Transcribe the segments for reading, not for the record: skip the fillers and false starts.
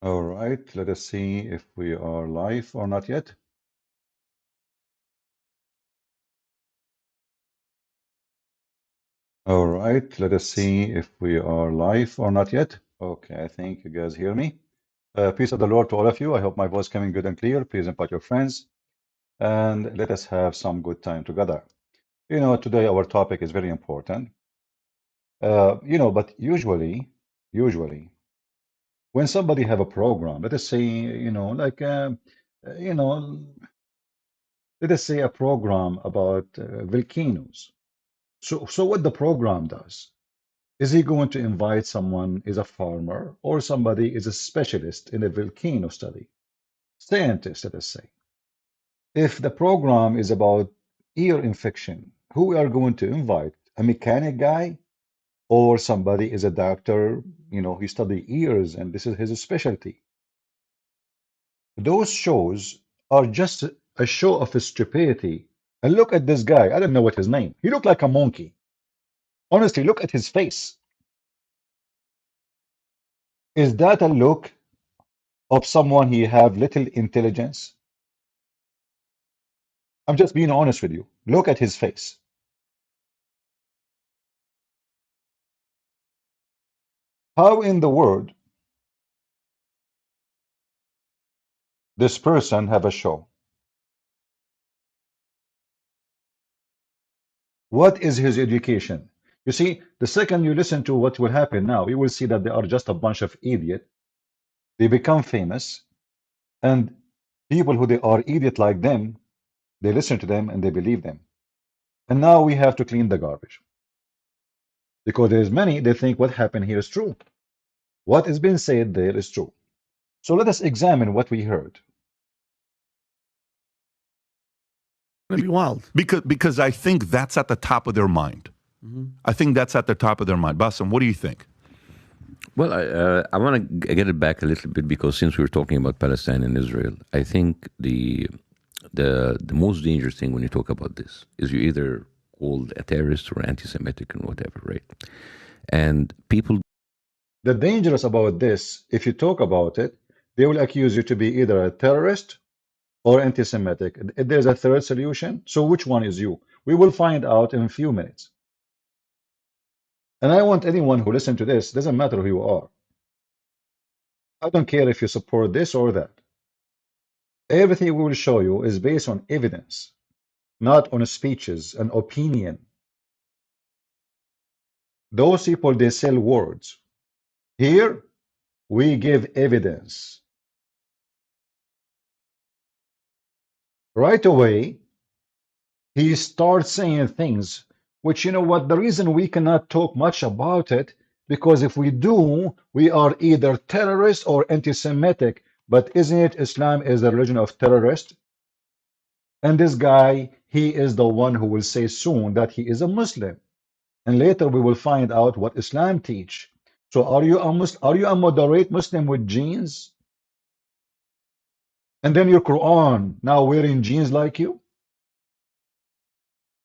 All right, let us see if we are live or not yet. All right, let us see if we are live or not yet. Okay, I think you guys hear me. Peace of the Lord to all of you. I hope my voice coming good and clear. Please invite your friends and let us have some good time together. Today our topic is very important. But usually, when somebody have a program, let us say, you know, let us say a program about volcanoes. So what the program does, is he going to invite someone is a farmer or somebody is a specialist in a volcano study? Scientist, let us say. If the program is about ear infection, who we are going to invite? A mechanic guy or somebody is a doctor, he study ears and this is his specialty. Those shows are just a show of stupidity. And look at this guy. I don't know what his name. He looked like a monkey. Honestly, look at his face. Is that a look of someone he have little intelligence? I'm just being honest with you. Look at his face. How in the world this person have a show? What is his education? You see, the second you listen to what will happen now, you will see that they are just a bunch of idiots. They become famous, and people who they are idiot like them, they listen to them and they believe them. And now we have to clean the garbage. Because there is many, they think what happened here is true. What is being said there is true. So let us examine what we heard. It'd be wild. Because I think that's at the top of their mind. I think that's at the top of their mind. Bassem, what do you think? Well, I want to get it back a little bit because since we're talking about Palestine and Israel, I think the most dangerous thing when you talk about this is you're either called a terrorist or anti-Semitic and whatever, right? And people. The dangerous about this, if you talk about it, they will accuse you to be either a terrorist or anti-Semitic. There's a third solution. So which one is you? We will find out in a few minutes. And I want anyone who listen to this, doesn't matter who you are. I don't care if you support this or that. Everything we will show you is based on evidence, not on speeches and opinion. Those people, they sell words. Here, we give evidence. Right away, he starts saying things which, you know what, the reason we cannot talk much about it, because if we do, we are either terrorists or anti-Semitic. But isn't it Islam is the religion of terrorists? And this guy, he is the one who will say soon that he is a Muslim. And later we will find out what Islam teach. So are you a moderate Muslim with jeans? And then your Quran now wearing jeans like you?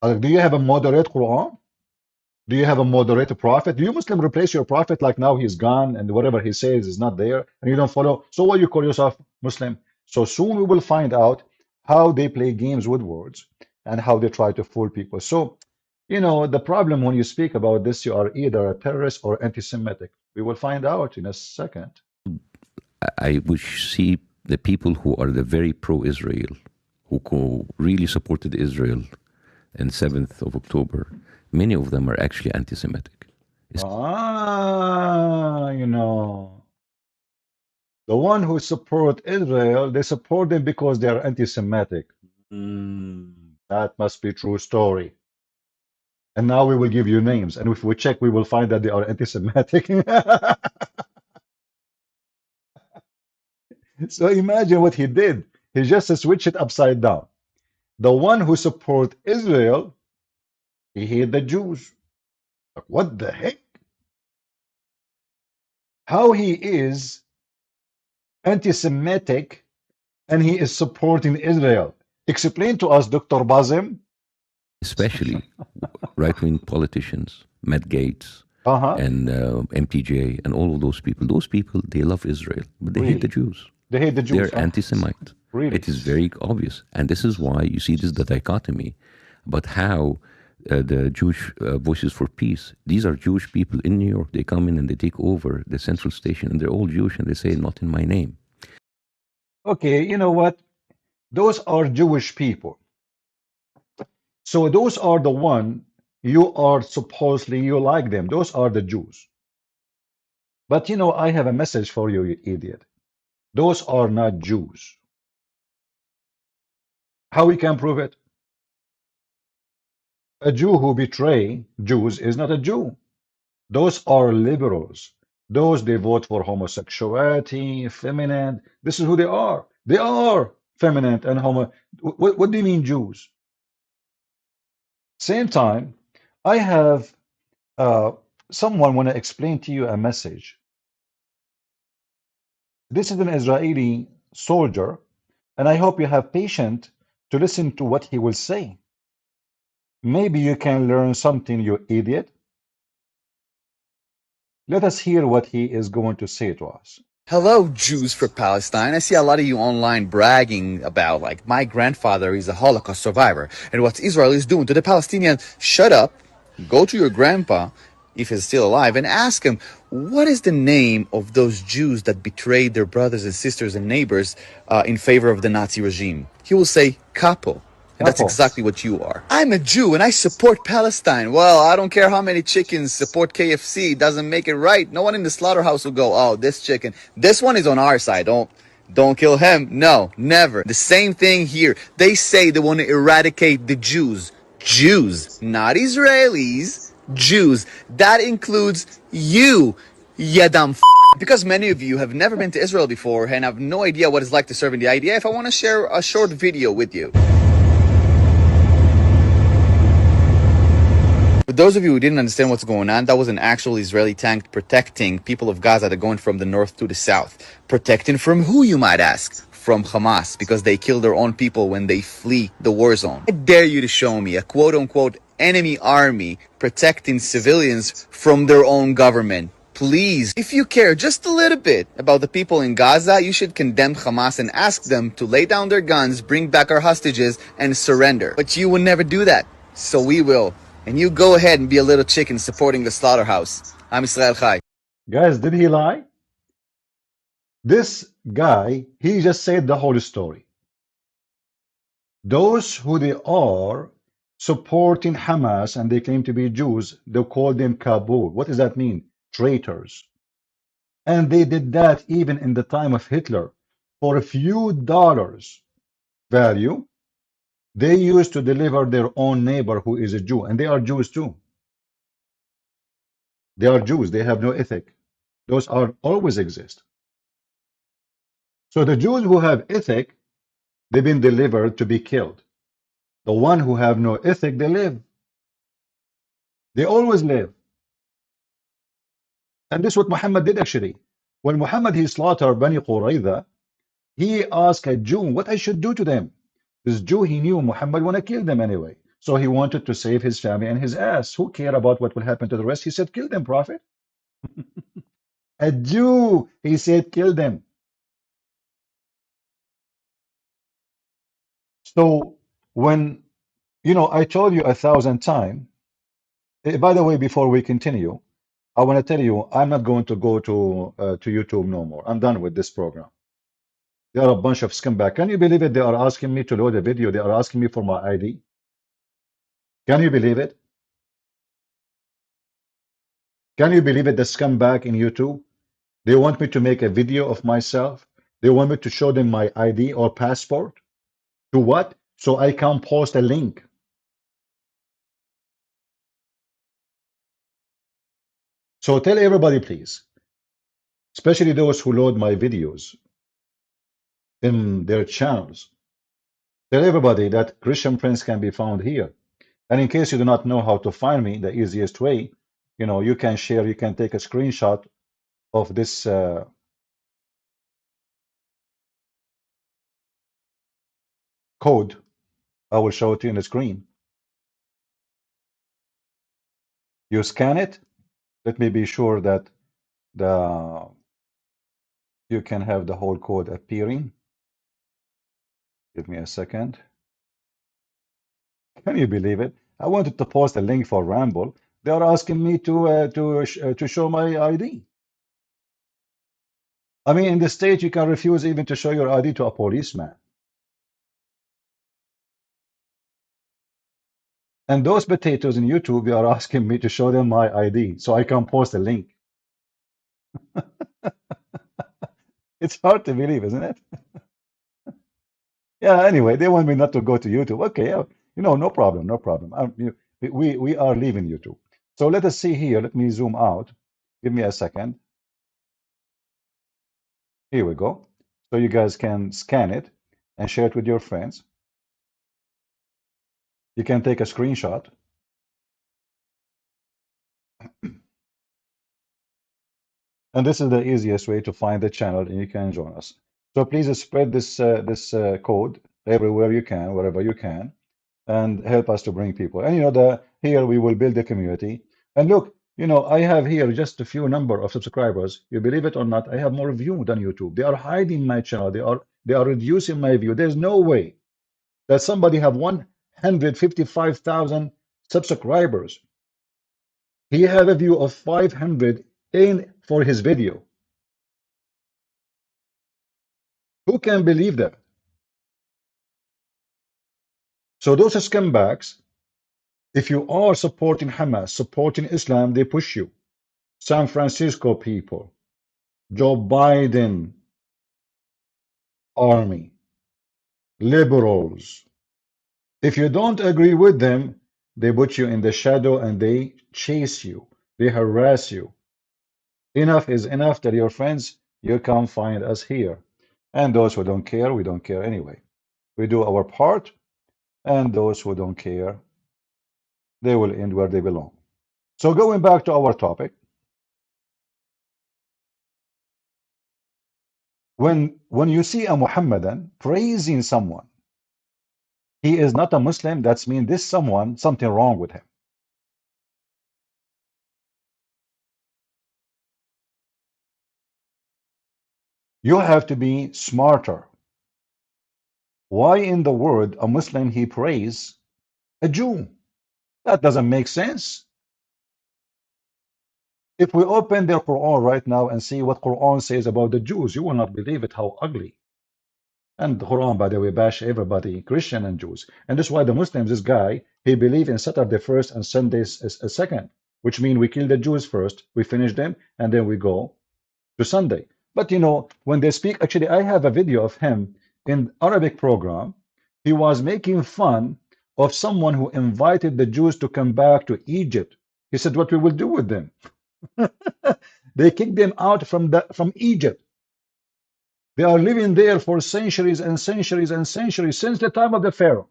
Do you have a moderate Quran? Do you have a moderate prophet? Do you Muslim replace your prophet like now he's gone and whatever he says is not there and you don't follow? So what you call yourself Muslim? So soon we will find out how they play games with words and how they try to fool people. So, the problem when you speak about this, you are either a terrorist or anti-Semitic. We will find out in a second. I would see the people who are the very pro-Israel, who really supported Israel in 7th of October, many of them are actually anti-Semitic. The one who support Israel, they support them because they are anti-Semitic. That must be true story. And now we will give you names. And if we check, we will find that they are anti-Semitic. So imagine what he did. He just switched it upside down. The one who support Israel, he hate the Jews. Like, what the heck? How he is anti-Semitic and he is supporting Israel? Explain to us, Dr. Bassem. Especially right-wing politicians, Matt Gaetz, and MTJ and all of those people. Those people, they love Israel, but they hate the Really? Jews. They hate the Jews, They're huh? anti-Semite. Really? It is very obvious. And this is why you see this the dichotomy about how the Jewish Voices for Peace, these are Jewish people in New York. They come in and they take over the central station, and they're all Jewish, and they say, not in my name. Okay, you know what? Those are Jewish people. So those are the one you are supposedly you like them. Those are the Jews. But you know, I have a message for you, you idiot. Those are not Jews. How we can prove it? A Jew who betray Jews is not a Jew. Those are liberals. Those they vote for homosexuality, feminine. This is who they are. They are feminine and homo. What do you mean Jews? Same time, I have uh, someone want to explain to you a message. This is an Israeli soldier, and I hope you have patience to listen to what he will say. Maybe you can learn something, you idiot. Let us hear what he is going to say to us. Hello, Jews for Palestine. I see a lot of you online bragging about, like, my grandfather is a Holocaust survivor and what Israel is doing to the Palestinians. Shut up, go to your grandpa, if he's still alive, and ask him, what is the name of those Jews that betrayed their brothers and sisters and neighbors in favor of the Nazi regime? He will say, capo. And that's Capo. exactly what you are. I'm a Jew and I support Palestine. Well, I don't care how many chickens support KFC. It doesn't make it right. No one in the slaughterhouse will go, oh, this chicken, this one is on our side. Don't kill him. No, never. The same thing here. They say they want to eradicate the Jews. Jews, not Israelis. Jews. That includes you, you dumb f. Because many of you have never been to Israel before and have no idea what it's like to serve in the IDF, I want to share a short video with you. For those of you who didn't understand what's going on, that was an actual Israeli tank protecting people of Gaza that are going from the north to the south. Protecting from who, you might ask? From Hamas, because they kill their own people when they flee the war zone. I dare you to show me a quote-unquote enemy army protecting civilians from their own government. Please, if you care just a little bit about the people in Gaza, you should condemn Hamas and ask them to lay down their guns, bring back our hostages, and surrender. But you will never do that, so we will. And you go ahead and be a little chicken supporting the slaughterhouse. I'm Israel Chai. Guys, did he lie? This guy, he just said the whole story. Those who they are supporting Hamas and they claim to be Jews, they call them Kabul. What does that mean? Traitors. And they did that even in the time of Hitler. For a few dollars value, they used to deliver their own neighbor who is a Jew. And they are Jews too. They are Jews. They have no ethic. Those are always exist. So the Jews who have ethic, they've been delivered to be killed. The one who have no ethic, they live. They always live. And this is what Muhammad did actually. When Muhammad he slaughtered Bani Qurayza, he asked a Jew what I should do to them. This Jew, he knew Muhammad want to kill them anyway. So he wanted to save his family and his ass. Who care about what will happen to the rest? He said, kill them, Prophet. A Jew, he said, kill them. So when, you know, I told you 1,000 times, by the way, before we continue, I want to tell you, I'm not going to go to YouTube no more. I'm done with this program. They are a bunch of scumbag. Can you believe it? They are asking me to load a video. They are asking me for my ID. Can you believe it? Can you believe it? The scumbag in YouTube. They want me to make a video of myself. They want me to show them my ID or passport. To what? So I can post a link. So tell everybody, please, especially those who load my videos in their channels. Tell everybody that Christian Prince can be found here. And in case you do not know how to find me, the easiest way, you know, you can share, you can take a screenshot of this code. I will show it to you on the screen. You scan it, Let me be sure that the you can have the whole code appearing. Give me a second. Can you believe it? I wanted to post a link for Ramble. They are asking me to show my ID. I mean, in the state, you can refuse even to show your ID to a policeman. And those potatoes in YouTube, they are asking me to show them my ID so I can post a link. It's hard to believe, isn't it? Yeah, anyway, they want me not to go to YouTube. Okay, yeah, no problem, no problem. We are leaving YouTube. So let us see here. Let me zoom out. Give me a second. Here we go. So you guys can scan it and share it with your friends. You can take a screenshot. And this is the easiest way to find the channel, and you can join us. So please spread this code everywhere you can, wherever you can, and help us to bring people. And here we will build a community. And look, I have here just a few number of subscribers. You believe it or not, I have more view than YouTube. They are hiding my channel. They are reducing my view. There's no way that somebody have 155,000 subscribers. He have a view of 500 in for his video. Who can believe that? So those scumbags, if you are supporting Hamas, supporting Islam, they push you. San Francisco people, Joe Biden army, liberals. If you don't agree with them, they put you in the shadow and they chase you. They harass you. Enough is enough. Tell your friends, you come find us here. And those who don't care, we don't care anyway. We do our part, and those who don't care, they will end where they belong. So going back to our topic, when you see a Muhammadan praising someone, he is not a Muslim, that's mean this someone, something wrong with him. You have to be smarter. Why in the world a Muslim he praise a Jew? That doesn't make sense. If we open the Quran right now and see what Quran says about the Jews, you will not believe it, how ugly. And the Quran, by the way, bash everybody, Christian and Jews. And that's why the Muslims, this guy, he believe in Saturday first and Sunday second, which means we kill the Jews first, we finish them, and then we go to Sunday. But when they speak, actually, I have a video of him in Arabic program. He was making fun of someone who invited the Jews to come back to Egypt. He said, what we will do with them? They kicked them out from Egypt. They are living there for centuries and centuries and centuries since the time of the Pharaoh.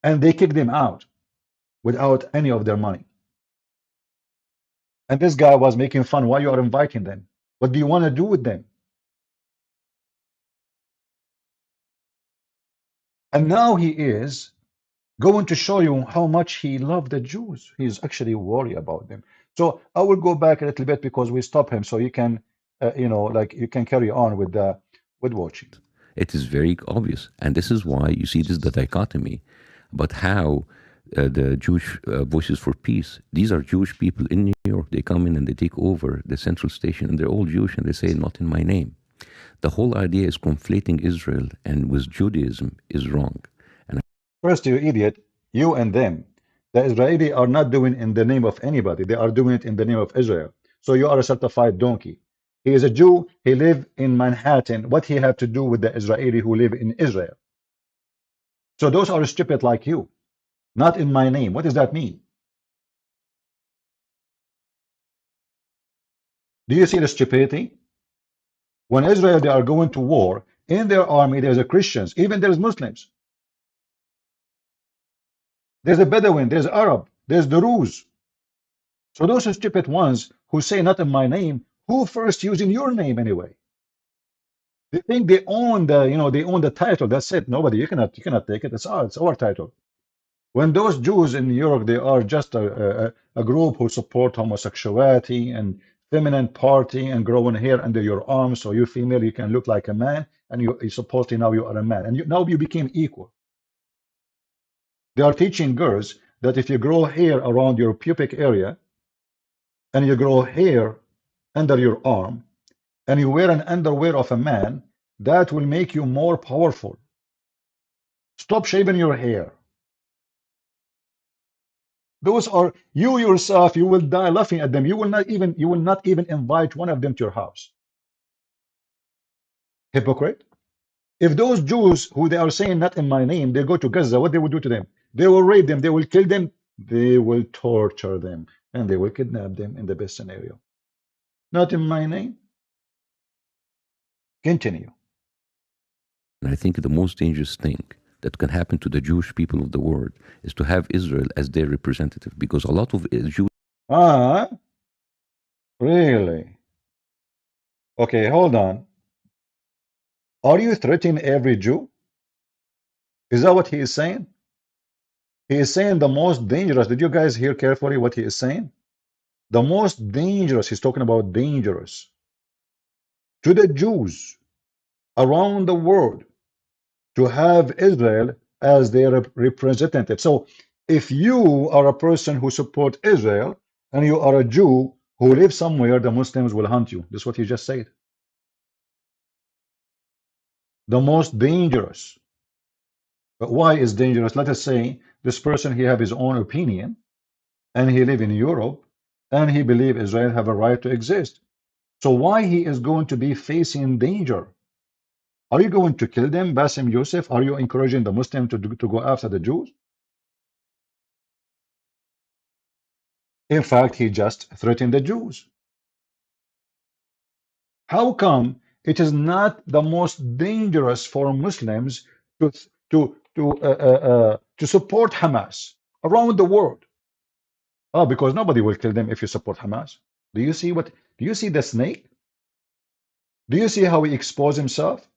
And they kicked them out without any of their money. And this guy was making fun. Why you are inviting them? What do you want to do with them? And now he is going to show you how much he loved the Jews. He's actually worried about them. So I will go back a little bit because we stop him so you can, you can carry on with watching. It is very obvious. And this is why you see this the dichotomy about how the Jewish Voices for Peace, these are Jewish people in New York. They come in and they take over the central station and they're all Jewish and they say, not in my name. The whole idea is conflating Israel and with Judaism is wrong. And first, you idiot, you and them. The Israeli are not doing it in the name of anybody. They are doing it in the name of Israel. So you are a certified donkey. He is a Jew. He live in Manhattan. What he have to do with the Israeli who live in Israel? So those are stupid like you. Not in my name. What does that mean? Do you see the stupidity? When Israel, they are going to war, in their army, there's a Christians, even there's Muslims. There's a Bedouin, there's Arab, there's the Druze. So those are stupid ones who say not in my name, who first using your name anyway? They think they own the, they own the title. That's it. Nobody, you cannot take it. It's our title. When those Jews in New York, they are just a group who support homosexuality and feminine party and growing hair under your arms, so you female, you can look like a man, and you supposedly now you are a man, and now you became equal. They are teaching girls that if you grow hair around your pubic area and you grow hair under your arm and you wear an underwear of a man, that will make you more powerful. Stop shaving your hair. Those are you yourself, you will die laughing at them. You will not even invite one of them to your house. Hypocrite. If those Jews who they are saying not in my name, they go to Gaza, what they will do to them? They will rape them, they will kill them, they will torture them, and they will kidnap them in the best scenario. Not in my name. Continue. And I think the most dangerous thing that can happen to the Jewish people of the world is to have Israel as their representative, because a lot of Jews. Ah, really? Okay, hold on. Are you threatening every Jew? Is that what he is saying? He is saying the most dangerous. Did you guys hear carefully what he is saying? The most dangerous, he's talking about dangerous to the Jews around the world to have Israel as their representative. So if you are a person who support Israel and you are a Jew who lives somewhere, the Muslims will hunt you. This is what he just said. The most dangerous. But why is dangerous? Let us say this person, he have his own opinion and he live in Europe and he believe Israel have a right to exist. So why he is going to be facing danger? Are you going to kill them, Bassem Youssef? Are you encouraging the Muslim to go after the Jews? In fact, he just threatened the Jews. How come it is not the most dangerous for Muslims to support Hamas around the world? Oh, because nobody will kill them if you support Hamas. Do you see what? Do you see the snake? Do you see how he exposed himself?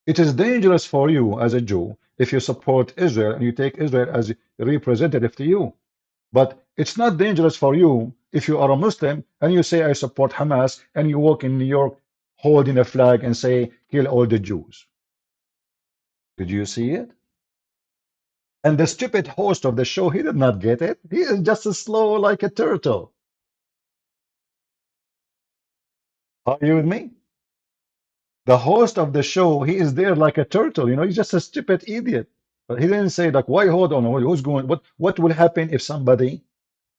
It is dangerous for you as a Jew if you support Israel and you take Israel as a representative to you. But it's not dangerous for you if you are a Muslim and you say, I support Hamas, and you walk in New York holding a flag and say, kill all the Jews. Did you see it? And the stupid host of the show, he did not get it. He is just as slow like a turtle. Are you with me? The host of the show, he is there like a turtle. You know, he's just a stupid idiot. But he didn't say, like, why hold on? Who's going? What will happen if somebody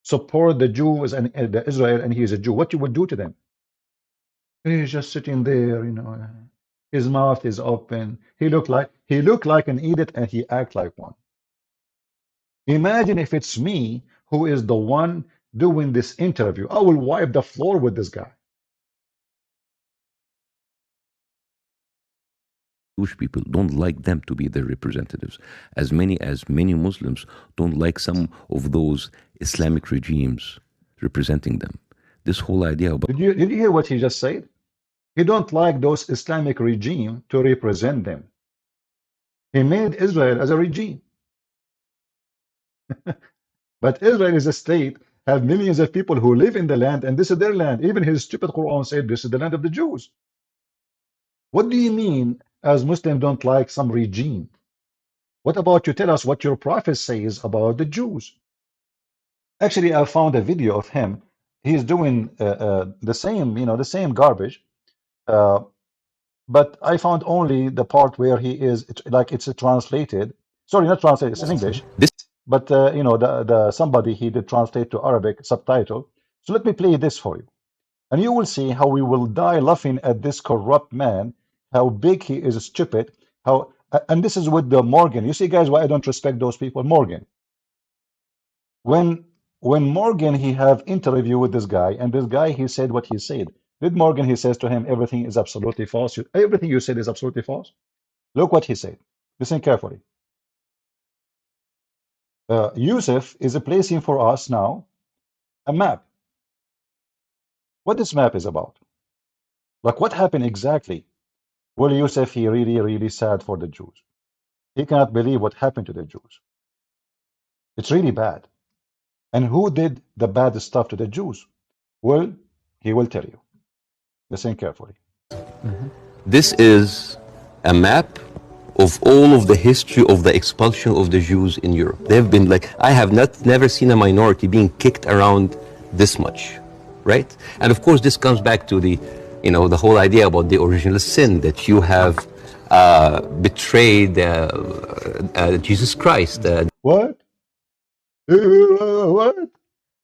support the Jews and the Israel and he is a Jew? What you would do to them? He's just sitting there, you know. His mouth is open. He looked like an idiot and he act like one. Imagine if it's me who is the one doing this interview. I will wipe the floor with this guy. Jewish people don't like them to be their representatives, as many Muslims don't like some of those Islamic regimes representing them. This whole idea about Did you hear what he just said? He don't like those Islamic regime to represent them. He made Israel as a regime. But Israel is a state, have millions of people who live in the land, and this is their land. Even his stupid Quran said this is the land of the Jews. What do you mean as Muslims don't like some regime? What about you tell us what your prophet says about the Jews? Actually, I found a video of him. He's doing the same, you know, the same garbage. But I found only the part where he is like it's translated. Sorry, not translated. It's in English. this. But you know, the somebody he did translate to Arabic subtitle. So let me play this for you, and you will see how we will die laughing at this corrupt man. How big he is, stupid. How and this is with the Morgan. You see, guys, why I don't respect those people. Morgan. When Morgan he have interview with this guy, and this guy he said what he said. Did Morgan he says to him everything is absolutely false? Everything you said is absolutely false. Look what he said. Listen carefully. Youssef is placing for us now a map. What this map is about? Like what happened exactly? Well, Youssef he really sad for the Jews. He cannot believe what happened to the Jews. It's really bad. And who did the bad stuff to the Jews? Well, he will tell you. Listen carefully. This is a map of all of the history of the expulsion of the Jews in Europe. They've been like, I have never seen a minority being kicked around this much, right? And of course, this comes back to the, the whole idea about the original sin, that you have betrayed Jesus Christ. What? What?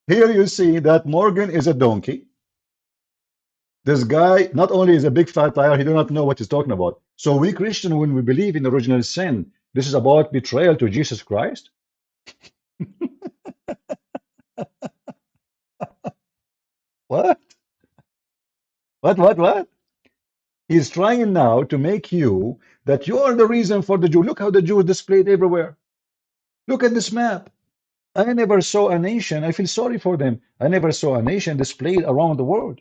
Here you see that Morgan is a donkey. This guy not only is a big fat liar, he do not know what he's talking about. So we Christian, when we believe in original sin, this is about betrayal to Jesus Christ? What? What? He's trying now to make you that you are the reason for the Jew. Look how the Jew is displayed everywhere. Look at this map. I never saw a nation, I feel sorry for them. I never saw a nation displayed around the world.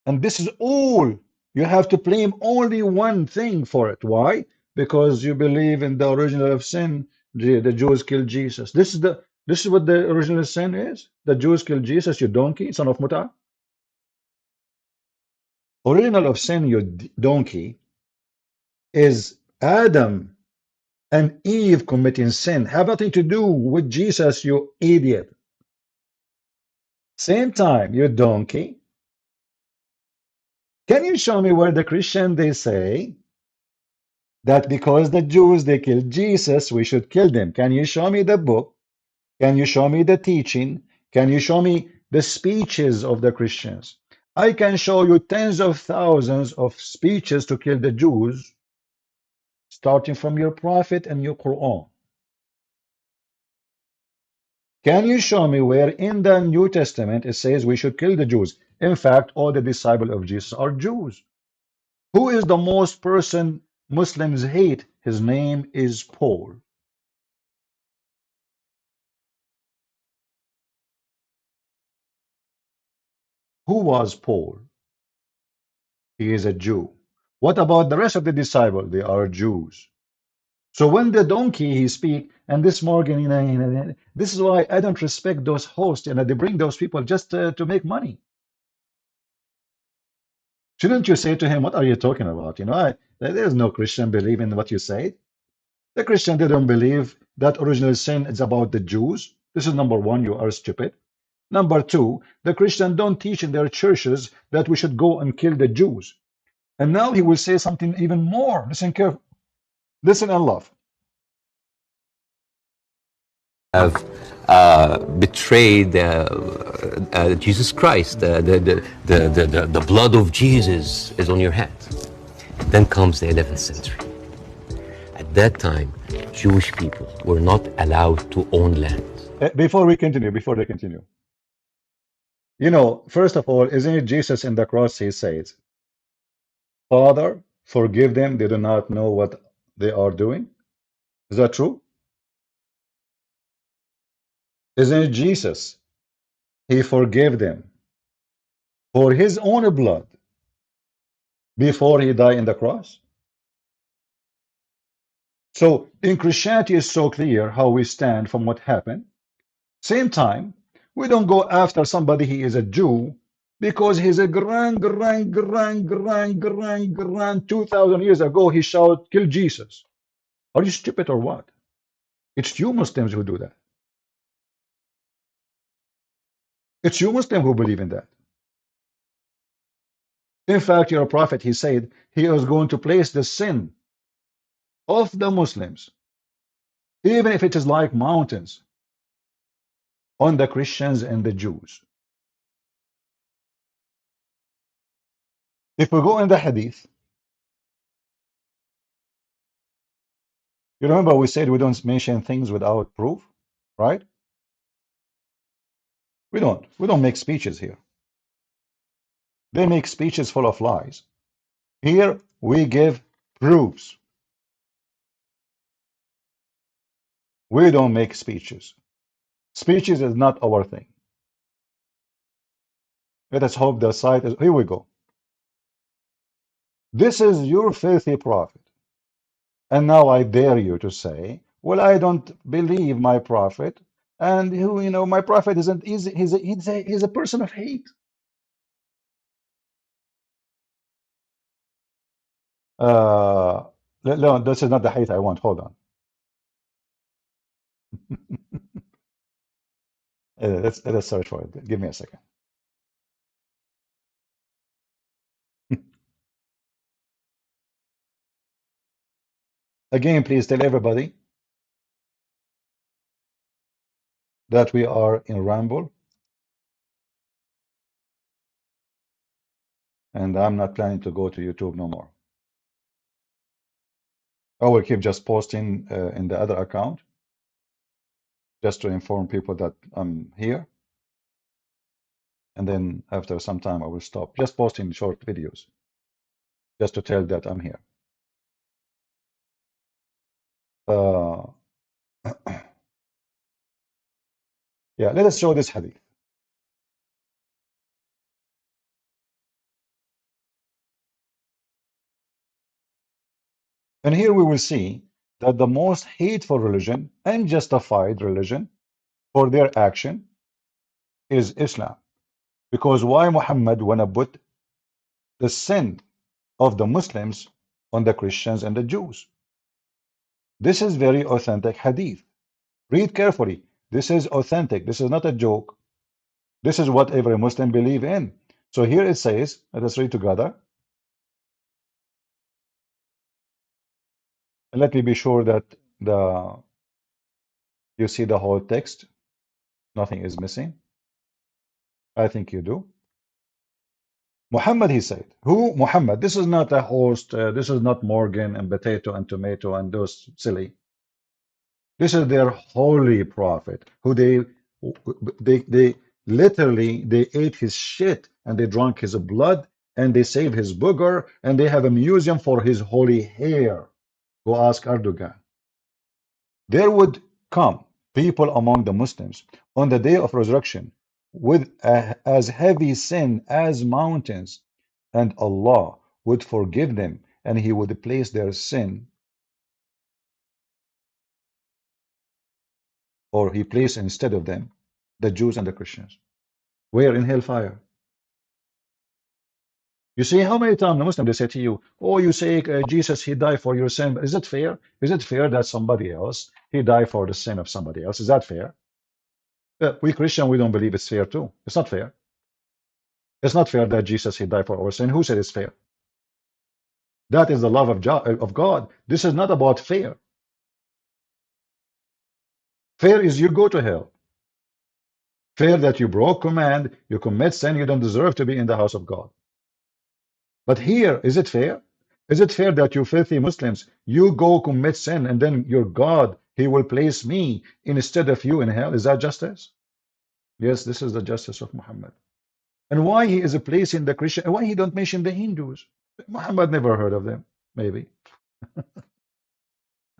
And this is all. You have to blame only one thing for it. Why? Because you believe in the original of sin. The Jews killed Jesus. This is what the original sin is. The Jews killed Jesus, you donkey, son of Muta. Original of sin, you donkey, is Adam and Eve committing sin. Have nothing to do with Jesus, you idiot. Same time, you donkey. Can you show me where the Christian they say that because the Jews they killed Jesus, we should kill them? Can you show me the book? Can you show me the teaching? Can you show me the speeches of the Christians? I can show you tens of thousands of speeches to kill the Jews, starting from your prophet and your Quran. Can you show me where in the New Testament it says we should kill the Jews? In fact, all the disciples of Jesus are Jews. Who is the most person Muslims hate? His name is Paul. Who was Paul? He is a Jew. What about the rest of the disciples? They are Jews. So when the donkey he speak, and this Morgan, this is why I don't respect those hosts, and they bring those people just to make money. Shouldn't you say to him, what are you talking about? There's no Christian believe in what you say. The Christian, they don't believe that original sin is about the Jews. This is number one, you are stupid. Number two, the Christian don't teach in their churches that we should go and kill the Jews. And now he will say something even more. Listen carefully. Listen and love. Have betrayed Jesus Christ. The blood of Jesus is on your hands. Then comes the 11th century. At that time, Jewish people were not allowed to own land. Before they continue, first of all, isn't it Jesus in the cross? He says, Father, forgive them. They do not know what they are doing. Is that true? Isn't it Jesus? He forgave them for his own blood before he died in the cross. So in Christianity is so clear how we stand from what happened. Same time, we don't go after somebody he is a Jew because he's a grand 2,000 years ago he shouted, kill Jesus. Are you stupid or what? It's you Muslims who do that. It's you Muslims who believe in that. In fact, your prophet, he said he was going to place the sin of the Muslims, even if it is like mountains, on the Christians and the Jews. If we go in the hadith, you remember we said we don't mention things without proof, right? We don't make speeches here. They make speeches full of lies. Here we give proofs. We don't make speeches. Speeches is not our thing. Let us hope the site is. Here we go. This is your filthy prophet. And now I dare you to say, well, I don't believe my prophet And who, my prophet isn't easy. He's a person of hate. No, this is not the hate I want. Hold on. Let's search for it. Give me a second. Again, please tell everybody that we are in Ramble, and I'm not planning to go to YouTube no more. I will keep just posting in the other account, just to inform people that I'm here. And then after some time, I will stop just posting short videos, just to tell that I'm here. Uh, yeah, let us show this hadith. And here we will see that the most hateful religion and justified religion for their action is Islam. Because why Muhammad wanna put the sin of the Muslims on the Christians and the Jews? This is very authentic hadith. Read carefully. This is authentic. This is not a joke. This is what every Muslim believe in. So here it says, let us read together. And let me be sure that you see the whole text. Nothing is missing. I think you do. Muhammad, he said. Who? Muhammad. This is not a host. This is not Morgan and Potato and Tomato and those silly. This is their holy prophet, who they literally, they ate his shit and they drank his blood and they saved his booger and they have a museum for his holy hair. Go ask Erdogan. There would come people among the Muslims on the day of resurrection with as heavy sin as mountains, and Allah would forgive them and he would place their sin, or he placed instead of them the Jews and the Christians. Where? In hellfire. You see how many times the Muslim they say to you, oh, you say Jesus, he died for your sin. Is it fair? Is it fair that somebody else, he died for the sin of somebody else? Is that fair? We Christian, we don't believe it's fair too. It's not fair. It's not fair that Jesus, he died for our sin. Who said it's fair? That is the love of God. This is not about fair. Fair is you go to hell. Fair that you broke command, you commit sin, you don't deserve to be in the house of God. But here, is it fair? Is it fair that you filthy Muslims, you go commit sin and then your God, he will place me instead of you in hell? Is that justice? Yes, this is the justice of Muhammad. And why he is placing the Christian, why he don't mention the Hindus? Muhammad never heard of them, maybe.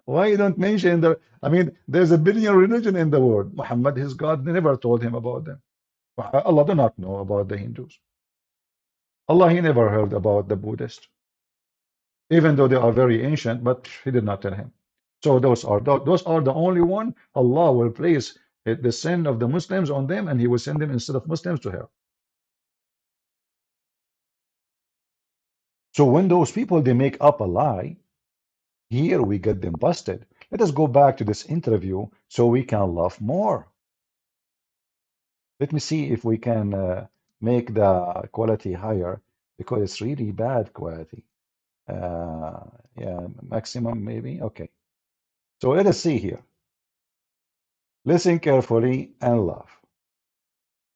Why you don't mention I mean, there's a billion religion in the world. Muhammad, his God, never told him about them. Allah do not know about the Hindus. Allah, he never heard about the Buddhists, even though they are very ancient, but he did not tell him. So those are the only one Allah will place the sin of the Muslims on them, and he will send them instead of Muslims to hell. So when those people, they make up a lie, here we get them busted. Let us go back to this interview so we can laugh more. Let me see if we can make the quality higher, because it's really bad quality. Yeah, maximum maybe. Okay. So let us see here. Listen carefully and laugh.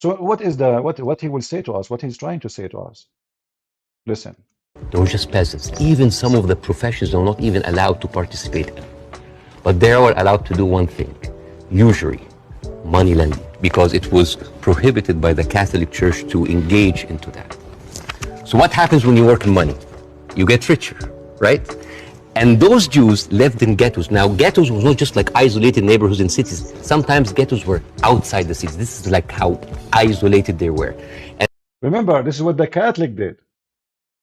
So what is what he will say to us? What he's trying to say to us? Listen. They were just peasants. Even some of the professions are not even allowed to participate in. But they were allowed to do one thing, usury, money lending, because it was prohibited by the Catholic Church to engage into that. So what happens when you work in money? You get richer, right? And those Jews lived in ghettos. Now, ghettos was not just like isolated neighborhoods in cities. Sometimes ghettos were outside the cities. This is like how isolated they were. And remember, this is what the Catholic did.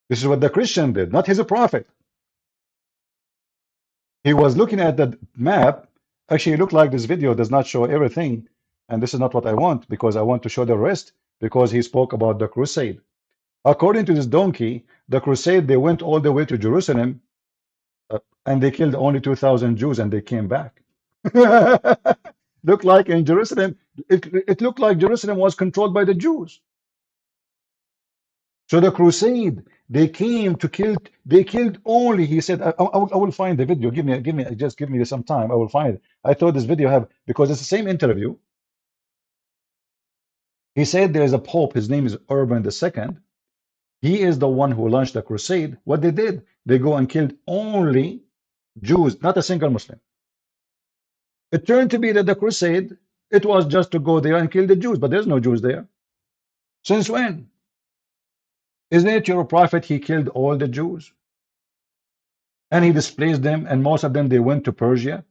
This is what the Christian did, not his prophet. He was looking at the map. Actually, it looked like this video does not show everything, And this is not what I want, because I want to show the rest, because he spoke about the crusade. According to this donkey, the crusade, they went all the way to Jerusalem, and they killed only 2,000 Jews, and they came back. Looked like in Jerusalem, it looked like Jerusalem was controlled by the Jews. So the crusade, they came to kill, they killed only, he said, I will find the video. Just give me some time. I will find it. I thought this video have, because it's the same interview. He said there is a pope, his name is Urban II. He is the one who launched the crusade. What they did, they go and killed only Jews, not a single Muslim. It turned to be that the crusade, it was just to go there and kill the Jews, but there's no Jews there. Since when? Isn't it your prophet? He killed all the Jews and he displaced them, and most of them they went to Persia.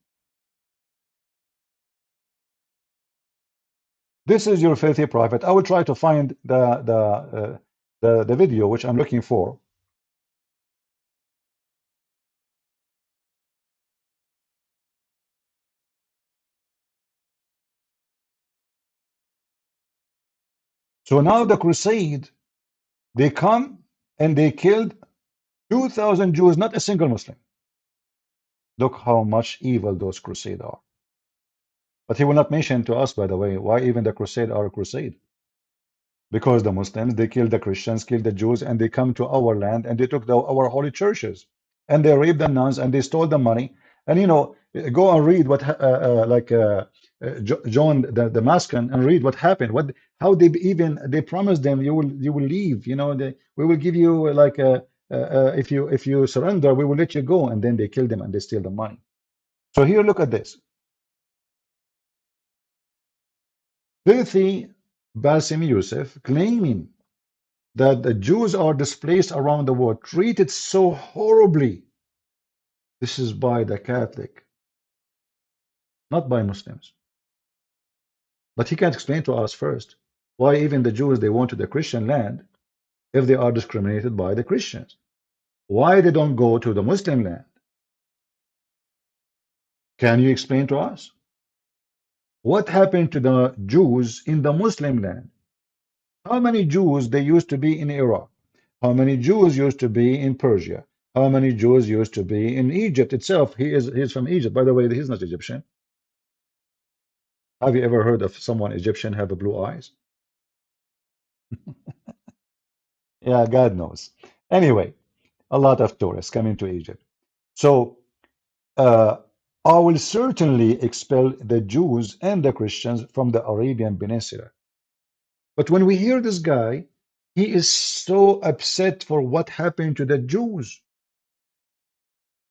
This is your filthy prophet. I will try to find the video which I'm looking for. So now the crusade, they come and they killed 2,000 Jews, not a single Muslim. Look how much evil those crusades are. But he will not mention to us, by the way, why even the crusade are a crusade. Because the Muslims, they killed the Christians, killed the Jews, and they come to our land and they took our holy churches. And they raped the nuns and they stole the money. And you know, go and read what, John the Damascus, and read what happened. How they promised them you will leave. You know, we will give you like if you surrender, we will let you go. And then they kill them and they steal the money. So here, look at this. Filthy Bassem Youssef claiming that the Jews are displaced around the world, treated so horribly. This is by the Catholic, not by Muslims. But he can't explain to us first why even the Jews, they want to the Christian land if they are discriminated by the Christians. Why they don't go to the Muslim land? Can you explain to us? What happened to the Jews in the Muslim land? How many Jews they used to be in Iraq? How many Jews used to be in Persia? How many Jews used to be in Egypt itself? He's from Egypt. By the way, he's not Egyptian. Have you ever heard of someone Egyptian have blue eyes? Yeah, God knows. Anyway, a lot of tourists coming to Egypt. So I will certainly expel the Jews and the Christians from the Arabian Peninsula. But when we hear this guy, he is so upset for what happened to the Jews.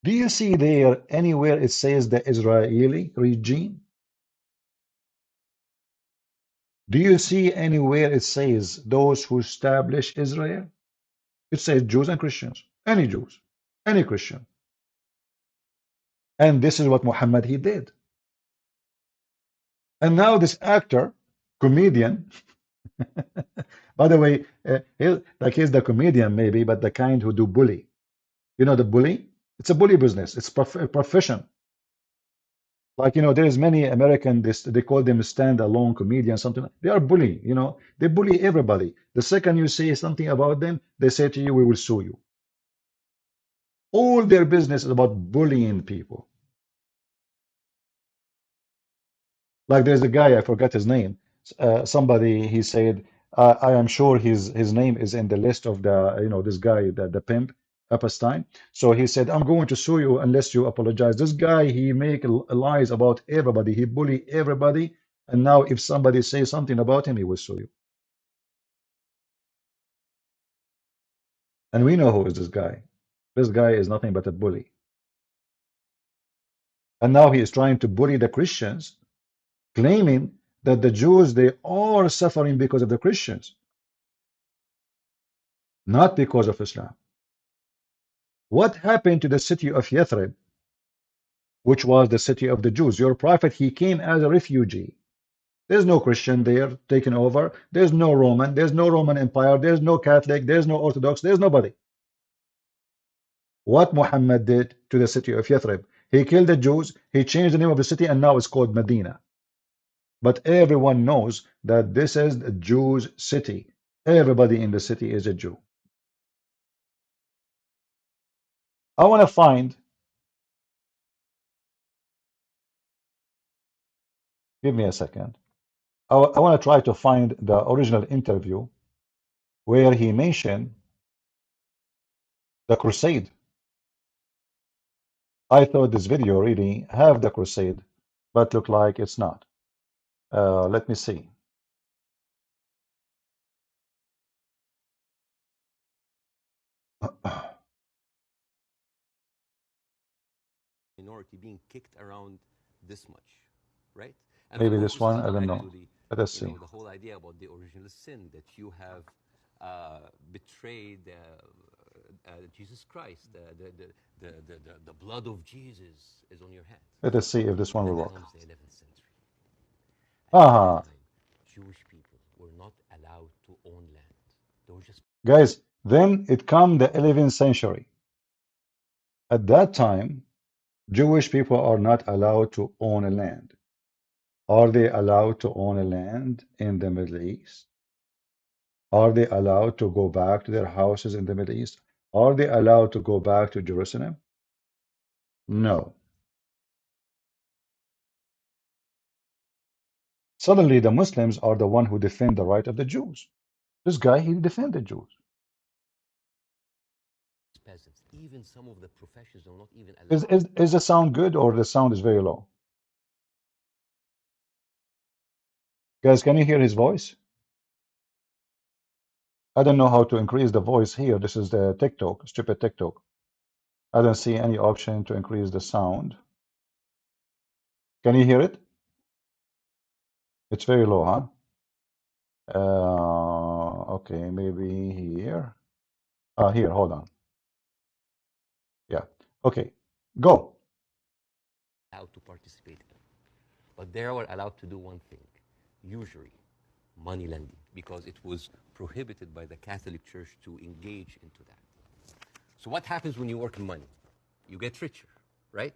Do you see there anywhere it says the Israeli regime? Do you see anywhere it says those who establish Israel? It says Jews and Christians, any Jews, any Christian. And this is what Muhammad he did. And now this actor, comedian, by the way, he's the comedian maybe, but the kind who do bully. You know the bully? It's a bully business. It's a profession. Like, you know, there's many American, they call them stand-alone comedians, something. They are bully, you know. They bully everybody. The second you say something about them, they say to you, we will sue you. All their business is about bullying people. Like there's a guy, I forgot his name. Somebody, he said, I am sure his name is in the list of the, you know, this guy, the pimp, Epstein. So he said, I'm going to sue you unless you apologize. This guy, he make lies about everybody. He bully everybody. And now if somebody says something about him, he will sue you. And we know who is this guy. This guy is nothing but a bully. And now he is trying to bully the Christians, claiming that the Jews, they are suffering because of the Christians, not because of Islam. What happened to the city of Yathrib, which was the city of the Jews? Your prophet, he came as a refugee. There's no Christian there taken over. There's no Roman. There's no Roman Empire. There's no Catholic. There's no Orthodox. There's nobody. What Muhammad did to the city of Yathrib? He killed the Jews. He changed the name of the city, and now it's called Medina. But everyone knows that this is a Jews' city. Everybody in the city is a Jew. I want to find, give me a second. I want to try to find the original interview where he mentioned the crusade. I thought this video really have the crusade, but look like it's not. Let me see. Minority being kicked around this much, right? And of Maybe this course, one, to I go don't back know. to the, Let us you know, see. the whole idea about the original sin that you have betrayed Jesus Christ, the blood of Jesus is on your hands. Let us see if this one And will then work. comes the 11th century. At Aha, that time, Jewish people were not allowed to own land. They were just guys, then it come the 11th century. At that time, Jewish people are not allowed to own a land. Are they allowed to own a land in the Middle East? Are they allowed to go back to their houses in the Middle East? Are they allowed to go back to Jerusalem? No. Suddenly, the Muslims are the one who defend the right of the Jews. This guy, he defended Jews. peasants. Even some of the professions are not even Is, allowed. is, is the sound good or the sound is very low? Guys, can you hear his voice? I don't know how to increase the voice here. This is the TikTok, stupid TikTok. I don't see any option to increase the sound. Can you hear it? It's very low, huh? Okay, maybe here. Here, hold on. Yeah. Okay, go. Allowed to participate in. But they were allowed to do one thing, usury, money lending, because it was prohibited by the Catholic Church to engage into that. So what happens when you work in money? You get richer, right?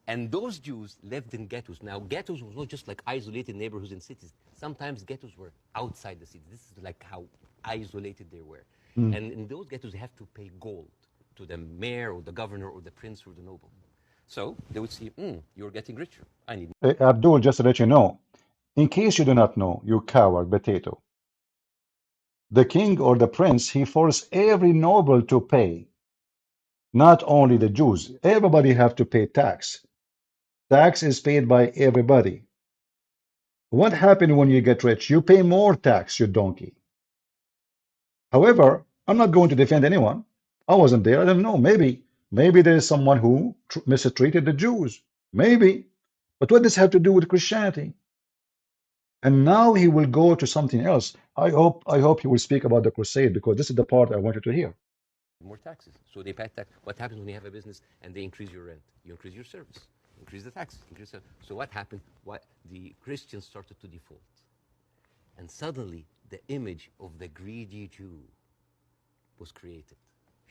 And those Jews lived in ghettos. Now, ghettos was not just like isolated neighborhoods in cities. Sometimes ghettos were outside the city. This is like how isolated they were. Mm. And in those ghettos, they have to pay gold to the mayor or the governor or the prince or the noble. So they would see, you're getting richer. I need. Hey, Abdul, just to let you know, in case you do not know, you coward potato, the king or the prince, he forced every noble to pay, not only the Jews. Everybody have to pay tax. Tax is paid by everybody. What happened when you get rich? You pay more tax, you donkey. However, I'm not going to defend anyone. I wasn't there. I don't know. Maybe there is someone who mistreated the Jews. Maybe. But what does this have to do with Christianity? And now he will go to something else. I hope he will speak about the crusade because this is the part I wanted to hear. More taxes. So they pay tax. What happens when you have a business and they increase your rent? You increase your service, increase the taxes, increase the, so what happened? What the Christians started to default. And suddenly the image of the greedy Jew was created.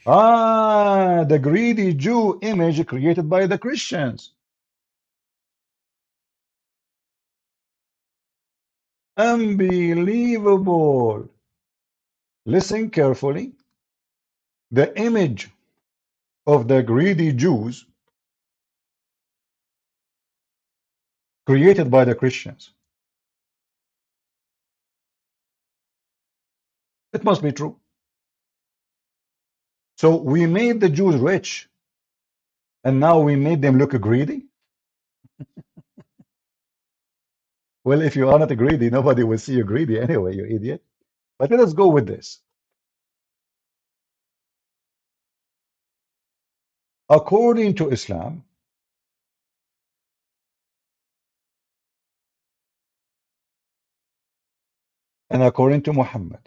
Ah, the greedy Jew image created by the Christians. Unbelievable. Listen carefully. The image of the greedy Jews created by the Christians. It must be true. So we made the Jews rich, and now we made them look greedy? Well, if you are not greedy, nobody will see you greedy anyway, you idiot. But let us go with this. According to Islam, and according to Muhammad,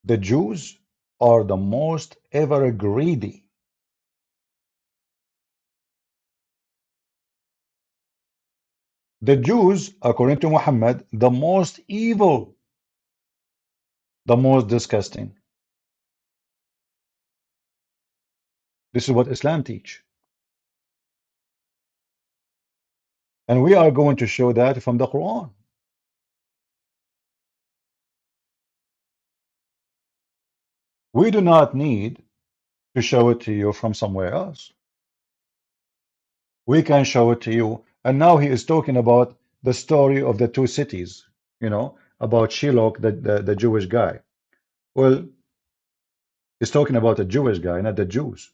the Jews are the most ever greedy. The Jews, according to Muhammad, the most evil, the most disgusting. This is what Islam teach. And we are going to show that from the Quran. We do not need to show it to you from somewhere else. We can show it to you. And now he is talking about the story of the two cities, about Shiloh, the Jewish guy. Well, he's talking about a Jewish guy, not the Jews.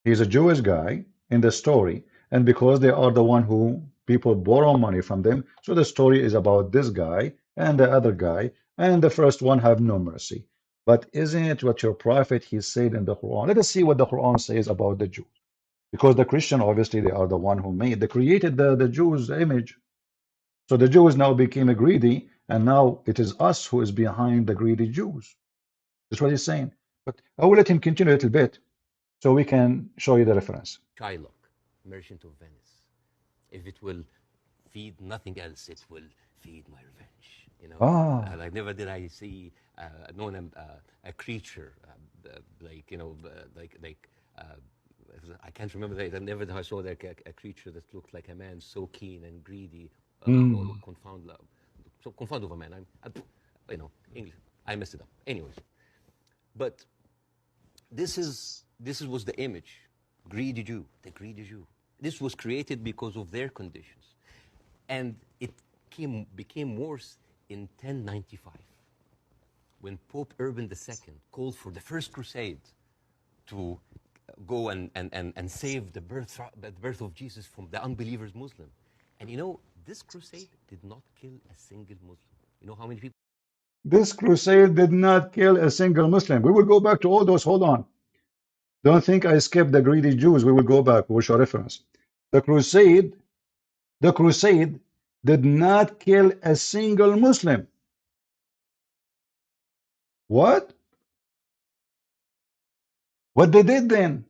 He's a Jewish guy in the story, and because they are the one who people borrow money from them, so the story is about this guy and the other guy, and the first one have no mercy. But isn't it what your prophet he said in the Quran? Let us see what the Quran says about the Jews. Because the Christian, obviously, they are the one who they created the Jews' image. So the Jews now became greedy, and now it is us who is behind the greedy Jews. That's what he's saying. But I will let him continue a little bit so we can show you the reference. Shylock, merchant of Venice. If it will feed nothing else, it will feed my revenge. Like never did I see a creature like I can't remember that. Never did I saw like a creature that looked like a man, so keen and greedy, so confound of a man. English. I messed it up. Anyways, but this was the image, greedy Jew, the greedy Jew. This was created because of their conditions, and it became worse in 1095, when Pope Urban II called for the first crusade to go and save the birth of Jesus from the unbelievers Muslim. And this crusade did not kill a single Muslim. You know how many people? This crusade did not kill a single Muslim. We will go back to all those. Hold on. Don't think I skipped the greedy Jews. We will go back. We will show reference. The crusade did not kill a single Muslim. What? What they did then?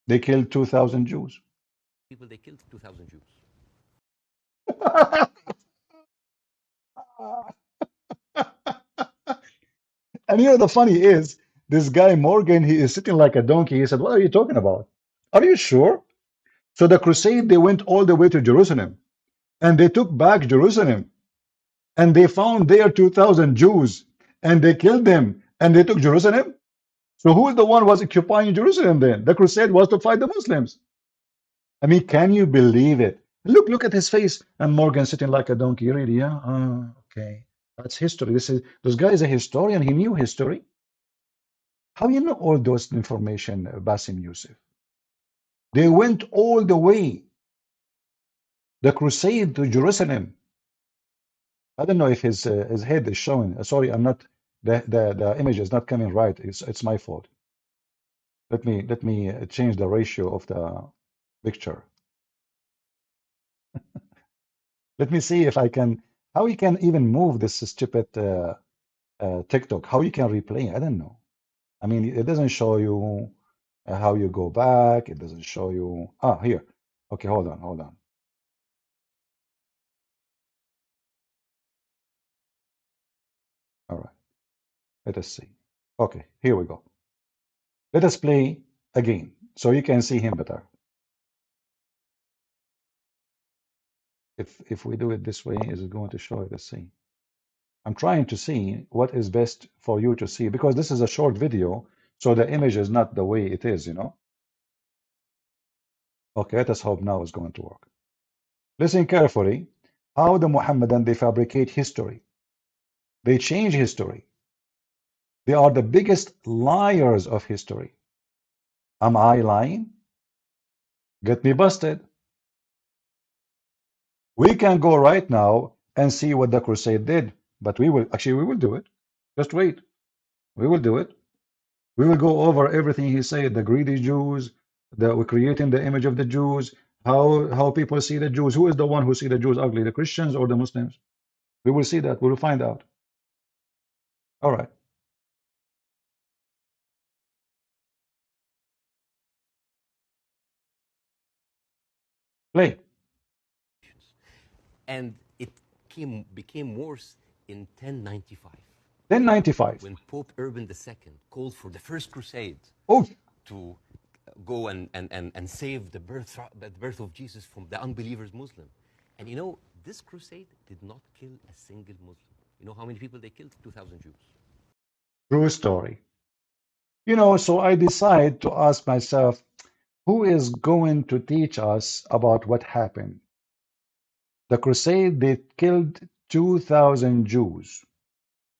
They killed 2,000 Jews. They killed 2,000 Jews. And the funny is, this guy Morgan, he is sitting like a donkey. He said, what are you talking about? Are you sure? So the crusade, they went all the way to Jerusalem, and they took back Jerusalem, and they found there 2,000 Jews, and they killed them, and they took Jerusalem. So who is the one who was occupying Jerusalem then? The crusade was to fight the Muslims. I mean, can you believe it? Look at his face. And Morgan sitting like a donkey. Really? Yeah. Okay. That's history. This guy is a historian. He knew history. How you know all those information, Bassem Youssef? They went all the way, the crusade to Jerusalem. I don't know if his head is showing. Sorry, I'm not. The image is not coming right. It's my fault. Let me change the ratio of the picture. Let me see if I can. How you can even move this stupid TikTok? How you can replay? I don't know. I mean, it doesn't show you how you go back. It doesn't show you. Here. Okay, hold on. All right. Let us see. Okay, here we go. Let us play again so you can see him better. If we do it this way, is it going to show it? Let's see. I'm trying to see what is best for you to see, because this is a short video, so the image is not the way it is, Okay, let us hope now it's going to work. Listen carefully. How the Muhammadan, they fabricate history. They change history. They are the biggest liars of history. Am I lying? Get me busted. We can go right now and see what the crusade did, but we will do it. Just wait. We will do it. We will go over everything he said, the greedy Jews, we're creating the image of the Jews, how people see the Jews. Who is the one who see the Jews ugly, the Christians or the Muslims? We will see that. We will find out. All right. Play. And it became worse in 1095. 1095. When Pope Urban II called for the first crusade Oh, to go and save the birth of Jesus from the unbelievers Muslim. And you know, this crusade did not kill a single Muslim. You know how many people they killed? 2,000 Jews. True story. You know, so I decide to ask myself, who is going to teach us about what happened? The crusade, they killed 2,000 Jews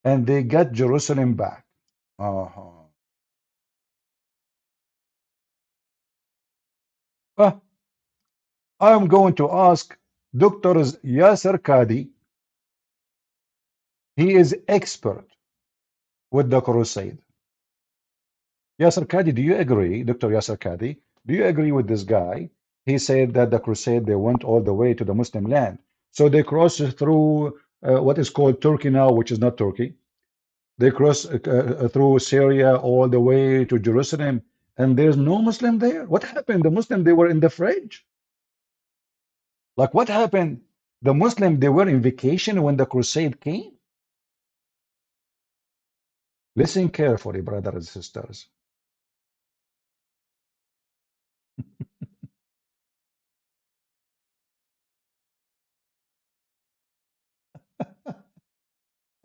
and they got Jerusalem back. Uh-huh. I'm going to ask Dr. Yasser Qadi. He is expert with the crusade. Yasser Qadi, do you agree, Dr. Yasser Qadi? Do you agree with this guy? He said that the crusade, they went all the way to the Muslim land. So they crossed through what is called Turkey now, which is not Turkey. They crossed through Syria all the way to Jerusalem, and there's no Muslim there. What happened? The Muslim, they were in the fridge. Like what happened? The Muslim, they were in vacation when the crusade came. Listen carefully, brothers and sisters.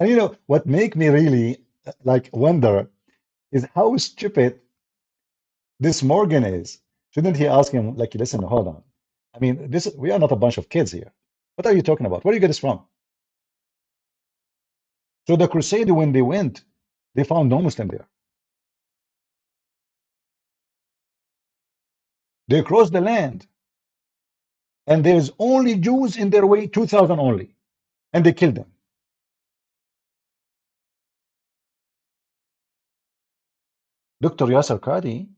And you know, what make me really like wonder is how stupid this Morgan is. Shouldn't he ask him, like, listen, hold on. I mean, this we are not a bunch of kids here. What are you talking about? Where do you get this from? So the crusade, when they went, they found no Muslim there. They crossed the land, and there's only Jews in their way, 2,000 only, and they killed them. Dr. Yasser Qadi,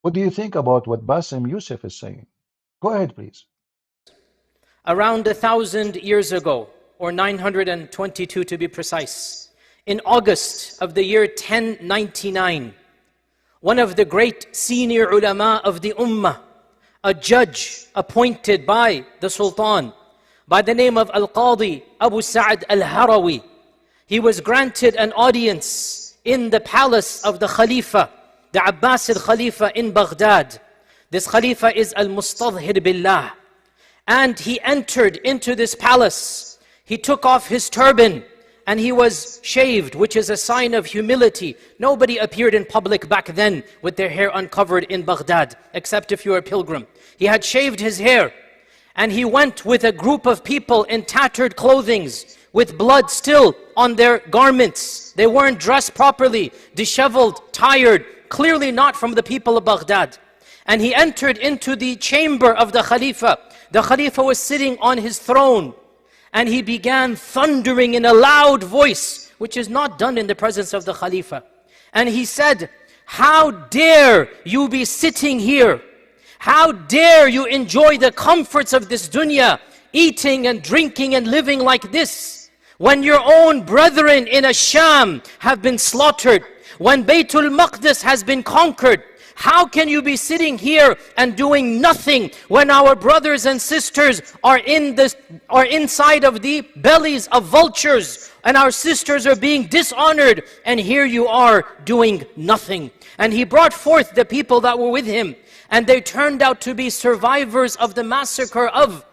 what do you think about what Bassem Youssef is saying? Go ahead, please. Around 1,000 years ago, or 922 to be precise, in August of the year 1099, one of the great senior ulama of the ummah, a judge appointed by the Sultan, by the name of Al-Qadi Abu Sa'd Al-Harawi, he was granted an audience in the palace of the Khalifa, the Abbasid Khalifa in Baghdad. This Khalifa is Al-Mustadhhir Billah. And he entered into this palace. He took off his turban and he was shaved, which is a sign of humility. Nobody appeared in public back then with their hair uncovered in Baghdad, except if you were a pilgrim. He had shaved his hair and he went with a group of people in tattered clothings, with blood still on their garments. They weren't dressed properly, disheveled, tired, clearly not from the people of Baghdad. And he entered into the chamber of the Khalifa. The Khalifa was sitting on his throne, and he began thundering in a loud voice, which is not done in the presence of the Khalifa. And he said, "How dare you be sitting here? How dare you enjoy the comforts of this dunya, eating and drinking and living like this, when your own brethren in Asham have been slaughtered, when Baytul Maqdis has been conquered? How can you be sitting here and doing nothing when our brothers and sisters are inside of the bellies of vultures, and our sisters are being dishonored, and here you are doing nothing?" And he brought forth the people that were with him, and they turned out to be survivors of the massacre of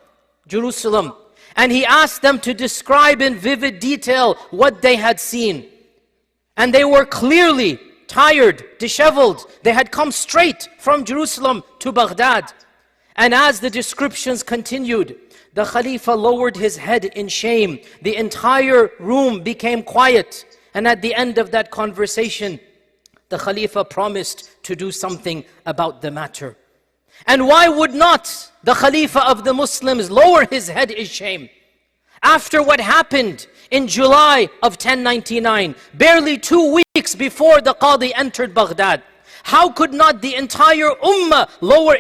Jerusalem. And he asked them to describe in vivid detail what they had seen. And they were clearly tired, disheveled. They had come straight from Jerusalem to Baghdad. And as the descriptions continued, the Khalifa lowered his head in shame. The entire room became quiet. And at the end of that conversation, the Khalifa promised to do something about the matter. And why would not the Khalifa of the Muslims lower his head in shame? After what happened in July of 1099, barely 2 weeks before the Qadi entered Baghdad, how could not the entire Ummah lower?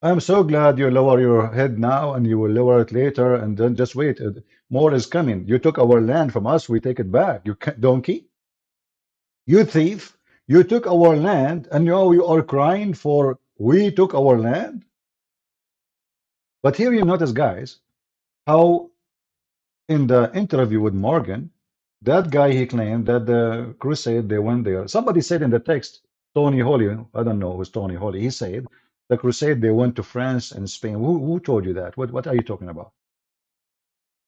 I'm so glad you lower your head now and you will lower it later, and then just wait. More is coming. You took our land from us, we take it back. You donkey. You thief. You took our land and now you are crying for we took our land. But here you notice, guys, how in the interview with Morgan, that guy, he claimed that the crusade, they went there. Somebody said in the text, Tony Holy, I don't know who's Tony Holy. He said the crusade they went to France and Spain. Who told you that? What are you talking about?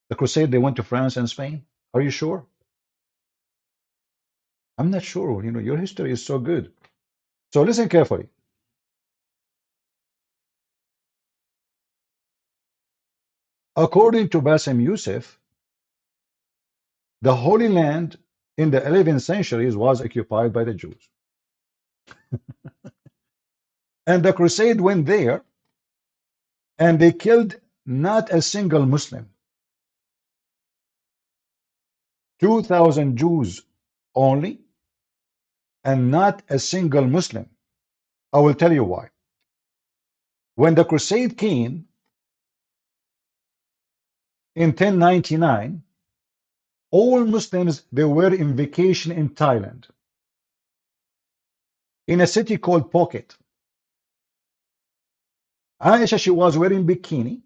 The crusade they went to France and Spain? Are you sure? I'm not sure. You know, your history is so good. So listen carefully. According to Bassem Youssef, the Holy Land in the 11th centuries was occupied by the Jews. And the crusade went there and they killed not a single Muslim. 2,000 Jews only, and not a single Muslim. I will tell you why. When the crusade came in 1099, all Muslims, they were in vacation in Thailand, in a city called Phuket. Aisha, she was wearing bikini,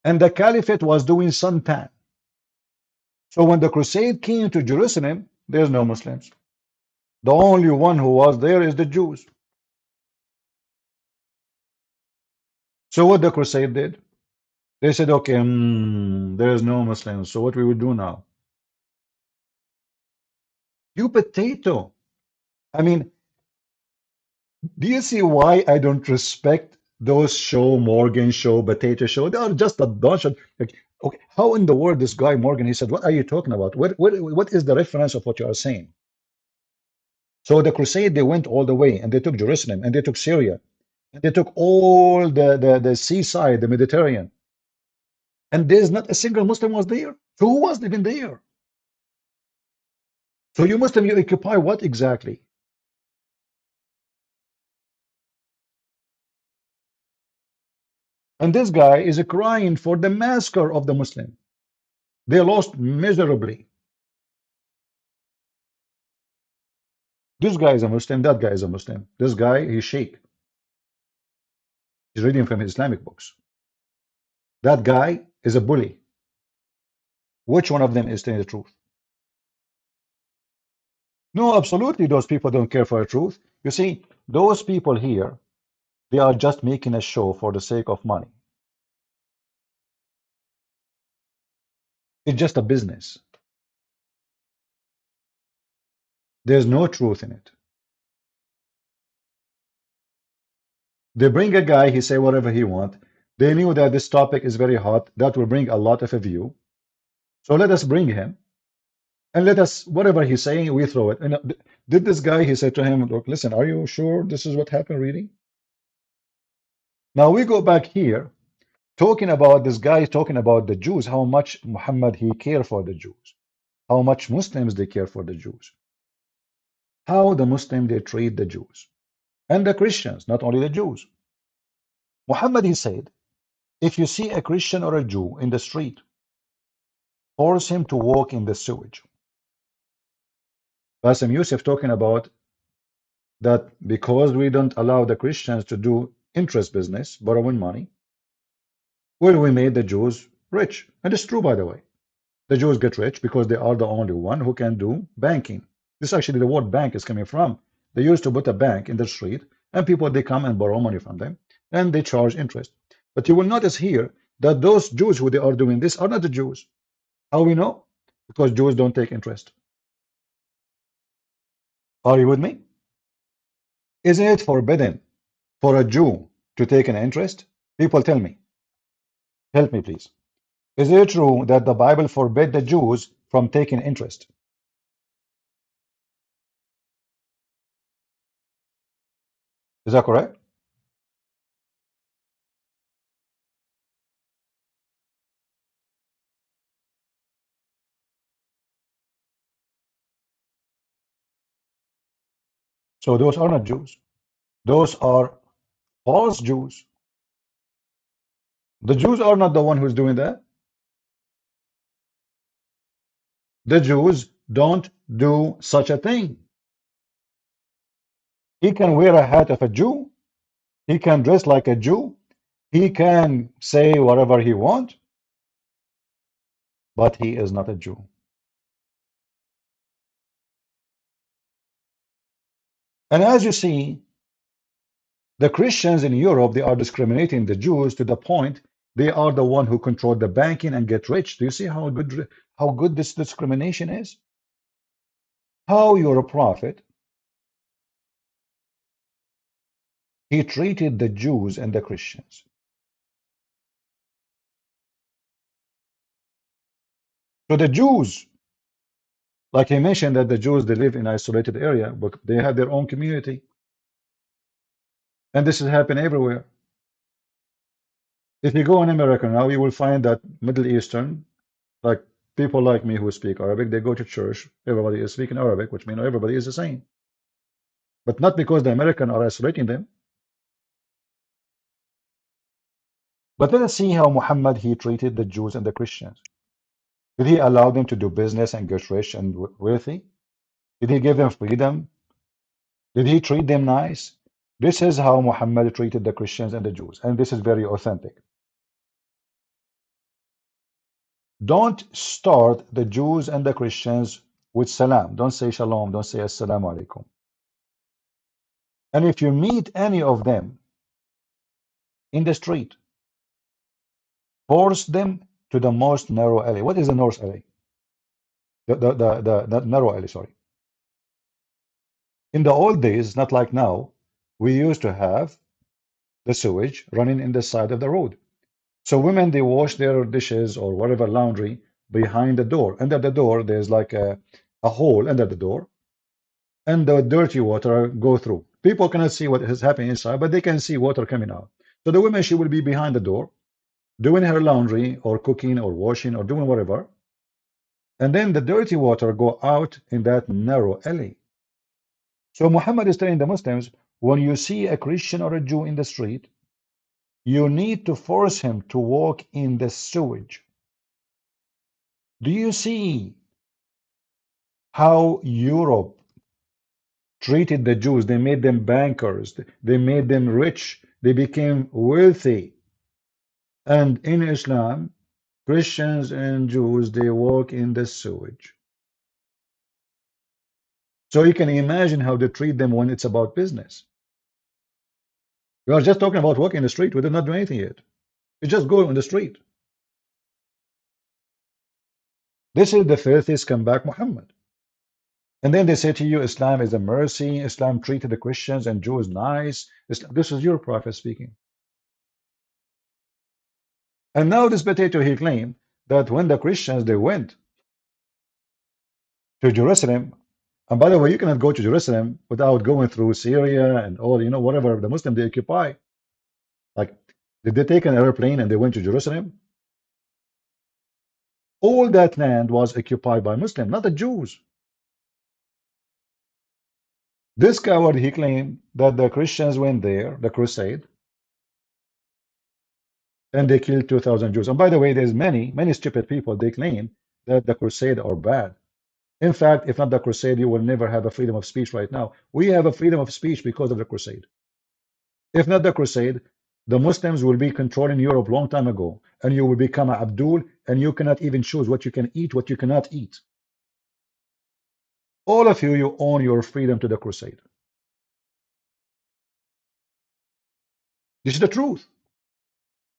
and the caliphate was doing suntan. So when the crusade came to Jerusalem, there's no Muslims. The only one who was there is the Jews. So what the crusade did? They said, okay, there's no Muslims, so what we will do now? You potato. I mean, do you see why I don't respect those show, Morgan show, potato show? They are just a bunch of, like, okay, how in the world this guy Morgan, he said, what are you talking about? What is the reference of what you are saying? So the crusade, they went all the way and they took Jerusalem and they took Syria and they took all the seaside, the Mediterranean. And there's not a single Muslim was there. So who was living there? So you Muslim, you occupy what exactly? And this guy is crying for the massacre of the Muslim. They lost miserably. This guy is a Muslim, that guy is a Muslim. This guy, he's Sheikh. He's reading from his Islamic books. That guy is a bully. Which one of them is telling the truth? No, absolutely, those people don't care for the truth. You see, those people here, they are just making a show for the sake of money. It's just a business. There's no truth in it. They bring a guy, he say whatever he want. They knew that this topic is very hot. That will bring a lot of a view. So let us bring him. And let us, whatever he's saying, we throw it. And did this guy, he said to him, look, listen, are you sure this is what happened really? Now we go back here, talking about this guy, talking about the Jews, how much Muhammad, he cared for the Jews. How much Muslims, they care for the Jews. How the Muslims, they treat the Jews. And the Christians, not only the Jews. Muhammad, he said, if you see a Christian or a Jew in the street, force him to walk in the sewage. Bassem Youssef talking about that because we don't allow the Christians to do interest business, borrowing money, well, we made the Jews rich. And it's true, by the way. The Jews get rich because they are the only one who can do banking. This actually the word bank is coming from. They used to put a bank in the street and people, they come and borrow money from them and they charge interest. But you will notice here that those Jews who they are doing this are not the Jews. How we know? Because Jews don't take interest. Are you with me? Isn't it forbidden for a Jew to take an interest? People tell me. Help me, please. Is it true that the Bible forbid the Jews from taking interest? Is that correct? So those are not Jews. Those are false Jews. The Jews are not the one who's doing that. The Jews don't do such a thing. He can wear a hat of a Jew. He can dress like a Jew. He can say whatever he wants, but he is not a Jew. And as you see, the Christians in Europe, they are discriminating the Jews to the point they are the one who control the banking and get rich. Do you see how good this discrimination is? How your prophet, he treated the Jews and the Christians. So the Jews, like he mentioned that the Jews, they live in isolated area, but they have their own community. And this is happening everywhere. If you go in America now, you will find that Middle Eastern, like people like me who speak Arabic, they go to church. Everybody is speaking Arabic, which means everybody is the same. But not because the Americans are isolating them. But let us see how Muhammad he treated the Jews and the Christians. Did he allow them to do business and get rich and wealthy? Did he give them freedom? Did he treat them nice? This is how Muhammad treated the Christians and the Jews, and this is very authentic. Don't start the Jews and the Christians with salam. Don't say shalom. Don't say assalamu alaikum. And if you meet any of them in the street, force them to the most narrow alley. What is the north alley? The narrow alley, sorry. In the old days, not like now, we used to have the sewage running in the side of the road. So women, they wash their dishes or whatever laundry behind the door. Under the door, there's like a hole under the door, and the dirty water go through. People cannot see what is happening inside, but they can see water coming out. So the woman, she will be behind the door, doing her laundry or cooking or washing or doing whatever. And then the dirty water go out in that narrow alley. So Muhammad is telling the Muslims, when you see a Christian or a Jew in the street, you need to force him to walk in the sewage. Do you see how Europe treated the Jews? They made them bankers. They made them rich. They became wealthy. And in Islam, Christians and Jews, they walk in the sewage. So you can imagine how they treat them when it's about business. We are just talking about walking in the street. We did not do anything yet. You just go on the street. This is the filthy scumbag Muhammad. And then they say to you, Islam is a mercy. Islam treated the Christians and Jews nice. This is your prophet speaking. And now this potato, he claimed that when the Christians, they went to Jerusalem, and by the way, you cannot go to Jerusalem without going through Syria and all, you know, whatever the Muslims they occupy. Like, did they take an airplane and they went to Jerusalem? All that land was occupied by Muslims, not the Jews. This coward, he claimed that the Christians went there, the crusade, and they killed 2,000 Jews. And by the way, there's many stupid people, they claim that the crusade are bad. In fact, if not the crusade, you will never have a freedom of speech right now. We have a freedom of speech because of the crusade. If not the crusade, the Muslims will be controlling Europe long time ago, and you will become a Abdul, and you cannot even choose what you can eat, what you cannot eat. All of you, you own your freedom to the crusade. This is the truth.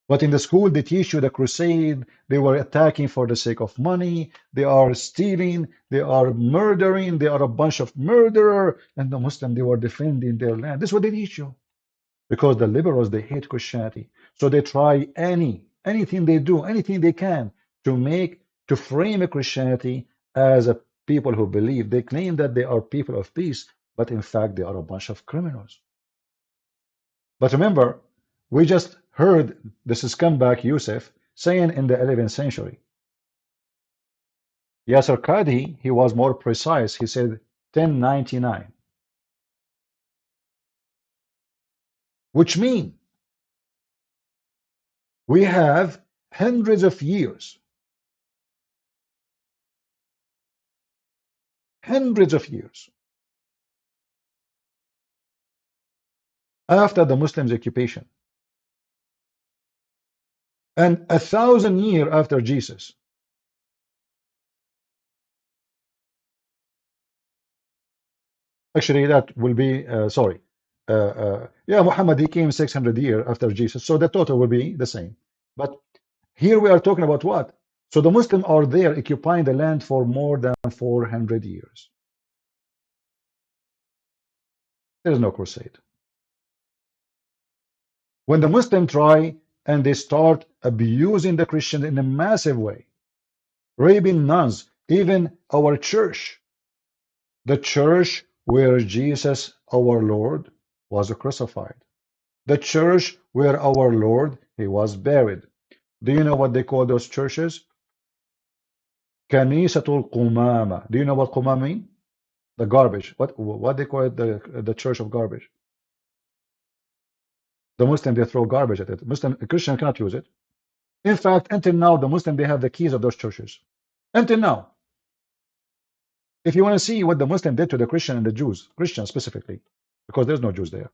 But in the school, they teach you the crusade, they were attacking for the sake of money, they are stealing, they are murdering, they are a bunch of murderer, and the Muslim, they were defending their land. This is what they teach you. Because the liberals, they hate Christianity. So they try anything they do, anything they can to frame a Christianity as a people who believe. They claim that they are people of peace, but in fact, they are a bunch of criminals. But remember, we just heard this scumbag Youssef saying in the 11th century. Yasser Qadhi, he was more precise. He said 1099, which means we have hundreds of years after the Muslims' occupation, and 1,000 years after Jesus. Actually, that will be, sorry. Yeah, Muhammad, he came 600 years after Jesus, so the total will be the same. But here we are talking about what? So the Muslims are there occupying the land for more than 400 years. There is no crusade. When the Muslims try and they start abusing the Christians in a massive way, raping nuns, even our church, the church where Jesus, our Lord, was crucified, the church where our Lord, he was buried. Do you know what they call those churches? Kanisatul Qumama. Do you know what Qumama mean? The garbage. What they call it? The church of garbage. The Muslim, they throw garbage at it. Muslim, a Christian cannot use it. In fact, until now, the Muslim, they have the keys of those churches. Until now. If you want to see what the Muslim did to the Christian and the Jews, Christians specifically, because there's no Jews there.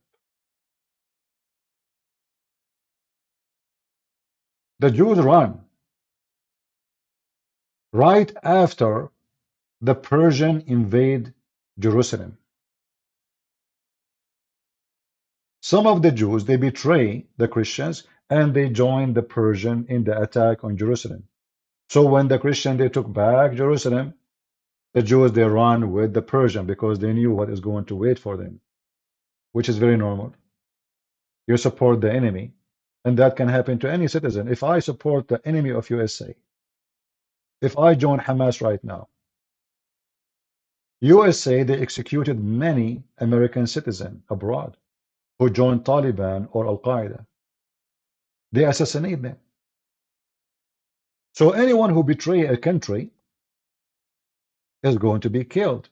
The Jews run right after the Persian invade Jerusalem. Some of the Jews, they betray the Christians and they join the Persian in the attack on Jerusalem. So when the Christian, they took back Jerusalem, the Jews, they run with the Persian because they knew what is going to wait for them, which is very normal. You support the enemy, and that can happen to any citizen. If I support the enemy of USA, if I join Hamas right now, USA, they executed many American citizens abroad who joined Taliban or Al-Qaeda. They assassinate them. So anyone who betray a country is going to be killed.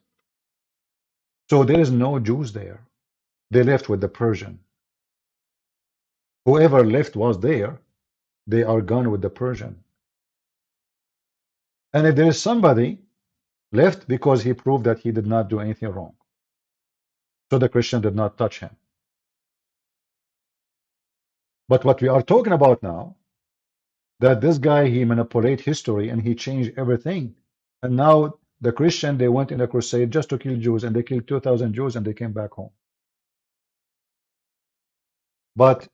So there is no Jews there. They left with the Persian. Whoever left was there, they are gone with the Persian. And if there is somebody left because he proved that he did not do anything wrong, so the Christian did not touch him. But what we are talking about now, that this guy, he manipulated history and he changed everything. And now the Christian, they went in a crusade just to kill Jews, and they killed 2,000 Jews and they came back home. But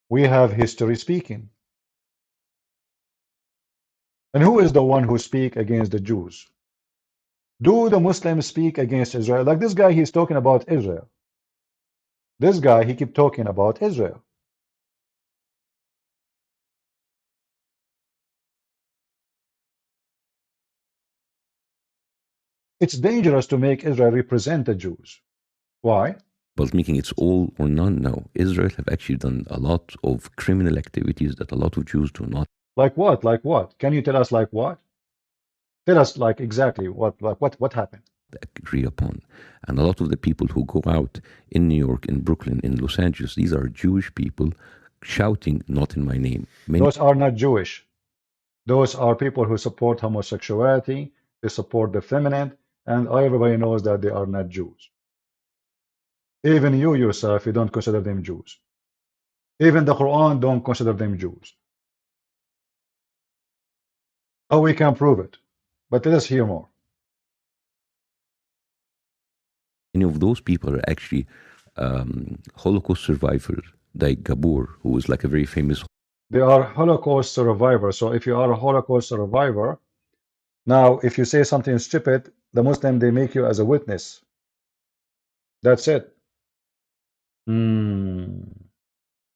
we have history speaking. And who is the one who speak against the Jews? Do the Muslims speak against Israel? Like this guy, he's talking about Israel. This guy, he keep talking about Israel. It's dangerous to make Israel represent the Jews. Why? But making it's all or none now. Israel have actually done a lot of criminal activities that a lot of Jews do not Like what? Like what? Can you tell us like what? Tell us like exactly what happened. agree upon. And a lot of the people who go out in New York, in Brooklyn, in Los Angeles, these are Jewish people shouting, "Not in my name." Those are not Jewish. Those are people who support homosexuality, they support the feminine, and everybody knows that they are not Jews. Even you yourself, you don't consider them Jews. Even the Quran don't consider them Jews. Oh, we can prove it. But let us hear more. Many of those people are actually Holocaust survivors, like Gabor, who was like a very famous. They are Holocaust survivors. So if you are a Holocaust survivor, now if you say something stupid, the Muslim, they make you as a witness. That's it.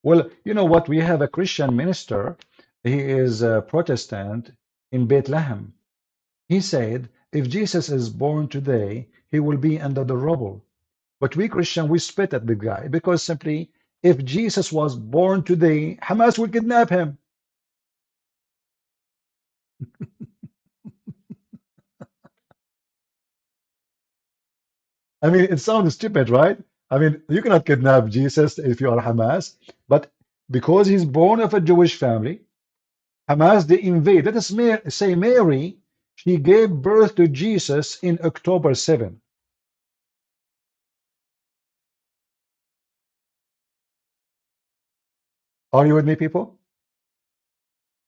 Well, you know what? We have a Christian minister. He is a Protestant in Bethlehem. He said, if Jesus is born today, he will be under the rubble. But we Christian, we spit at the guy because simply, if Jesus was born today, Hamas will kidnap him. I mean, it sounds stupid, right? I mean, you cannot kidnap Jesus if you are Hamas, but because he's born of a Jewish family, Hamas, they invade. Let us say Mary, she gave birth to Jesus in October 7. Are you with me, people?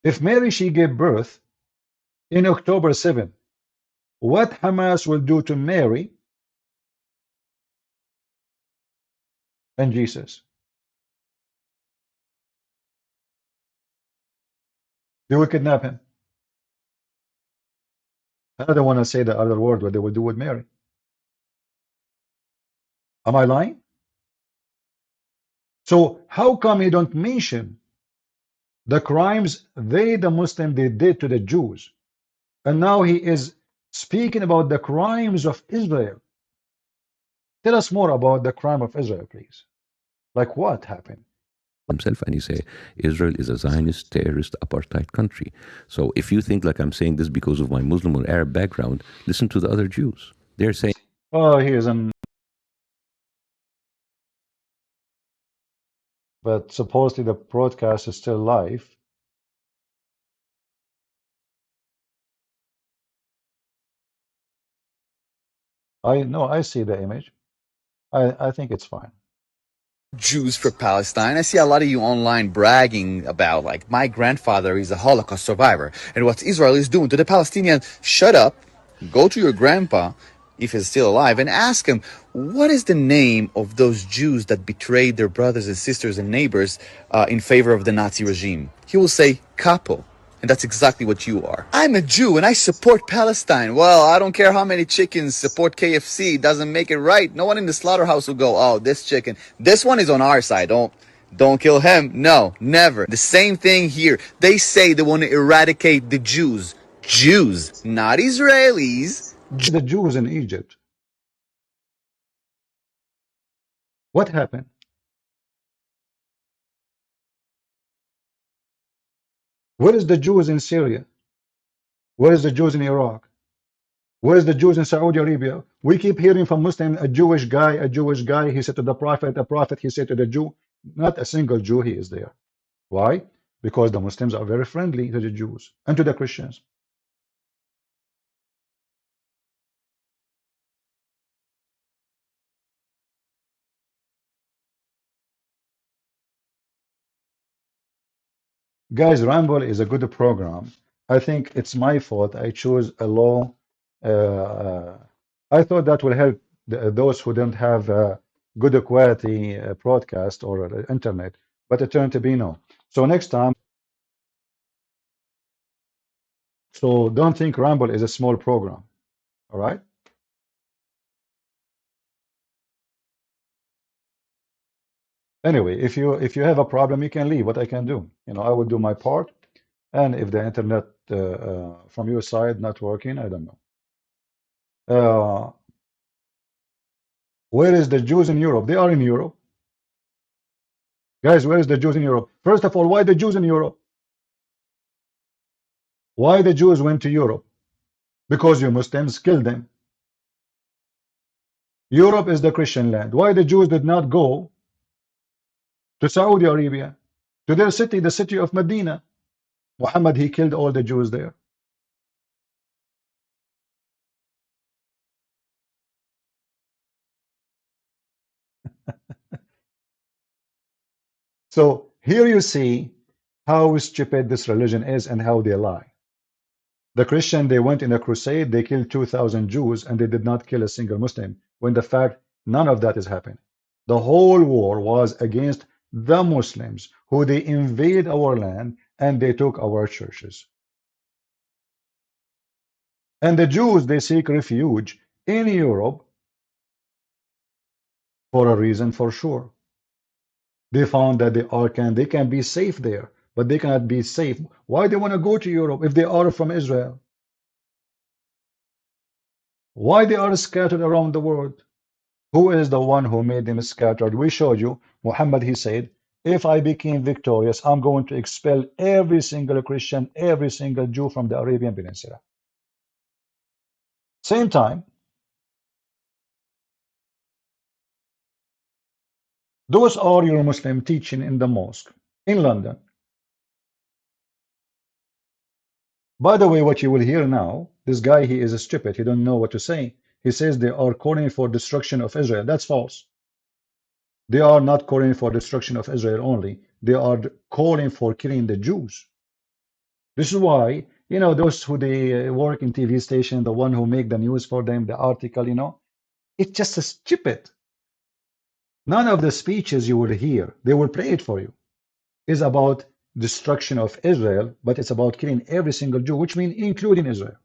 If Mary, she gave birth in October 7, what Hamas will do to Mary and Jesus. They will kidnap him. I don't want to say the other word what they will do with Mary. Am I lying? So how come you don't mention the crimes the Muslim, they did to the Jews? And now he is speaking about the crimes of Israel. Tell us more about the crime of Israel, please. Like what happened? himself and he say Israel is a Zionist terrorist apartheid country. So if you think like I'm saying this because of my Muslim or Arab background, listen to the other Jews. They're saying Oh, he is an. But supposedly the broadcast is still live. I know, I see the image. I think it's fine. Jews for Palestine. I see a lot of you online bragging about, like, my grandfather is a Holocaust survivor, and what Israel is doing to the Palestinians. Shut up, go to your grandpa, if he's still alive, and ask him, what is the name of those Jews that betrayed their brothers and sisters and neighbors in favor of the Nazi regime? He will say, capo. And that's exactly what you are. I'm a Jew and I support Palestine. Well, I don't care how many chickens support KFC. It doesn't make it right. No one in the slaughterhouse will go, oh, this chicken, this one is on our side. Don't kill him. No, never. The same thing here. They say they want to eradicate the Jews. Jews, not Israelis. The Jews in Egypt. What happened? Where is the Jews in Syria? Where is the Jews in Iraq? Where is the Jews in Saudi Arabia? We keep hearing from Muslim, a Jewish guy, he said to the Prophet, a Prophet, he said to the Jew. Not a single Jew he is there. Why? Because the Muslims are very friendly to the Jews and to the Christians. Guys, Ramble is a good program. I think it's my fault. I chose a low. Uh, I thought that will help those who don't have good quality broadcast or internet, but it turned to be no. So next time, so don't think Ramble is a small program. All right. Anyway, if you have a problem, you can leave. What I can do, I will do my part. And if the internet from your side not working, I don't know. Where is the Jews in Europe? They are in Europe. Guys, where is the Jews in Europe? First of all, why the Jews in Europe? Why the Jews went to Europe? Because you Muslims killed them. Europe is the Christian land. Why the Jews did not go to Saudi Arabia, to their city, the city of Medina? Muhammad, he killed all the Jews there. So here you see how stupid this religion is and how they lie. The Christian, they went in a crusade, they killed 2,000 Jews, and they did not kill a single Muslim, when the fact none of that is happening. The whole war was against the Muslims, who they invade our land and they took our churches. And the Jews, they seek refuge in Europe for a reason for sure. They found that they can be safe there, but they cannot be safe. Why they want to go to Europe if they are from Israel? Why they are scattered around the world? Who is the one who made them scattered? We showed you. Muhammad, he said, if I became victorious, I'm going to expel every single Christian, every single Jew from the Arabian Peninsula. Same time, those are your Muslim teaching in the mosque in London. By the way, what you will hear now, this guy, he is stupid. He don't know what to say. He says they are calling for destruction of Israel. That's false. They are not calling for destruction of Israel only. They are calling for killing the Jews. This is why, those who they work in TV station, the one who make the news for them, the article, it's just stupid. None of the speeches you will hear, they will play it for you, is about destruction of Israel, but it's about killing every single Jew, which means including Israel.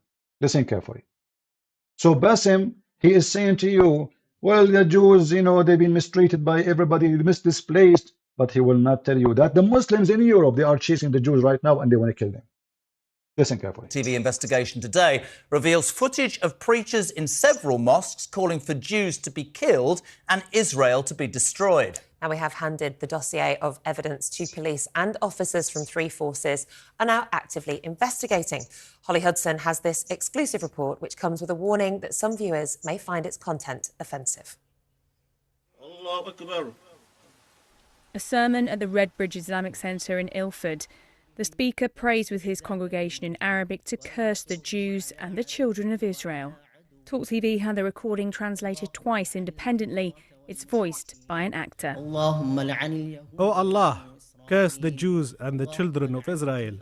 Listen carefully. So Bassem, he is saying to you, well, the Jews, they've been mistreated by everybody, misdisplaced, but he will not tell you that the Muslims in Europe, they are chasing the Jews right now and they want to kill them. Listen carefully. TV investigation today reveals footage of preachers in several mosques calling for Jews to be killed and Israel to be destroyed. Now, we have handed the dossier of evidence to police, and officers from three forces are now actively investigating. Holly Hudson has this exclusive report, which comes with a warning that some viewers may find its content offensive. Allahu Akbar. A sermon at the Redbridge Islamic Centre in Ilford. The speaker prays with his congregation in Arabic to curse the Jews and the children of Israel. Talk TV had the recording translated twice independently. It's voiced by an actor. O Allah, curse the Jews and the children of Israel.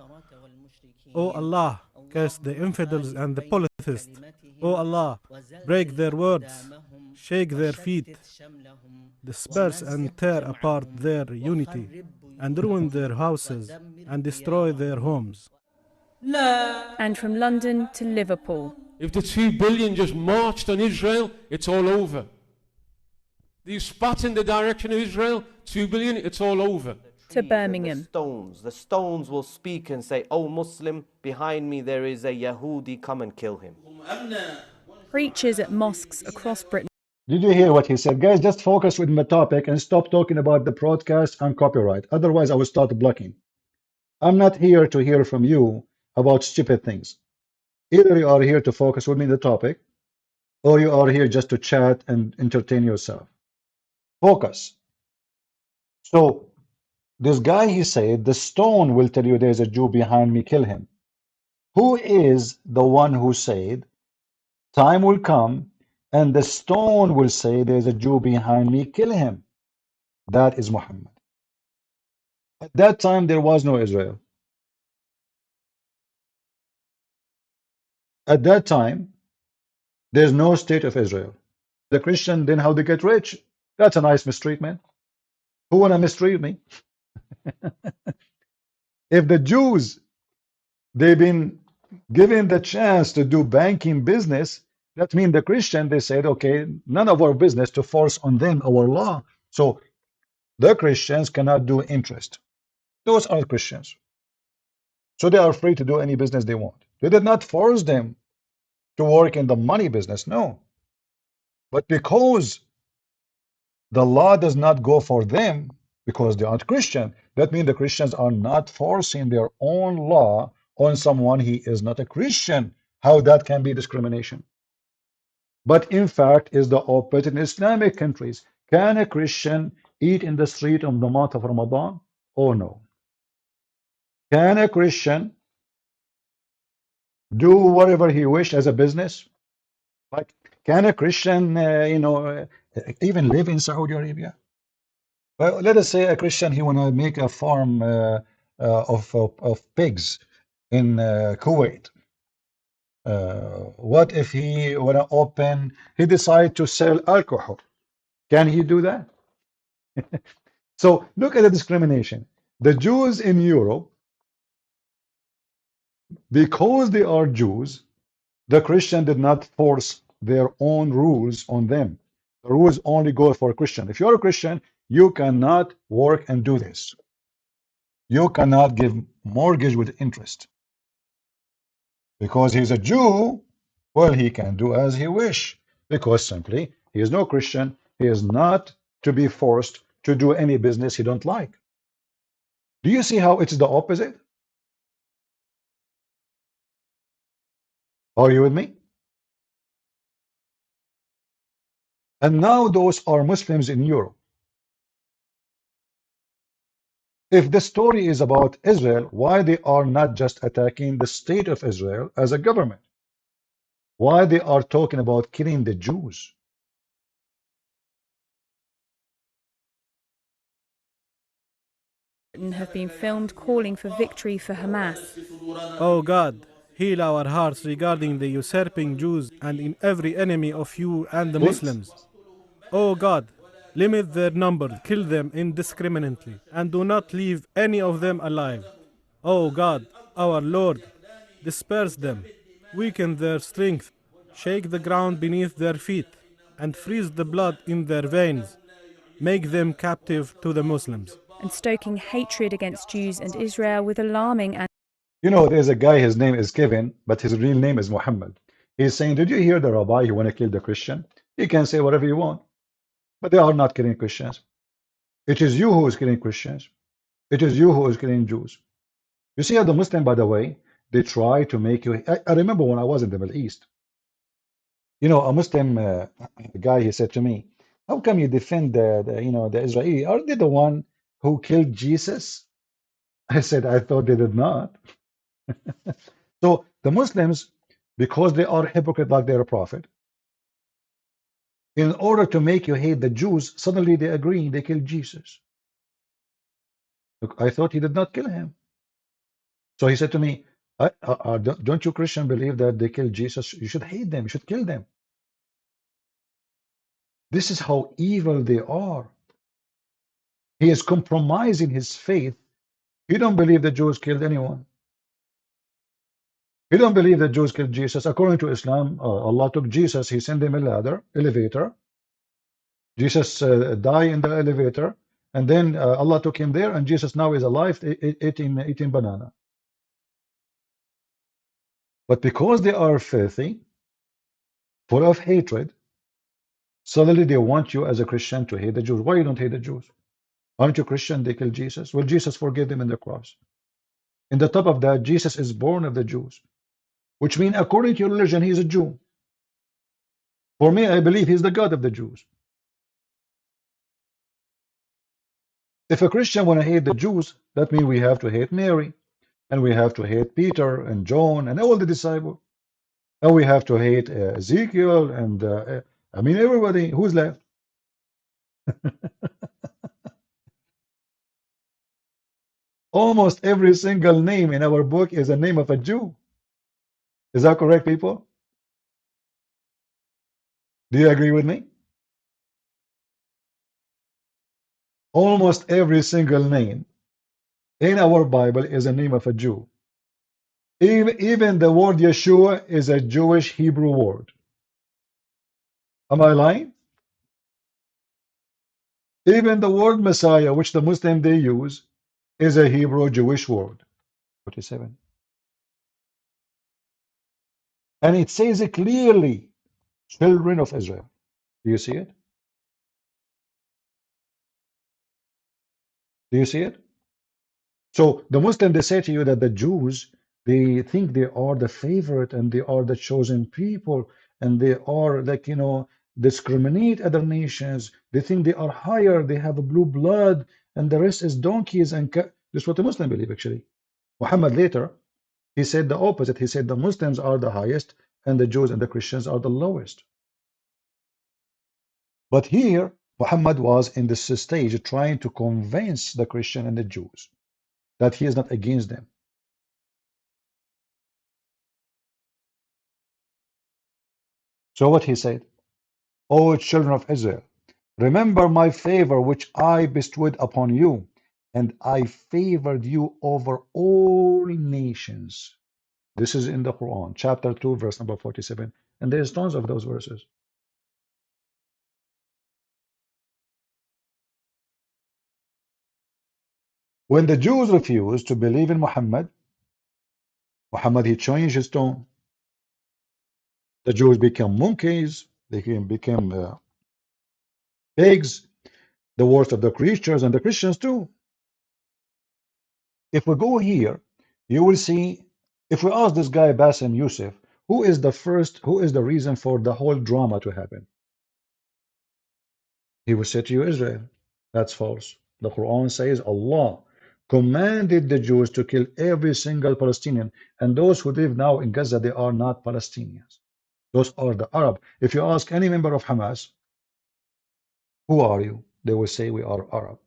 O Allah, curse the infidels and the polytheists. O Allah, break their words, shake their feet, disperse and tear apart their unity, and ruin their houses and destroy their homes. And from London to Liverpool. If the 2 billion just marched on Israel, it's all over. You spat in the direction of Israel, 2 billion, it's all over. To Birmingham. The stones will speak and say, "Oh Muslim, behind me there is a Yahudi, come and kill him." Preachers at mosques across Britain. Did you hear what he said? Guys, just focus with my topic and stop talking about the broadcast and copyright. Otherwise, I will start blocking. I'm not here to hear from you about stupid things. Either you are here to focus with me on the topic, or you are here just to chat and entertain yourself. Focus. So, this guy, he said, the stone will tell you there's a Jew behind me, kill him. Who is the one who said, time will come and the stone will say there's a Jew behind me, kill him? That is Muhammad. At that time, there was no Israel. At that time, there's no state of Israel. The Christian, then how they get rich? That's a nice mistreatment. Who wanna mistreat me? If the Jews, they've been given the chance to do banking business, that means the Christian, they said, okay, none of our business to force on them our law. So the Christians cannot do interest. Those are Christians. So they are free to do any business they want. They did not force them to work in the money business, no. But because the law does not go for them, because they aren't Christian, that means the Christians are not forcing their own law on someone he is not a Christian. How that can be discrimination? But in fact, is the opposite in Islamic countries. Can a Christian eat in the street on the month of Ramadan? Oh no. Can a Christian do whatever he wishes as a business? Like, can a Christian, even live in Saudi Arabia? Well, let us say a Christian, he want to make a farm of pigs in Kuwait. What if he want to open, he decide to sell alcohol? Can he do that? So look at the discrimination. The Jews in Europe, because they are Jews, the Christian did not force their own rules on them. The rules only go for Christian. If you're a Christian, you cannot work and do this. You cannot give mortgage with interest. Because he's a Jew, well, he can do as he wish. Because simply, he is no Christian. He is not to be forced to do any business he don't like. Do you see how it's the opposite? Are you with me? And now those are Muslims in Europe. If the story is about Israel, why they are not just attacking the state of Israel as a government? Why they are talking about killing the Jews? Have been filmed calling for victory for Hamas. O God, heal our hearts regarding the usurping Jews and in every enemy of you and the Please. Muslims. O God, Limit their number, kill them indiscriminately, and do not leave any of them alive. O God, our Lord, disperse them, weaken their strength, shake the ground beneath their feet, and freeze the blood in their veins. Make them captive to the Muslims. And stoking hatred against Jews and Israel with alarming and You know, there's a guy, his name is Kevin, but his real name is Muhammad. He's saying, did you hear the rabbi who want to kill the Christian? You can say whatever you want, but they are not killing Christians. It is you who is killing Christians. It is you who is killing Jews. You see how the Muslim, by the way, they try to make you. I remember when I was in the Middle East, you know, a Muslim guy, he said to me, how come you defend the Israeli? Are they the one who killed Jesus? I said, I thought they did not. So the Muslims, because they are hypocrite like their prophet, in order to make you hate the Jews, suddenly they agree they killed Jesus. Look, I thought he did not kill him. So he said to me, don't you Christian believe that they killed Jesus? You should hate them. You should kill them. This is how evil they are. He is compromising his faith. He don't believe the Jews killed anyone. He don't believe that Jews killed Jesus. According to Islam, Allah took Jesus. He sent him a ladder, elevator. Jesus died in the elevator, and then Allah took him there, and Jesus now is alive, eating banana. But because they are filthy, full of hatred, suddenly they want you as a Christian to hate the Jews. Why you don't hate the Jews? Aren't you Christian? They killed Jesus. Well, Jesus forgave them in the cross. In the top of that, Jesus is born of the Jews, which means according to your religion, he is a Jew. For me, I believe he's the God of the Jews. If a Christian want to hate the Jews, that means we have to hate Mary, and we have to hate Peter and John and all the disciples, and we have to hate Ezekiel and I mean everybody. Who's left? Almost every single name in our book is a name of a Jew. Is that correct, people? Do you agree with me? Almost every single name in our Bible is a name of a Jew. Even the word Yeshua is a Jewish Hebrew word. Am I lying? Even the word Messiah, which the Muslim they use, is a Hebrew Jewish word. 47. And it says it clearly, children of Israel. Do you see it? Do you see it? So the Muslim, they say to you that the Jews, they think they are the favorite and they are the chosen people and they are like, you know, discriminate other nations. They think they are higher, they have a blue blood, and the rest is donkeys. And this is what the Muslim believe, actually. Muhammad later, he said the opposite. He said the Muslims are the highest and the Jews and the Christians are the lowest. But here, Muhammad was in this stage trying to convince the Christian and the Jews that he is not against them. So what he said, O children of Israel, remember my favor which I bestowed upon you, and I favored you over all nations. This is in the Quran, chapter 2, verse number 47. And there's tons of those verses. When the Jews refused to believe in Muhammad, he changed his tone. The Jews became monkeys, they became pigs, the worst of the creatures, and the Christians too. If we go here, you will see, if we ask this guy Bassem Youssef, who is the reason for the whole drama to happen? He will say to you, Israel. That's false. The Quran says Allah commanded the Jews to kill every single Palestinian, and those who live now in Gaza, they are not Palestinians. Those are the Arab. If you ask any member of Hamas, who are you? They will say we are Arab.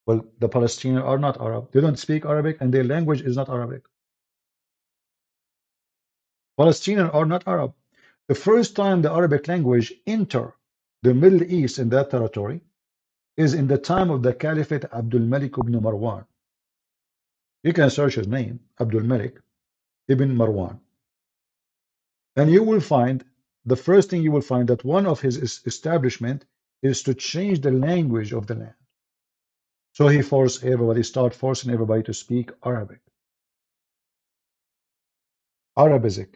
Well, the Palestinians are not Arab. They don't speak Arabic, and their language is not Arabic. Palestinians are not Arab. The first time the Arabic language enter the Middle East in that territory is in the time of the Caliphate Abdul Malik ibn Marwan. You can search his name, Abdul Malik ibn Marwan, and you will find the first thing you will find that one of his establishment is to change the language of the land. So he start forcing everybody to speak Arabic. Arabism.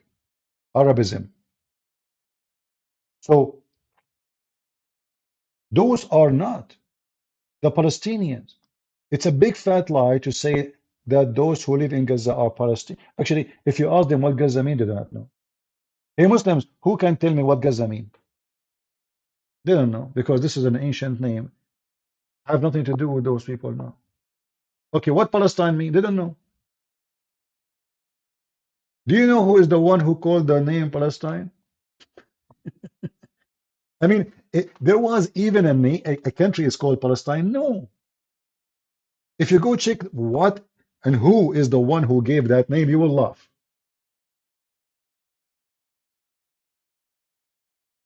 So those are not the Palestinians. It's a big fat lie to say that those who live in Gaza are Palestinians. Actually, if you ask them what Gaza means, they do not know. Hey, Muslims, who can tell me what Gaza means? They don't know, because this is an ancient name. Have nothing to do with those people now. Okay, what Palestine mean? They don't know. Do you know who is the one who called the name Palestine? I mean, there was even a country is called Palestine? No. If you go check what and who is the one who gave that name, you will laugh.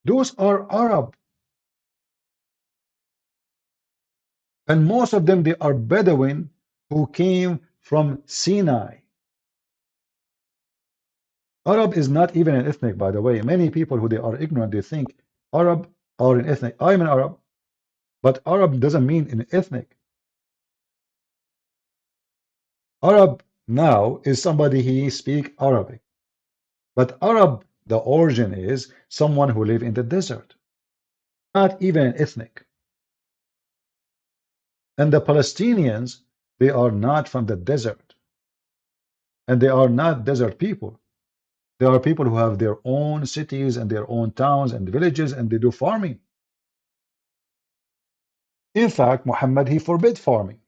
Those are Arab. And most of them, they are Bedouin who came from Sinai. Arab is not even an ethnic, by the way. Many people who they are ignorant, they think Arab are an ethnic. I'm an Arab, but Arab doesn't mean an ethnic. Arab now is somebody he speak Arabic. But Arab, the origin is someone who live in the desert. Not even an ethnic. And the Palestinians, they are not from the desert. And they are not desert people. They are people who have their own cities and their own towns and villages, and they do farming. In fact, Muhammad, he forbid farming.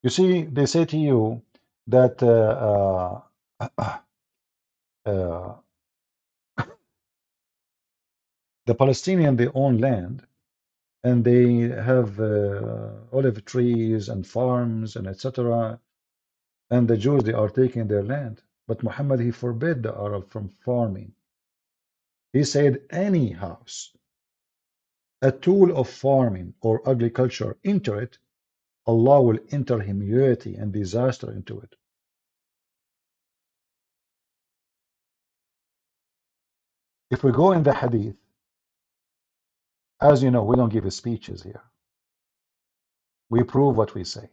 You see, they say to you that the Palestinian, they own land, and they have olive trees and farms and etc. And the Jews, they are taking their land. But Muhammad, he forbid the Arab from farming. He said any house, a tool of farming or agriculture, enter it, Allah will enter humility and disaster into it. If we go in the hadith, as you know, we don't give speeches here. We prove what we say.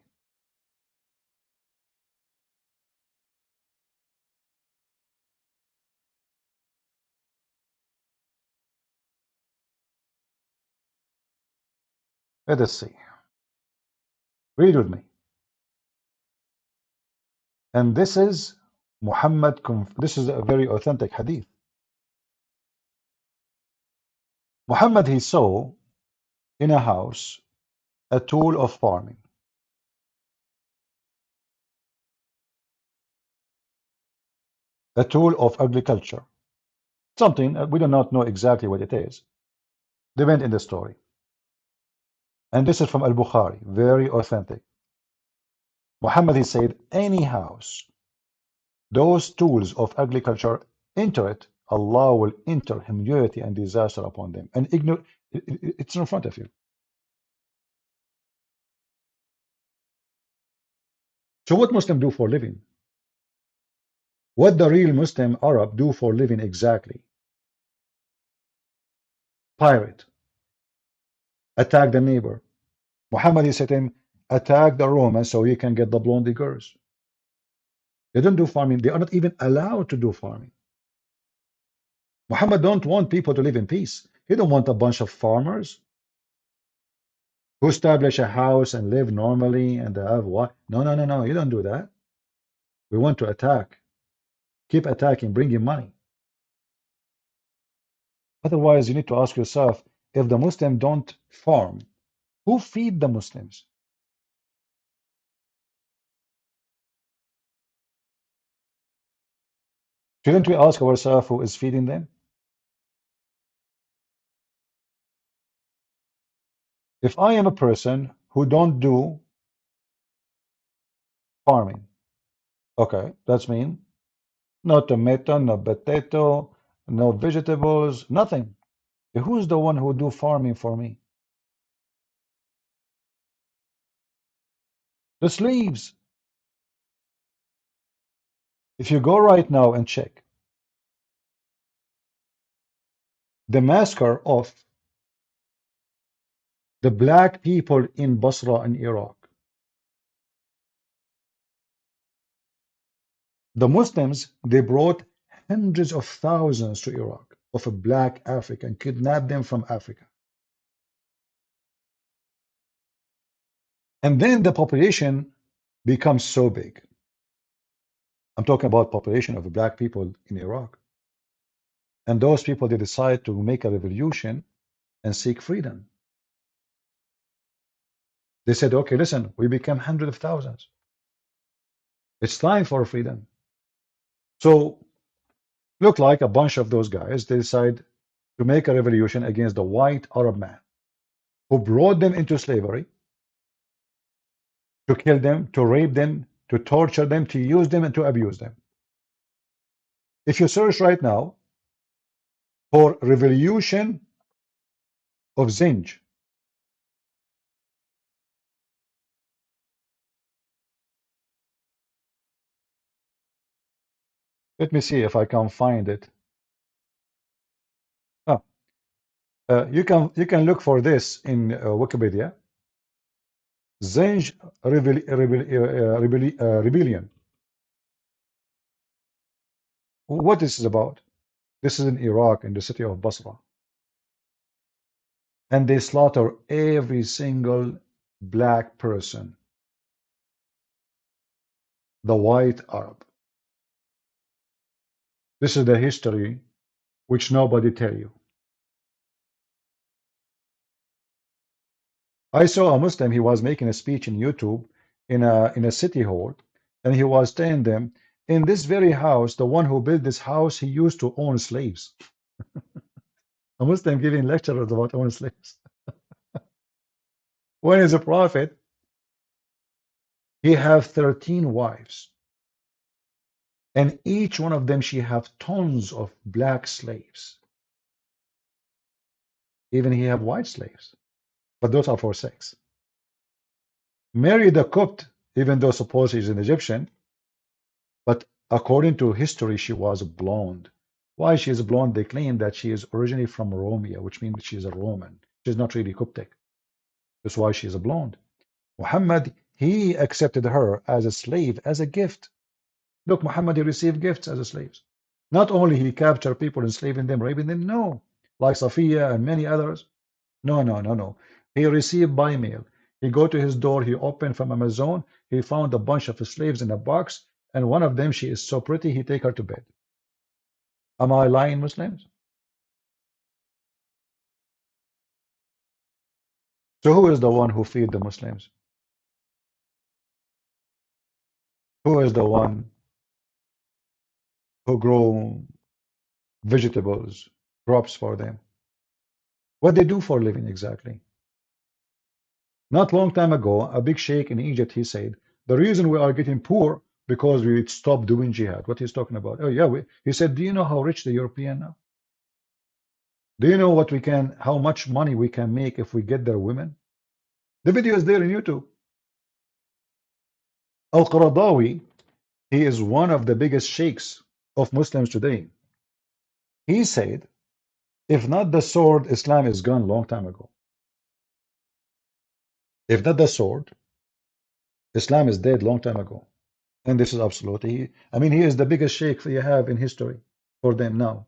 Let us see. Read with me. And this is Muhammad, this is a very authentic hadith. Muhammad, he saw in a house a tool of farming. A tool of agriculture. Something we do not know exactly what it is. Depend in the story. And this is from Al-Bukhari, very authentic. Muhammad, he said, any house, those tools of agriculture, enter it, Allah will enter humility and disaster upon them. And ignore, it's in front of you. So what Muslim do for living? What the real Muslim Arab do for living exactly? Pirate. Attack the neighbor. Muhammad, he said to him, attack the Romans so you can get the blondie girls. They don't do farming. They are not even allowed to do farming. Muhammad don't want people to live in peace. He don't want a bunch of farmers who establish a house and live normally and have what? No, no, no, no. You don't do that. We want to attack. Keep attacking, bring in money. Otherwise, you need to ask yourself, if the Muslims don't farm, who feed the Muslims? Shouldn't we ask ourselves who is feeding them? If I am a person who don't do farming, okay, that's mean no tomato, no potato, no vegetables, nothing. Who's the one who do farming for me? The slaves. If you go right now and check the massacre of the black people in Basra in Iraq, the Muslims, they brought hundreds of thousands to Iraq of a black African, kidnapped them from Africa. And then the population becomes so big. I'm talking about population of black people in Iraq. And those people, they decide to make a revolution and seek freedom. They said, okay, listen, we became hundreds of thousands. It's time for freedom. So look like a bunch of those guys, they decide to make a revolution against the white Arab man who brought them into slavery, to kill them, to rape them, to torture them, to use them, and to abuse them. If you search right now for revolution of Zinj, let me see if I can find it. Ah, you can look for this in Wikipedia. Zinj rebellion. What this is about? This is in Iraq, in the city of Basra. And they slaughter every single black person, the white Arab. This is the history which nobody tell you. I saw a Muslim, he was making a speech in YouTube in a city hall, and he was telling them, in this very house, the one who built this house, he used to own slaves. A Muslim giving lectures about owning slaves. When he's a prophet, he have 13 wives, and each one of them, she have tons of black slaves. Even he have white slaves, but those are for sex. Married a Copt, even though suppose he's an Egyptian, but according to history, she was blonde. Why she is blonde? They claim that she is originally from Romania, which means she is a Roman. She's not really Coptic. That's why she is a blonde. Muhammad, he accepted her as a slave, as a gift. Look, Muhammad, he received gifts as a slaves. Not only he captured people, enslaving them, raping them, no. Like Safiya and many others. No, no, no, no. He received by mail. He go to his door, he opened from Amazon, he found a bunch of slaves in a box, and one of them, she is so pretty, he take her to bed. Am I lying, Muslims? So who is the one who feed the Muslims? Who is the one who grow vegetables, crops for them? What they do for a living exactly? Not long time ago, a big sheikh in Egypt, he said, the reason we are getting poor because we stopped doing jihad. What he's talking about? Oh yeah, he said, do you know how rich the European now? Do you know what we can, how much money we can make if we get their women? The video is there in YouTube. Al-Qaradawi, he is one of the biggest sheikhs of Muslims today. He said, if not the sword, Islam is gone long time ago. If not the sword, Islam is dead long time ago. And this is absolutely, I mean, he is the biggest sheikh you have in history for them now.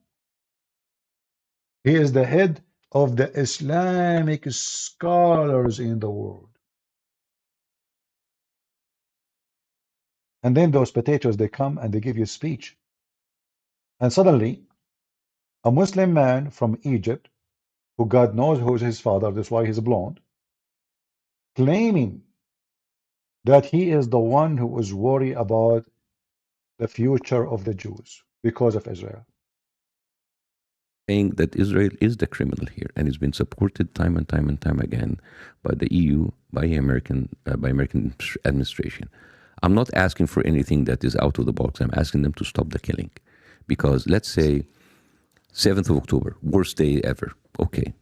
He is the head of the Islamic scholars in the world. And then those potatoes, they come and they give you a speech. And suddenly, a Muslim man from Egypt, who God knows who is his father, that's why he's blonde, claiming that he is the one who is worried about the future of the Jews because of Israel. Saying that Israel is the criminal here, and it's been supported time and time and time again by the EU, by American administration. I'm not asking for anything that is out of the box. I'm asking them to stop the killing, because let's say 7th of October, worst day ever. Okay.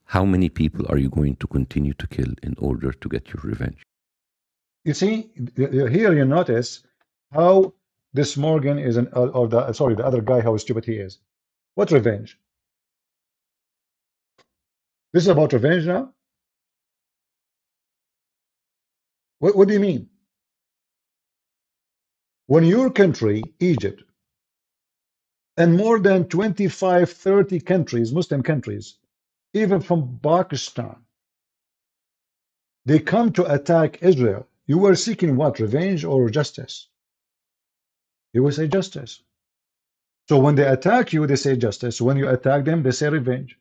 How many people are you going to continue to kill in order to get your revenge? You see, here you notice how this Morgan is the other guy, how stupid he is. What revenge? This is about revenge now? What do you mean? When your country, Egypt, and more than 25, 30 countries, Muslim countries, even from Pakistan, they come to attack Israel, you were seeking what, revenge or justice? You will say justice. So when they attack you, they say justice. When you attack them, they say revenge.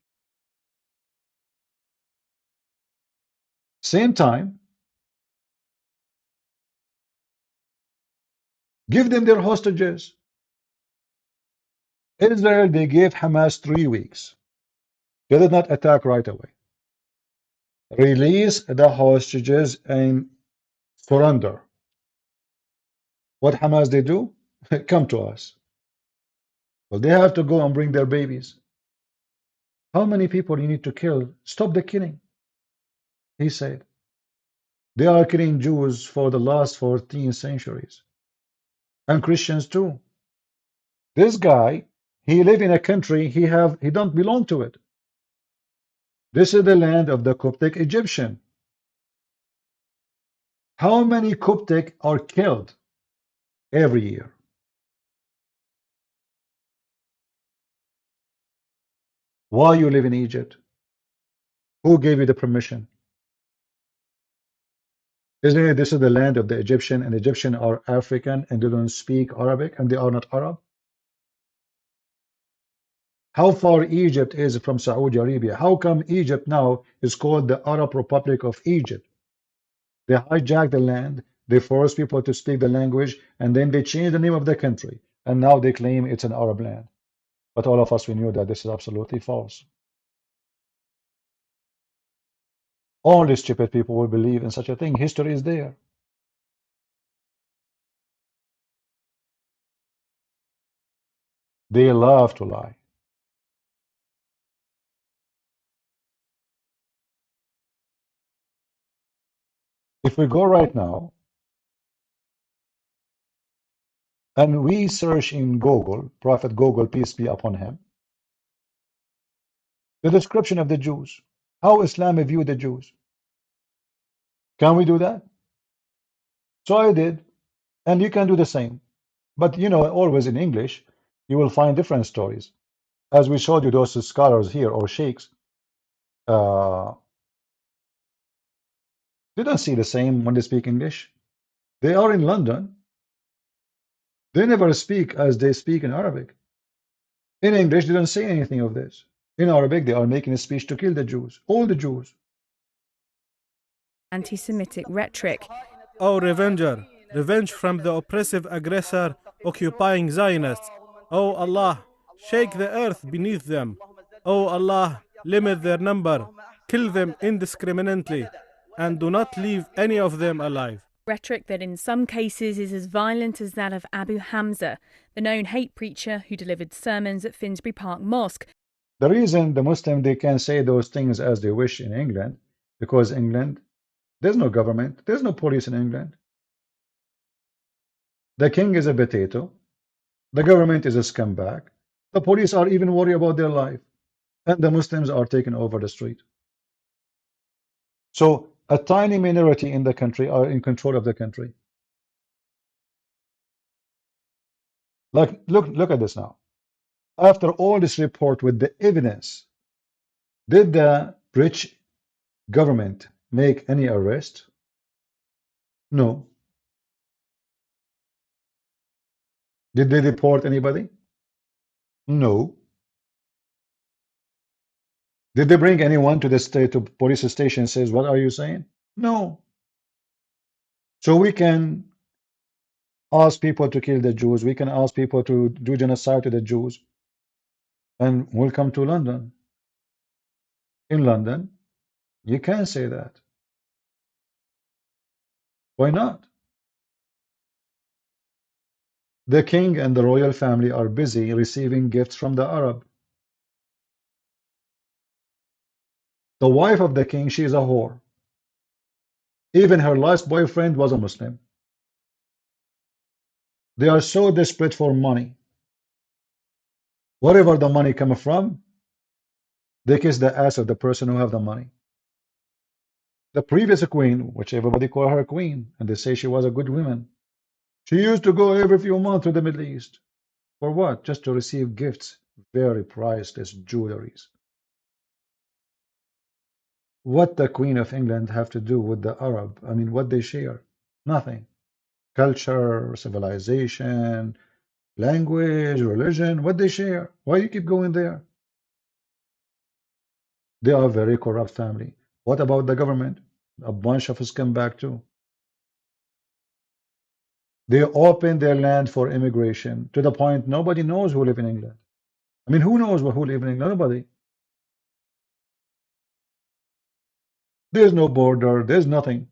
Same time, give them their hostages. Israel, they gave Hamas 3 weeks. They did not attack right away. Release the hostages and surrender. What Hamas they do? Come to us. Well, they have to go and bring their babies. How many people you need to kill? Stop the killing. He said. They are killing Jews for the last 14 centuries. And Christians too. This guy, he live in a country he don't belong to it. This is the land of the Coptic Egyptian. How many Coptic are killed every year? Why you live in Egypt? Who gave you the permission? Isn't it this is the land of the Egyptian, and Egyptian are African and they don't speak Arabic and they are not Arab? How far Egypt is from Saudi Arabia? How come Egypt now is called the Arab Republic of Egypt? They hijack the land, they force people to speak the language, and then they change the name of the country, and now they claim it's an Arab land. But all of us, we knew that this is absolutely false. Only stupid people will believe in such a thing. History is there. They love to lie. If we go right now and we search in Google, Prophet Google, peace be upon him, the description of the Jews, how Islam view the Jews. Can we do that? So I did, and you can do the same. But you know, always in English, you will find different stories. As we showed you, those scholars here or sheikhs, they don't see the same when they speak English. They are in London. They never speak as they speak in Arabic. In English, they don't say anything of this. In Arabic, they are making a speech to kill the Jews, all the Jews. Anti-Semitic rhetoric. Oh, revenger, revenge from the oppressive aggressor occupying Zionists. Oh Allah, shake the earth beneath them. Oh Allah, limit their number, kill them indiscriminately, and do not leave any of them alive. Rhetoric that in some cases is as violent as that of Abu Hamza, the known hate preacher who delivered sermons at Finsbury Park Mosque. The reason the Muslim, they can say those things as they wish in England, because England, there's no government, there's no police in England. The king is a potato, the government is a scumbag, the police are even worried about their life, and the Muslims are taking over the street. So a tiny minority in the country are in control of the country. Like, look at this now. After all this report with the evidence, did the British government make any arrest? No. Did they deport anybody? No. Did they bring anyone to the state to police station and says, what are you saying? No. So we can ask people to kill the Jews, we can ask people to do genocide to the Jews, and we'll come to London. In London, you can't say that. Why not? The king and the royal family are busy receiving gifts from the Arab. The wife of the king, she is a whore. Even her last boyfriend was a Muslim. They are so desperate for money. Wherever the money comes from, they kiss the ass of the person who have the money. The previous queen, which everybody call her queen, and they say she was a good woman, she used to go every few months to the Middle East. For what? Just to receive gifts, very priceless jewelries. What the Queen of England have to do with the Arab? I mean, what they share? Nothing. Culture, civilization, language, religion, what they share? Why you keep going there? They are a very corrupt family. What about the government? A bunch of scumbag too. They open their land for immigration to the point nobody knows who live in England. I mean, who knows who live in England? Nobody. There's no border. There's nothing.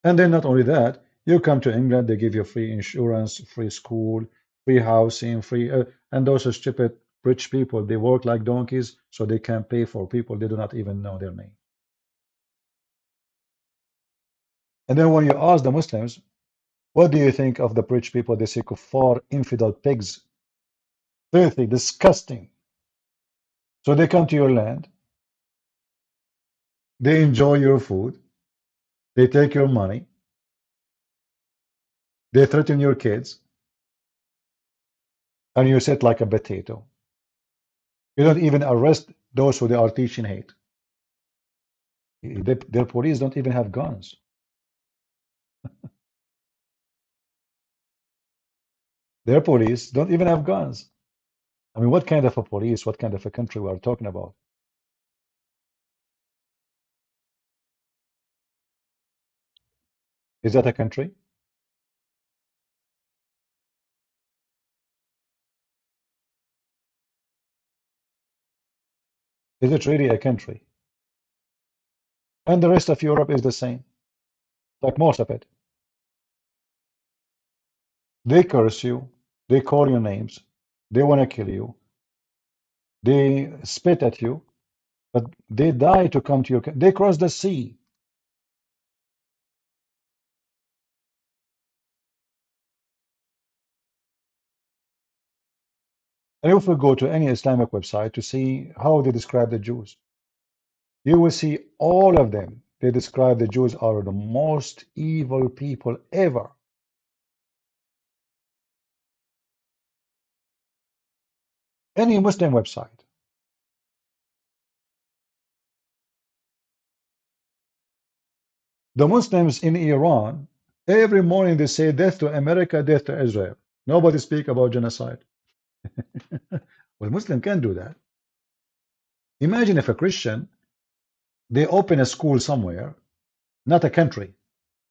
And then not only that, you come to England, they give you free insurance, free school, free housing, free, and those are stupid rich people. They work like donkeys, so they can pay for people they do not even know their name. And then when you ask the Muslims, what do you think of the rich people? They say kuffar, infidel pigs, filthy, disgusting. So they come to your land, they enjoy your food, they take your money, they threaten your kids, and you sit like a potato. You don't even arrest those who they are teaching hate. Their police don't even have guns. Their police don't even have guns. I mean, what kind of a police, what kind of a country we are talking about? Is that a country? Is it really a country? And the rest of Europe is the same, like most of it. They curse you, they call you names, they want to kill you, they spit at you, but they die to come to your country. They cross the sea. And if we go to any Islamic website to see how they describe the Jews, you will see all of them. They describe the Jews are the most evil people ever. Any Muslim website. The Muslims in Iran, every morning they say death to America, death to Israel. Nobody speak about genocide. Well, Muslim can't do that. Imagine if a Christian, they open a school somewhere, not a country,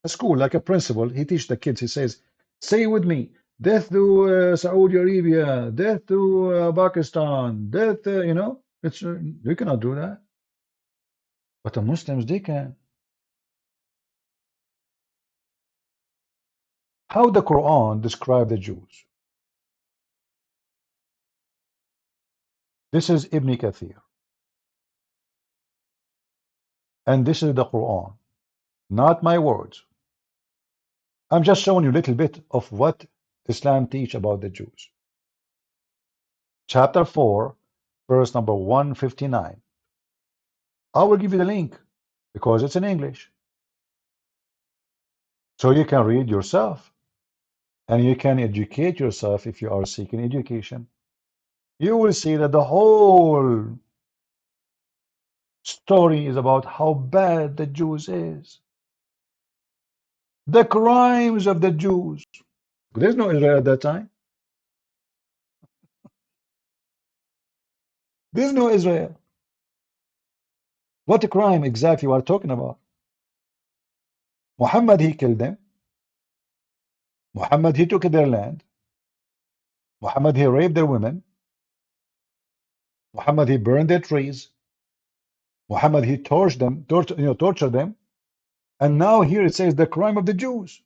a school, like a principal, he teach the kids, he says, say with me, death to Saudi Arabia, death to Pakistan, death, you know, it's you cannot do that. But the Muslims, they can. How the Quran describe the Jews? This is Ibn Kathir, and this is the Quran, not my words. I'm just showing you a little bit of what Islam teach about the Jews. Chapter 4, verse number 159. I will give you the link because it's in English. So you can read yourself and you can educate yourself if you are seeking education. You will see that the whole story is about how bad the Jews is. The crimes of the Jews. There's no Israel at that time. There's no Israel. What crime exactly we are talking about? Muhammad, he killed them. Muhammad, he took their land. Muhammad, he raped their women. Muhammad, he burned their trees. Muhammad, he tortured them, tortured them. And now here it says the crime of the Jews.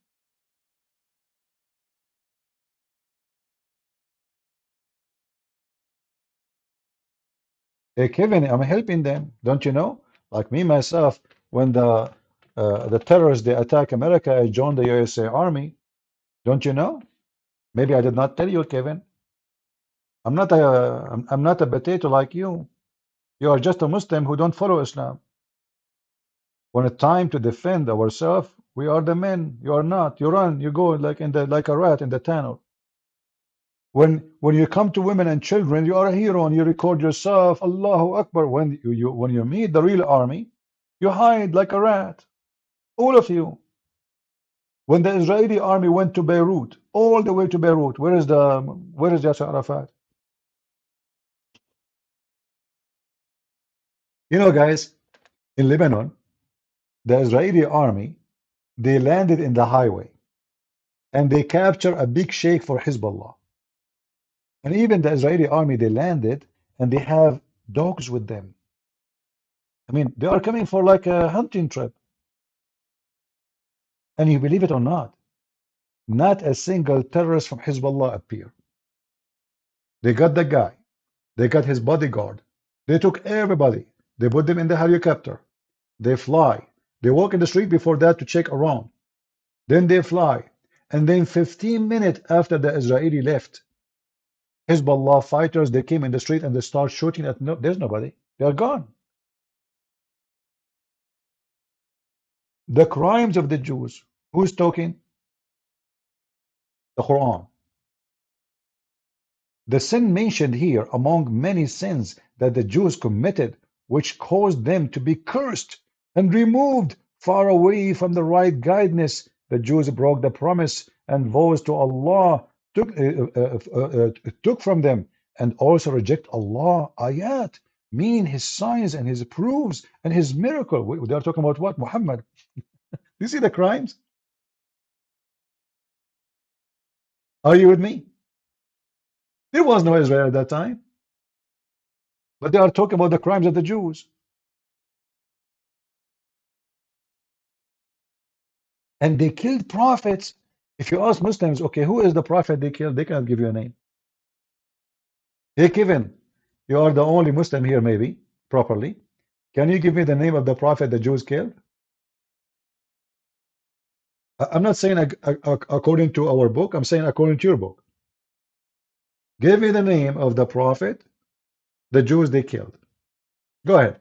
Hey, Kevin, I'm helping them. Don't you know? Like me, myself, when the terrorists, they attack America, I joined the USA Army. Don't you know? Maybe I did not tell you, Kevin. I'm not a potato like you. You are just a Muslim who don't follow Islam. When it's time to defend ourselves, we are the men. You are not. You run. You go like a rat in the tunnel. When you come to women and children, you are a hero and you record yourself. Allahu Akbar. When you meet the real army, you hide like a rat. All of you. When the Israeli army went to Beirut, all the way to Beirut, where is Yasser Arafat? You know, guys, in Lebanon, the Israeli army, they landed in the highway and they captured a big sheikh for Hezbollah. And even the Israeli army, they landed and they have dogs with them. I mean, they are coming for like a hunting trip. And you believe it or not a single terrorist from Hezbollah appeared. They got the guy. They got his bodyguard. They took everybody. They put them in the helicopter. They fly. They walk in the street before that to check around. Then they fly. And then 15 minutes after the Israeli left, Hezbollah fighters, they came in the street and they start shooting at there's nobody. They are gone. The crimes of the Jews. Who's talking? The Quran. The sin mentioned here among many sins that the Jews committed, which caused them to be cursed and removed far away from the right guidance. The Jews broke the promise and vows to Allah took from them, and also reject Allah ayat, meaning his signs and his proofs and his miracle. They are talking about what? Muhammad. You see the crimes? Are you with me? There was no Israel at that time, but they are talking about the crimes of the Jews. And they killed prophets. If you ask Muslims, okay, who is the prophet they killed? They cannot give you a name. Hey, Kevin, you are the only Muslim here, maybe, properly. Can you give me the name of the prophet the Jews killed? I'm not saying according to our book. I'm saying according to your book. Give me the name of the prophet the Jews they killed. Go ahead.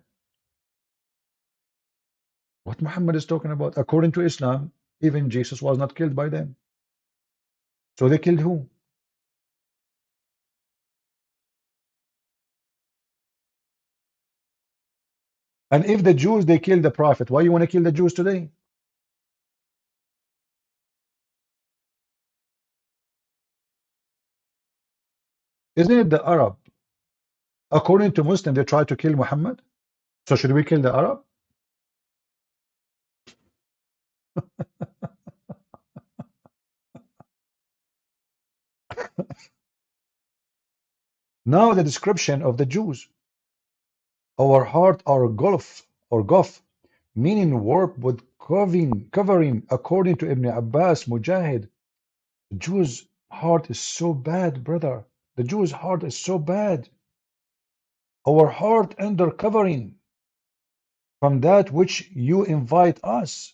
What Muhammad is talking about? According to Islam, even Jesus was not killed by them. So they killed who? And if the Jews they killed the prophet, why you want to kill the Jews today? Isn't it the Arab? According to Muslim, they tried to kill Muhammad. So should we kill the Arab? Now the description of the Jews. Our heart are gulf, meaning warp with covering. According to Ibn Abbas, Mujahid, the Jews' heart is so bad, brother. The Jews' heart is so bad. Our heart under covering from that which you invite us.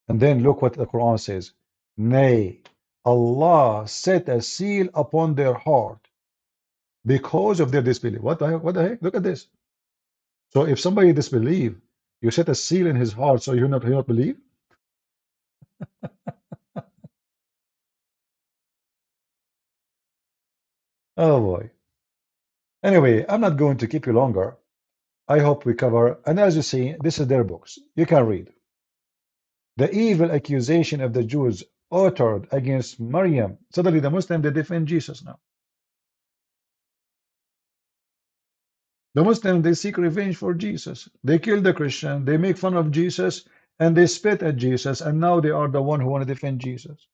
And then look what the Quran says. Nay, Allah set a seal upon their heart because of their disbelief. What the heck? What the heck? Look at this. So if somebody disbelieve, you set a seal in his heart so he not believe? Oh boy. Anyway, I'm not going to keep you longer. I hope we cover, and as you see, this is their books. You can read. The evil accusation of the Jews uttered against Maryam. Suddenly the Muslims, they defend Jesus now. The Muslims, they seek revenge for Jesus. They kill the Christian, they make fun of Jesus, and they spit at Jesus, and now they are the one who want to defend Jesus.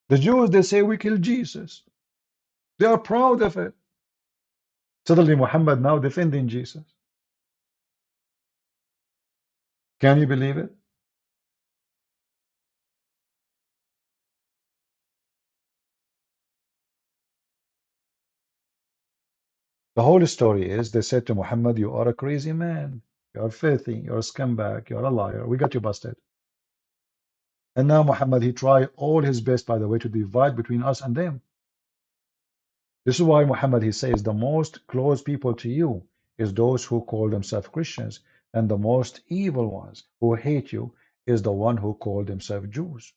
The Jews, they say we killed Jesus. They are proud of it. Suddenly Muhammad now defending Jesus. Can you believe it? The whole story is they said to Muhammad, you are a crazy man. You're filthy. You're a scumbag. You're a liar. We got you busted. And now Muhammad, he tried all his best, by the way, to divide between us and them. This is why Muhammad, he says, the most close people to you is those who call themselves Christians, and the most evil ones who hate you is the one who call themselves Jews.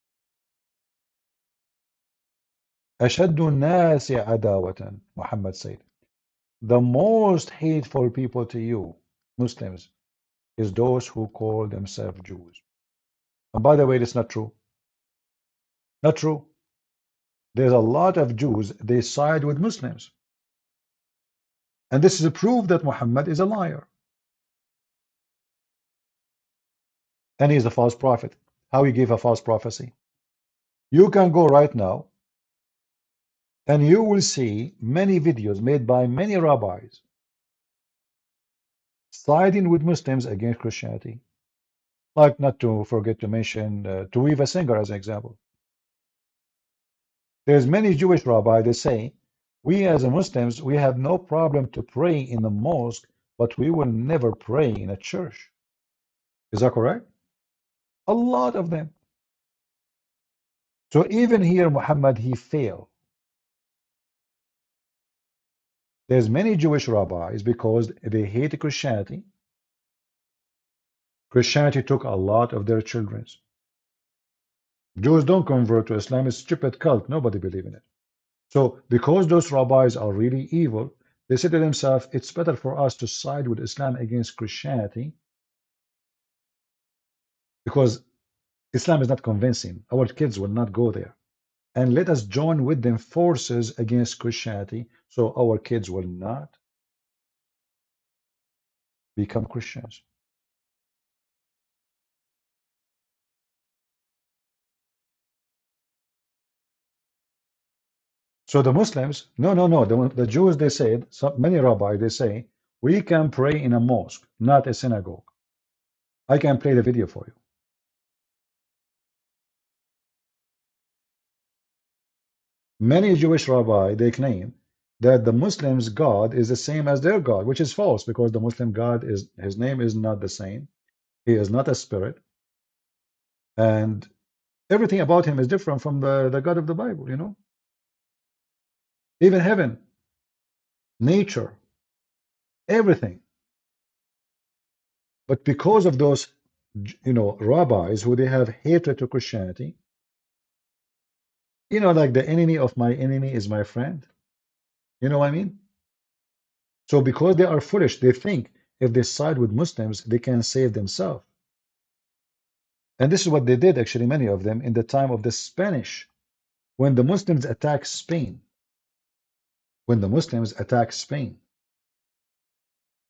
أشد الناس عداوة, Muhammad said. The most hateful people to you, Muslims, is those who call themselves Jews. And by the way, it's not true. Not true. There's a lot of Jews, they side with Muslims. And this is a proof that Muhammad is a liar. And he's a false prophet. How he gave a false prophecy. You can go right now and you will see many videos made by many rabbis siding with Muslims against Christianity. Like, not to forget to mention Tuiva Singer as an example. There's many Jewish rabbis that say, we as a Muslims, we have no problem to pray in the mosque, but we will never pray in a church. Is that correct? A lot of them. So even here, Muhammad, he failed. There's many Jewish rabbis because they hate Christianity. Christianity took a lot of their children. Jews don't convert to Islam. It's a stupid cult. Nobody believes in it. So because those rabbis are really evil, they say to themselves, it's better for us to side with Islam against Christianity because Islam is not convincing. Our kids will not go there. And let us join with them forces against Christianity so our kids will not become Christians. So the Muslims, no. The Jews, they said, many rabbis, they say, we can pray in a mosque, not a synagogue. I can play the video for you. Many Jewish rabbis, they claim that the Muslims' God is the same as their God, which is false because the Muslim God is, his name is not the same. He is not a spirit. And everything about him is different from the God of the Bible, you know? Even heaven, nature, everything. But because of those, rabbis who they have hatred to Christianity, like the enemy of my enemy is my friend. You know what I mean? So because they are foolish, they think if they side with Muslims, they can save themselves. And this is what they did, actually, many of them, in the time of the Spanish, when the Muslims attacked Spain. When the Muslims attacked Spain,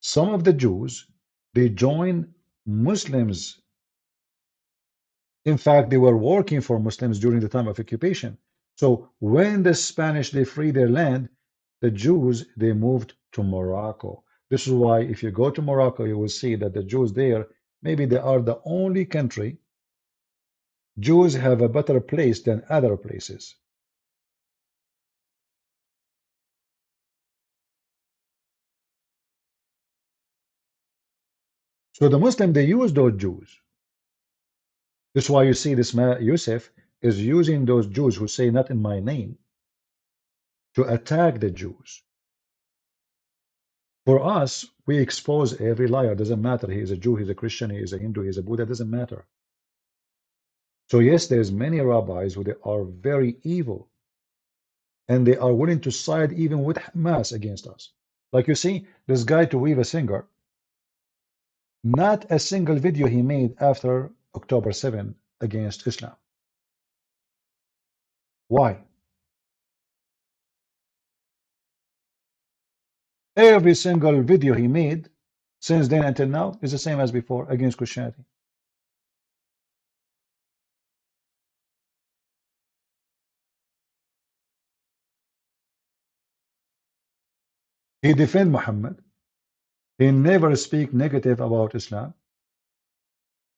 some of the Jews, they joined Muslims. In fact, they were working for Muslims during the time of occupation. So when the Spanish, they freed their land, the Jews, they moved to Morocco. This is why if you go to Morocco, you will see that the Jews there, maybe they are the only country, Jews have a better place than other places. So the Muslim, they use those Jews. This is why you see this man, Youssef, is using those Jews who say not in my name to attack the Jews. For us, we expose every liar. Doesn't matter. He is a Jew, he's a Christian, he is a Hindu, he's a Buddha. Doesn't matter. So yes, there's many rabbis who they are very evil, and they are willing to side even with Hamas against us. Like you see, this guy Tuiva Singer, not a single video he made after October 7 against Islam. Why? Every single video he made since then until now is the same as before against Christianity. He defend Muhammad. He never speak negative about Islam.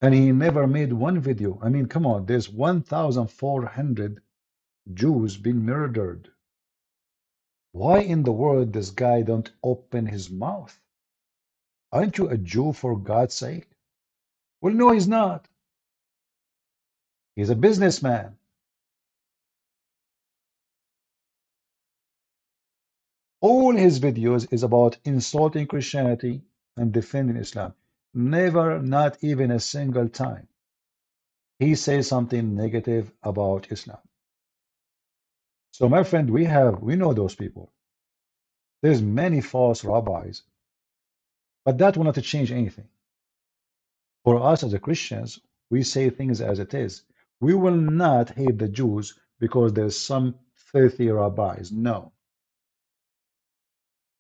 And he never made one video. I mean, come on, there's 1,400 Jews being murdered. Why in the world this guy don't open his mouth? Aren't you a Jew for God's sake? Well, no, he's not. He's a businessman. All his videos is about insulting Christianity and defending Islam. Never, not even a single time, he says something negative about Islam. So, my friend, we know those people. There's many false rabbis, but that will not change anything. For us as a Christians, we say things as it is. We will not hate the Jews because there's some filthy rabbis. No.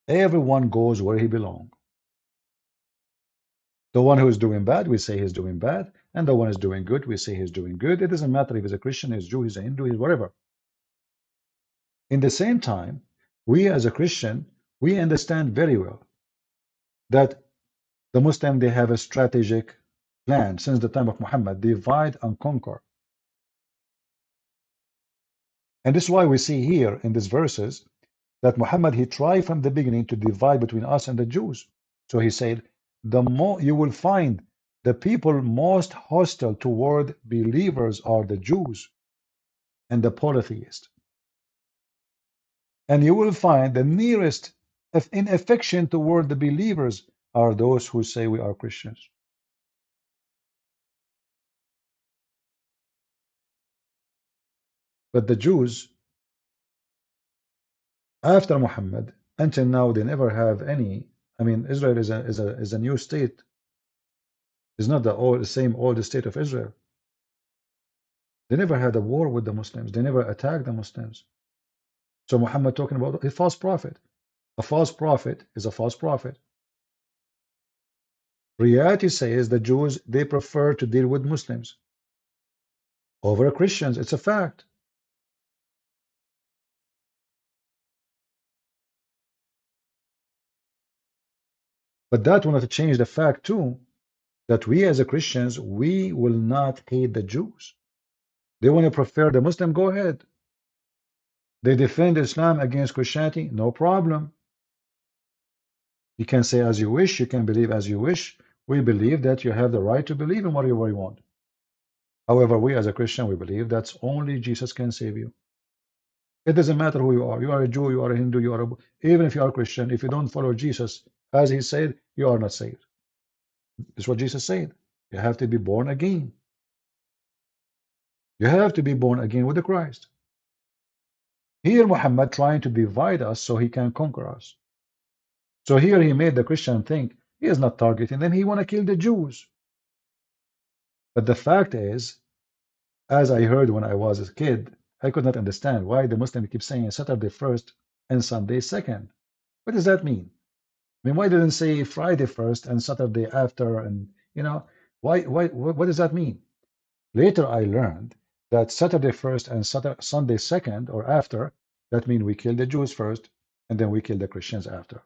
Everyone goes where he belongs. The one who is doing bad, we say he's doing bad. And the one who is doing good, we say he's doing good. It doesn't matter if he's a Christian, he's a Jew, he's a Hindu, he's whatever. In the same time, we as a Christian, we understand very well that the Muslim, they have a strategic plan since the time of Muhammad, divide and conquer. And this is why we see here in these verses that Muhammad, he tried from the beginning to divide between us and the Jews. So he said, the more you will find the people most hostile toward believers are the Jews and the polytheists. And you will find the nearest in affection toward the believers are those who say we are Christians. But the Jews, after Muhammad, until now, they never have any. I mean, Israel is a new state. It's not the same old state of Israel. They never had a war with the Muslims. They never attacked the Muslims. So Muhammad talking about a false prophet. A false prophet is a false prophet. Reality says the Jews, they prefer to deal with Muslims over Christians. It's a fact. But that will not change the fact too that we as a Christians, we will not hate the Jews. They want to prefer the Muslim, go ahead. They defend Islam against Christianity, no problem. You can say as you wish, you can believe as you wish. We believe that you have the right to believe in whatever you want. However, we as a Christian, we believe that only Jesus can save you. It doesn't matter who you are. You are a Jew, you are a Hindu, even if you are a Christian, if you don't follow Jesus, as he said, you are not saved. This is what Jesus said. You have to be born again. You have to be born again with the Christ. Here, Muhammad trying to divide us so he can conquer us. So here he made the Christian think he is not targeting them. He want to kill the Jews. But the fact is, as I heard when I was a kid, I could not understand why the Muslim keep saying Saturday first and Sunday second. What does that mean? I mean, why didn't say Friday first and Saturday after? And why? What does that mean? Later, I learned that Saturday first and Sunday second or after, that means we kill the Jews first and then we kill the Christians after.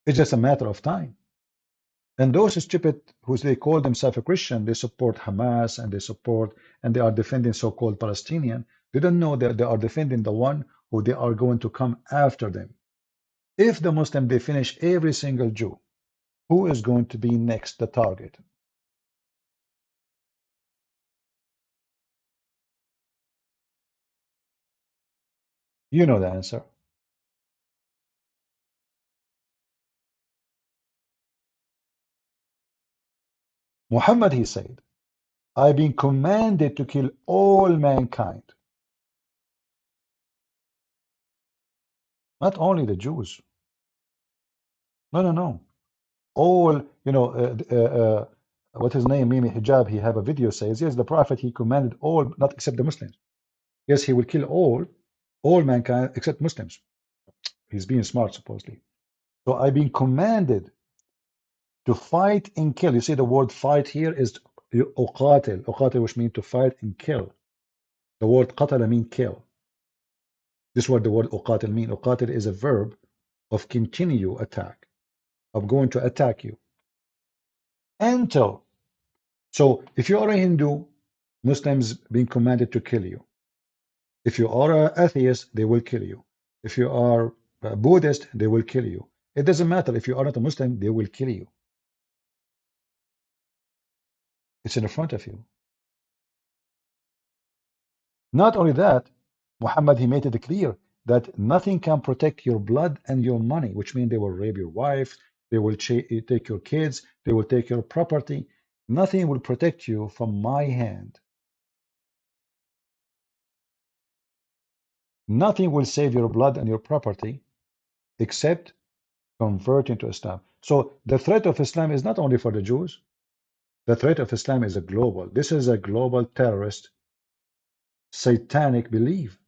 It's just a matter of time. And those stupid who they call themselves a Christian, they support Hamas and they are defending so-called Palestinian. They don't know that they are defending the one who they are going to come after them. If the Muslim, they finish every single Jew, who is going to be next the target? You know the answer. Muhammad, he said, I've been commanded to kill all mankind. Not only the Jews. No. All, what his name, Mimi Hijab, he have a video says, yes, the Prophet, he commanded all, not except the Muslims. Yes, he will kill all mankind except Muslims. He's being smart, supposedly. So I've been commanded to fight and kill. You see the word fight here is uqatil. Uqatil, which means to fight and kill. The word qatala means kill. This is what the word uqatil means. Uqatil is a verb of continue attack. I'm going to attack you. Until. So if you are a Hindu, Muslims being commanded to kill you. If you are an atheist, they will kill you. If you are a Buddhist, they will kill you. It doesn't matter. If you are not a Muslim, they will kill you. It's in front of you. Not only that, Muhammad, he made it clear that nothing can protect your blood and your money, which means they will rape your wife, they will take your kids, they will take your property. Nothing will protect you from my hand. Nothing will save your blood and your property except converting to Islam. So the threat of Islam is not only for the Jews. The threat of Islam is a global. This is a global terrorist, satanic belief.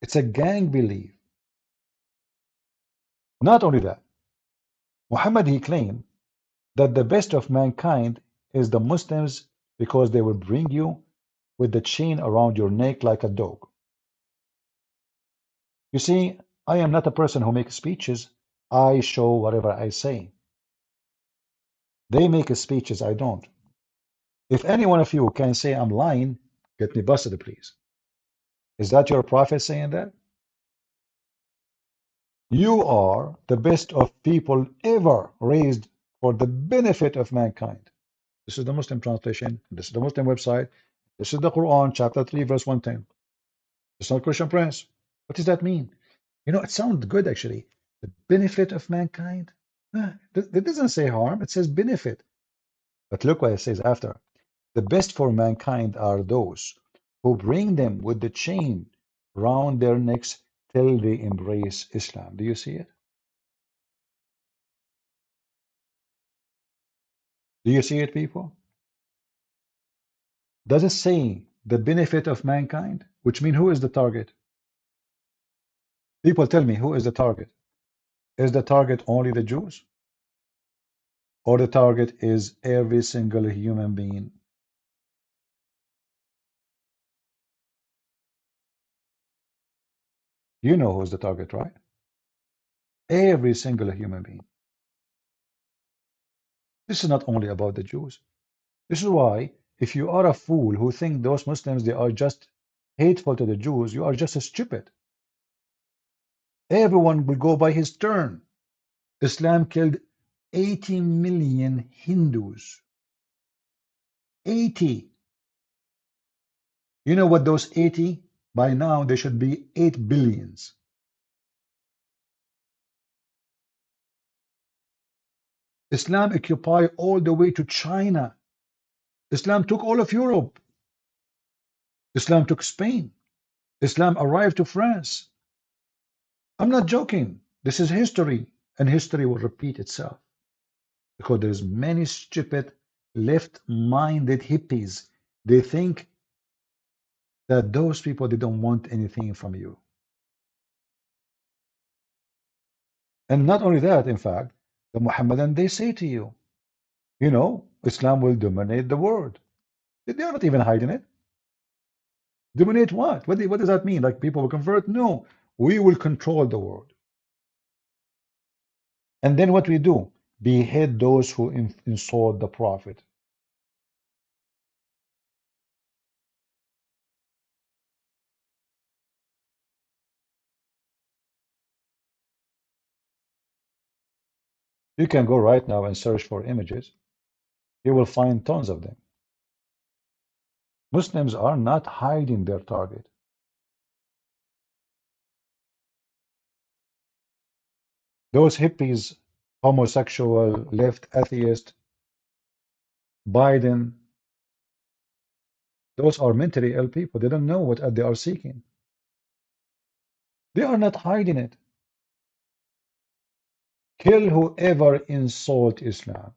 It's a gang belief. Not only that, Muhammad, he claimed that the best of mankind is the Muslims because they will bring you with the chain around your neck like a dog. You see, I am not a person who makes speeches. I show whatever I say. They make speeches, I don't. If any one of you can say I'm lying, get me busted, please. Is that your prophet saying that? You are the best of people ever raised for the benefit of mankind. This is the Muslim translation. This is the Muslim website. This is the Quran, chapter 3, verse 110. It's not Christian Prince. What does that mean? You know, it sounds good actually. The benefit of mankind. It doesn't say harm, it says benefit. But look what it says after. The best for mankind are those who bring them with the chain round their necks till they embrace Islam. Do you see it? Do you see it, people? Does it say the benefit of mankind? Which means who is the target? People tell me, who is the target? Is the target only the Jews? Or the target is every single human being? You know who's the target, right? Every single human being. This is not only about the Jews. This is why, if you are a fool who think those Muslims, they are just hateful to the Jews, you are just stupid. Everyone will go by his turn. Islam killed 80 million Hindus. 80. You know what those 80? By now, they should be 8 billions. Islam occupied all the way to China. Islam took all of Europe. Islam took Spain. Islam arrived to France. I'm not joking. This is history, and history will repeat itself. Because there's many stupid, left-minded hippies. They think that those people, they don't want anything from you. And not only that, in fact, the Muhammadan, they say to you, you know, Islam will dominate the world. They are not even hiding it. Dominate what? What does that mean? Like people will convert? No, we will control the world. And then what we do? Behead those who insult the Prophet. You can go right now and search for images. You will find tons of them. Muslims are not hiding their target. Those hippies, homosexual, left, atheist, Biden, those are mentally ill people. They don't know what they are seeking. They are not hiding it. Kill whoever insult Islam.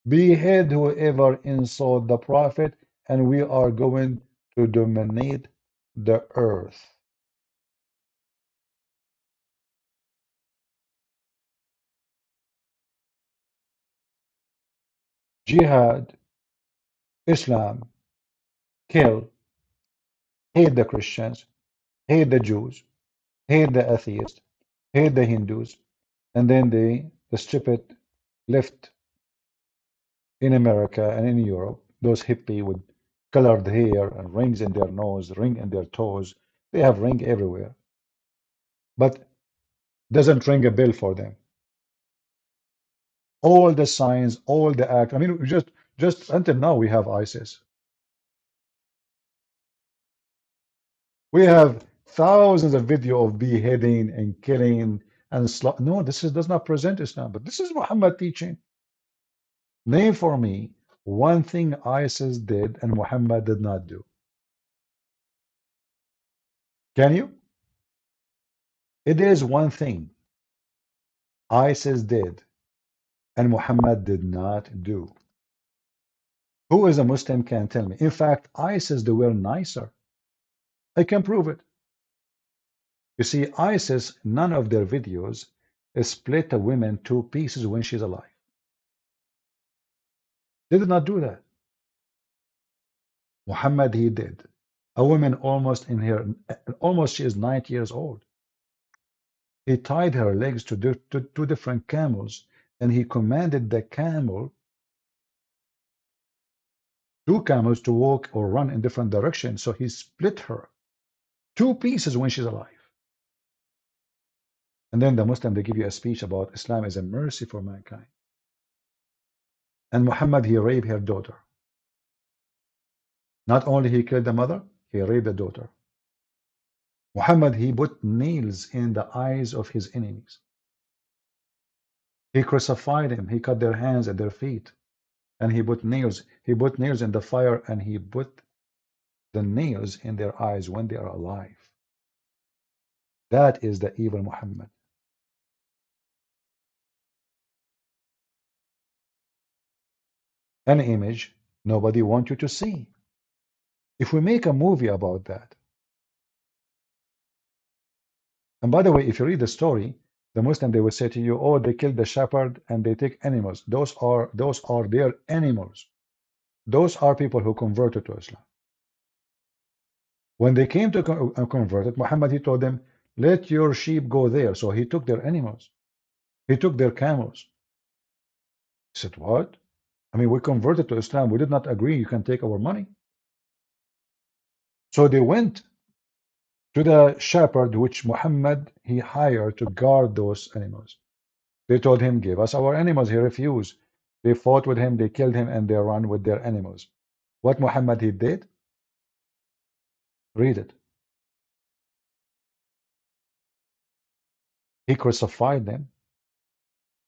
Behead whoever insult the Prophet, and we are going to dominate the earth. Jihad, Islam, kill, hate the Christians, hate the Jews, hate the atheists, hate the Hindus, and then the stupid left in America and in Europe, those hippie with colored hair and rings in their nose, ring in their toes. They have ring everywhere, but doesn't ring a bell for them. All the signs, all the act. I mean, just until now we have ISIS. We have thousands of video of beheading and killing and no, does not present Islam, but this is Muhammad teaching. Name for me one thing ISIS did and Muhammad did not do. Can you? It is one thing ISIS did and Muhammad did not do. Who is a Muslim can tell me? In fact, ISIS, they were nicer. I can prove it. You see, ISIS, none of their videos split a woman two pieces when she's alive. They did not do that. Muhammad, he did. A woman almost in her, almost she is 90 years old. He tied her legs to two different camels, and he commanded the two camels to walk or run in different directions. So he split her two pieces when she's alive. And then the Muslim, they give you a speech about Islam is a mercy for mankind. And Muhammad, he raped her daughter. Not only he killed the mother, he raped the daughter. Muhammad, he put nails in the eyes of his enemies. He crucified him. He cut their hands and their feet. And he put nails. He put nails in the fire, and he put the nails in their eyes when they are alive. That is the evil Muhammad. An image nobody wants you to see. If we make a movie about that, and by the way, if you read the story, the Muslim, they will say to you, oh, they killed the shepherd and they take animals. Those are their animals. Those are people who converted to Islam. When they came to converted, Muhammad, he told them, let your sheep go there. So he took their animals. He took their camels. He said, what? I mean, we converted to Islam. We did not agree you can take our money. So they went to the shepherd, which Muhammad, he hired to guard those animals. They told him, give us our animals. He refused. They fought with him, they killed him, and they ran with their animals. What Muhammad, he did? Read it. He crucified them.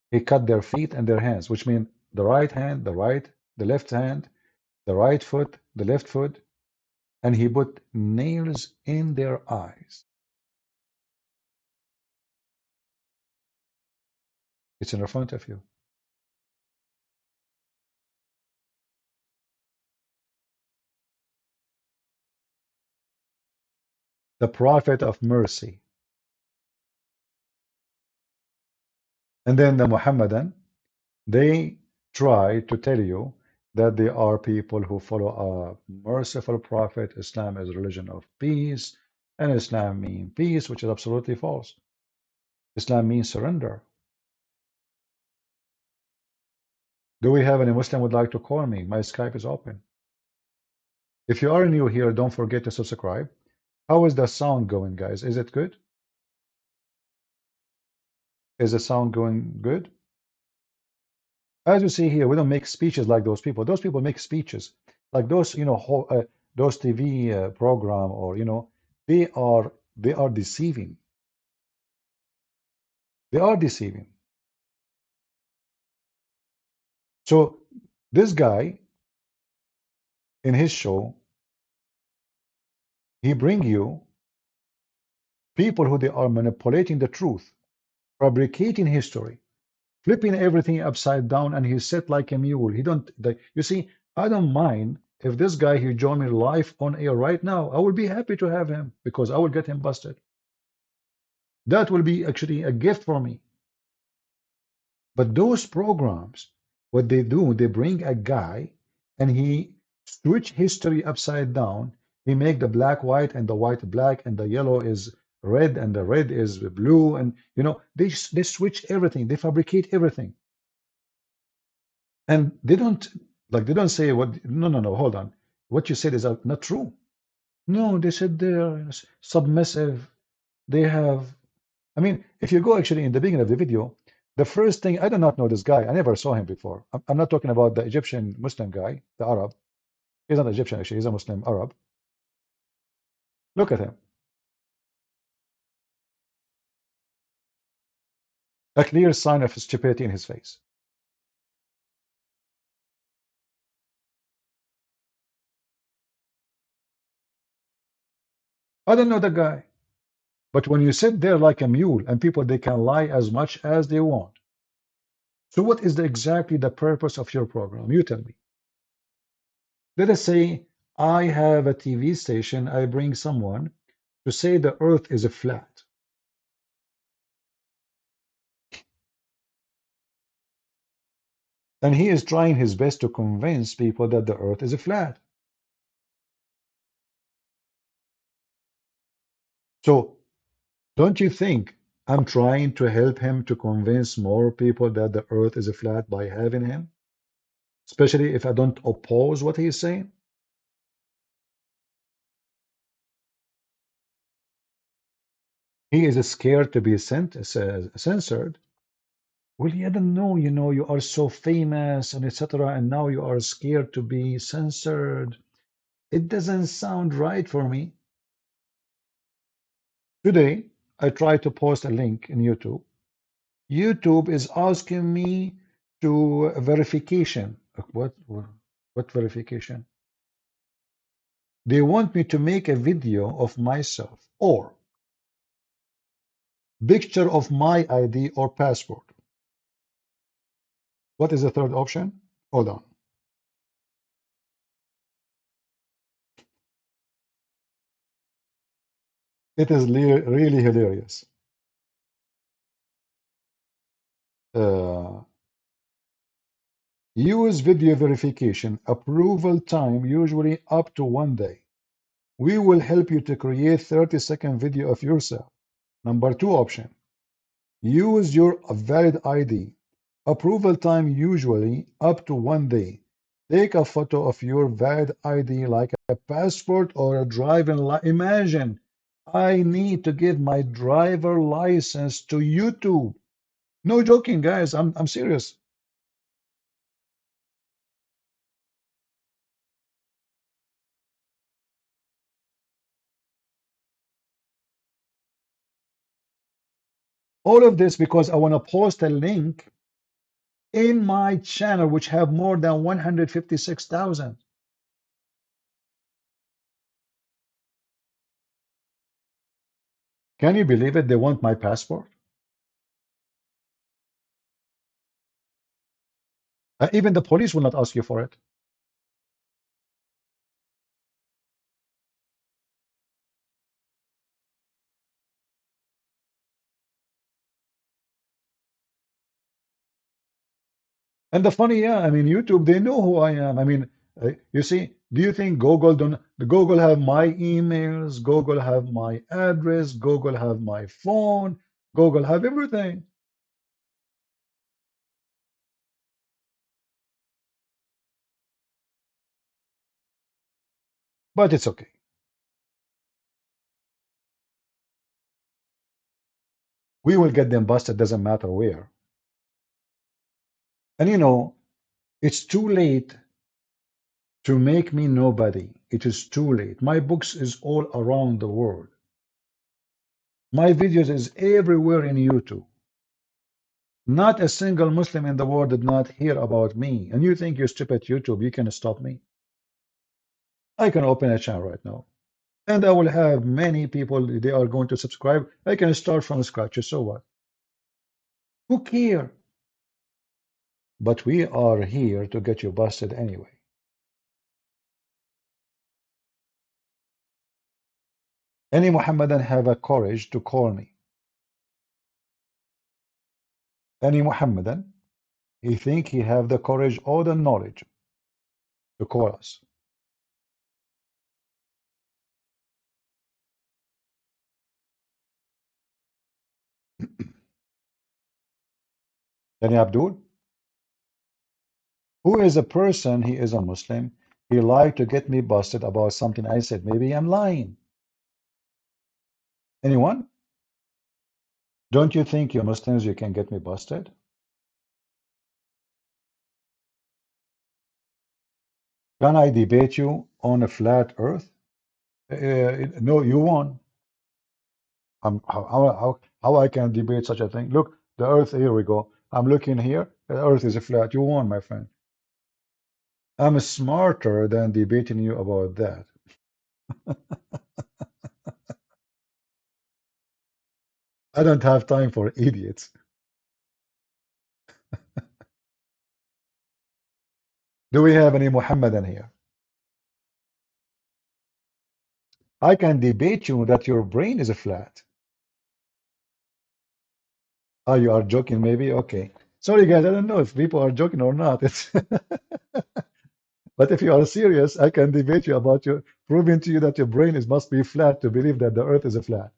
He cut their feet and their hands, which means the right hand, the left hand, the right foot, the left foot, and he put nails in their eyes. It's in front of you. The prophet of mercy. And then the Muhammadan, they try to tell you that they are people who follow a merciful prophet. Islam is a religion of peace, and Islam means peace, which is absolutely false. Islam means surrender. Do we have any Muslim would like to call me? My Skype is open. If you are new here, don't forget to subscribe. How is the sound going, guys? Is it good? Is the sound going good? As you see here, we don't make speeches like those people. Those people make speeches like those, those TV program, or they are deceiving. They are deceiving. So this guy in his show, he bring you people who they are manipulating the truth, fabricating history, flipping everything upside down, and he's set like a mule. He don't. You see, I don't mind if this guy he join me live on air right now. I will be happy to have him because I will get him busted. That will be actually a gift for me. But those programs, what they do, they bring a guy and he switch history upside down. He make the black white and the white black and the yellow is red and the red is blue, and they switch everything. They fabricate everything, and they don't say what. No, hold on. what you said is not true. No, they said they're submissive. They have, I mean, if you go actually in the beginning of the video, the first thing, I do not know this guy. I never saw him before. I'm not talking about the Egyptian Muslim guy, the Arab. He's not Egyptian, actually. He's a Muslim Arab. Look at him. A clear sign of stupidity in his face. I don't know the guy. But when you sit there like a mule and people, they can lie as much as they want. So what is exactly the purpose of your program? You tell me. Let us say I have a TV station. I bring someone to say the earth is a flat. And he is trying his best to convince people that the earth is a flat. So don't you think I'm trying to help him to convince more people that the earth is a flat by having him? Especially if I don't oppose what he's saying? He is scared to be censored. Well, you don't know, you are so famous and etc. And now you are scared to be censored. It doesn't sound right for me. Today, I tried to post a link in YouTube. YouTube is asking me to verification. What verification? They want me to make a video of myself or picture of my ID or passport. What is the third option? Hold on. It is really hilarious. Use video verification. Approval time usually up to 1 day. We will help you to create 30-second video of yourself. Number 2 option. Use your valid ID. Approval time usually up to 1 day. Take a photo of your valid ID like a passport or a driving license. Imagine, I need to give my driver license to YouTube. No joking, guys. I'm serious. All of this because I want to post a link in my channel, which have more than 156,000. Can you believe it? They want my passport. Even the police will not ask you for it. And the funny, yeah, I mean, YouTube, they know who I am. I mean, you see, do you think Google have my emails, Google have my address, Google have my phone, Google have everything. But it's okay. We will get them busted, doesn't matter where. And it's too late to make me nobody. It is too late. My books is all around the world. My videos is everywhere in YouTube. Not a single Muslim in the world did not hear about me. And you think you're stupid YouTube, you can stop me? I can open a channel right now. And I will have many people, they are going to subscribe. I can start from scratch, so what? Who care? But we are here to get you busted anyway. Any Muhammadan have a courage to call me? Any Muhammadan, he think he have the courage or the knowledge to call us? Any Abdul? Who is a person, he is a Muslim, He lied to get me busted about something I said. Maybe I'm lying. Anyone? Don't you think you Muslims, you can get me busted? Can I debate you on a flat earth? No, you won. How I can debate such a thing? Look, the earth, here we go. I'm looking here. The earth is flat. You won, my friend. I'm smarter than debating you about that. I don't have time for idiots. Do we have any Muhammadan here? I can debate you that your brain is flat. Oh, you are joking, maybe? Okay. Sorry, guys, I don't know if people are joking or not. It's but if you are serious, I can debate you about your proving to you that your brain is must be flat to believe that the earth is a flat.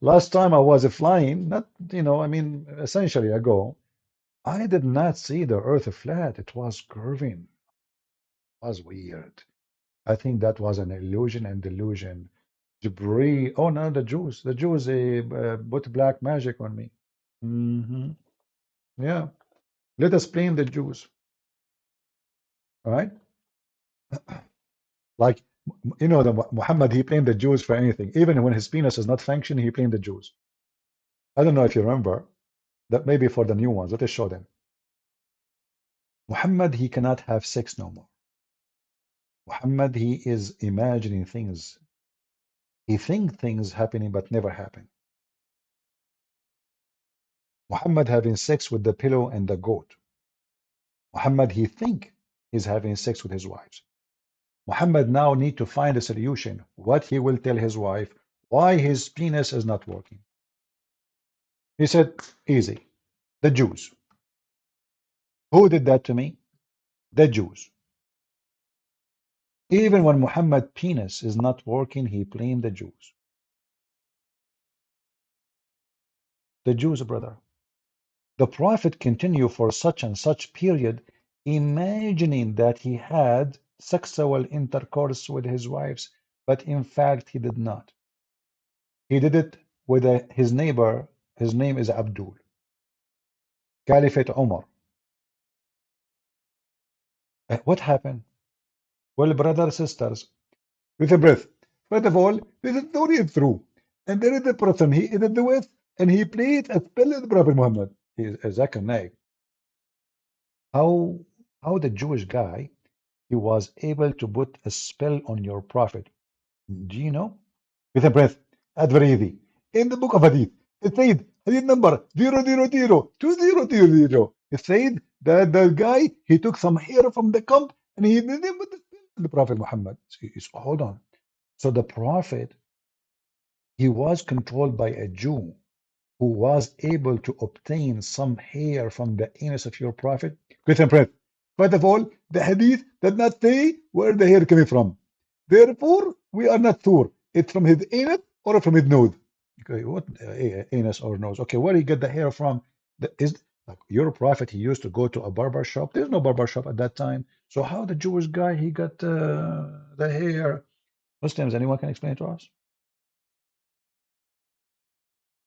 Last time I was flying, not, I mean, essentially ago, I did not see the earth flat. It was curving. It was weird. I think that was an illusion and delusion. Debris. Oh no, the Jews. The Jews, they put black magic on me. Hmm. Yeah. Let us blame the Jews. All right? Like, the Muhammad, he blamed the Jews for anything. Even when his penis is not functioning, he blamed the Jews. I don't know if you remember that. Maybe for the new ones, let us show them. Muhammad, he cannot have sex no more. Muhammad, he is imagining things. He thinks things happening but never happen. Muhammad having sex with the pillow and the goat. Muhammad, he think he's having sex with his wives. Muhammad now need to find a solution. What he will tell his wife, why his penis is not working. He said, easy. The Jews. Who did that to me? The Jews. Even when Muhammad's penis is not working, he blamed the Jews. The Jews, brother. The Prophet continued for such and such period, imagining that he had sexual intercourse with his wives, but in fact he did not. He did it with his neighbor. His name is Abdul. Caliphate Omar. What happened? Well, brothers, sisters, with a breath. First of all, there is no read through. And there is the person he did the with, and he played a spell with the Prophet Muhammad. He is a Zakanai. How the Jewish guy, he was able to put a spell on your Prophet. Do you know? With a breath. At very easy. In the book of Hadith, it said, Hadith number 0002000. It said that the guy, he took some hair from the camp and he did it with the Prophet Muhammad. So, hold on. So the Prophet, he was controlled by a Jew who was able to obtain some hair from the anus of your Prophet. Question breath. First of all, the Hadith did not say where the hair coming from. Therefore, we are not sure. It's from his anus or from his nose. Okay, what anus or nose? Okay, where he get the hair from? Is like your Prophet, he used to go to a barber shop. There's no barber shop at that time. So how the Jewish guy, he got the hair? Muslims, anyone can explain it to us?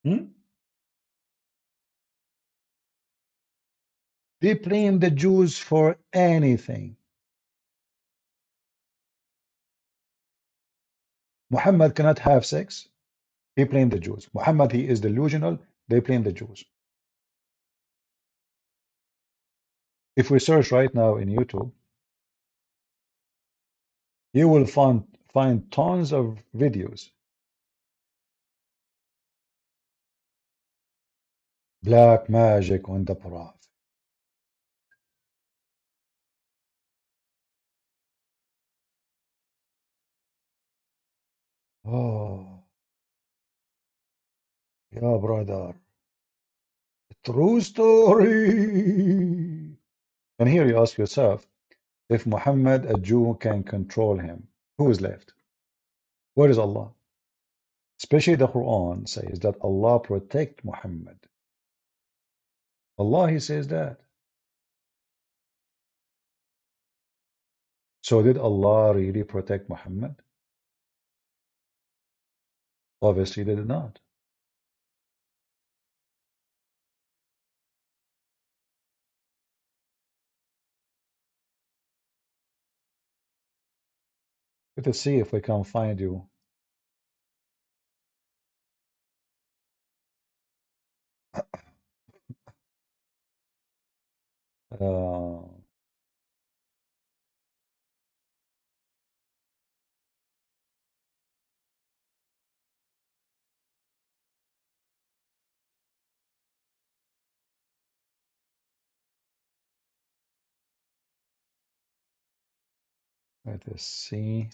Hmm? They blame the Jews for anything. Muhammad cannot have sex. They blame the Jews. Muhammad, he is delusional. They blame the Jews. If we search right now in YouTube, you will find tons of videos. Black magic on the Prophet. Oh, yeah, brother. True story. And here you ask yourself, if Muhammad, a Jew, can control him, who is left? Where is Allah? Especially the Quran says that Allah protect Muhammad. Allah, he says that. So did Allah really protect Muhammad? Obviously they did not. Let's see if we can find you. Uh, let us see.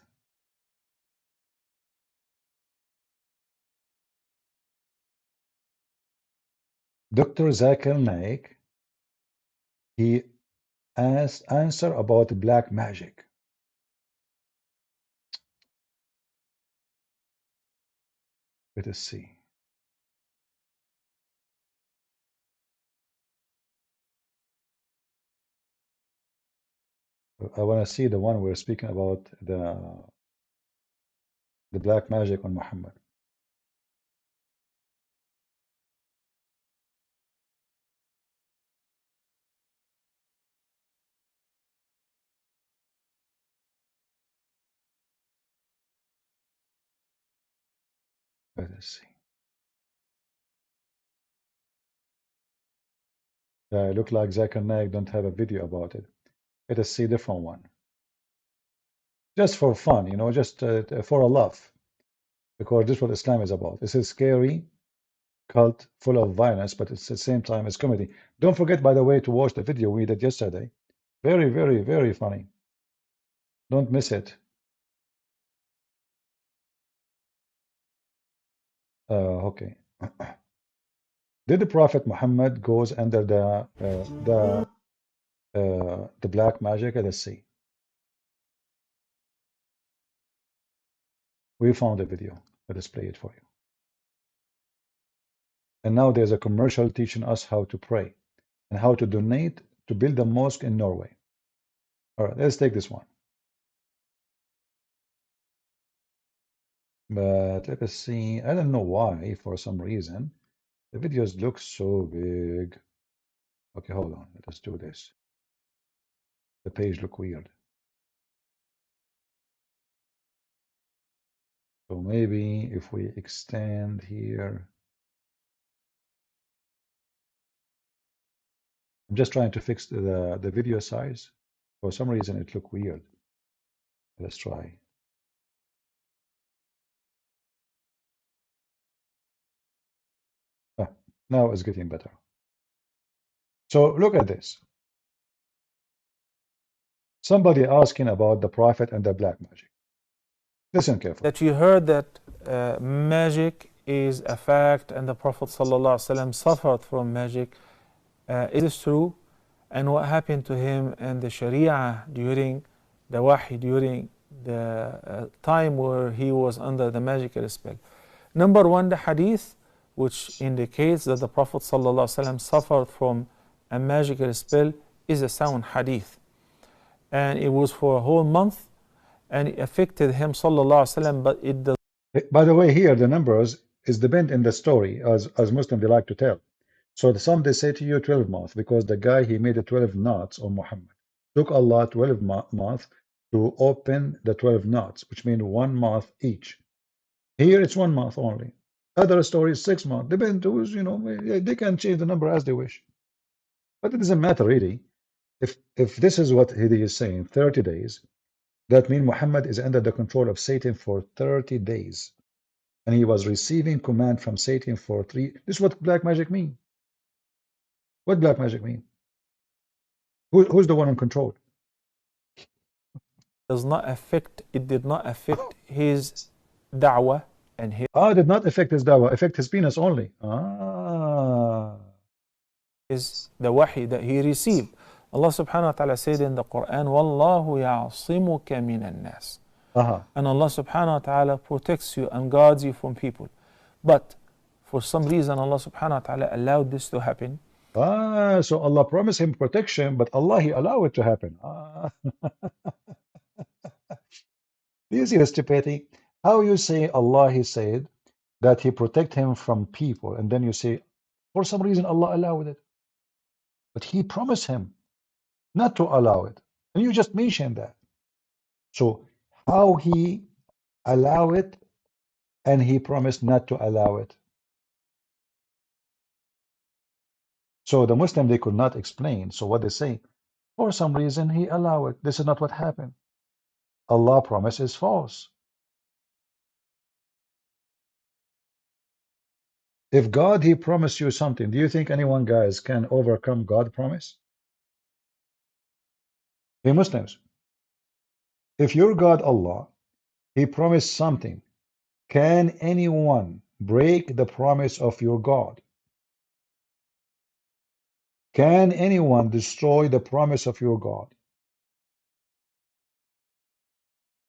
Dr. Zakir Naik, he asked answer about black magic. Let us see. I want to see the one we're speaking about, the black magic on Muhammad. Let us see. It look like Zakir Naik don't have a video about it. Let us see a different one. Just for fun, you know, just for a laugh. Because this is what Islam is about. It's a scary cult full of violence, but it's at the same time it's comedy. Don't forget, by the way, to watch the video we did yesterday. Very, very, very funny. Don't miss it. Okay. Did the Prophet Muhammad goes under the black magic? Let's see. We found a video. Let us play it for you. And now there's a commercial teaching us how to pray and how to donate to build a mosque in Norway. All right, let's take this one. But let us see. I don't know why, for some reason, the videos look so big. Okay, hold on. Let us do this. The page look weird. So maybe if we extend here. I'm just trying to fix the video size. For some reason, it look weird. Let's try. Ah, now it's getting better. So look at this. Somebody asking about the prophet and the black magic. Listen carefully. That you heard that magic is a fact and the Prophet ﷺ suffered from magic. Is this true? And what happened to him and the Sharia during the Wahy, during the time where he was under the magical spell? Number one, the hadith, which indicates that the Prophet ﷺ suffered from a magical spell, is a sound hadith. And it was for a whole month, and it affected him, ﷺ, but it does. By the way, here the numbers is depend in the story, as Muslims they like to tell. So some they say to you 12 months, because the guy he made the 12 knots on Muhammad. Took Allah 12 months to open the 12 knots, which mean 1 month each. Here it's 1 month only. Other stories 6 months. Depend who's, you know, they can change the number as they wish. But it doesn't matter really. If this is what he is saying, 30 days, that means Muhammad is under the control of Satan for 30 days. And he was receiving command from Satan for 3. This is what black magic mean. What black magic mean? Who's the one in control? Does not affect, it did not affect his da'wah and his. Ah, did not affect his da'wah, affect his penis only. Is the wahi that he received. Allah subhanahu wa ta'ala said in the Quran, Wallahu ya'asimuka minan nas. And Allah subhanahu wa ta'ala protects you and guards you from people. But for some reason, Allah subhanahu wa ta'ala allowed this to happen. So Allah promised him protection, but Allah, He allowed it to happen. Do you see the stupidity? How you say Allah, he said that he protect him from people, and then you say, for some reason Allah allowed it. But he promised him not to allow it. And you just mentioned that. So how he allow it and he promised not to allow it. So the Muslim, they could not explain. So what they say, for some reason he allowed it. This is not what happened. Allah promise is false. If God, he promised you something, do you think anyone, guys, can overcome God promise? Hey, Muslims, if your God, Allah, he promised something, can anyone break the promise of your God? Can anyone destroy the promise of your God?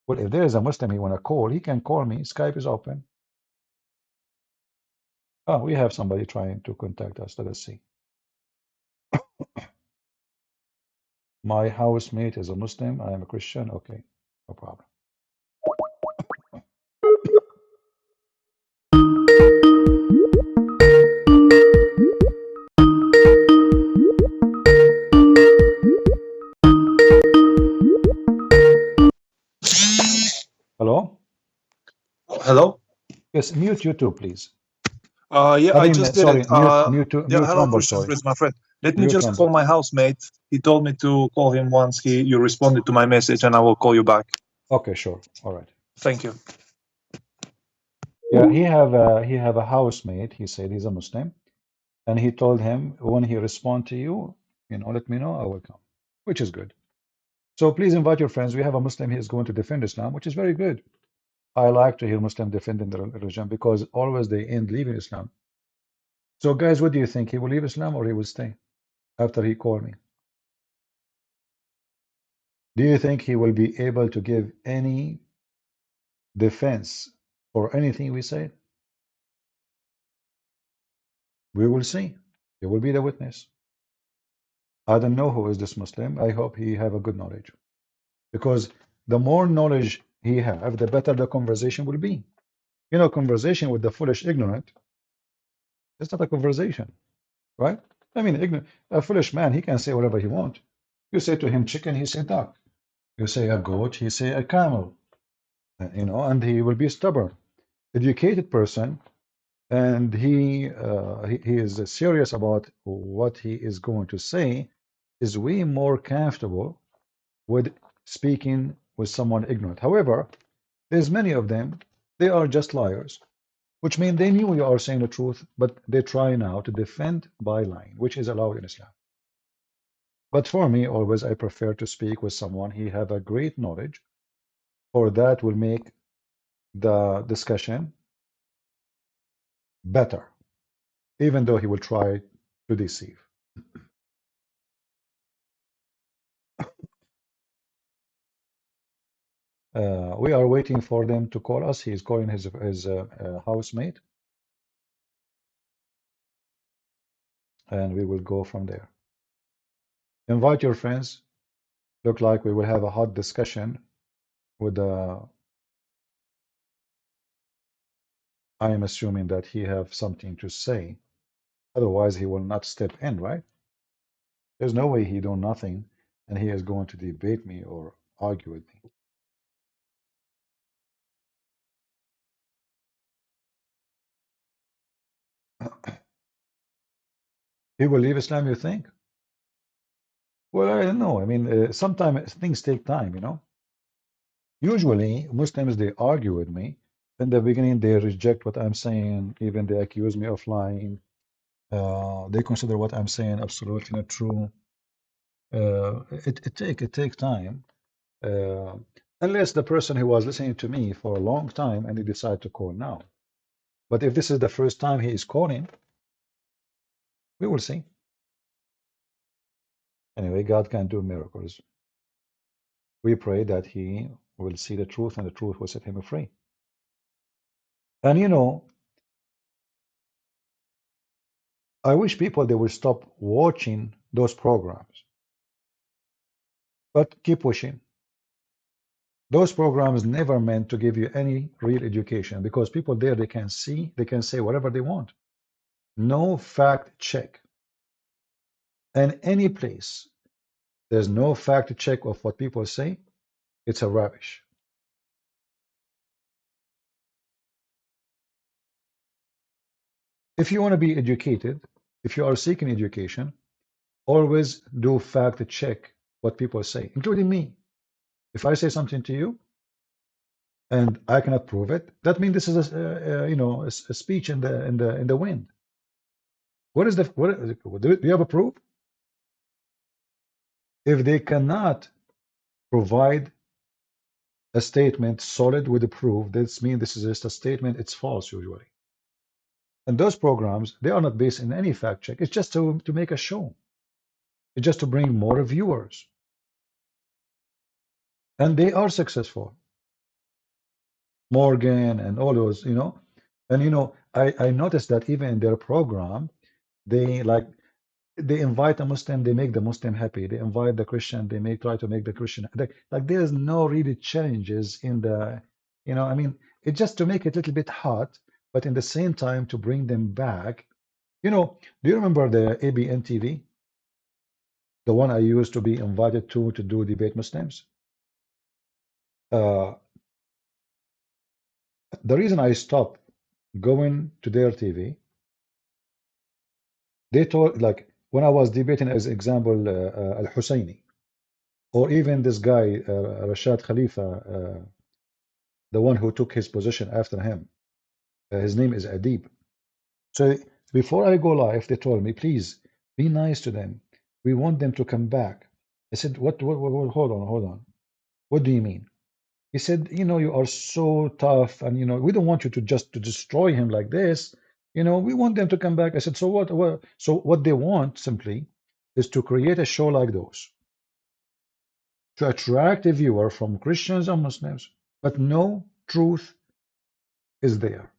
Well, if there is a Muslim he want to call, he can call me. Skype is open. Oh, we have somebody trying to contact us. Let us see. My housemate is a Muslim. I am a Christian. Okay, no problem. Hello? Hello? Yes, mute YouTube, please. Yeah, I I mean, just did it. sorry, Yeah, mute hello, Rumble, Christian sorry. Chris, my friend. Let me Mute just call Rumble. my housemate. He told me to call him once you responded to my message, and I will call you back. Okay, sure. All right. Thank you. Yeah, he have a housemate. He said he's a Muslim, and he told him when he respond to you, let me know. I will come, which is good. So please invite your friends. We have a Muslim. He is going to defend Islam, which is very good. I like to hear Muslim defending the religion because always they end leaving Islam. So guys, what do you think? He will leave Islam or he will stay after he called me? Do you think he will be able to give any defense for anything we say? We will see. He will be the witness. I don't know who is this Muslim. I hope he have a good knowledge. Because the more knowledge he have, the better the conversation will be. Conversation with the foolish ignorant, it's not a conversation, right? I mean, a foolish man, he can say whatever he wants. You say to him chicken, he say duck. You say a goat, he say a camel. And he will be stubborn. Educated person, and he is serious about what he is going to say, is way more comfortable with speaking with someone ignorant. However, there's many of them, they are just liars, which means they knew you are saying the truth, but they try now to defend by lying, which is allowed in Islam. But for me, always I prefer to speak with someone he have a great knowledge, for that will make the discussion better, even though he will try to deceive. We are waiting for them to call us. He is calling his housemate, and we will go from there. Invite your friends. Look like we will have a hot discussion with I am assuming that he have something to say. Otherwise, he will not step in, right? There's no way he do nothing and he is going to debate me or argue with me. He will leave Islam, you think? Well, I don't know. I mean, sometimes things take time. Usually, Muslims, they argue with me. In the beginning, they reject what I'm saying. Even they accuse me of lying. They consider what I'm saying absolutely not true. It takes time. Uh, unless the person who was listening to me for a long time and he decide to call now. But if this is the first time he is calling, we will see. Anyway, God can do miracles. We pray that he will see the truth and the truth will set him free. And I wish people they will stop watching those programs, but keep pushing. Those programs never meant to give you any real education because people there, they can see, they can say whatever they want. No fact check. And any place there's no fact check of what people say, it's a rubbish. If you want to be educated, if you are seeking education, always do fact check what people say, including me. If I say something to you and I cannot prove it, that means this is a speech in the wind. What is do you have a proof? If they cannot provide a statement solid with a proof, this means this is just a statement, it's false usually. And those programs, they are not based in any fact check. It's just to make a show. It's just to bring more viewers. And they are successful. Morgan and all those, And I noticed that even in their program, they invite a Muslim, they make the Muslim happy. They invite the Christian, they try to make the Christian like there's no really challenges in the, it's just to make it a little bit hot, but in the same time to bring them back. Do you remember the ABN TV? The one I used to be invited to do debate Muslims. The reason I stopped going to their TV, they told, like when I was debating, as example, Al-Husseini, or even this guy, Rashad Khalifa, the one who took his position after him. His name is Adib. So before I go live, they told me, please be nice to them. We want them to come back. I said, what hold on. What do you mean? He said, you are so tough, and we don't want you to just to destroy him like this. We want them to come back. I said, so what? So what they want simply is to create a show like those to attract a viewer from Christians and Muslims, but no truth is there.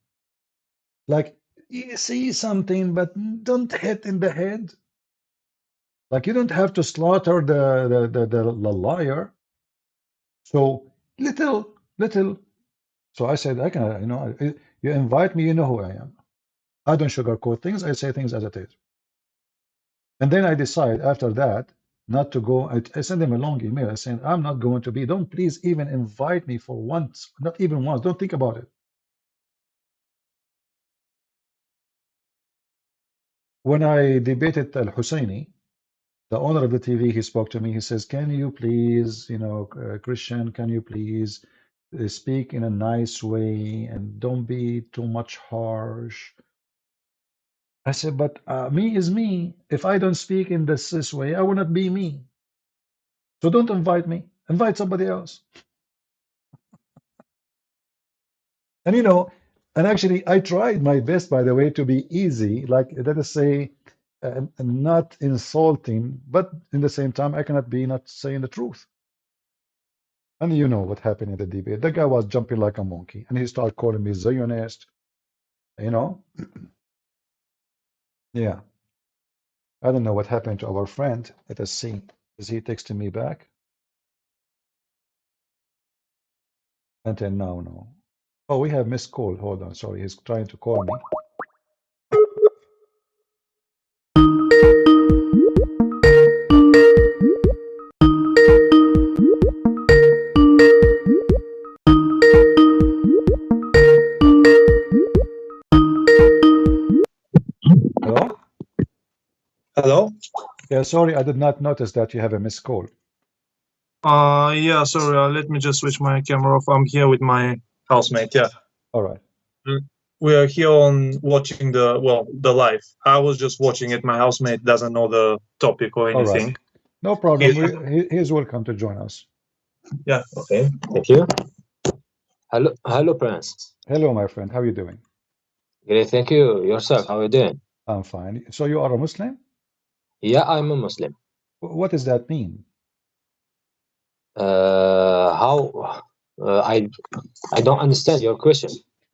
Like you see something, but don't hit in the head. Like you don't have to slaughter the liar. So little. So I said, I can, you invite me, you know who I am. I don't sugarcoat things. I say things as it is. And then I decide after that not to go. I send them a long email saying, I'm not going to be. Don't please even invite me for once. Not even once. Don't think about it. When I debated Al-Husseini, the owner of the TV, he spoke to me. He says, can you please, Christian, can you please speak in a nice way and don't be too much harsh? I said, but me is me. If I don't speak in this way, I will not be me. So don't invite me. Invite somebody else. And and actually, I tried my best, by the way, to be easy, like let us say, not insulting, but in the same time, I cannot be not saying the truth. And you know what happened in the debate. The guy was jumping like a monkey, and he started calling me Zionist. Yeah. I don't know what happened to our friend. Let us see. Is he texting me back? Until now, no. Oh, we have missed call. Hold on. Sorry, he's trying to call me. Hello? Hello? Yeah, sorry, I did not notice that you have a missed call. Yeah, sorry, let me just switch my camera off. I'm here with my housemate, yeah. All right. We are here on watching the live. I was just watching it. My housemate doesn't know the topic or All anything. right. No problem. He's welcome to join us. Yeah. Okay, thank you. Hello, Prince. Hello, my friend. How are you doing? Great, thank you. Yourself, how are you doing? I'm fine. So you are a Muslim? Yeah, I'm a Muslim. What does that mean? How? I don't understand your question.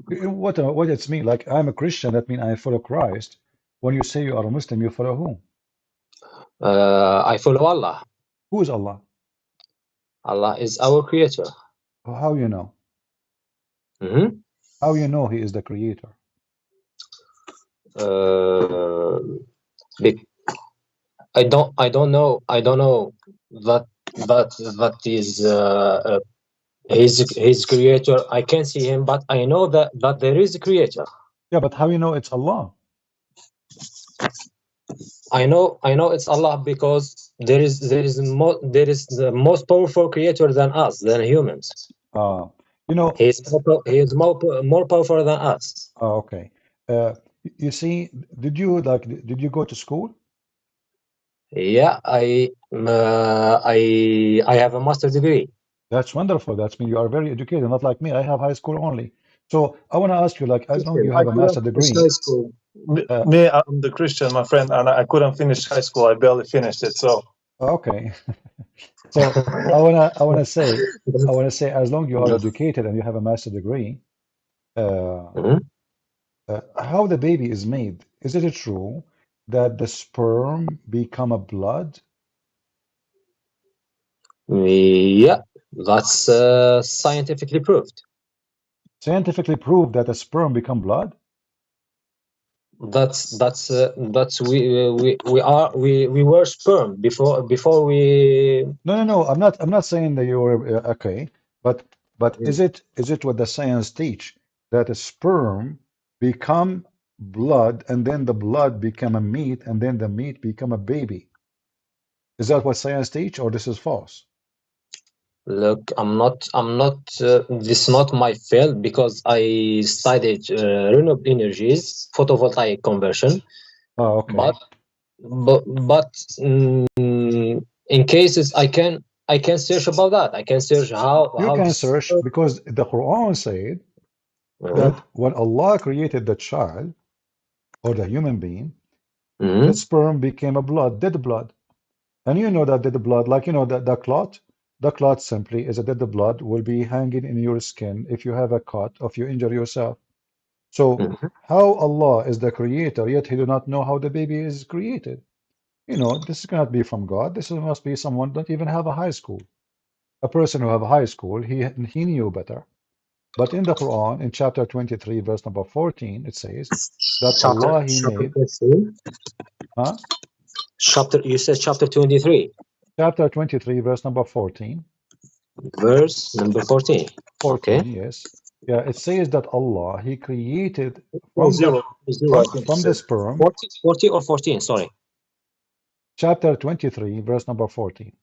What it's mean? Like I'm a Christian, that means I follow Christ. When you say you are a Muslim, you follow whom? I follow Allah. Who is Allah? Allah is our creator. How you know? Mhm. How you know he is the creator? Uh, be- I don't know that that is his creator. I can see him, but I know that there is a creator. Yeah, but how you know it's Allah? I know it's Allah because there is the most powerful creator than us, than humans. You know, He is more powerful than us. okay. You see, did you go to school? Yeah, I have a master's degree. That's wonderful. That means you are very educated, not like me. I have high school only. So I want to ask you, like, as long as you I have a couldn't master finish degree, high school. Me, I'm the Christian, my friend, and I couldn't finish high school. I barely finished it. So okay. So I wanna say, as long as you are educated and you have a master degree, uh, Mhm. how the baby is made? Is it true that the sperm become a blood? Yeah, that's scientifically proved. Scientifically proved that a sperm become blood? That's we were sperm before we. No. I'm not saying that you're okay, but is it what the science teach that a sperm become blood and then the blood become a meat and then the meat become a baby? Is that what science teach or this is false? Look, I'm not. This is not my field because I studied renewable energies, photovoltaic conversion. Oh, okay. But in cases I can search about that. I can search You how can this. search because the Quran said that when Allah created the child or the human being, the sperm became a blood, dead blood. And you know that dead blood, like you know that the clot simply is a dead blood will be hanging in your skin if you have a cut or if you injure yourself. So how Allah is the creator, yet he do not know how the baby is created? You know, this cannot be from God. This must be someone don't even have a high school. A person who have a high school, he knew better. But in the Quran, in chapter 23, verse number 14, it says that Chapter Allah he made, 23. huh? Chapter, you said chapter 23, Chapter 23, verse number 14. verse number 14. 14, Okay. yes. Yeah, it says that Allah, He created oh, from the zero, I think you from the said. sperm, 40 or 14, sorry. chapter 23, verse number 14.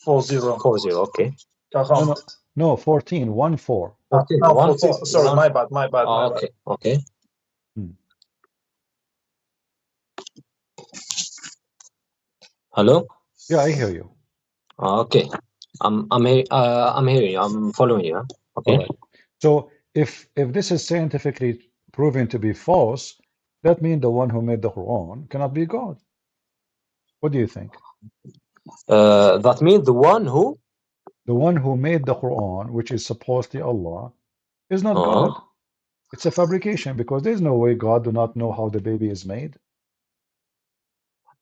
40. 40, okay. No, 14, 1 4. 14, Oh, 1 14. 4. Sorry, One, my bad, my bad, my bad. okay, okay. Hmm. Hello? Yeah, I hear you. Okay. I'm hearing you. I'm following you. Huh? All Okay. right. So if this is scientifically proven to be false, that means the one who made the Quran cannot be God. What do you think? That means the one who? The one who made the Quran, which is supposedly Allah, is not God. It's a fabrication because there's no way God do not know how the baby is made.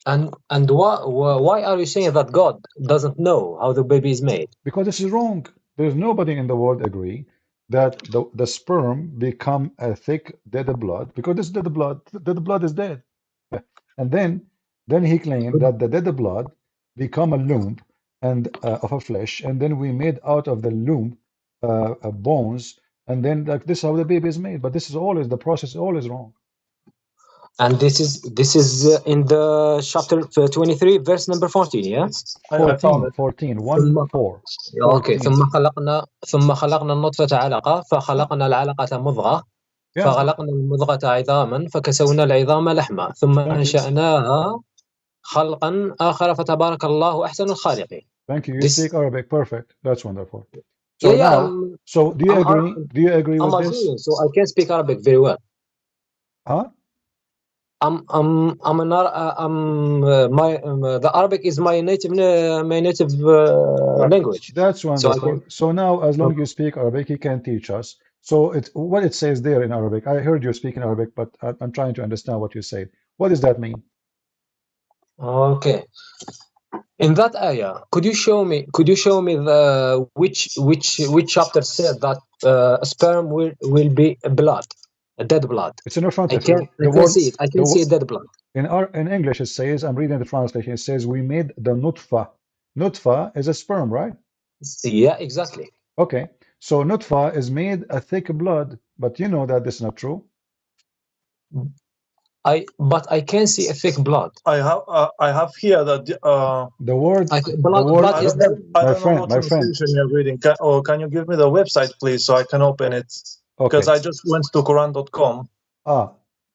And why are you saying that God doesn't know how the baby is made? Because this is wrong. There's nobody in the world agree that the sperm become a thick dead blood because this dead blood, the blood is dead. And then he claimed that the dead blood become a lump and of a flesh, and then we made out of the lump bones, and then like this is how the baby is made. But this is always the process, is always wrong. And this is in the chapter 23, verse number 14, yeah? 14, 14, 1, 4. اوكي 14. ثم خلقنا النطفة علقة فخلقنا العلقة مضغة فخلقنا المضغة عظاما فكسونا العظام لحما ثم أنشأناها خلقا آخر فتبارك الله أحسن الخالقين. Thank you. You speak Arabic. Perfect. That's wonderful. So Yeah, now, so do you agree? Do you agree I'm with this? Algerian, so I can speak Arabic very well. Huh? The Arabic is my native language. That's wonderful. So now, as long as you speak Arabic, you can teach us. So it's what it says there in Arabic. I heard you speaking Arabic, but I'm trying to understand what you said. What does that mean? Okay. In that ayah, could you show me the which chapter said that sperm will be blood, a dead blood? It's in front I of you. The can word, see it. I can see a dead blood. in English it says, I'm reading the translation, it says we made the nutfa. Nutfa is a sperm, right? Yeah, exactly. Okay, so nutfa is made a thick blood, but you know that this is not true. But I can see a thick blood. I have here that the word blood is dead. I don't know what translation you're reading. Can you give me the website, please, so I can open it? Because I just went to Quran.com.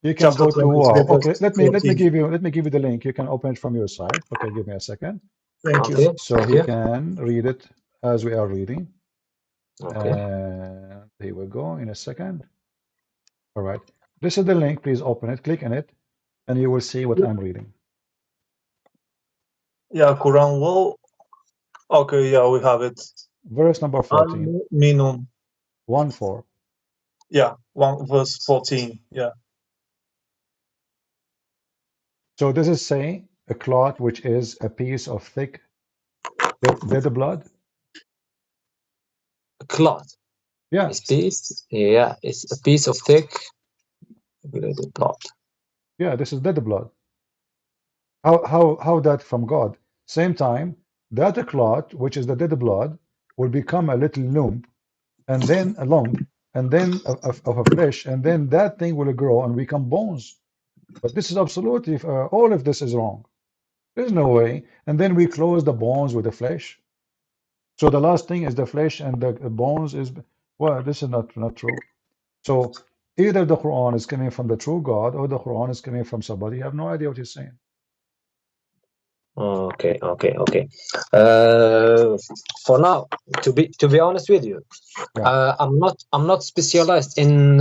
You can go to wow. Okay, let me 14. give you the link. You can open it from your side. Okay, give me a second. Thank you. So he can read it as we are reading. Okay. Here we go in a second. All right. This is the link. Please open it. Click on it, and you will see what I'm reading. Yeah, Quran Law. Okay, yeah, we have it. Verse number 14. Minun. 1-4. Yeah, verse 14. Yeah. So this is saying a cloth which is a piece of thick dead blood. A cloth. Yeah. It's a piece of thick blood. Yeah, this is dead blood. How that from God? Same time, that clot, which is the dead blood, will become a little lump, and then a lump, and then of a flesh, and then that thing will grow and become bones. But this is absolutely, all of this is wrong. There's no way. And then we close the bones with the flesh. So the last thing is the flesh and the bones is, well, this is not true. So either the Quran is coming from the true God or the Quran is coming from somebody. You have no idea what he's saying. Okay. For now, to be honest with you, I'm not specialized in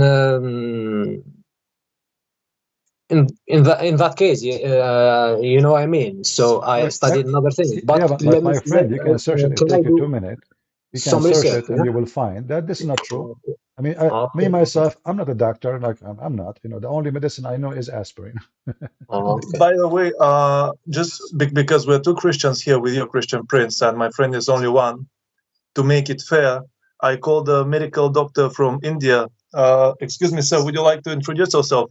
that case. You know what I mean. So I studied another thing. But my friend, you can search it. It'll take you 2 minutes. You can search it, and you will find that this is not true. I mean, me myself, I'm not a doctor. Like I'm not. You know, the only medicine I know is aspirin. By the way, just because we're two Christians here with your Christian Prince, and my friend is only one, to make it fair, I called a medical doctor from India. Excuse me, sir, would you like to introduce yourself?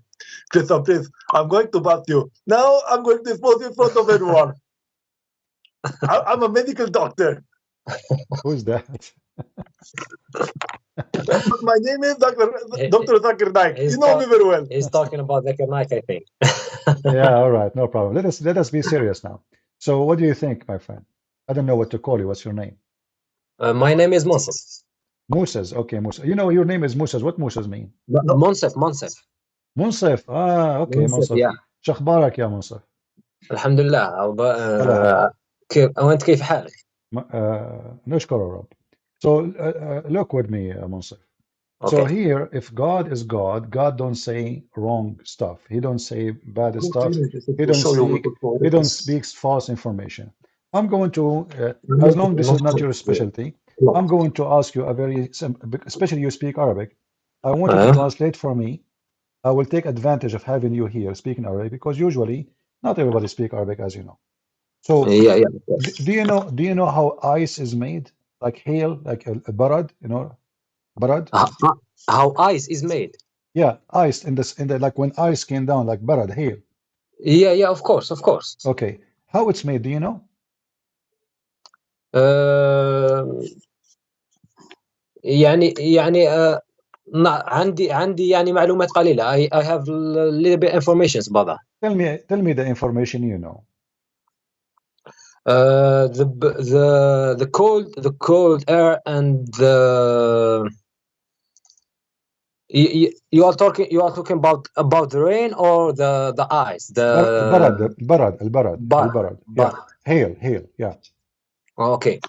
Please, I'm going to bath you. Now I'm going to expose you in front of everyone. I'm a medical doctor. Who's that? My name is Dr. Zakir Naik. You know me very well. He's talking about Zakir Naik, I think. Yeah, all right, no problem. Let us be serious now. So what do you think, my friend? I don't know what to call you. What's your name? My name is Moses. Moses, okay, Moses. You know your name is Moses. What Moses mean? Monsef. Monsef. Okay, Monsef. Yeah. شخبارك يا منصف؟ الحمد لله. وانت كيف حالك؟ نشكر الرب. So look with me, Monsef. Okay. So here, if God is God, God don't say wrong stuff. He don't say bad stuff. He don't speak false information. I'm going to, as long as this is not your specialty, I'm going to ask you a very simple, especially you speak Arabic. I want you to translate for me. I will take advantage of having you here speaking Arabic because usually not everybody speak Arabic, as you know. So do you know how ice is made? Like hail, like a barad, you know, barad. How ice is made? Yeah, ice in the like when ice came down, like barad, hail. Yeah, of course. Okay, how it's made? Do you know? يعني عندي يعني معلومات قليلة. I have a little bit information about that. Tell me the information you know. The cold air and the you are talking about the rain or the ice. البرد. Yeah. Hail. Yeah. Okay.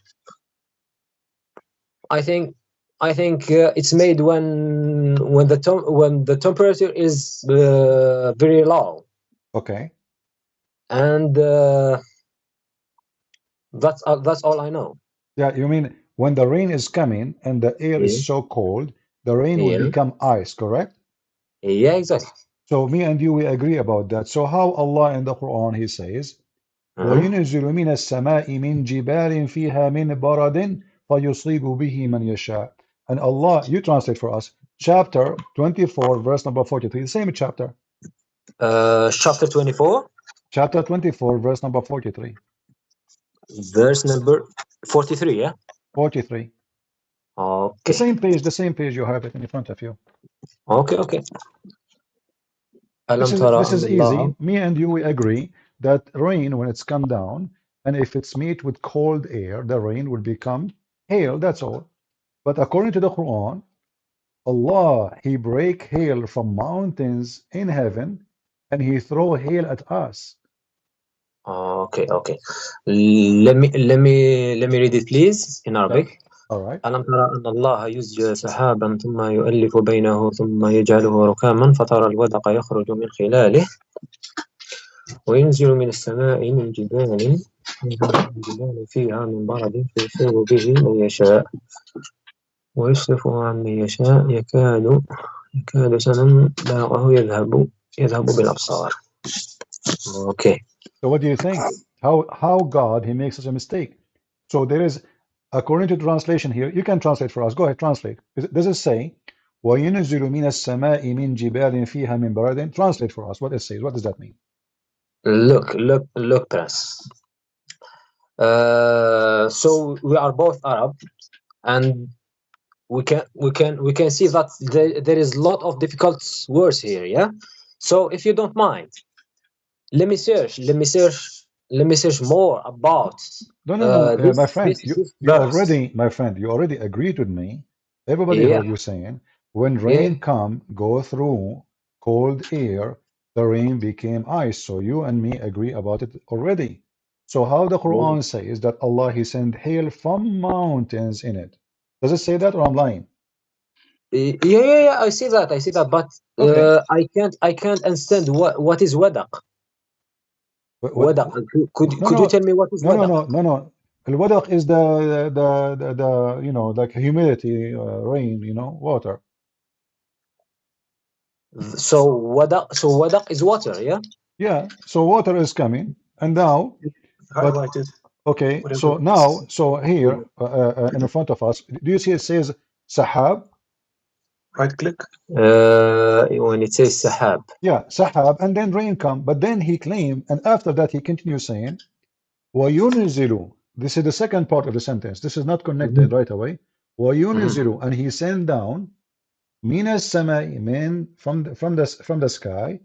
I think it's made when the temperature is very low. Okay. And that's all I know. Yeah, you mean when the rain is coming and the air is so cold, the rain will become ice, correct? Yeah, exactly. So me and you, we agree about that. So how Allah in the Quran, he says, وينزل من السماء من جبال فيها من برد فيصيب به من يشاء. And Allah, you translate for us, chapter 24, verse number 43, the same chapter. Chapter 24, Chapter 24, verse number 43. verse number 43, yeah? 43. Okay. The same page you have it in front of you. Okay. This is easy. Me and you, we agree that rain, when it's come down, and if it's met with cold air, the rain will become hail, that's all. But according to the Quran, Allah, He break hail from mountains in heaven, and He throw hail at us. Okay. Let me read it, please, in Arabic. All right. ألم ترى أن الله يزجي سحابا ثم يؤلف بينه ثم يجعله ركاما فترى الودق يخرج من خلاله وينزل من السماء من جبال فيها من برد فيصيب به من يشاء ويصرفه عن من يشاء يكاد سنا برقه يذهب بالأبصار. Okay. So what do you think? How God, He makes such a mistake? So there is, according to the translation here, you can translate for us. Go ahead, translate. Does it say, وَيُنزِلُ مِنَ السَّمَاءِ مِن جِبَالٍ فِيهَا مِن بَرَدٍ? Translate for us what it says. What does that mean? Look, Prince. So we are both Arab, and we can see that there is a lot of difficult words here, yeah. So if you don't mind, let me search more about. No, my friend, you verse. already agreed with me. Everybody Yeah. heard you saying, when rain go through cold air, the rain became ice. So you and me agree about it already. So how the Quran says that Allah, He sent hail from mountains in it? Does it say that, or I'm lying? Yeah, I see that, but I can't understand what is wadaq. Wadaq. Could you tell me what is wadaq? No. Al-wadaq is the you know, like humidity, rain, you know, water. So wadaq is water, yeah? Yeah, so water is coming, and now, okay, so now, so here in front of us, do you see it says sahab? Right click. When it says sahab. Yeah, sahab, and then rain come, but then he claimed, and after that he continues saying, وَيُنْزِلُ. This is the second part of the sentence. This is not connected right away. وَيُنْزِلُ, and he sent down مِنَ السَّمَاءِ, from the sky,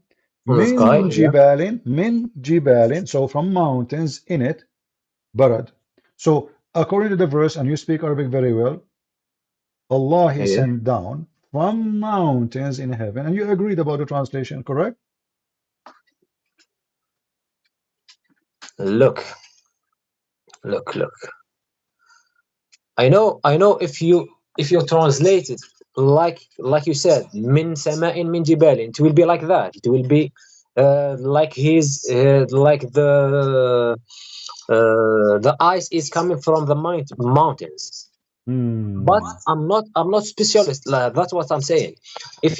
min jibalin, so from mountains in it, barad. So according to the verse, and you speak Arabic very well, Allah, He sent down from mountains in heaven, and you agreed about the translation, correct? Look. I know if you translate it like you said, min sama'in min jibalin, it will be like that. It will be like the ice is coming from the mountains. But I'm not specialist. That's what I'm saying. If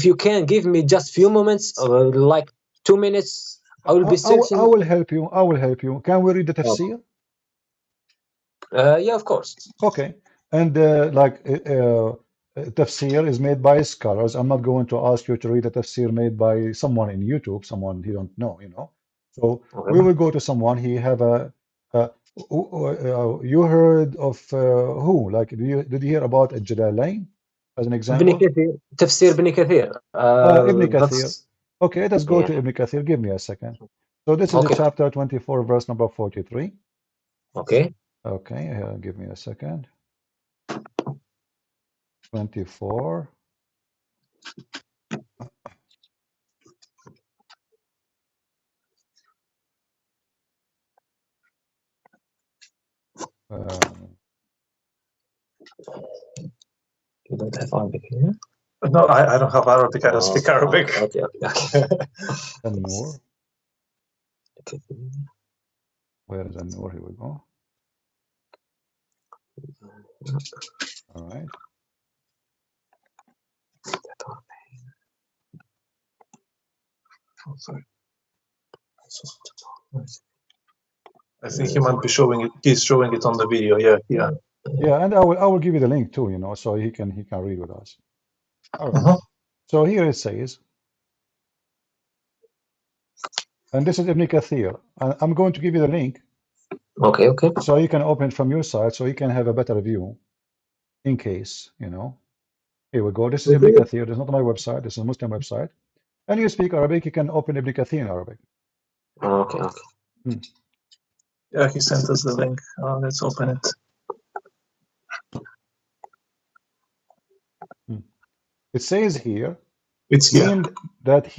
you can give me just few moments, like 2 minutes, I will be searching. I will help you. Can we read the tafsir? Yeah, of course. Okay. And tafsir is made by scholars. I'm not going to ask you to read a tafsir made by someone in YouTube, someone he don't know, you know. So we will go to someone. He have you heard of who? Like, did you hear about Jalalain as an example? Tafsir Ibn Kathir. Ibn Kathir. Okay, let's go to Ibn Kathir. Give me a second. So this is the chapter 24, verse number 43. Okay. Okay, give me a second. 24. You don't have Arabic here? No, I don't have Arabic. I don't speak Arabic. Okay. An-Nur. Where is An-Nur? Here we go. All right. Oh, sorry. I think he might be showing it. He's showing it on the video. Yeah, yeah. Yeah, and I will give you the link too, so he can read with us. All right. So here it says, and this is Ibn Kathir. I'm going to give you the link. Okay, okay. So you can open it from your side, so you can have a better view, in case, Here we go. This is Ibn Kathir. This is not my website. This is a Muslim website. And you speak Arabic, you can open Ibn Kathir in Arabic. Okay, okay. Yeah, he sent us the link. Let's open it. It says here, it's here. that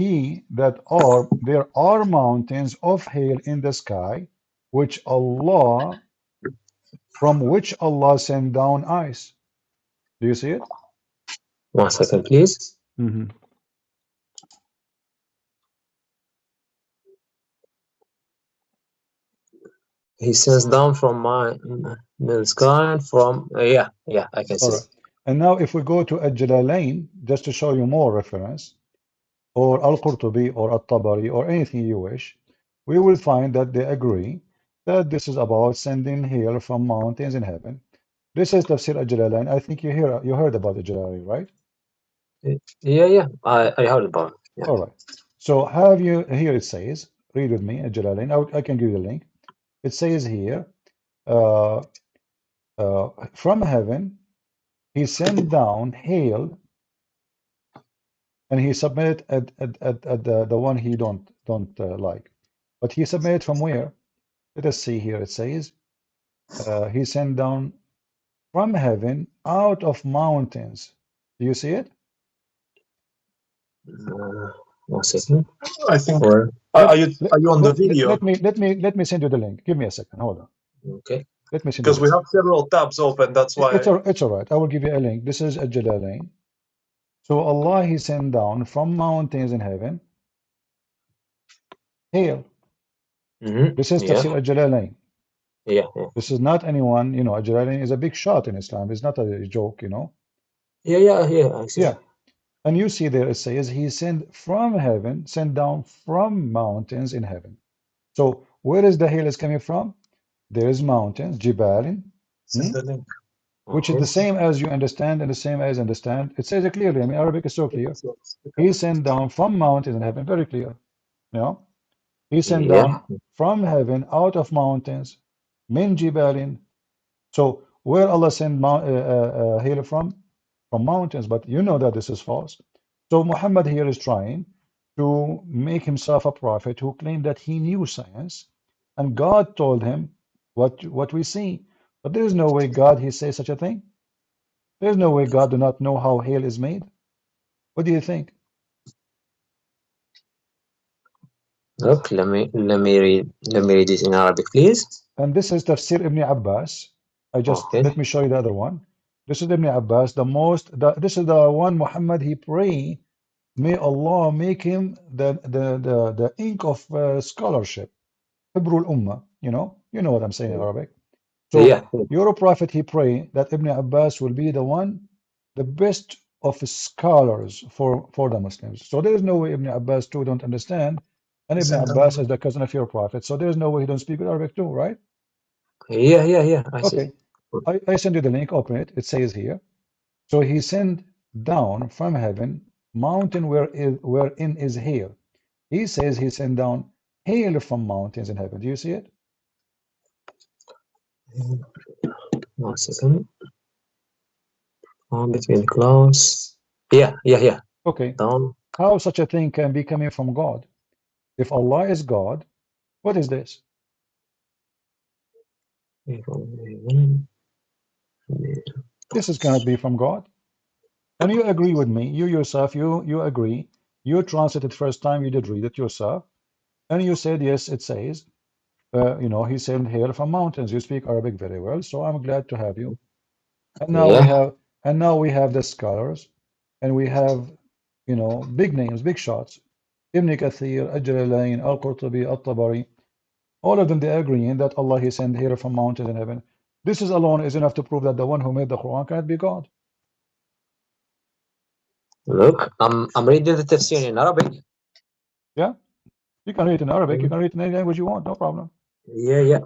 there are mountains of hail in the sky, from which Allah sent down ice. Do you see it? 1 second, please. He sends down from the sky from yeah, I can see. All right. And now if we go to Al-Jalalain, just to show you more reference, or Al-Qurtubi or At-Tabari or anything you wish, we will find that they agree that this is about sending hail from mountains in heaven. This is Tafsir Al-Jalalain. I think you heard about Al-Jalalain, right? Yeah, I heard about it. Yeah. All right. So here it says, read with me, Al-Jalalain. I can give you the link. It says here, from heaven, he sent down hail, and he submitted at the one he don't like. But he submitted from where? Let us see here. It says, he sent down from heaven out of mountains. Do you see it? 1 second. I think. Are you on the video? Let me send you the link. Give me a second. Hold on. Okay. Let me send Because you we have several tabs open. That's why. It's all right. I will give you a link. This is Al-Jalalain. So Allah, he sent down from mountains in heaven hail. This is Tafsir Al-Jalalain. Yeah. This is not anyone, Al-Jalalain is a big shot in Islam. It's not a joke, Yeah, I see. Yeah. And you see there it says he sent down from mountains in heaven. So where is the hail is coming from? There is mountains, Jibalin, which is the same as you understand and the same as understand. It says it clearly. I mean, Arabic is so clear. He sent down from mountains in heaven, very clear. He sent down from heaven out of mountains, min Jibalin. So where Allah sent hail from? From mountains, but you know that this is false. So Muhammad here is trying to make himself a prophet who claimed that he knew science, and God told him what we see. But there is no way God he says such a thing. There is no way God do not know how hail is made. What do you think? Look, let me read this in Arabic, please. And this is Tafsir Ibn Abbas. Let me show you the other one. This is Ibn Abbas, this is the one Muhammad he prayed, may Allah make him the ink of scholarship, Hibrul Ummah, you know what I'm saying in Arabic. So your prophet he prayed that Ibn Abbas will be the best of scholars for the Muslims. So there is no way Ibn Abbas too don't understand, and Ibn Abbas is the cousin of your prophet. So there is no way he don't speak Arabic too, right? Yeah. I see. Okay. I send you the link, open it. It says here, so he sent down from heaven mountain wherein is hail. He says he sent down hail from mountains in heaven. Do you see it? 1 second. Between clouds. Yeah. Okay. Down. How such a thing can be coming from God? If Allah is God, what is this? This cannot be from God. And you agree with me, you yourself, you agree, you translated first time, you did read it yourself, and you said, yes, it says, he sent hail from mountains. You speak Arabic very well, so I'm glad to have you. And now we have the scholars, and we have, big names, big shots. Ibn Kathir, Al-Jalalain, Al-Qurtubi, At-Tabari, all of them, they agreeing that Allah, he sent hail from mountains in heaven. This is alone is enough to prove that the one who made the Quran cannot be God. Look, I'm reading the tafsir in Arabic. Yeah, You can read it in Arabic. You can read it in any language you want. No problem. Yeah.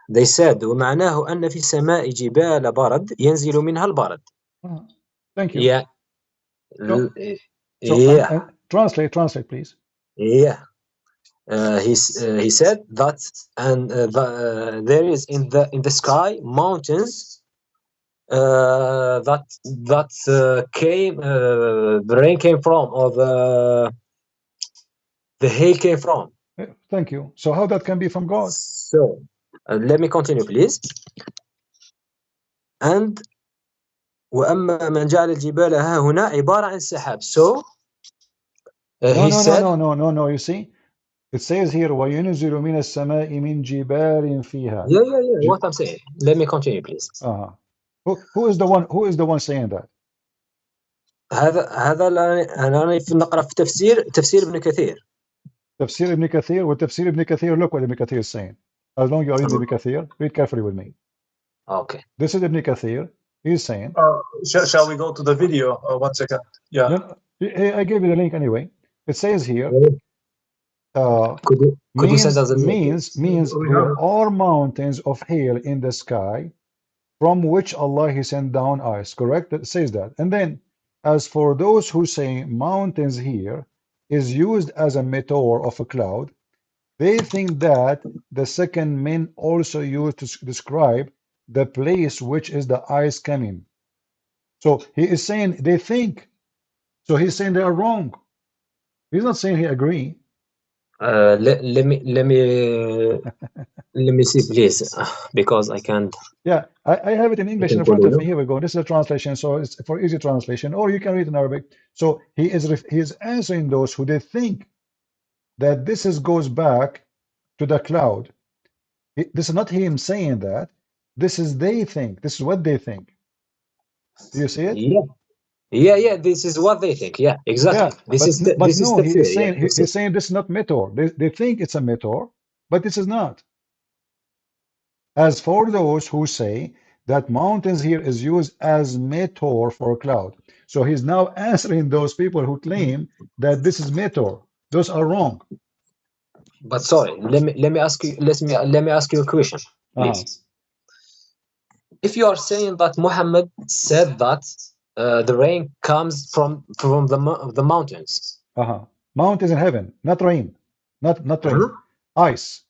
They said ومعناه أن في السماء جبال برد ينزل منها البرد. Thank you. Yeah. So, Yeah. and translate, please. Yeah. He said that, and there is in the sky mountains that came the rain came from, or the hail came from. Thank you. So how that can be from God? So let me continue, please. And وأما من جعل الجبال ها هنا عبارة عن سحاب. So he said, no. You see, it says here وَيُنْزِلُ مِنَ السَّمَاءِ مِنْ جِبَالٍ فِيهَا. Yeah. What I'm saying. Let me continue, please. Who is the one saying that? هذا أنا نقرأ في تفسير ابن كثير. تفسير ابن كثير وتفسير ابن كثير. Look what Ibn Kathir is saying. As long as you are reading Ibn Kathir, read carefully with me. Okay. This is Ibn Kathir. He's saying. Shall we go to the video? 1 second. Yeah. No, I gave you the link anyway. It says here. Means there are mountains of hail in the sky, from which Allah He sent down ice. Correct? It says that. And then, as for those who say mountains here is used as a metaphor of a cloud, they think that the second men also used to describe the place which is the ice coming. So he is saying they think. So he's saying they are wrong. He's not saying he agree. Let me see, please, because I can't. Yeah, I have it in English in front of me. Here we go. This is a translation, so it's for easy translation, or you can read in Arabic. So he is answering those who they think that this goes back to the cloud. This is not him saying that. This is they think. This is what they think. Do you see it? Yeah. This is what they think. Yeah, exactly. Yeah, he's saying this is not metaphor. They think it's a metaphor, but this is not. As for those who say that mountains here is used as metaphor for a cloud. So he's now answering those people who claim that this is metaphor. Those are wrong. But sorry, let me ask you a question, please. If you are saying that Muhammad said that the rain comes from the mountains. Mountains in heaven, not rain, not rain. Ice.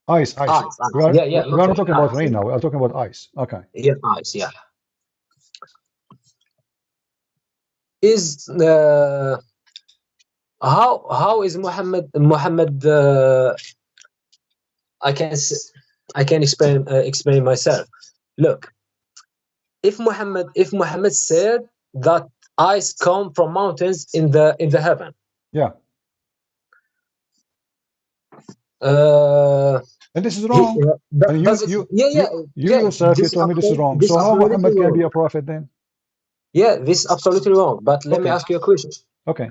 Ice. Yeah. We're not talking about rain now. We're talking about ice. Okay. Yeah, ice. Yeah. Is how is Muhammad? I can explain myself. Look, if Muhammad said that ice come from mountains in the heaven. Yeah. And this is wrong. Yourself, you told me this is wrong. So how Muhammad can be a prophet then? Yeah, this is absolutely wrong. But let me ask you a question. Okay.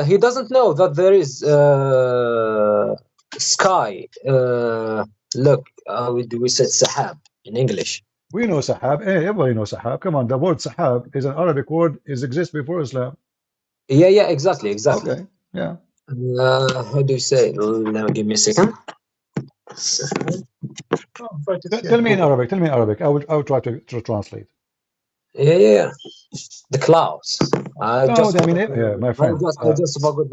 He doesn't know that there is sky. Look, we said sahab in English. We know sahab. Everybody knows sahab. Come on, the word sahab is an Arabic word. It exists before Islam. Yeah, exactly. Okay. Yeah. How do you say? Now, give me a second. Tell me in Arabic. I will try to translate. Yeah. The clouds. My friend. I just forgot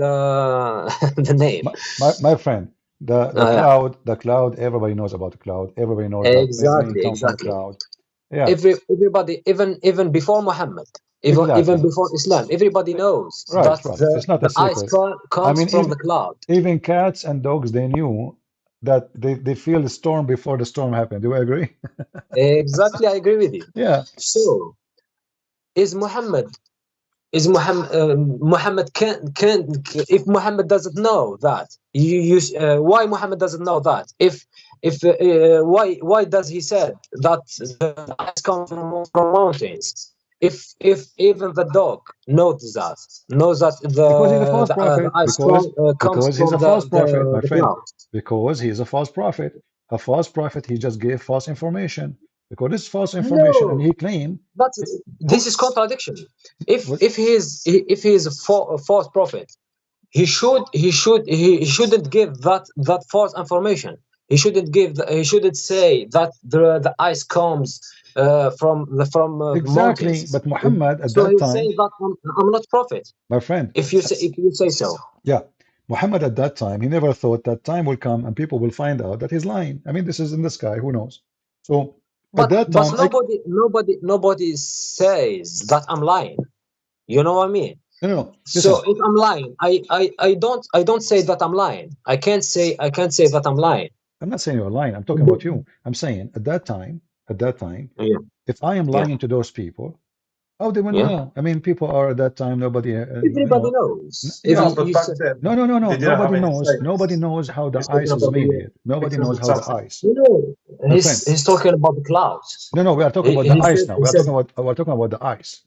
the name. My friend. The cloud. Everybody knows about the cloud. Everybody knows exactly. From cloud. Yeah. Everybody, even before Muhammad, even before Islam, everybody knows that it's not a secret. Ice comes from the cloud. Even cats and dogs, they knew that they feel the storm before the storm happened. Do you agree? Exactly, I agree with you. Yeah. So, Muhammad can if Muhammad doesn't know that why Muhammad doesn't know that if why does he said that the ice comes from mountains if even the dog knows that because he's a false prophet because he's a false prophet, my friend. Cloud. Because he is a false prophet. A false prophet, he just gave false information. because this is false information, and No, he claimed. but this is contradiction. If he is a false prophet, he shouldn't give that false information. He shouldn't say that the ice comes from the Exactly, mountains. but Muhammad at So that he'll say time, that I'm not prophet. my friend, If you say so. yeah, Muhammad at that time, he never thought that time will come and people will find out that he's lying. I mean, this is in the sky, who knows? So at that But time, nobody says that I'm lying. You know what I mean? no, So listen, if I'm lying, I don't say that I'm lying. I can't say that I'm lying. I'm not saying you're lying. I'm talking about you. I'm saying at that time, Yeah, if I am yeah, lying to those people, how they will yeah. know? I mean, people are at that time, nobody, Everybody knows. If yeah, No, but you back say, then no, they didn't have nobody any knows. science. Nobody knows how the He's talking ice is about made yet. Nobody knows 600 how the something. ice. no, My friend, he's talking about the clouds. no, we are talking about the He ice said now. he We are said talking about the ice.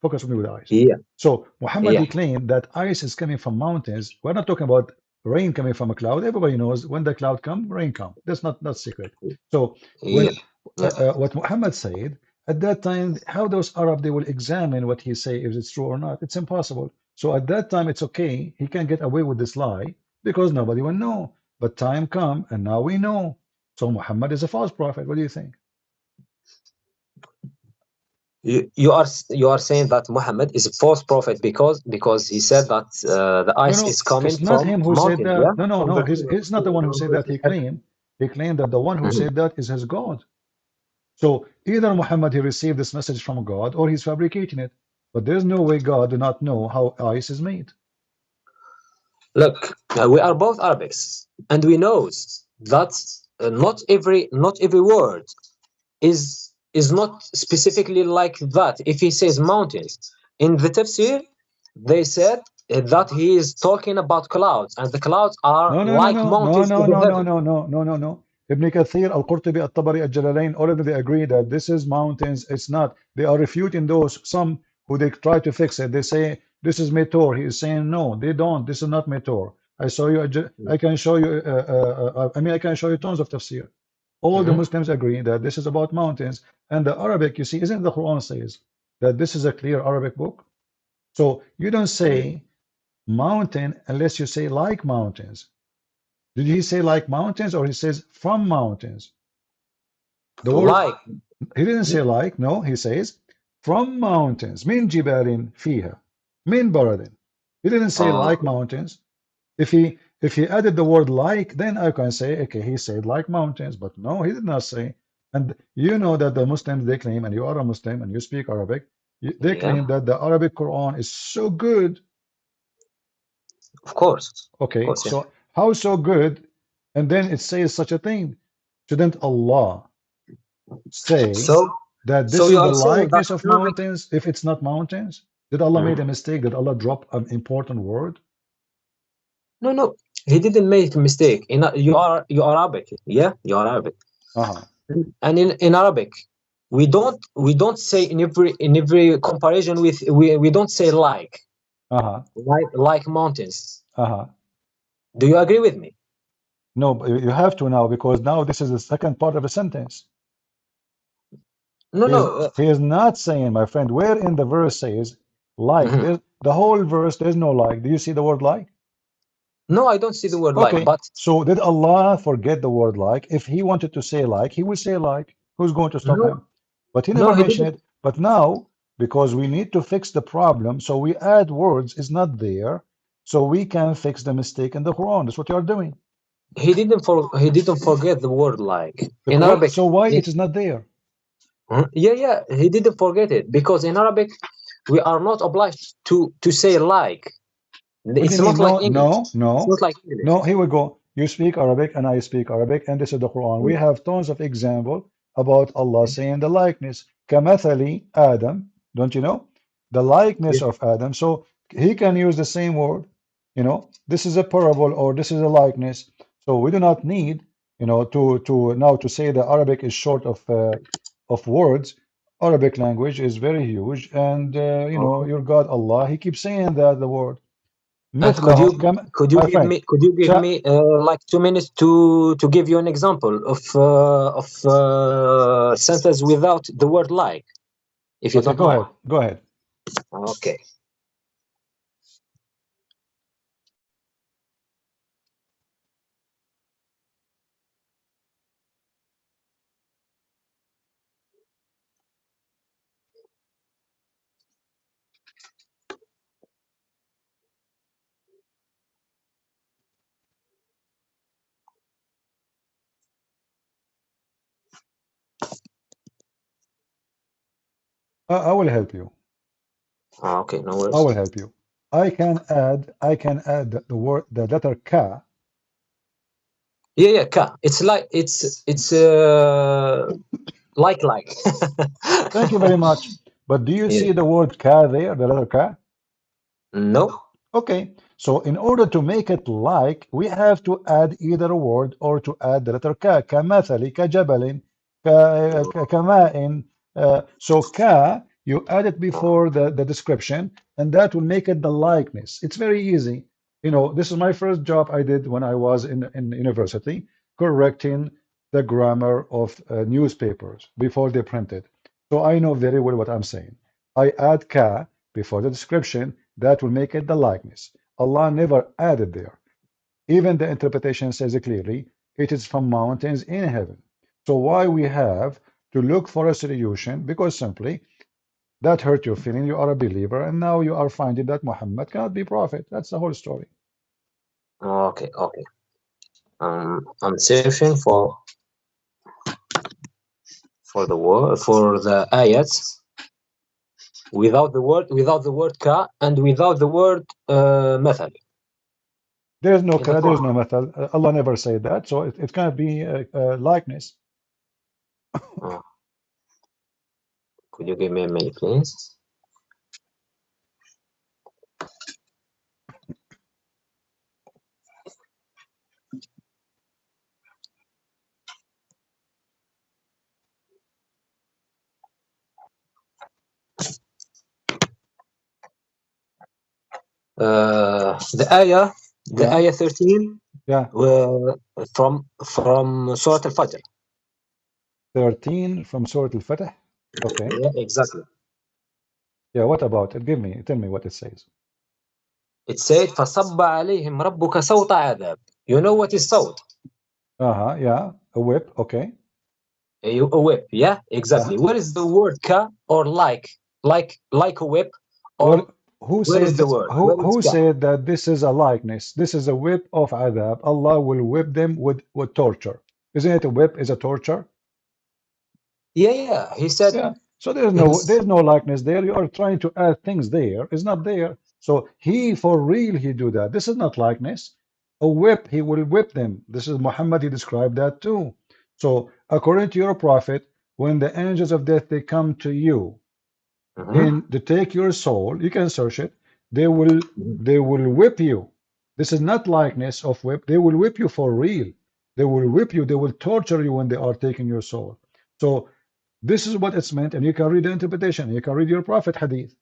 Focus with me with the ice. yeah, So Muhammad, yeah, he claimed that ice is coming from mountains. We're not talking about rain coming from a cloud. Everybody knows when the cloud come, rain come. That's not secret. So when yeah, yeah. what Muhammad said at that time, how those Arab they will examine what he say if it's true or not. It's impossible. So at that time, it's okay. He can get away with this lie because nobody will know. But time come, and now we know. So Muhammad is a false prophet. What do you think? You are saying that Muhammad is a false prophet because he said that the No, ice no, is coming it's not from him who said mountains. that. Yeah, No, from the he's not the one who said that. He claimed that the one who Mhm. said that is his God. So either Muhammad he received this message from God or he's fabricating it. But there's no way God do not know how ice is made. Look, we are both Arabics, and we know that not every word is not specifically like that. If he says mountains in the tafsir, they said that he is talking about clouds, and the clouds are No, like mountains to the heaven. no. Ibn Kathir, Al-Qurtubi, At-Tabari, Al-Jalalain, all of them they agree that this is mountains. It's not. They are refuting those some who they try to fix it. They say this is meteor. He is saying no, they don't. This is not meteor. I saw you. I can show you. I mean, I can show you tons of tafsir. All the Mhm. Muslims agree that this is about mountains. And the Arabic, you see, isn't the Quran says that this is a clear Arabic book? So you don't say mountain unless you say like mountains. Did he say like mountains or he says from mountains? The word, Like he didn't say like, no, he says from mountains. Min jibalin fiha. Min baradin. He didn't say like mountains. If he added the word like, then I can say, okay, he said like mountains, but no, he did not say. And you know that the Muslims they claim, and you are a Muslim and you speak Arabic, they yeah, claim that the Arabic Quran is so good. of course, Okay, yeah. so how so good? And then it says such a thing. Shouldn't Allah say So that so this you is the are saying that likeness of Arabic. mountains if it's not mountains? Did Allah made a Mhm. mistake? Did Allah drop an important word? No, he didn't make a mistake. You are Arabic, yeah, you are Arabic, Uh-huh. and in Arabic, we don't say in every comparison with we don't say Uh-huh. like mountains. Uh-huh. Do you agree with me? No, but you have to now because now this is the second part of a sentence. No, He is, no, he is not saying, my friend, where in the verse says like? mhm. There's the whole verse, there's no like. Do you see the word like? No, I don't see the word like, Okay, but so did Allah forget the word like? If he wanted to say like, he would say like. Who's going to stop no, him? But he no, never he mentioned didn't. it. But now, because we need to fix the problem, so we add words is not there, so we can fix the mistake in the Quran. That's what you are doing. He didn't forget the word like The in Quran, Arabic. so why it is not there? Yeah, he didn't forget it because in Arabic we are not obliged to say like. What do It's you mean? not like No, English. no, It's no, not like English. no. Here we go. You speak Arabic and I speak Arabic, and this is the Quran. We have tons of example about Allah saying the likeness. Kamathali Adam, don't you know? The likeness Yeah. of Adam. So he can use the same word. This is a parable or this is a likeness. So we do not need, to now to say that Arabic is short of words. Arabic language is very huge, and Okay. your God Allah, He keeps saying that the word. مثله كما my friend. Could you give me like 2 minutes to give you an example of sentence without the word like, if you Okay, don't mind. Go ahead. Okay. I will help you. Okay, no worries. I will help you. I can add the letter K. Yeah, K. It's like like. Thank you very much. But do you Yeah. see the word K there, the letter K? No. Okay, so in order to make it like, we have to add either a word or to add the letter K. كمثل كجبل كماء. So K, you add it before the description, and that will make it the likeness. It's very easy. You know, this is my first job I did when I was in university, correcting the grammar of newspapers before they printed. So I know very well what I'm saying. I add K before the description. That will make it the likeness. Allah never added there. Even the interpretation says it clearly, it is from mountains in heaven. So why we have to look for a solution? Because simply that hurt your feeling. You are a believer, and now you are finding that Muhammad cannot be prophet. That's the whole story. Okay. I'm searching for the word for the ayats without the word ka and without the word مثل. There is no kala, there is no method. Allah never said that, so it cannot be likeness. Could you give me a minute, please? The ayah 13 from Surah Al-Fajr. 13 from Surah Al-Fatih. Okay. Yeah, exactly. Yeah, what about it? Tell me what it says. It said فَصَبَّ عَلَيْهِمْ رَبُّكَ صَوْتَ عَذَابٍ. You know what is sawt? Yeah, a whip, okay. A whip, yeah, exactly. What is the word ka or like a whip? Or who where is said the word? who said that this is a likeness? This is a whip of adab. Allah will whip them with torture. Isn't it a whip is a torture? Yeah. He said. Yeah. So there's no likeness there. You are trying to add things there. It's not there. So he for real he do that. This is not likeness. A whip, he will whip them. This is Muhammad, he described that too. So according to your prophet, when the angels of death they come to you and to take your soul, you can search it, they will whip you. This is not likeness of whip. They will whip you for real. They will whip you, they will torture you when they are taking your soul. So this is what it's meant, and you can read the interpretation. You can read your prophet hadith.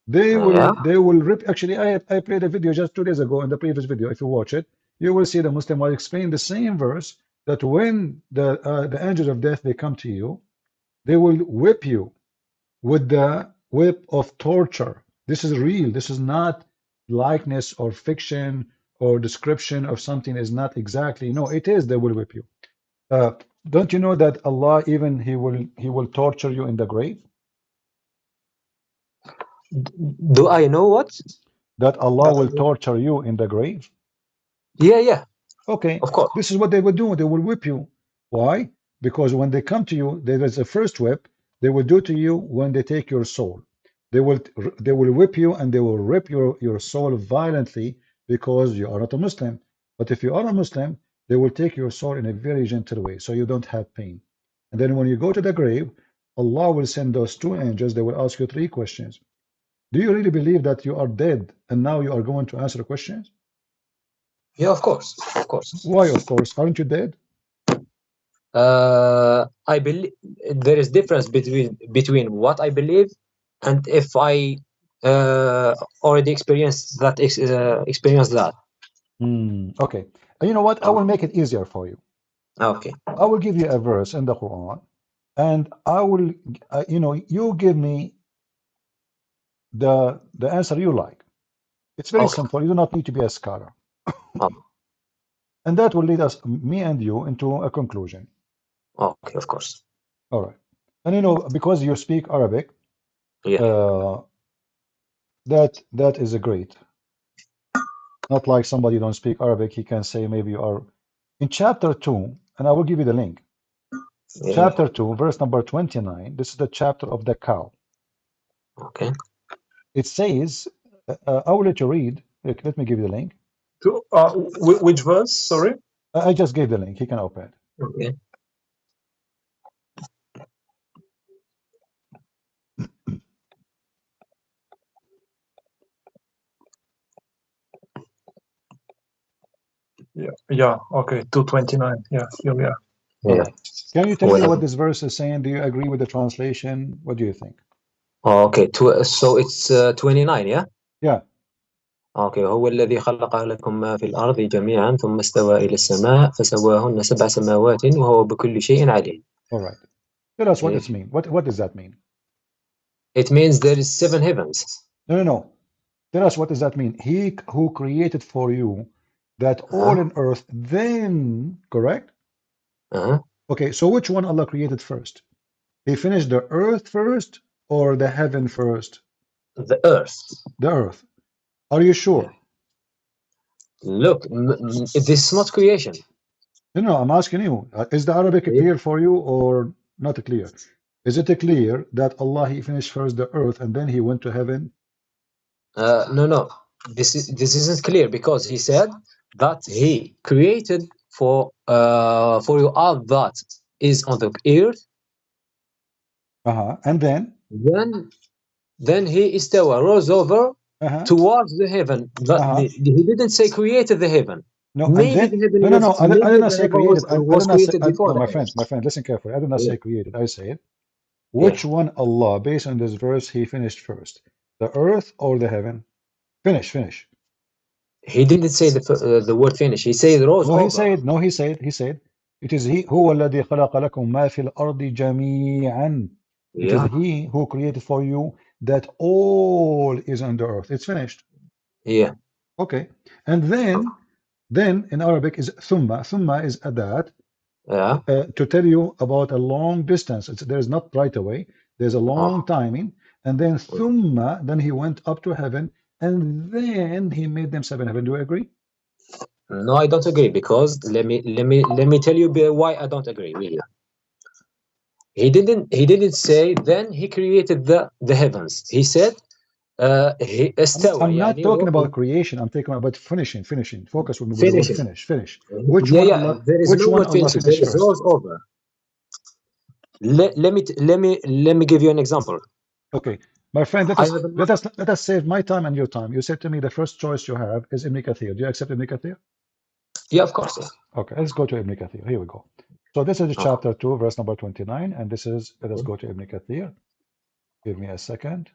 They will rip. Actually, I played a video just 2 days ago in the previous video. If you watch it, you will see the Muslim will explain the same verse that when the angels of death they come to you, they will whip you with the whip of torture. This is real. This is not likeness or fiction or description of something is not exactly. No, it is. They will whip you. Don't you know that Allah even he will torture you in the grave? Do I know what? That Allah will torture you in the grave? Yeah. Okay. Of course. This is what they will do. They will whip you. Why? Because when they come to you, there is a first whip. They will do to you when they take your soul. They will whip you and they will rip your soul violently because you are not a Muslim. But if you are a Muslim, they will take your soul in a very gentle way, so you don't have pain. And then when you go to the grave, Allah will send those two angels. They will ask you 3 questions. Do you really believe that you are dead and now you are going to answer the questions? Yeah, of course. Why, of course? Aren't you dead? I believe there is difference between what I believe and if I already experienced that. Experienced that. Okay. And you know what? I will make it easier for you. Okay. I will give you a verse in the Quran, and I will, you give me the answer you like. It's very simple. You do not need to be a scholar. And that will lead us, me and you, into a conclusion. Okay, of course. All right. And because you speak Arabic, that is a great. Not like somebody don't speak Arabic, he can say maybe you are in chapter 2, and I will give you the link. Chapter 2, verse number 29. This is the chapter of the cow. Okay. It says, I will let you read. Let me give you the link. Which verse? Sorry. I just gave the link. He can open it. Okay. Yeah. Okay. 229. Yeah. Here we are. All right. Can you tell me what this verse is saying? Do you agree with the translation? What do you think? Okay. So it's 29, yeah? Yeah. Okay. هو الذي خلق لكم ما في الأرض جميعا ثم استوى إلى السماء فسواهن سبع سماوات وهو بكل شيء عليم. All right. Tell us what it means. What does that mean? It means there is 7 heavens. No. Tell us what does that mean? He who created for you that all in earth, then, correct? Okay, so which one Allah created first? He finished the earth first or the heaven first? The earth. The earth. Are you sure? Look, this is not creation. No, I'm asking you. Is the Arabic clear for you or not clear? Is it clear that Allah, He finished first the earth and then He went to heaven? No. This isn't clear because He said that He created for you all that is on the earth. And then He istawa, rose over towards the heaven. But He didn't say created the heaven. No, maybe and then, the heaven I did not say created. was created before my friend, listen carefully. I did not say created. I said, which one Allah, based on this verse, He finished first, the earth or the heaven? Finish. He didn't say the word finish. He said rose over. He said, it is He هو الذي خلق لكم ما في الأرض جميعا. It is He who created for you that all is on the earth. It's finished. Yeah. Okay. And then in Arabic is thumma. Thumma is adat. To tell you about a long distance. There is not right away. There's a long timing. And then thumma, then He went up to heaven, and then He made them 7 heaven. Do you agree? No, I don't agree because let me tell you why I don't agree with you. He didn't say then He created the heavens. He said I'm not talking about creation. I'm talking about finishing. Focus with the word finish. Which one? Allah, there is which no one word Allah finish. finished There is rose over. Let me give you an example. Okay, my friend, let us save my time and your time. You said to me the first choice you have is Ibn Kathir. Do you accept Ibn Kathir? Yeah, of course. Okay, let's go to Ibn Kathir. Here we go. So this is chapter 2, verse number 29, and this is, let us go to Ibn Kathir. Give me a second.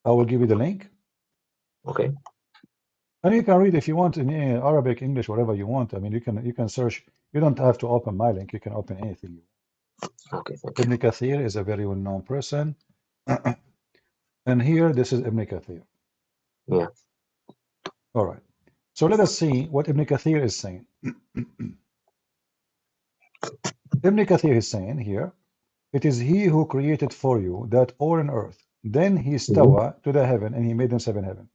I will give you the link. Okay. And you can read if you want in Arabic, English, whatever you want. I mean, you can search. You don't have to open my link. You can open anything. Okay. Ibn Kathir is a very well-known person. And here, this is Ibn Kathir. Yeah. All right. So let us see what Ibn Kathir is saying. Ibn Kathir is saying here, it is He who created for you that all on earth. Then He stawa to the heaven, and He made them 7 heaven.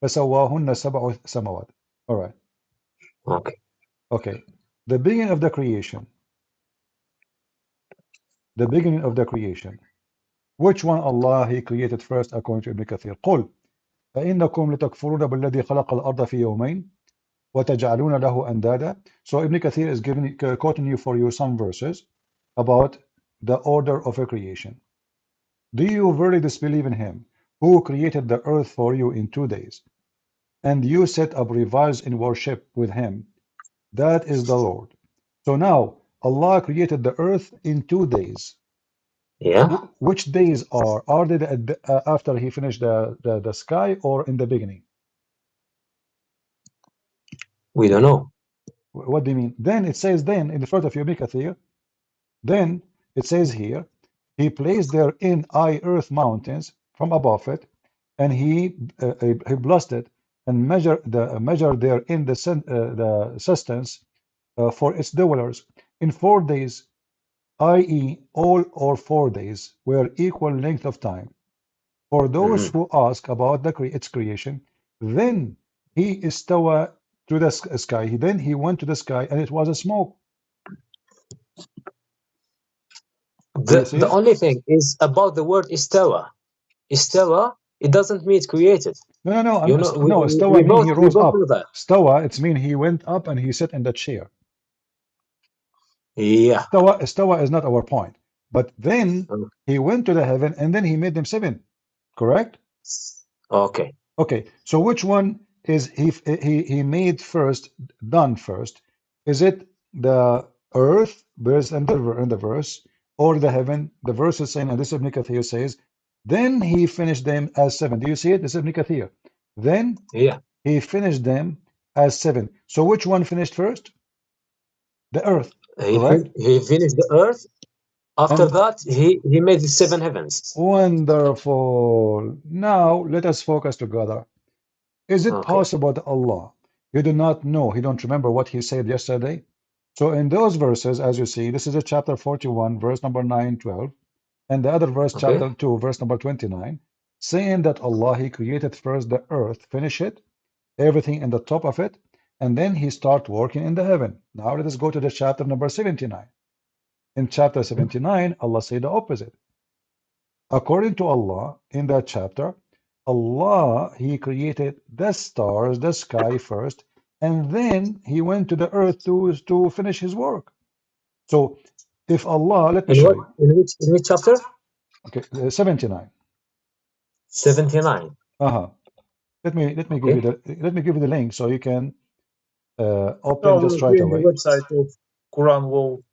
فَسَوَّاهُنَّ سَبْعُ سَمَوَاتٍ. All right. Okay. The beginning of the creation. Which one Allah He created first according to Ibn Kathir? قُلْ فَإِنَّكُمْ لِتَكْفُرُونَ بِالَّذِي خَلَقَ الْأَرْضَ فِي يَوْمَيْنِ وَتَجْعَلُونَ لَهُ أَنْدَادًا. So Ibn Kathir is quoting for you some verses about the order of a creation. Do you really disbelieve in Him who created the earth for you in 2 days, and you set up rivals in worship with him. That is the Lord. So now Allah created the earth in 2 days. Yeah, Which days are they after he finished the sky or in the beginning? we don't know. What do you mean? Then it says then in the front of Ibn Kathir, then it says here, he placed therein earth mountains from above it, and he blessed it and measured therein the sustenance for its dwellers in 4 days, i.e., all or 4 days were equal length of time. For those who ask about its creation, then he istawa to the sky. Then he went to the sky, and it was a smoke. Do you see The it? only thing is about the word istawa. Istawa, it doesn't mean it's created. No. You know, No. Stawa we mean he rose both up. know that. Stawa, it's mean he went up and he sat in the chair. Yeah. Stawa is not our point. But then he went to the heaven, and then he made them 7. Correct? Okay. Okay. So which one is he made first, done first? Is it the earth, verse and the verse, or the heaven? The verse is saying, and this Ibn Kathir says, then he finished them as 7. Do you see it? This is Ibn Kathir. Then he finished them as 7. So which one finished first? The earth. Correct? He finished the earth. After that, he made the 7 heavens. Wonderful. Now let us focus together. Is it possible that Allah, you do not know, he don't remember what he said yesterday? So in those verses, as you see, this is a chapter 41, verse number 9, 12, and the other verse, chapter 2, verse number 29, saying that Allah, he created first the earth, finish it, everything in the top of it, and then he start working in the heaven. Now let us go to the chapter number 79. In chapter 79, Allah said the opposite. According to Allah, in that chapter, Allah, he created the stars, the sky first, and then he went to the earth to finish his work. So if Allah, let me show you. In which chapter? Okay, 79. 79. Let me give you the link so you can open just right away. The website of Quran World.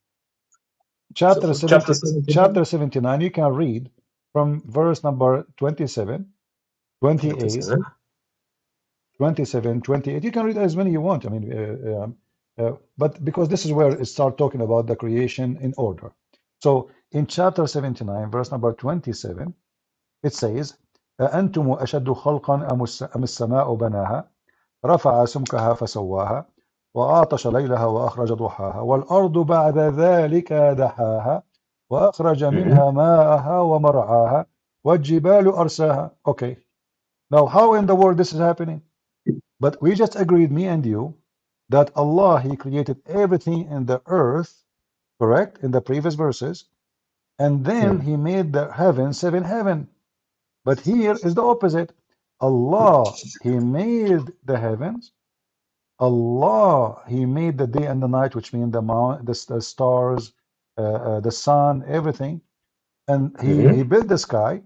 Chapter 79, you can read from verse number 27, 28, 27, 28. You can read as many you want. I mean, but because this is where it starts talking about the creation in order. So in chapter 79, verse number 27, it says, أأنتم أشد خلقا أم السماء بناها رفع سمكها فسواها وأعطش ليلها وأخرج ضحاها والأرض بعد ذلك دحاها وأخرج منها ماءها ومرعاها والجبال أرساها. Okay. Now, how in the world this is happening? But we just agreed, me and you, that Allah, he created everything in the earth, correct, in the previous verses, and then he made the heaven 7 heaven. But here is the opposite. Allah, he made the heavens. Allah, he made the day and the night, which means the stars, the sun, everything. And he built the sky,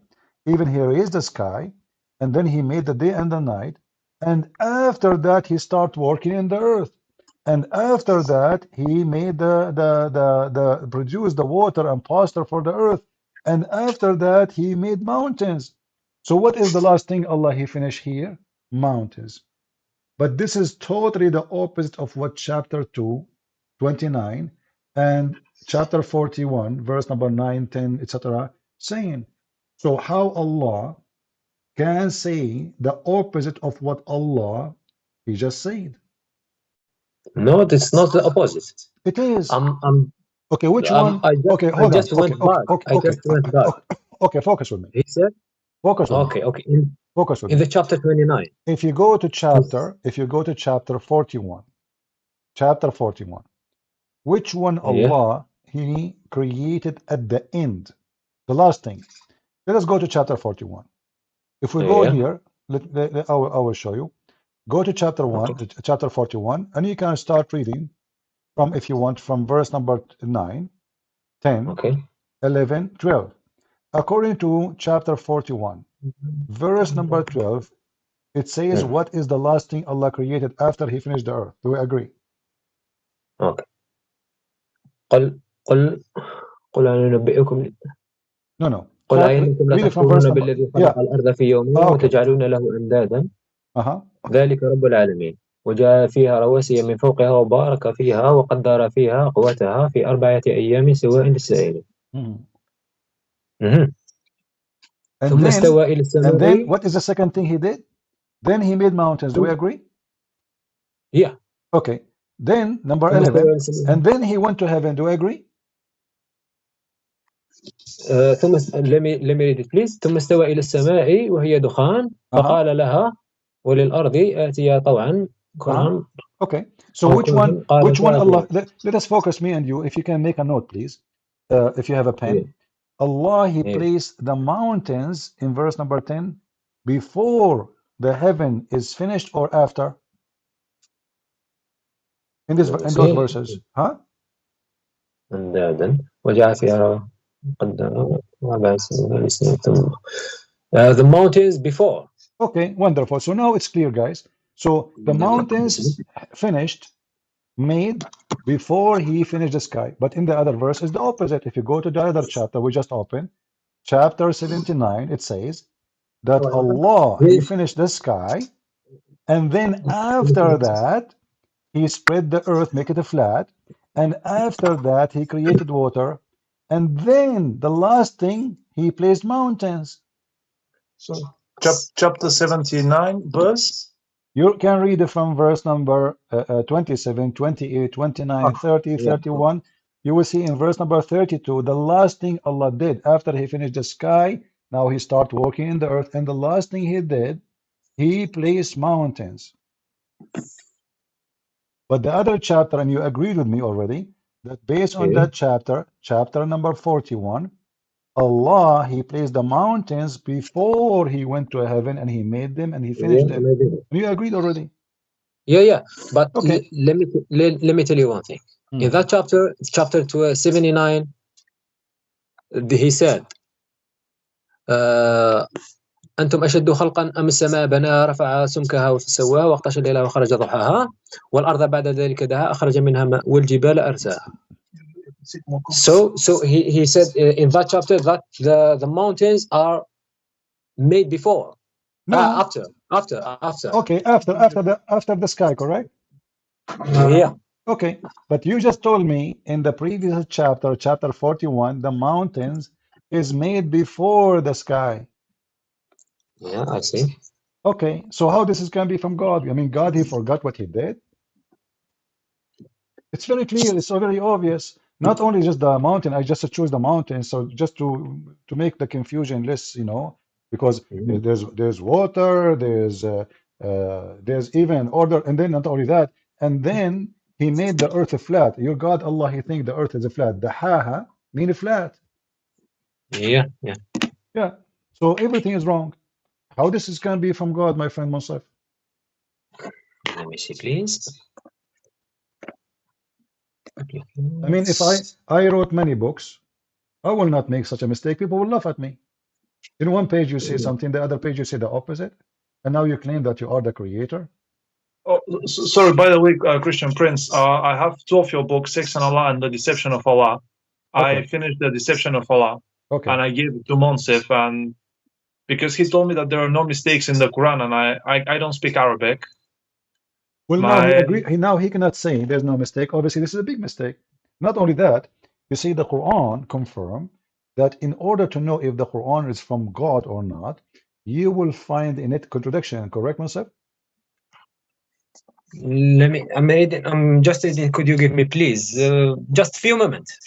even he raised the sky, and then he made the day and the night. And after that, he started working in the earth. And after that, he made produced the water and pasture for the earth. And after that, he made mountains. So what is the last thing Allah he finished here? Mountains. But this is totally the opposite of what chapter 2, 29, and chapter 41, verse number 9, 10, etc. saying. So how Allah can say the opposite of what Allah he just said? No, it's not the opposite. It is. I'm okay, which one? Okay, hold on. I just went back. Okay, focus with me. He said, focus with me. Okay. Focus with in me. the chapter 29. If you go to chapter 41, chapter 41, which one Allah he created at the end, the last thing. Let us go to chapter 41. If we go here, I will show you. Go to chapter 1, chapter 41, and you can start reading from, if you want, from verse number 9, 10, 11, 12. According to chapter 41, verse number 12, it says, what is the last thing Allah created after He finished the earth? Do we agree? Okay. قل قل قل هل ننبئكم No. قل أئنكم Read it from verse لتكفرون number. بالذي Yeah. خلق الأرض في يومين Okay. وتجعلون له أندادا Okay. ذلك رب العالمين وجعل فيها رواسي من فوقها وبارك فيها وقدر فيها قوتها في 4 أيام سواء للسائلين. ثم استوى إلى And then السماء. what is the second thing He did? Then He made mountains. Do we agree? Yeah. Okay. Then number 11. And then He went to heaven. Do we agree? ثم let me read it please. ثم استوى إلى السماء وهي دخان فقال لها وللأرض آتيا طوعا كرها. Okay. So which one Allah, let us focus, me and you, if you can make a note, please. If you have a pen. Allah, He placed the mountains in verse number 10 before the heaven is finished or after? In those verses. Huh? أندادا وجعل فيها قدر 4 سنين ثم the mountains before. Okay, wonderful. So now it's clear, guys. So the mountains finished, made before He finished the sky. But in the other verse is the opposite. If you go to the other chapter we just opened, chapter 79, it says that Allah, He finished the sky, and then after that He spread the earth, make it flat, and after that He created water, and then the last thing He placed mountains. So chapter 79 verse. You can read it from verse number 27, 28, 29, 30, 31. You will see in verse number 32, the last thing Allah did after He finished the sky, now He started working in the earth, and the last thing He did, He placed mountains. But the other chapter, and you agreed with me already, that based on that chapter, chapter number 41, Allah, He placed the mountains before He went to heaven, and He made them, and He finished them. And you agreed already. Yeah. But okay. let me tell you one thing. In that chapter 79, He said, أنتم أشد خلقا أم السماء بناها رفع سمكها وسواها واغطش الليل وخرج ضحاها والأرض بعد ذلك دها أخرج منها ماء والجبال أرساها. So he said in that chapter that the mountains are made before. No. After. Okay, after the sky, correct? Yeah. Okay, but you just told me in the previous chapter, chapter 41, the mountains is made before the sky. Yeah, I see. Okay, so how this is going to be from God? I mean, God, He forgot what He did? It's very clear, it's so very obvious. Not only just the mountain, I just choose the mountain, so just to make the confusion less, you know, because there's water, there's even order, and then not only that, and then He made the earth flat. Your God, Allah, He think the earth is flat. The ha mean flat. Yeah. Yeah. So everything is wrong. How this is going to be from God, my friend Monsef? Let me see, please. I mean, if I wrote many books, I will not make such a mistake. People will laugh at me. In one page you say something, the other page you say the opposite, and now you claim that you are the creator. Oh, sorry. By the way, Christian Prince, I have 2 of your books, Sex and Allah and The Deception of Allah. Okay. I finished The Deception of Allah, and I gave it to Monsef, and because he told me that there are no mistakes in the Quran, and I don't speak Arabic. Well, now he agree. Now he cannot say there's no mistake. Obviously, this is a big mistake. Not only that, you see, the Quran confirm that in order to know if the Quran is from God or not, you will find in it contradiction. Correct, Monsef? I'm just reading. Could you give me, please, just few moments,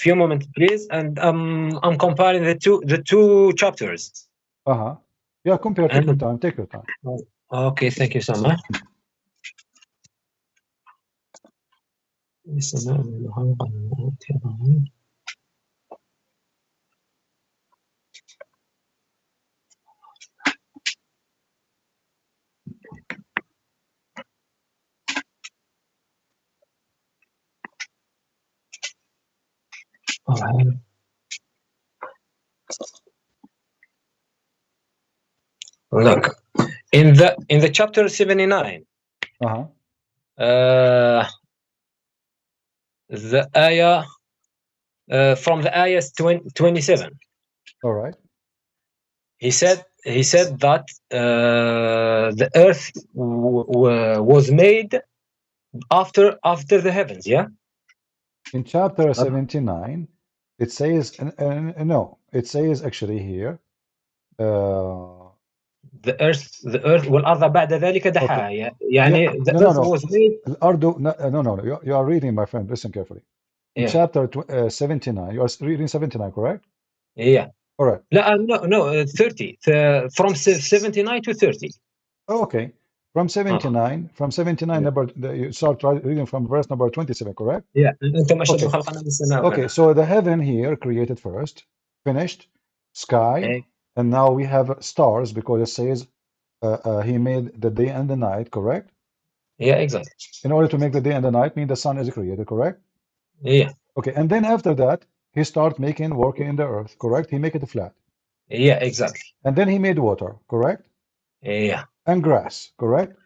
please, and I'm comparing the two chapters. Yeah, compare. Take your time. Take your time. Okay, thank you so much. Look, in the chapter 79, the ayah from the ayah 27. All right. He said that the earth was made after the heavens. Yeah. In chapter 79, it says no. It says actually here. The earth والأرض بعد ذلك دحاها. يعني the earth was made. الأرض no. You are reading, my friend. Listen carefully. In chapter 79, you are reading 79, correct? Yeah. All right. No, 30. From 79 to 30. Oh, okay. From 79, you start reading from verse number 27, correct? Yeah. Okay, so the heaven here created first, finished, sky, and now we have stars because it says he made the day and the night, correct? Yeah, exactly. In order to make the day and the night, mean the sun is created, correct? Yeah. Okay, and then after that, he start working in the earth, correct? He make it flat. Yeah, exactly. And then he made water, correct? Yeah. And grass, correct?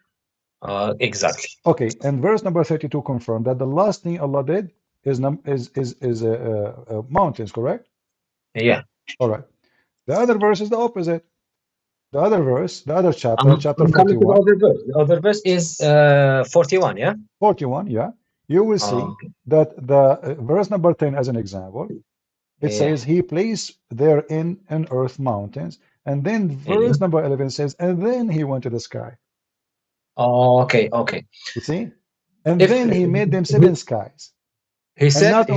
Exactly. Okay, and verse number 32 confirmed that the last thing Allah did is mountains, correct? Yeah. All right. The other verse is the opposite. The other verse, the other chapter, chapter 41. The other verse is 41, yeah? 41, yeah. You will see that the verse number 10 as an example, it says he placed there in earth mountains, and then verse number 11 says, and then he went to the sky. Okay. You see? And then he made them 7 skies. He said,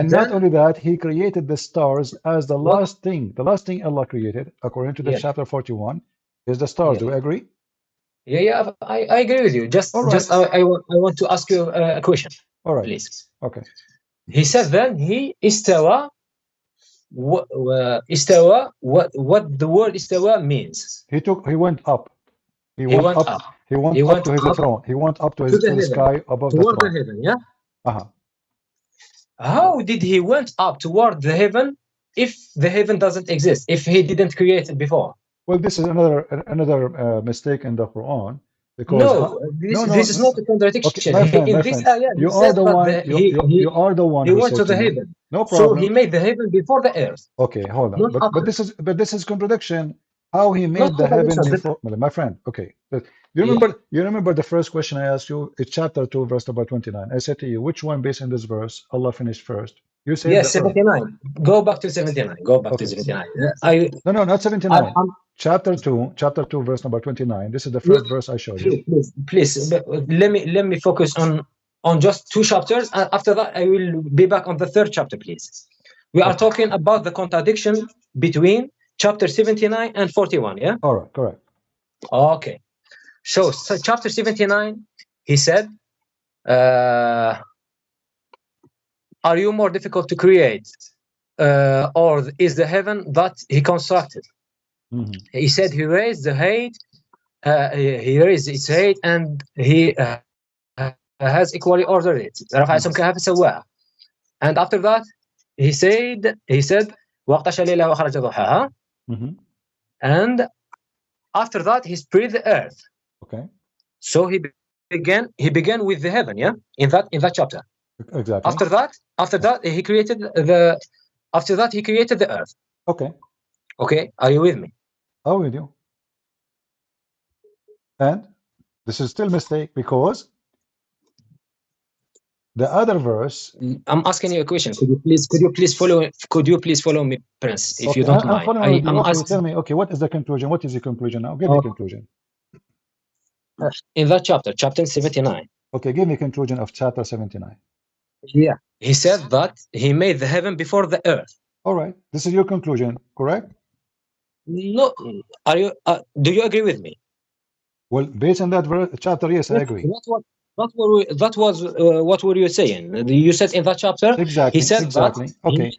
not only that, he created the stars as the last thing. The last thing Allah created, according to the chapter 41, is the stars. Do you agree? Yeah, I agree with you. Just I want to ask you a question. All right. Please. Okay. He said then he istawa. What the word istawa means? He went up. He went up. He went up to his throne. He went up to the sky above the throne. Toward the heaven, yeah? How did he went up toward the heaven if the heaven doesn't exist, if he didn't create it before? Well, this is another mistake in the Quran. Because this is not a contradiction. Okay, in this ayah, you are the one he who went said to the me, heaven. no problem. So he made the heaven before the earth. Okay, hold on. But this is contradiction. How he made the heaven before, my friend. Okay, but you remember the first question I asked you? It's chapter 2, verse number 29. I said to you, which one based on this verse Allah finished first? You said yes, 79. Go back to 79. Go back to 79. No, not 79. Chapter 2, verse number 29. This is the first verse I showed you. Please, let me focus on just 2 chapters. After that, I will be back on the 3rd chapter, please. We are talking about the contradiction between chapter 79 and 41, yeah? All right, correct. Okay. So chapter 79, he said, are you more difficult to create, or is the heaven that he constructed? He said he raised the height, he raised its height, and he has equally ordered it. And after that, he said, and after that, he spread the earth. Okay. So he began with the heaven, yeah, in that chapter. Exactly. After that, he created the earth. Okay. Okay, are you with me? I'm with you. And this is still a mistake because the other verse. I'm asking you a question. Could you please follow me, Prince, if you don't mind? Following you. Okay, tell me. Okay, what is the conclusion? What is the conclusion now? Give me conclusion. In that chapter 79. Okay, give me conclusion of chapter 79. Yeah, he said that he made the heaven before the earth. All right, this is your conclusion, correct? No, are you? Do you agree with me? Well, based on that chapter, yes, I agree. What were you saying? You said in that chapter. Exactly. He said exactly. That okay.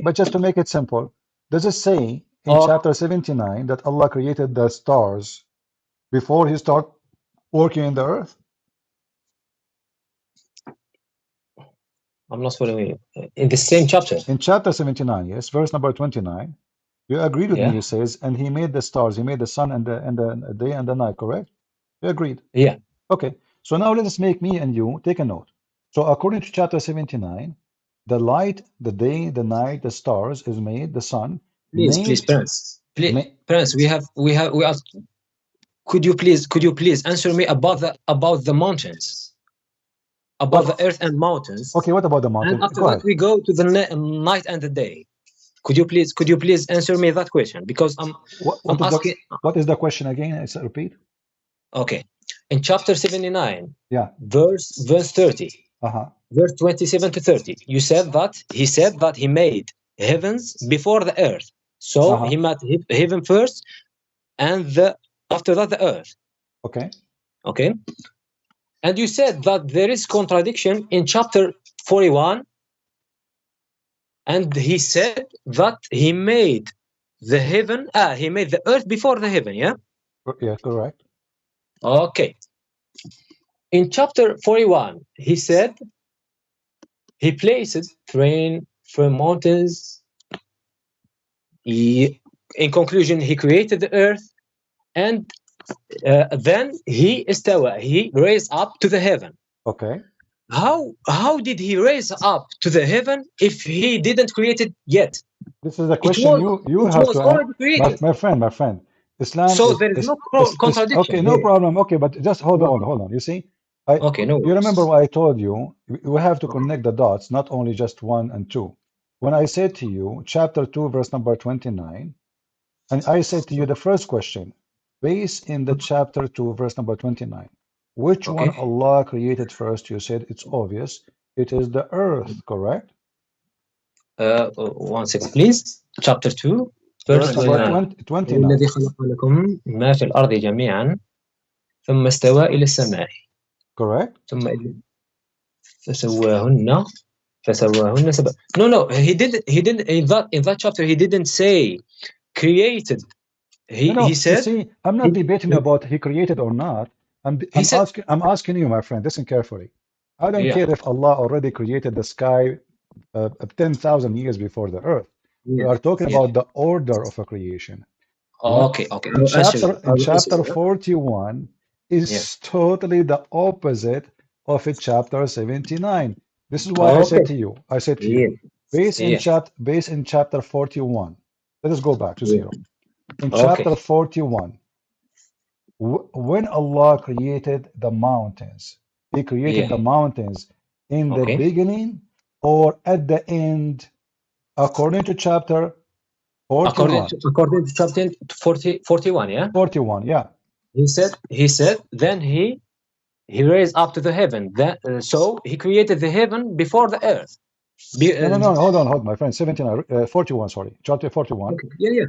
But just to make it simple, does it say in chapter 79 that Allah created the stars before He start working in the earth? I'm not following you. In the same chapter. In chapter 79, yes, verse number 29, You agreed with Yeah. me, he says, and he made the stars, he made the sun and the day and the night, correct? You agreed. Yeah. Okay. So now let us make me and you take a note. So according to chapter 79, the light, the day, the night, the stars is made, the sun Please, made. Prince. Please, Ma Prince, we are. Could you please answer me about the mountains, about the earth and mountains? Okay, what about the mountain? And after Go that, ahead. we go to the night and the day. Could you please answer me that question? Because I'm asking. What is the question again? It's a repeat. Okay, in chapter 79, yeah, verse 30, verse 27 to 30, you said that he made heavens before the earth. So he made heaven first, and after that the earth. Okay. Okay. And you said that there is contradiction in chapter 41, and he said that he made the heaven, he made the earth before the heaven, yeah? Yeah, correct. Okay. In chapter 41, he said he placed rain from mountains. In conclusion, he created the earth, and then he raised up to the heaven. Okay. How did he raise up to the heaven if he didn't create it yet? This is a question you have to answer. My friend. Islam so there is no contradiction. Okay, no problem. Okay, but just hold on. You see, you remember what I told you? We have to connect the dots, not only just 1 and 2. When I said to you, chapter 2, verse number 29, and I said to you the first question, based in the chapter 2, verse number 29, which one Allah created first? You said it's obvious. It is the earth, correct? 1 second, please. Chapter 2, verse 29. الذي خلق لكم ما في الأرض جميعا ثم استوى إلى السماء. Correct. ثم فسواهن سبع. No, he didn't. In that chapter, he didn't say created. He said. You see, I'm not debating about he created or not. I'm asking you, my friend. Listen carefully. I don't care if Allah already created the sky 10,000 years before the earth. We are talking about the order of a creation. Okay. In chapter 41 is totally the opposite of chapter 79. This is why I said to you, based in chapter 41. Let us go back to 0. In chapter 41, when Allah created the mountains, He created the mountains in the beginning or at the end, according to chapter 41. According to chapter 41, yeah? 41, yeah. He said, then he raised up to the heaven. So he created the heaven before the earth. No, hold on, my friend. 41, sorry. Chapter 41. Okay. Yeah.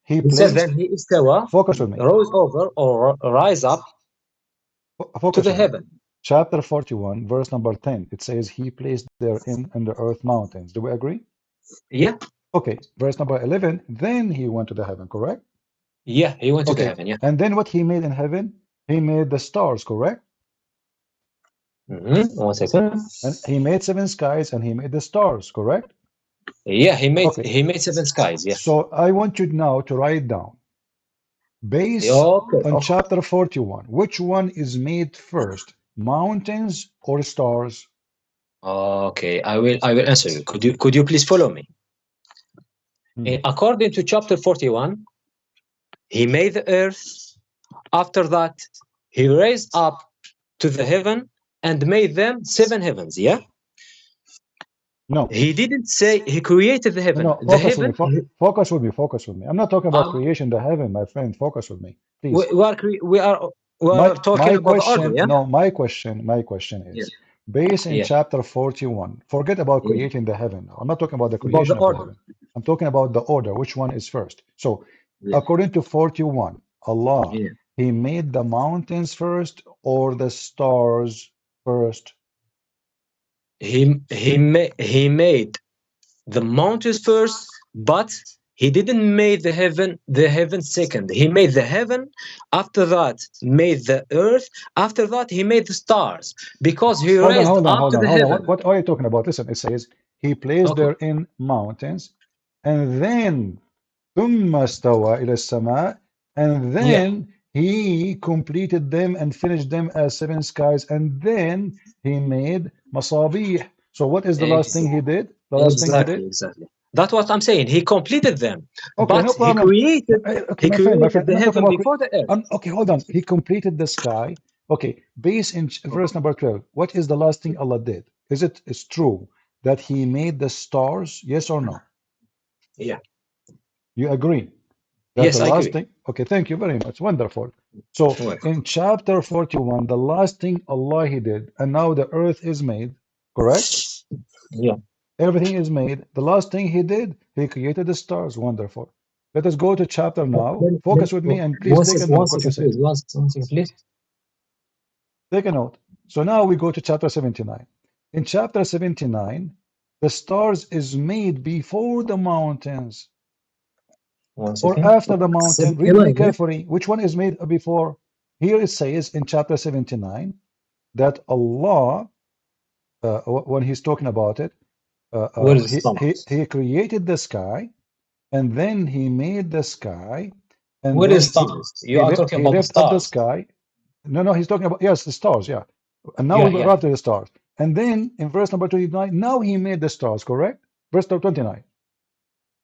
He said then he istawa, focus with me. Rose over or rise up to the heaven. Chapter 41, verse number 10. It says he placed therein in the earth mountains. Do we agree? Yeah. Okay. Verse number 11. Then he went to the heaven, correct? Yeah, he went to the heaven, yeah. And then what he made in heaven? He made the stars, correct? 1 second. And he made 7 skies and he made the stars, correct? Yeah, he made 7 skies, yes. So I want you now to write down, based on chapter 41, which one is made first, mountains or stars? Okay, I will answer you. Could you please follow me? According to chapter 41, he made the earth. After that, he raised up to the heaven and made them 7 heavens, yeah? No. He didn't say he created the heaven. No, focus with me. I'm not talking about creation the heaven, my friend. Focus with me, please. We are talking about the order, yeah? No, my question is, based in chapter 41, forget about creating the heaven. I'm not talking about the creation of the heaven. I'm talking about the order, which one is first. So, according to 41, Allah, He made the mountains first or the stars first? He made the mountains first, but he didn't make the heaven second. He made the heaven, after that made the earth, after that he made the stars, because he raised up to the heaven. What are you talking about? Listen, it says he placed therein mountains, and then ثم استوى إلى السماء, and then he completed them and finished them as 7 skies, and then he made مصابيح. So what is the last thing he did? The last thing he did? Exactly. That's what I'm saying. He completed them. Okay, But no he problem. created Okay, my friend, the I'm not talking heaven about. before the earth. Okay, hold on. He completed the sky. Okay, base in verse number 12. What is the last thing Allah did? Is it is true that He made the stars? Yes or no? Yeah. You agree? That's Yes, the I last agree. thing. Okay, thank you very much. Wonderful. So in chapter 41, the last thing Allah He did, and now the earth is made, correct? Yeah. Everything is made. The last thing He did, He created the stars. Wonderful. Let us go to chapter now. Focus with me and please take a note what you said. Please. One second, please. Take a note. So now we go to chapter 79. In chapter 79, the stars is made before the mountains. One Or second. after the mountain. Read with me 79, yeah? carefully. Which one is made before? Here it says in chapter 79 that Allah, when He's talking about it, Where is the stars? he created the sky, and then He made the sky, and Where then is stars? You are talking he about the lifted up the stars. sky. No, He's talking about, yes, the stars, yeah. And now Yeah, we yeah. arrive to the stars. And then in verse number 29, now He made the stars, correct? Verse number 29.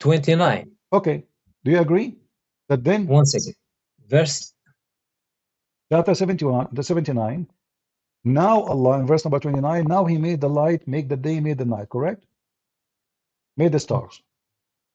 29. Okay. Do you agree? That then, One second. Verse chapter 71, the 79, now Allah, in verse number 29, now He made the light, make the day, made the night, correct? Made the stars.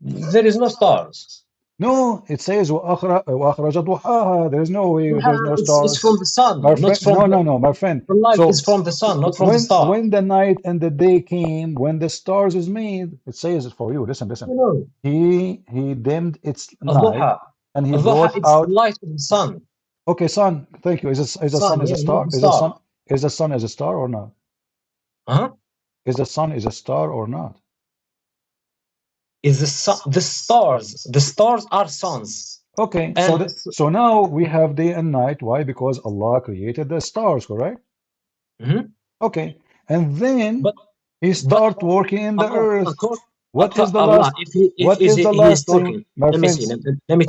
There is no stars. No, it says وَأَخْرَجَ ضُحَاهَا. There is no way, there's no It's stars. from the sun, My not friend, from no, my friend. the light So is from the sun, not from the star. when the night and the day came, when the stars is made, it says it for you. Listen. No. He dimmed its night الضحى. and He الضحى, brought it's the out. light of the sun. Okay, sun. Thank you. Is the sun Sun, as a yeah, not star? the star. Is the sun as a star or not? Huh? Is the sun is a star or not? Is the sun, the stars are suns. Okay, And so now we have day and night. Why? Because Allah created the stars, correct? Okay, and then He start working in the earth. What is the Allah, last? if he What is the he is last thing, talking, my let me see. friends? Let me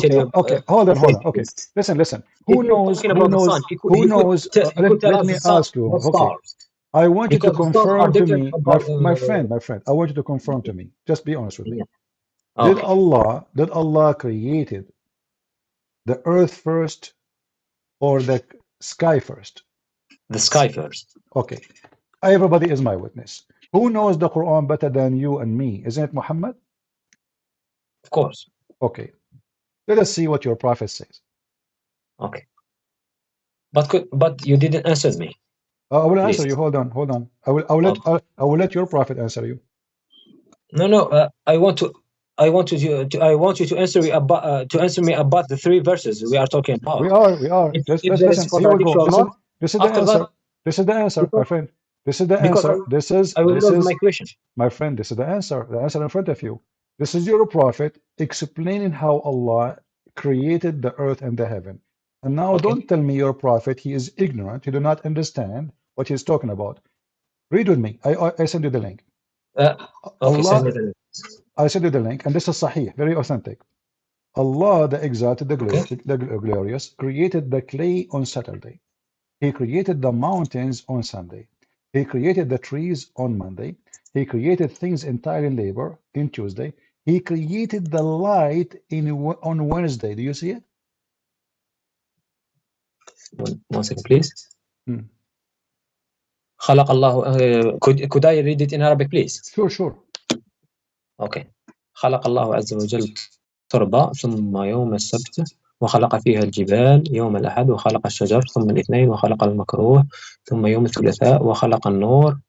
tell you. Okay. Hold on. Okay. Please. Listen. If Who he is knows? talking about the sun, Who knows? he could tell Let us me the sun, ask you. not Okay. stars. I want you to Because the stars are confirm to different me, about my friend. I want you to confirm to me. Just be honest with me. Okay. Did Allah created the earth first or the sky first? The sky first. Okay. Everybody is my witness. Who knows the Quran better than you and me? Isn't it Muhammad? Of course. Okay. Let us see what your prophet says. Okay. But you didn't answer me. I will answer Please. you. Hold on. I will let your prophet answer you. No. I want you to answer me about the 3 verses we are talking about. We are. If there is Listen. Here we go. contradiction or not. This is the After answer. that, This is the answer, my friend. This is the because answer. I will lose my question. My friend. This is the answer. The answer in front of you. This is your prophet explaining how Allah created the earth and the heaven. And now don't tell me your prophet, he is ignorant. He do not understand what he's talking about. Read with me. I send you the link. Okay, send me the link. I send you the link, and this is Sahih, very authentic. Allah, the exalted, the glorious, created the clay on Saturday. He created the mountains on Sunday. He created the trees on Monday. He created things entirely in labor in Tuesday. He created the light on Wednesday. Do you see it? One second, please. خلق الله. Could I read it in Arabic, please? Sure. Okay. خلق الله عز وجل التربة ثم يوم السبت وخلق فيها الجبال يوم الأحد وخلق الشجر ثم الاثنين وخلق المكروه ثم يوم الثلاثاء وخلق النور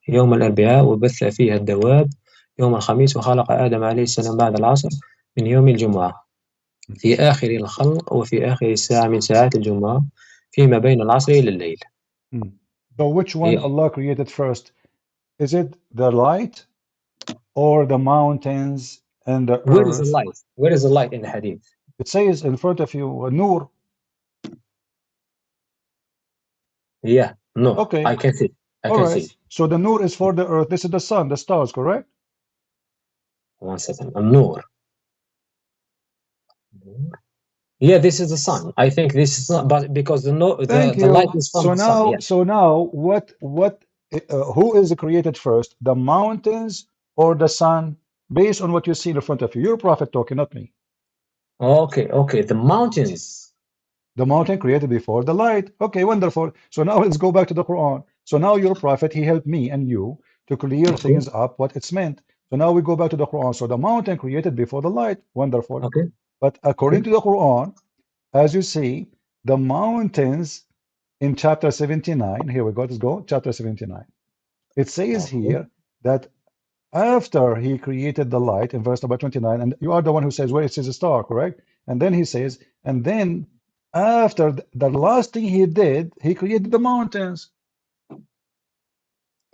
يوم الأربعاء وبث فيها الدواب يوم الخميس وخلق آدم عليه السلام بعد العصر من يوم الجمعة في آخر الخلق وفي آخر ساعة من ساعات الجمعة فيما بين العصر إلى الليل. So which one Allah created first? Is it the light or the mountains and the earth? Where is the light? Where is the light in the hadith? It says in front of you, Nur. Yeah, no. Okay. I can see. I can see. So the Nur is for the earth. This is the sun, the stars, correct? 1 second. An-Nur. Yeah, this is the sun. I think this is not, but because the Thank light you. is from the sun. Yeah. So now, who is created first, the mountains or the sun? Based on what you see in front of you, you're a prophet talking, not me. Okay. The mountains. The mountain created before the light. Okay, wonderful. So now let's go back to the Quran. So now you're a prophet. He helped me and you to clear things up, what it's meant. So now we go back to the Quran. So the mountain created before the light. Wonderful. Okay. But according to the Quran, as you see, the mountains in chapter 79, here we go, let's go, chapter 79. It says here that after he created the light in verse number 29, and you are the one who says, well, it says a star, correct? And then he says, and then after the last thing he did, he created the mountains.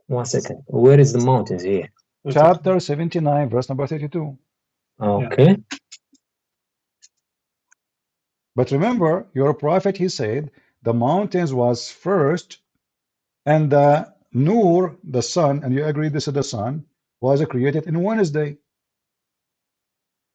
1 second. Where is the mountains here? Chapter 79, verse number 32. Okay. But remember, your prophet, he said, the mountains was first, and the Nur, the sun, and you agree this is the sun, was created in Wednesday.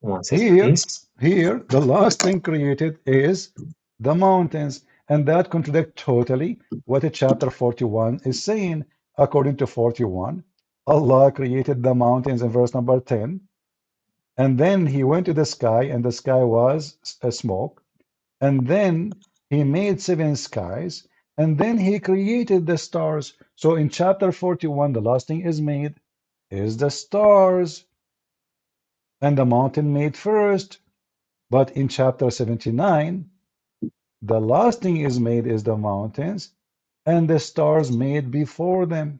Here, the last thing created is the mountains, and that contradicts totally what chapter 41 is saying. According to 41, Allah created the mountains in verse number 10, and then he went to the sky, and the sky was a smoke, and then he made 7 skies, and then he created the stars. So in chapter 41, the last thing is made is the stars, and the mountain made first. But in chapter 79, the last thing is made is the mountains, and the stars made before them.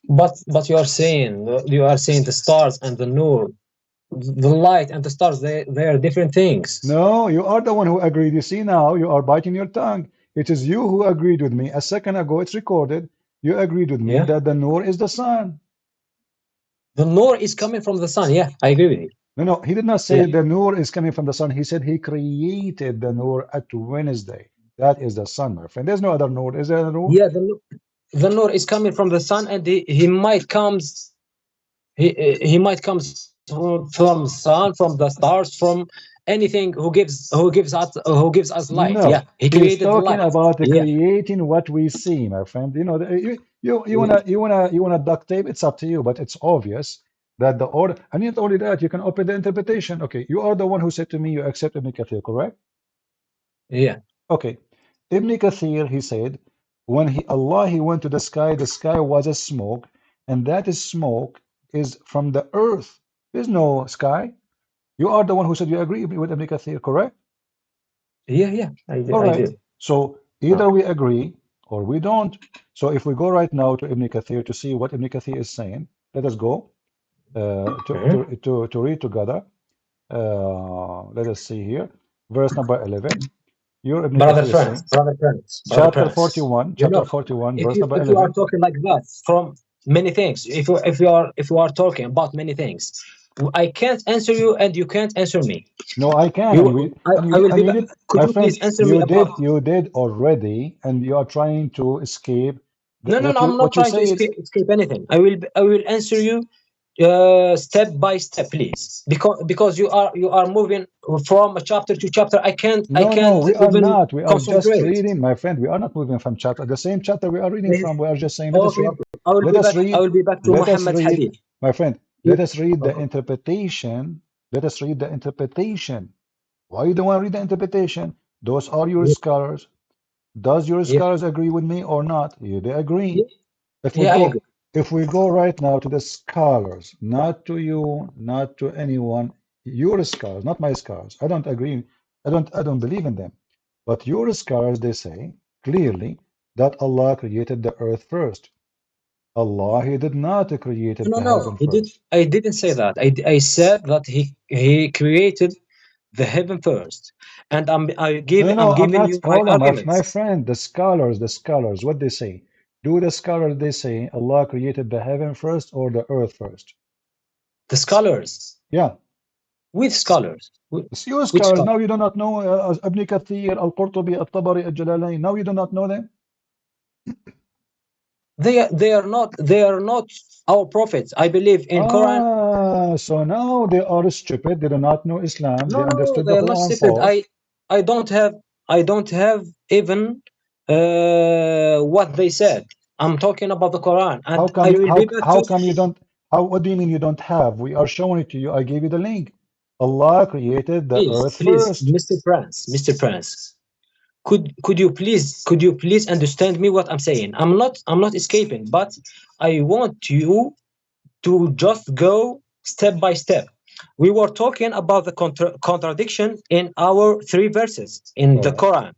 But you are saying the stars and the Nur, the light and the stars, they are different things. No, you are the one who agreed. You see, now you are biting your tongue. It is you who agreed with me. A second ago, it's recorded. You agreed with me that the Nur is the sun. The Nur is coming from the sun. Yeah, I agree with you. No, he did not say the Nur is coming from the sun. He said he created the Nur at Wednesday. That is the sun, my friend. There's no other Nur. Is there a Nur? Yeah, the Nur is coming from the sun, and he might comes. He might comes from sun, from the stars, from anything who gives us light. No, yeah, he he's created talking light. about creating what we see, my friend. You know, you wanna duct tape. It's up to you, but it's obvious that the order. And not only that, you can open the interpretation. Okay, you are the one who said to me you accept Ibn Kathir, correct? Yeah. Okay, Ibn Kathir, he said when he went to the sky was a smoke, and that is smoke is from the earth. There's no sky. You are the one who said you agree with Ibn Kathir, correct? Yeah, I All right. do. So either we agree or we don't. So if we go right now to Ibn Kathir to see what Ibn Kathir is saying, let us go to read together. Let us see here, verse number 11. Your Ibn Brother Kathir friends, saying, brother friends, chapter 41, chapter 41, verse number if you are 11. talking like that from many things, if you are talking about many things, I can't answer you and you can't answer me. No, I can. I will be back. Could you please answer me about? You did already, and you are trying to escape. No, I'm not trying to escape anything. I will answer you step by step, please, because you are moving from a chapter to chapter. I can't. No, we are even not. We are just concentrate. reading, my friend. We are not moving from chapter. The same chapter we are reading from. We are just saying, let us read. I will be back to Muhammad Hadith. My friend, let us read the interpretation. Let us read the interpretation. Why you don't want to read the interpretation? Those are your scholars. Does your scholars agree with me or not? They agree. If we go right now to the scholars, not to you, not to anyone, your scholars, not my scholars. I don't agree. I don't believe in them. But your scholars, they say clearly that Allah created the earth first. Allah, he did not create the heaven first. I didn't say that. I said that he created the heaven first, and I'm giving you my arguments. My friend, the scholars, what they say? Do the scholars, they say Allah created the heaven first or the earth first? The scholars. Yeah. With scholars. Your scholars. Now you do not know Ibn Kathir, Al-Qurtubi, Al-Tabari, Al-Jalalain. Now you do not know them? They are not our prophets. I believe in Quran. So now they are stupid. They do not know Islam. They No, understood they the are not Quran stupid. false. I don't have even what they said. I'm talking about the Quran, and How come I you will be back how to. come you don't what do you mean you don't have? We are showing it to you. I gave you the link. Allah created the earth Please, first. Mr. Prince, could you please understand me what I'm saying? I'm not escaping, but I want you to just go step by step. We were talking about the contradiction in our three verses in the Quran.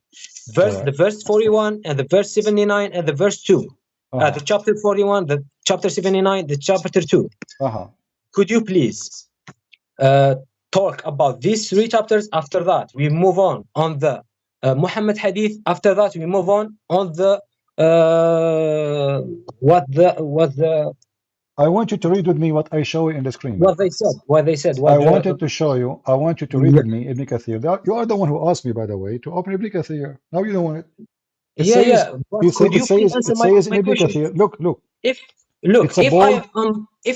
The verse 41 and the verse 79 and the verse 2. The chapter 41, the chapter 79, the chapter 2. Could you please talk about these three chapters? After that, we move on the Muhammad hadith. After that, we move on the what the I want you to read with me what I show you in the screen. what they said. I wanted to show you. I want you to read with me Ibn Kathir. You are the one who asked me, by the way, to open Ibn Kathir. Now you don't want it. It says, But could you please answer it says in my Ibn question? Kathir. Look. If It's a bold.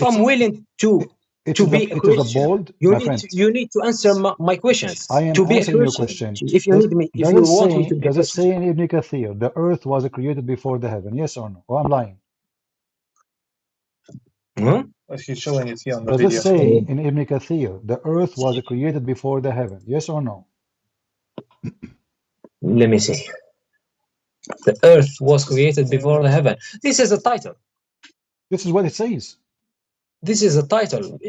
I'm willing to be a It is a Christian, bold, my friend. you need to answer my questions. I am To be a answering your Christian, question. if you need me, if you want me to be a Does it Christian. say in Ibn Kathir the earth was created before the heaven? Yes or no? Or I'm lying? He's showing it here on the Does it video. say in Ibn Kathir the earth was created before the heaven? Yes or no? Let me see. The earth was created before the heaven. This is a title. This is what it says. This is a title.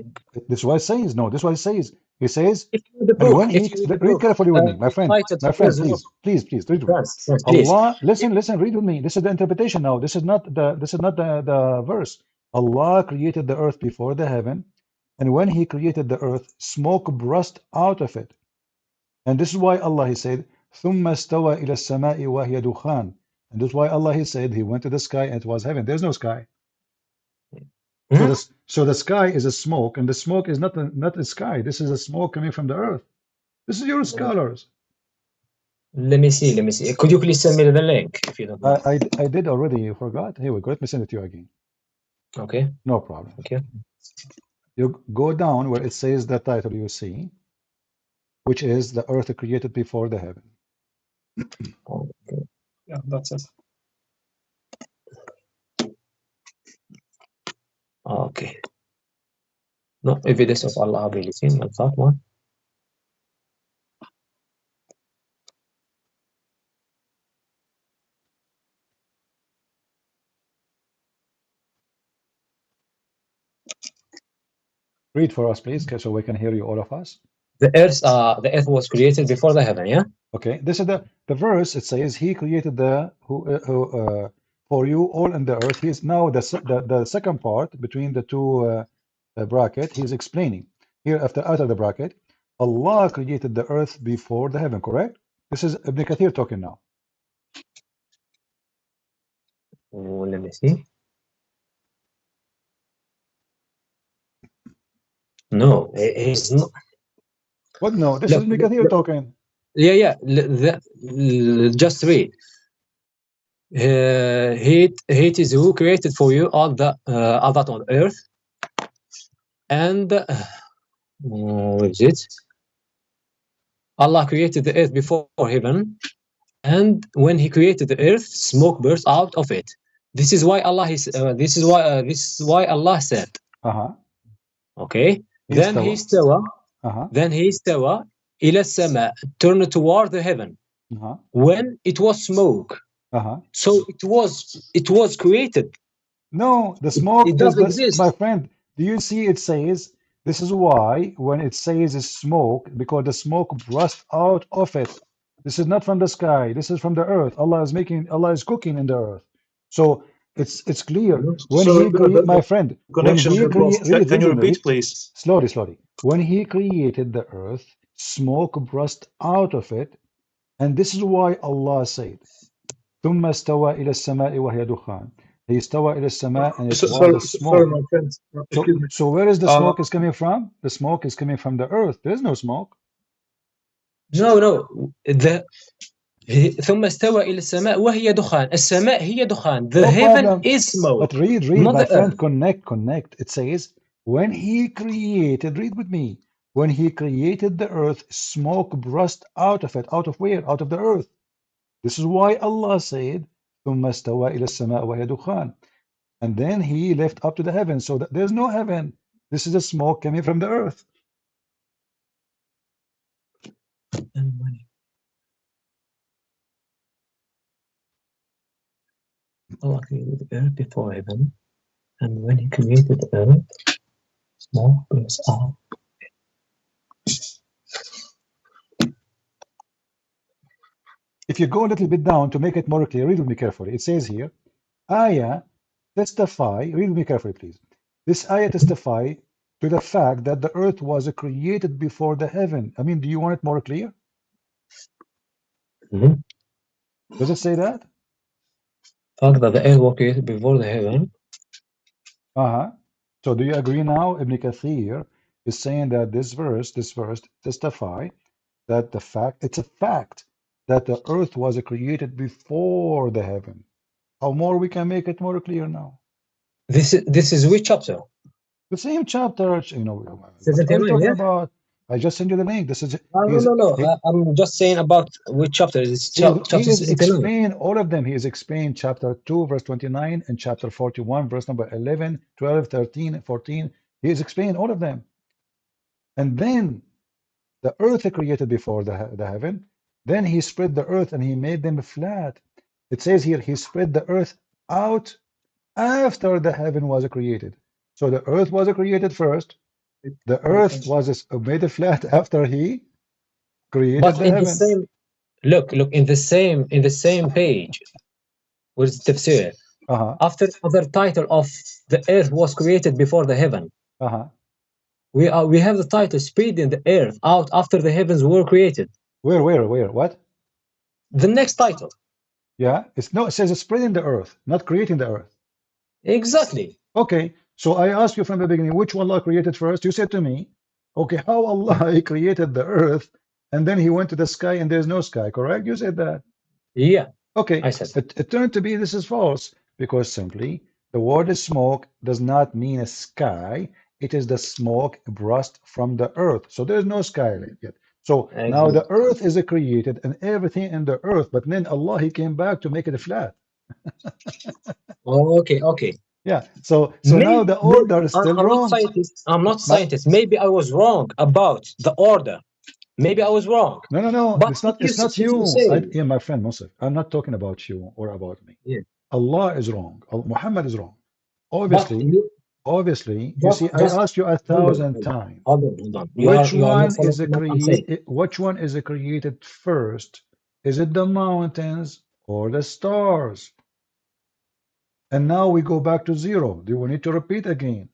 This is what it says. No, this is what it says. It says, and when he read carefully with me, my friend, please, read with me. Allah, listen, read with me. This is the interpretation now. This is not the verse. Allah created the earth before the heaven, and when He created the earth, smoke burst out of it. And this is why Allah He said, ثُمَّ اسْتَوَى إِلَى السَّمَاءِ وَهِيَ دُخَانٌ. And this is why Allah He said He went to the sky and it was heaven. There's no sky. So the sky is a smoke, and the smoke is not a sky. This is a smoke coming from the earth. This is your scholars. Let me see. Could you please send me the link if you don't mind? I did already. You forgot? Here we go. Let me send it to you again. Okay. No problem. Okay. You go down where it says the title you see, which is the earth created before the heaven. Okay. Yeah, that's it. Okay. No evidence of Allah ability. What's that one? Read for us, please, so we can hear you, all of us. The earth was created before the heaven. Yeah. Okay. This is the verse. It says He created for you all in the earth. He is now the second part between the two bracket. He's explaining here after the bracket. Allah created the earth before the heaven. Correct. This is Ibn Kathir talking now. Oh, let me see. No, he's not. What? No, this is Ibn Kathir talking. Yeah. Just read. It is who created for you all that on earth, and what is it? Allah created the earth before heaven, and when He created the earth, smoke burst out of it. This is why Allah is. This is why Allah said. Okay. Then He istawa ila sama, turned toward the heaven. When it was smoke. So it was created. No, the smoke it does exist. My friend, do you see it says, this is why when it says it's smoke, because the smoke burst out of it. This is not from the sky, this is from the earth. Allah is cooking in the earth. So it's clear. When He created, my friend, connection can you repeat, please? Slowly. When He created the earth, smoke burst out of it. And this is why Allah said, ثم استوى إلى السماء وهي دخان. He استوى إلى السماء and it was a smoke. Sorry, my friends. So where is the smoke is coming from? The smoke is coming from the earth. There is no smoke. No. ثم استوى إلى السماء وهي دخان. السماء هي دخان. The No heaven problem. is smoke. But read, not my the friend, earth. connect. It says, when he created, read with me, when he created the earth, smoke burst out of it. Out of where? Out of the earth. This is why Allah said, ثم استوى إلى السماء وهي دخان. And then he left up to the heavens. So that there's no heaven. This is a smoke coming from the earth. Allah created the earth before heaven, and when he created the earth, smoke burst out. If you go a little bit down to make it more clear, read with me carefully. It says here, ayah testify, read with me carefully, please. This ayah testify to the fact that the earth was created before the heaven. I mean, do you want it more clear? Does it say that? Fact that the earth was created before the heaven. So do you agree now? Ibn Kathir is saying that this verse testify that it's a fact that the earth was created before the heaven. How more we can make it more clear now? This is which chapter? The same chapter, you know. What are you 79, talking yeah? about? I just sent you the link. This is No. I'm just saying about which chapter. It's chapter he is 79. explaining all of them. He is explaining chapter 2, verse 29, and chapter 41, verse number 11, 12, 13, 14. He is explaining all of them. And then the earth created before the heaven. Then he spread the earth and he made them flat. It says here, he spread the earth out after the heaven was created. So the earth was created first. The earth was made flat after he created But the in heaven. the same look in the same page with tafsir. After other title of the earth was created before the heaven. We have the title spreading the earth out after the heavens were created. Where? What? The next title. Yeah, it says it's spreading the earth, not creating the earth. Exactly. Okay, so I asked you from the beginning, which one Allah created first? You said to me, okay, how Allah he created the earth, and then he went to the sky and there's no sky, correct? You said that. Yeah. Okay, I said. it turned to be this is false, because simply the word smoke does not mean a sky. It is the smoke burst from the earth. So there's no sky yet. So now the earth is created and everything in the earth, but then Allah he came back to make it flat. Okay. Yeah. So now the order is still wrong. I'm not scientist. Maybe I was wrong about the order. Maybe I was wrong. No. But It's not you. Yeah, my friend Youssef. I'm not talking about you or about me. Yeah. Allah is wrong. Muhammad is wrong. Obviously, you see, I asked you 1,000 times. Hold on. Which one is created first? Is it the mountains or the stars? And now we go back to zero. Do we need to repeat again?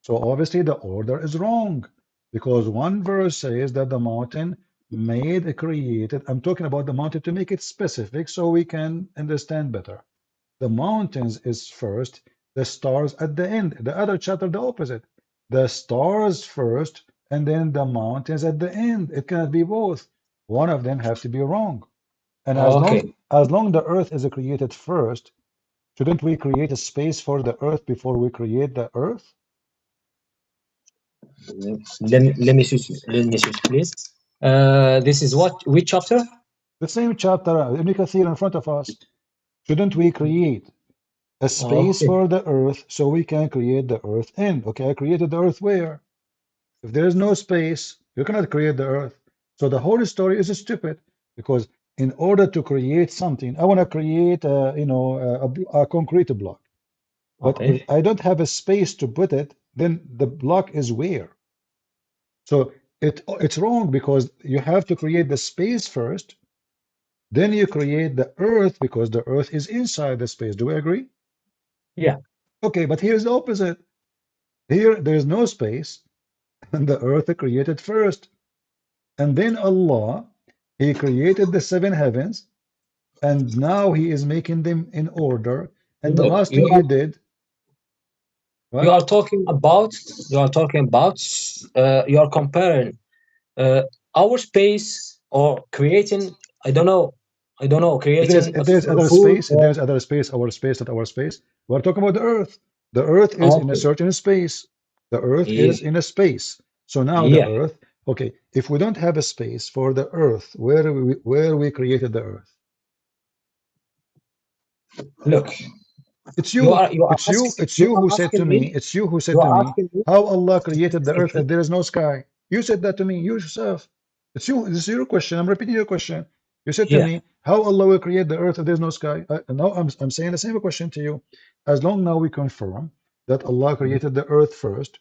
So obviously the order is wrong, because one verse says that the mountain created. I'm talking about the mountain to make it specific so we can understand better. The mountains is first, the stars at the end. The other chapter, the opposite. The stars first, and then the mountains at the end. It cannot be both. One of them have to be wrong. And as long the earth is created first, shouldn't we create a space for the earth before we create the earth? Let me switch, please. This is which chapter? The same chapter, Ibn Kathir in front of us. Shouldn't we create a space for the earth so we can create the earth in? Okay, I created the earth where? If there is no space, you cannot create the earth. So the whole story is stupid, because in order to create something, I want to create a concrete block. But if I don't have a space to put it, then the block is where? So it's wrong, because you have to create the space first, then you create the earth, because the earth is inside the space. Do we agree? Yeah. Okay, but here's the opposite. Here there's no space, and the earth is created first. And then Allah, he created the 7 heavens, and now he is making them in order. And the last thing he did. What? You are talking about. You are comparing our space or creating. I don't know I don't know, creating If there's other food space, if or there's other space, our space, not our space, we're talking about the Earth. The Earth is in a okay. certain space. The Earth Yeah, is in a space. So now the yeah. Earth, okay, if we don't have a space for the Earth, where we created the Earth? Look, It's you you. are you are It's you. asking It's you who said to asking me. me. It's you who You said to are me asking me. how Allah created the Earth if there is no sky. You said that to me, you yourself. It's you. This is your question. I'm repeating your question. You said to Yeah. me how Allah will create the Earth if there's no sky. And now I'm saying the same question to you. As long now we confirm that Allah created the Earth first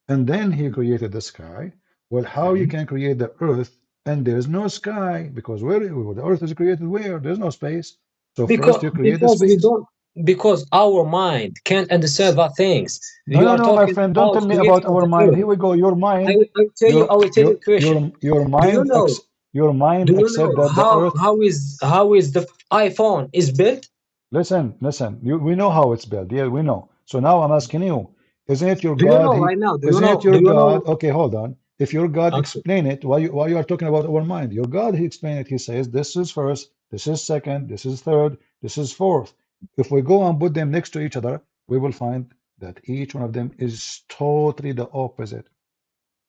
and then He created the sky. Well, how you can create the Earth and there's no sky? Because where the Earth is created where? There's no space. So first you create the Because we space. don't because our mind can't understand that things. No, You no, are no, my talking friend. Don't about tell me about creating of our the mind. Here earth. we go. Your mind, I will tell you. I will tell you a question. your Do you mind, know? your mind Do you accept know that the Earth. how is the iPhone is built? Listen, listen. We know how it's built. Yeah, we know. So now I'm asking you, isn't it your Do you God? know right now? Do you Isn't know? it your Do you know? God? Okay, hold on. If your God Okay. explain it, why you are talking about our mind? Your God, He explained it. He says this is first, this is second, this is third, this is fourth. If we go and put them next to each other, we will find that each one of them is totally the opposite.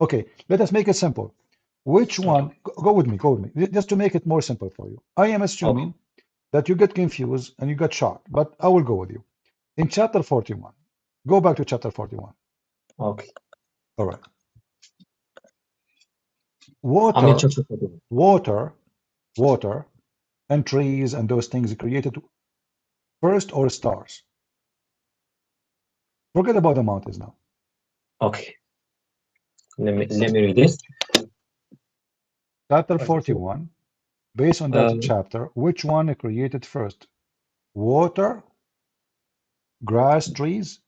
Okay, let us make it simple. Which Okay. one? Go with me, go with me. Just to make it more simple for you. I am Okay. assuming that you get confused and you got shocked, but I will go with you. In chapter 41, go back to chapter 41. Okay. All right. I'm in Water, chapter 41. water, water, and trees and those things created first or stars? Forget about the mountains now. Okay. Let me read this. Chapter 41, based on that Uh, chapter, which one created first? Water, grass, trees?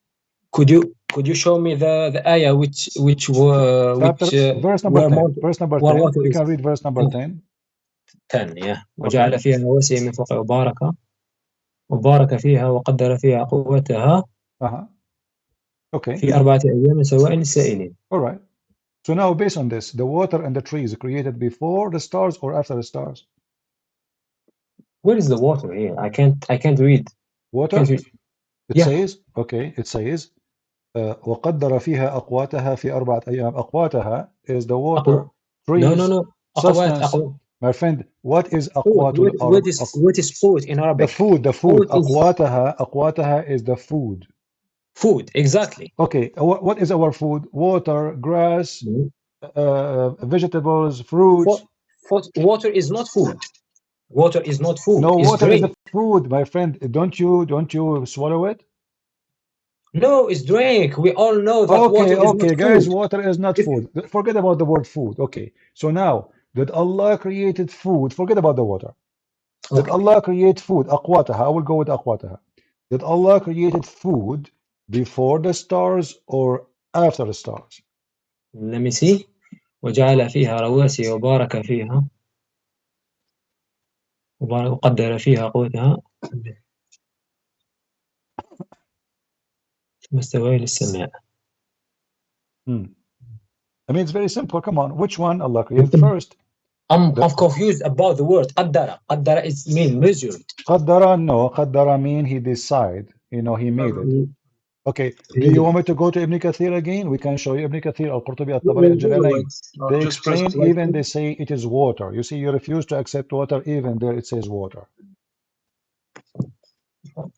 could you show me the ayah which were Chapter verse number where 10. mount Verse number where 10. water You is can read verse number 10. 10 yeah Okay. وجعل فيها رواسي من فوق وبارك فيها وقدر فيها قوتها Uh-huh. Okay. في 4 أيام سواء للسائلين. All right. So now based on this, the water and the trees created before the stars or after the stars? Where is the water here? I can't read. Water? Can't read. It Yeah. says, okay, it says وقدر فيها أقواتها في 4 أيام. أقواتها is the water, trees, No. substance. أقوات. My friend, what is Food. أقوات الأرض? What is food in The Arabic? food, the food. Food is أقواتها is the food. food, exactly. Okay, what is our food? Water, grass, vegetables, fruits. Water is not food. Water is not food. No, It's water is drink. the food, my friend. Don't you swallow it? No, it's drink. We all know that Okay, water is not okay, guys, food. water is not If, food. Forget about the word food. Okay, so now that Allah created food, forget about the water. Did okay. Allah create food? أقواتها. I will go with أقواتها. Did Allah created food before the stars or after the stars? Let me see. وجعل فيها رواسي وبارك فيها وقدر فيها قوتها ثم استوى إلى السماء. I mean, it's very simple. Come on, which one Allah created first? I'm confused about the word قدر. قدر is mean measured. قدر, no. قدر mean he decide. You know, he made it. Okay, do you want me to go to Ibn Kathir again? We can show you Ibn Kathir, Al-Qurtubi, Al-Tabari, Al-Jalalain. They explain, even they say it is water. You see, you refuse to accept water, even there it says water.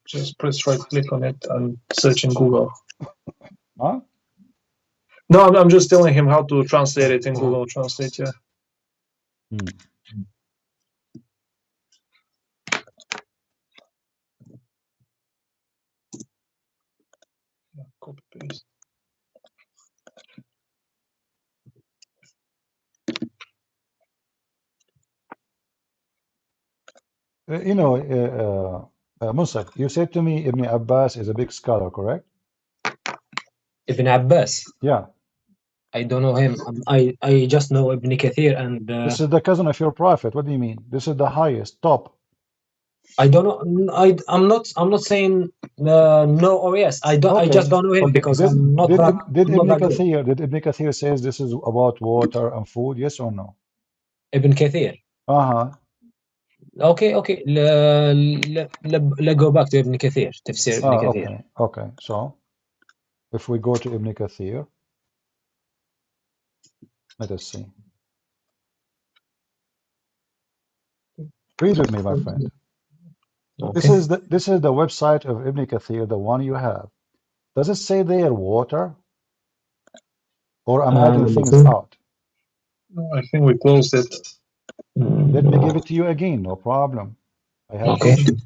Just press right click on it and search in Google. Huh? No, I'm just telling him how to translate it in Google Translate, yeah. Copy paste. You know, Musaf, you said to me Ibn Abbas is a big scholar, correct? Ibn Abbas? Yeah. I don't know him. I just know Ibn Kathir and... This is the cousin of your prophet. What do you mean? This is the highest, top. I don't know. I'm not saying no or yes. I don't. Okay. I just don't know him because I'm not did that. Ibn Kathir says this is about water and food? Yes or no? Ibn Kathir. Uh-huh. اوكي let's go back to ابن كثير تفسير ابن كثير. Okay. So if we go to Ibn Kathir, let us see. Read with me, my friend. Okay. This is the website of Ibn Kathir, the one you have. Does it say there water? Or I'm adding things out? I think we closed it. Let me give it to you again, no problem. I have Okay. patience.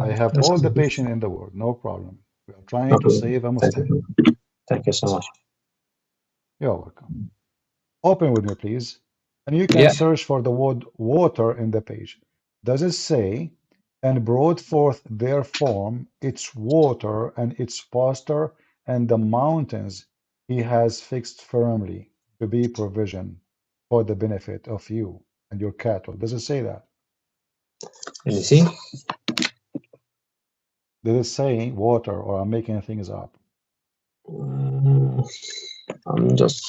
I have all the patience in the world, no problem. We are trying to save a Muslim. Thank you so much. You're welcome. Open with me, please. And you can search for the word water in the page. Does it say, and brought forth their form, its water and its pasture, and the mountains he has fixed firmly to be provision for the benefit of you and your cattle? Does it say that? Let me see. Did it say water, or I'm making things up? I'm just...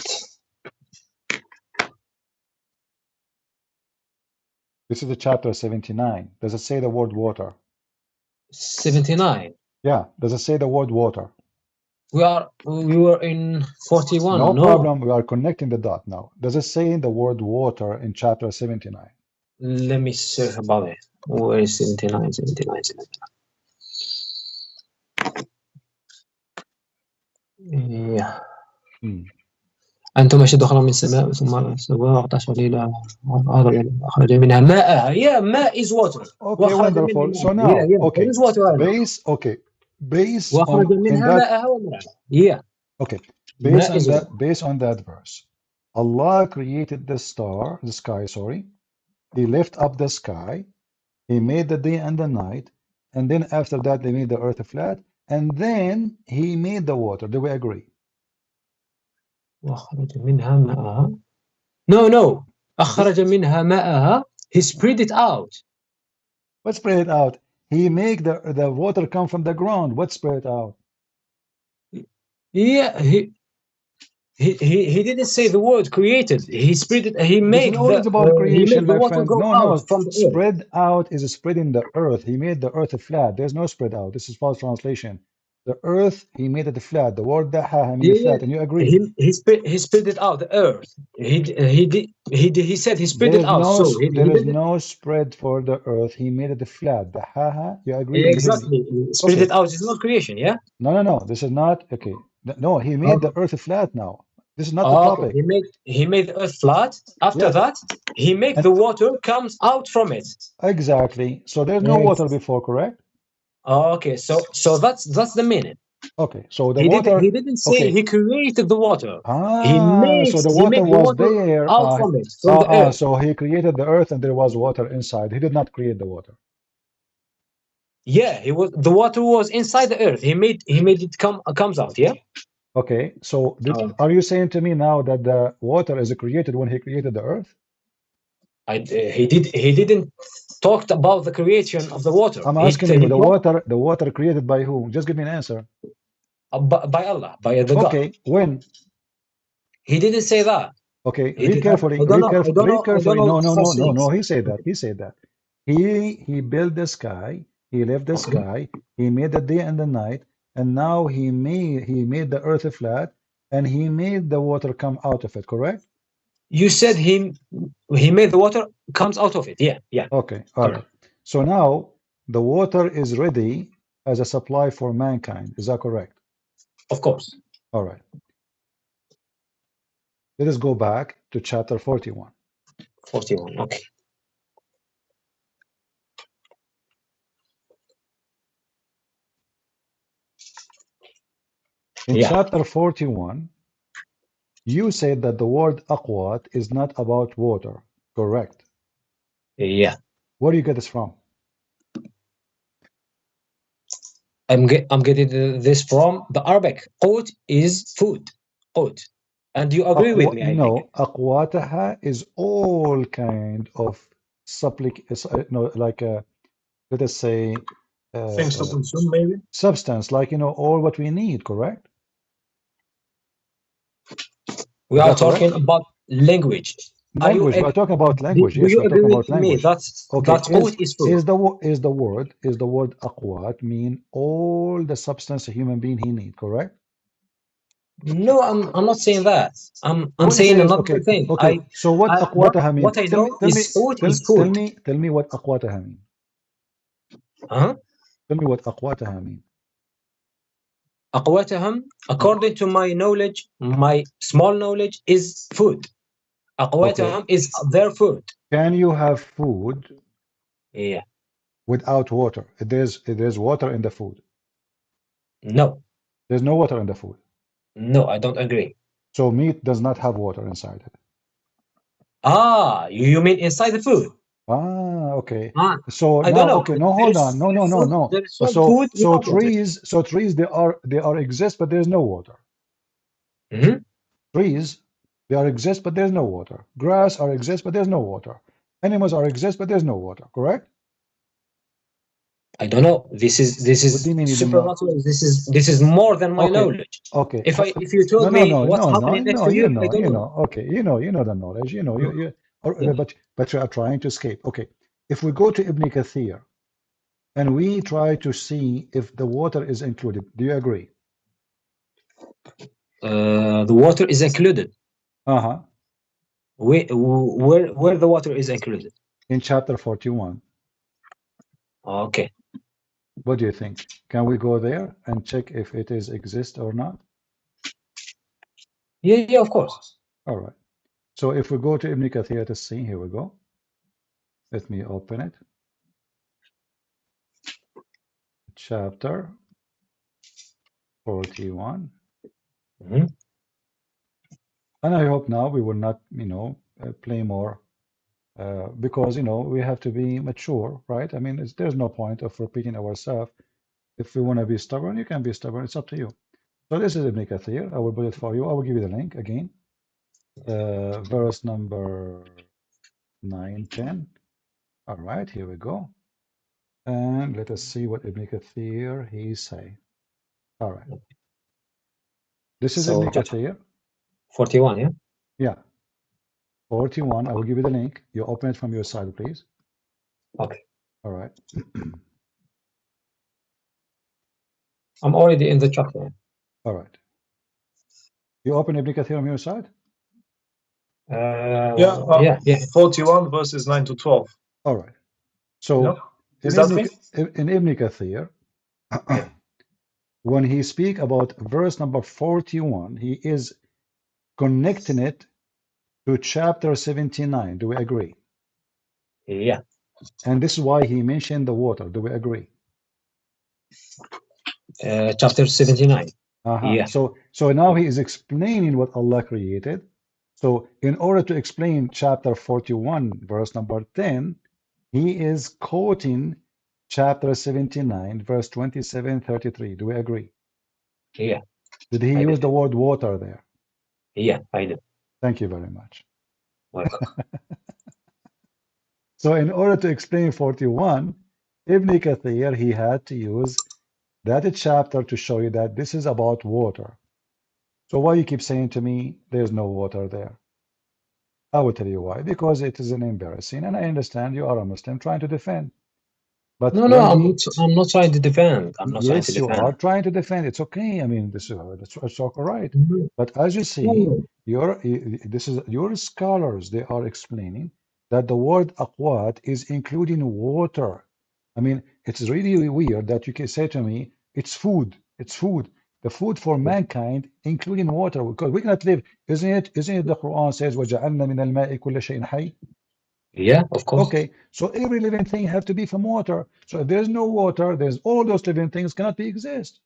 This is the chapter 79. Does it say the word water? 79. Yeah. Does it say the word water? We were in 41. No problem. We are connecting the dot now. Does it say the word water in chapter 79? Let me search about it. Where is 79? Yeah. أنتم أشد خلقا من السماء ثم سواها وأغطش ليلها أخرج منها ماءها. Yeah, ماء is water. Okay, wonderful. So now, okay, based وأخرج on in منها that, ماءها ومرعاها. Yeah. okay, ماء is water. based on that verse, Allah created the sky, sorry. He lifted up the sky. He made the day and the night, and then after that, they made the earth flat, and then he made the water. Do we agree? وأخرج منها ماءها. No. أخرج منها ماءها. He spread it out. What spread it out? He make the water come from the ground. What spread it out? Yeah, he didn't say the word created. He spread it. He made always about creation, the my water friend. go out from the earth. Spread out is spreading the earth. He made the earth flat. There's no spread out. This is false translation. The earth, he made it flat. The word daha, I mean flat, and you agree. He spread it out. The earth. He said he spread it out. There is no spread for the earth. He made it flat. The ha, you agree? Exactly. Spread it out is not creation. Yeah. No. This is not okay. No, he made the earth flat now. This is not the topic. He made the earth flat. After that, he made the water comes out from it. Exactly. So there's no water before, correct? Okay, so that's the meaning. Okay, so the water. He didn't say he created the water. So the water was there out from it, from the earth. So he created the earth, and there was water inside. He did not create the water. Yeah, the water was inside the earth. He made it comes out. Yeah. Okay, so are you saying to me now that the water is created when he created the earth? He didn't talk about the creation of the water. I'm asking you, the water created by who? Just give me an answer. By Allah, by the God. Okay, when? He didn't say that. Okay, read carefully. Read carefully. No. He said that. He built the sky. He left the sky. He made the day and the night. And now he made the earth flat, and he made the water come out of it, correct? You said he made the water comes out of it. Yeah. Okay, all right. So now the water is ready as a supply for mankind. Is that correct? Of course. All right. Let us go back to chapter 41. 41, okay. In chapter 41, you said that the word aqwat is not about water, correct? Yeah. Where do you get this from? I'm getting this from the Arabic. Qut is food. Qut. And you agree with me, I no, think. aqwataha is all kind of let us say things to consume, maybe substance, like all what we need, correct? We are talking about language. language. We're talking about language. Do Yes, you we're talking agree about with me language. Okay, that قوت is food? is the word aqwat mean all the substance a human being he need, correct? No, I'm not saying that. I'm What it saying says, another okay, thing. okay. So what aqwataha mean? What I know is food is food. Tell me what aqwataha mean. Huh? Tell me what aqwataha mean. أقواتهم, according to my knowledge, my small knowledge, is food. أقواتهم is their food. Can you have food Yeah. without water? There's water in the food. No. There's no water in the food. No, I don't agree. So meat does not have water inside it. Ah, you mean inside the food? Ah, okay. Ah, So I don't now, know. okay, no, hold on. No, There is some So food without water. trees they are exist, but there's no water. Mm-hmm. Trees, they are exist, but there's no water. Grass are exist, but there's no water. Animals are exist, but there's no water, correct? I don't know. This is What do you mean you don't know? supernatural. This is more than my knowledge. Okay. If you told me what's happening next to you, I don't know. Okay, you know the knowledge, but you are trying to escape. Okay, if we go to Ibn Kathir and we try to see if the water is included, do you agree? The water is included. Uh-huh. Where the water is included? In chapter 41. Okay. What do you think? Can we go there and check if it is exist or not? Yeah, of course. All right. So if we go to Ibn Kathir to see, here we go. Let me open it. Chapter 41. Mm-hmm. And I hope now we will not, play more because, we have to be mature, right? I mean, there's no point of repeating ourselves. If we want to be stubborn, you can be stubborn. It's up to you. So this is Ibn Kathir. I will put it for you. I will give you the link again. Verse number 9, 10. All right, here we go. And let us see what Ibn Kathir he say. All right. This is Ibn Kathir. 41, yeah? Yeah. 41. I will give you the link. You open it from your side, please. Okay. All right. I'm already in the chapter. All right. You open Ibn Kathir on your side? Yeah. 41 verses 9 to 12. All right. So Is that me? in Ibn Kathir, when he speak about verse number 41, he is connecting it to chapter 79. Do we agree? Yeah. And this is why he mentioned the water. Do we agree? Chapter 79. Yeah. So now he is explaining what Allah created. So in order to explain chapter 41, verse number 10, he is quoting chapter 79, verse 27, 33. Do we agree? Yeah. Did he use the word water there? Yeah, I do. Thank you very much. Welcome. So in order to explain 41, Ibn Kathir, he had to use that chapter to show you that this is about water. So why you keep saying to me, there's no water there? I will tell you why. Because it is an embarrassing, and I understand you are a Muslim trying to defend. But No, I'm not trying to defend. I'm not trying to yes, you defend. are trying to defend. It's okay. I mean, it's all right. Mm-hmm. But as you see, your scholars, they are explaining that the word aqwat is including water. I mean, it's really weird that you can say to me, it's food. It's food. The food for mankind, including water, because we cannot live. Isn't it the Quran says, وَجَعَلْنَا مِنَ الْمَاءِ كُلَّ شَيْءٍ حَيٍّ? Yeah, of course. Okay, so every living thing have to be from water. So if there's no water, there's all those living things cannot be exist.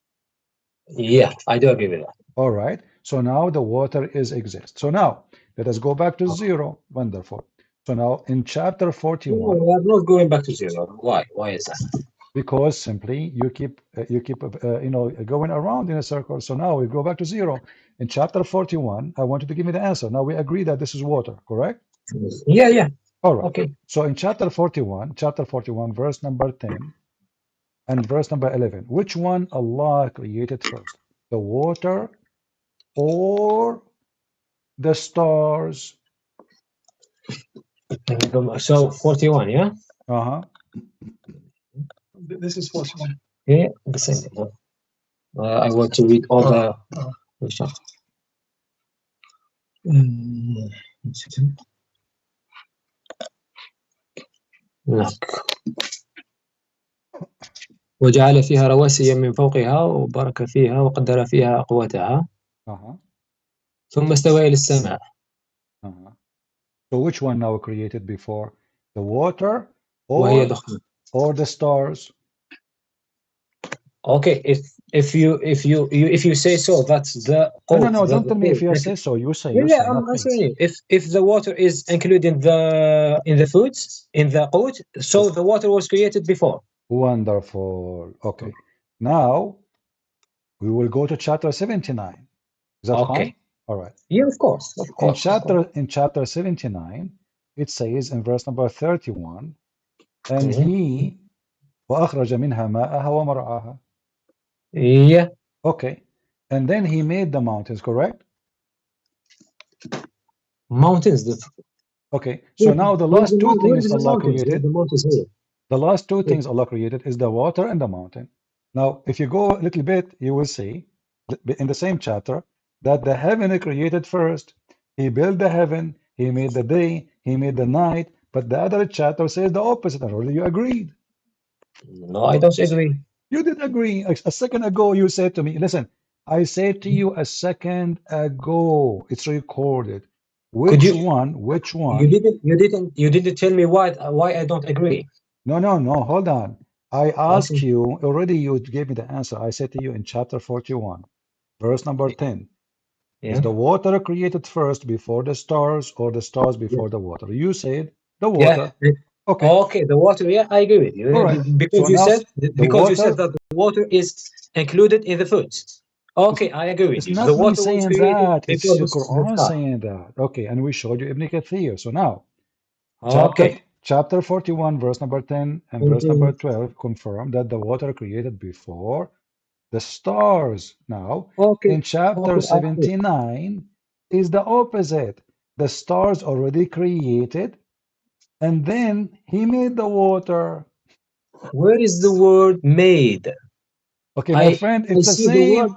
Yeah, I do agree with that. All right. So now the water is exist. So now let us go back to zero. Wonderful. So now in chapter 41. No, we are not going back to zero. Why? Why is that? Because simply you keep going around in a circle. So now we go back to zero. In chapter 41, I want you to give me the answer. Now we agree that this is water, correct? Yeah. All right. Okay. So in chapter 41, verse number 10 and verse number 11, which one Allah created first? The water or the stars? So 41, yeah? This is 41. Yeah, the same. I want to read all the. وجعل فيها رواسي من فوقها وبارك فيها وقدر فيها أقواتها ثم استوى إلى السماء. So which one now created before? The water وهي دخان. or the stars? Okay, if you say so, that's the quote. No, don't tell me if you say so. You say. I'm answering you. If the water is included in the foods in the quote, so the water was created before. Wonderful. Okay. Now we will go to chapter 79. Is that fine? All right. Yeah, of course. In chapter 79, it says in verse number 31, and he وأخرج منها ماءها ومرعاها. Yeah. Okay. And then he made the mountains, correct? Mountains. Okay. So now the last two things Allah created. The last two things Allah created is the water and the mountain. Now, if you go a little bit, you will see in the same chapter that the heaven created first. He built the heaven, he made the day, he made the night, but the other chapter says the opposite. And already you agreed. No, I don't agree. You did agree. A second ago, you said to me, listen, I said to you a second ago, it's recorded. Which one? You didn't tell me why I don't agree. No, hold on. I asked you, already you gave me the answer. I said to you in chapter 41, verse number 10, is the water created first before the stars or the stars before the water? You said the water. Yeah. Okay, the water, yeah, I agree with you. Right. Because you said that the water is included in the foods. Okay, I agree with you. It's not The me water saying was created that. It's before the the Quran sky. saying that. Okay, and we showed you Ibn Kathir. So now, Okay. chapter 41, verse number 10 and verse number 12 confirm that the water created before the stars. Now, in chapter 79 is the opposite. The stars already created, and then he made the water. Where is the word made? Okay, my friend, it's the same.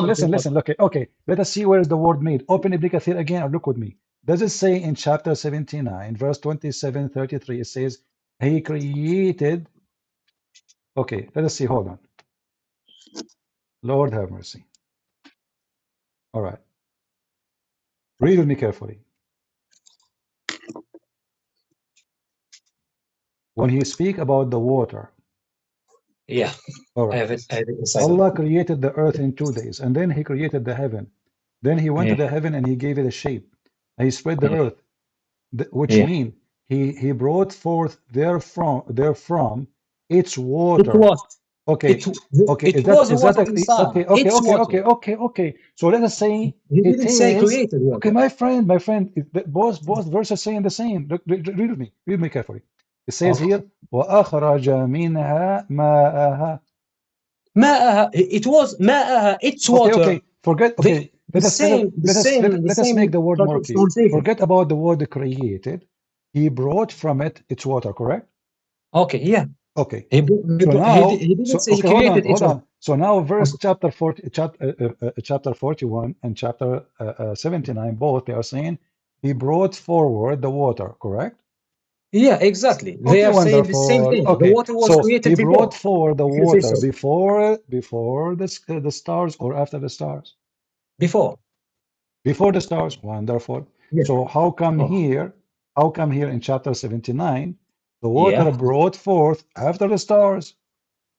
Listen. Okay. Let us see where is the word made. Open Ibn Kathir again or look with me. Does it say in chapter 79, verse 27, 33, it says, he created. Okay, let us see. Hold on. Lord have mercy. All right. Read with me carefully. When he speak about the water. Yeah. All right. I have it inside. Allah created the earth in 2 days, and then he created the heaven. Then he went to the heaven and he gave it a shape. And he spread the earth, which means he brought forth therefrom its water. It was. Okay. It was water inside. Okay. So let us say it is. Say created water. Okay, my friend, both verses saying the same. Read with me. Read me carefully. It says here, وَأَخْرَجَ مِنْهَا مَاءَهَا. ماءها. It was ماءها. It's water. Okay. Forget. Okay. Let us make the word more clear. Forget about the word created. He brought from it its water. Correct? Okay. Yeah. Okay. He didn't say he created. Hold on. So now, chapter 41 and chapter 79, both they are saying he brought forward the water. Correct? Yeah, exactly. They are saying the same thing. Okay. The water was created he before. Brought forward the water before the stars or after the stars? Before the stars. Wonderful. Yeah. So how come here in chapter 79 the water brought forth after the stars?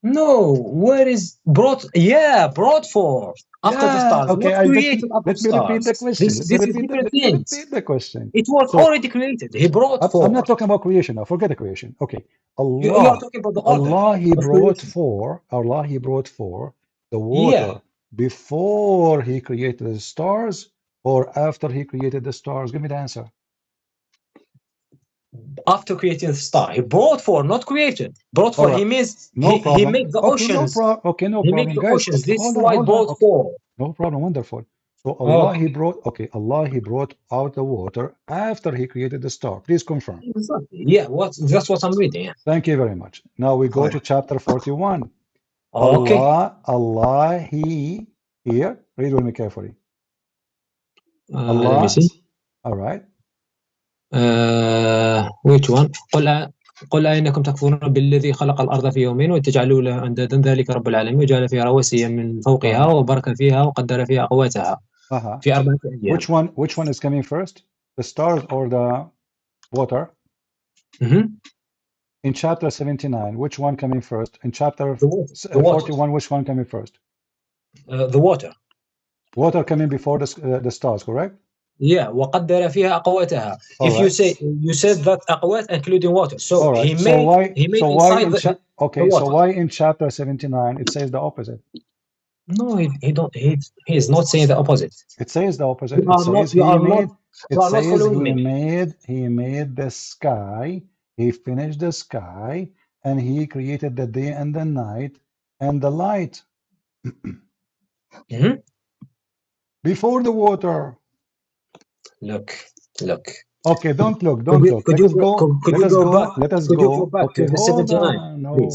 No, where is brought? Yeah, brought forth after the stars. Okay, not created after let me repeat the question. This is different things. Repeat the question. It was already created. He brought forth. I'm not talking about creation now. Forget the creation. Okay, you are talking about the order. Allah He brought forth the water before He created the stars or after He created the stars. Give me the answer. After creating the star, he brought forth, not created. Brought forth. He means he made the oceans. No problem. He made the oceans. This is why brought forth. No problem. Wonderful. So Allah, Okay. He brought, okay, Allah, He brought out the water after He created the star. Please confirm. Yeah, that's what I'm reading. Yeah. Thank you very much. Now we go Right. to chapter 41. Okay. Allah, He, here, read with me carefully. Let me Allah, see. all right. Which one? قل أئنكم تكفرون بالذي خلق الأرض في يومين وتجعلوا له أندادا ذلك رب العالمين وجعل فيها رواسي من فوقها وبارك فيها وقدر فيها أقواتها في 4 أيام. Which one is coming first? The stars or the water? In chapter 79, which one coming first? In chapter the water. 41, which one coming first? The water. Water coming before the stars, correct? Yeah, وقدر فيها أقواتها. If you say you said that أقوات including water, so right. he made inside the okay, water. so why in chapter 79 it says the opposite? No, he is not saying the opposite. It says the opposite. It says he made the sky, he finished the sky, and he created the day and the night and the light. Before the water. Look. Okay, don't look. Let us go. Let us go. Back Okay, to the hold 79, on,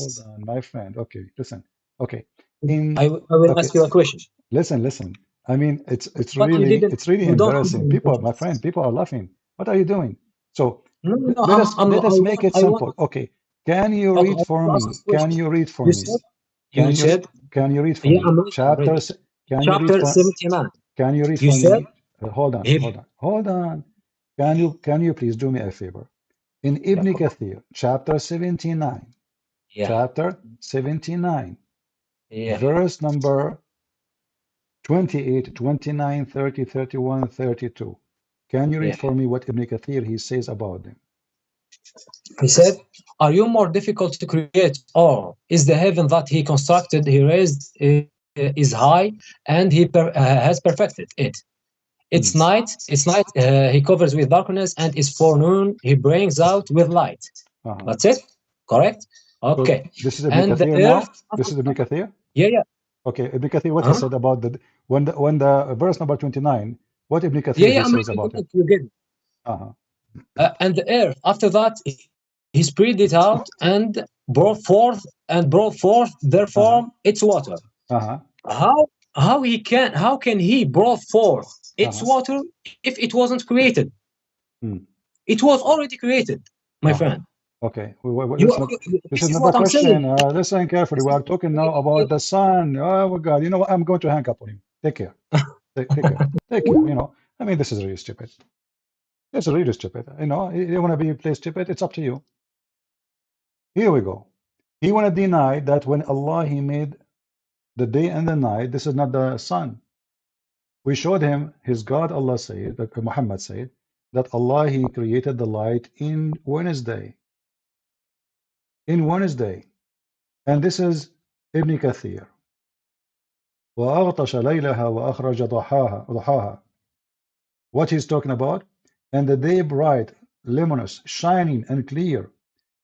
my friend. Okay, listen. Okay. I will ask you a question. Listen. I mean, it's really embarrassing. My friend, people are laughing. What are you doing? So let us make it simple. Okay. Can you read for me? Can you read for me? Can you read for me? Chapter 79. Can you read for me? Hold on. Can you please do me a favor? In Ibn Kathir, chapter 79, verse number 28, 29, 30, 31, 32. Can you read for me what Ibn Kathir he says about them? He said, are you more difficult to create, or is the heaven that he constructed, he raised, is high, and he has perfected it? It's night, he covers with darkness, and it's forenoon, he brings out with light. That's it? Correct? Okay. So this is Ibn Kathir now? This is Ibn Kathir? Yeah. Okay, Ibn Kathir, what he said about when the verse number 29, what Ibn Kathir he says about it? You get it. And the earth, after that, he spread it out and brought forth their form its water. How can he brought forth its water if it wasn't created? It was already created, my friend. Okay, this is not the question. Listen carefully. We are talking now about the sun. Oh my God! You know what? I'm going to hang up on you. Take care. Take care. You know, I mean, this is really stupid. It's really stupid. You know, you want to be play stupid? It's up to you. Here we go. He want to deny that when Allah He made the day and the night, this is not the sun. We showed him his God. Allah said that Muhammad said that Allah He created the light in Wednesday. And this is Ibn Kathir. وَأَغْطَشَ لَيْلَهَا وَأَخْرَجَ ضُحَاهَا. What he's talking about? And the day bright, luminous, shining and clear.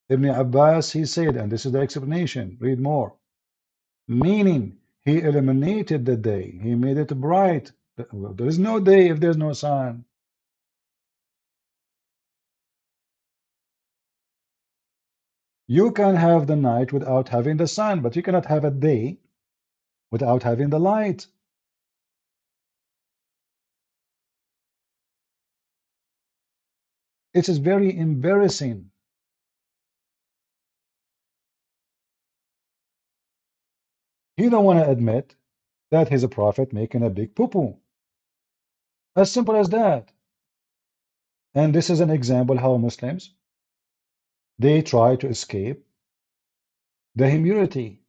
Ibn Abbas, he said, and this is the explanation, read more. Meaning, he eliminated the day. He made it bright. There is no day if there's no sun. You can have the night without having the sun, but you cannot have a day without having the light. It is very embarrassing. He don't want to admit that he's a prophet making a big poo-poo. As simple as that. And this is an example how Muslims, they try to escape the humility.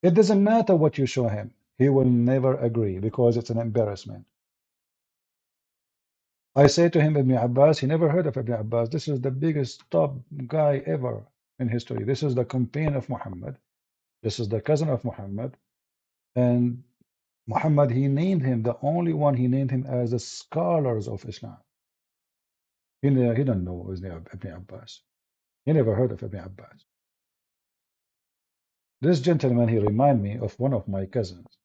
It doesn't matter what you show him. He will never agree because it's an embarrassment. I say to him, Ibn Abbas, he never heard of Ibn Abbas. This is the biggest top guy ever in history. This is the companion of Muhammad. This is the cousin of Muhammad. And Muhammad, he named him, the only one he named him as the scholars of Islam. He don't know his name, Ibn Abbas. He never heard of Ibn Abbas. This gentleman, he reminded me of one of my cousins.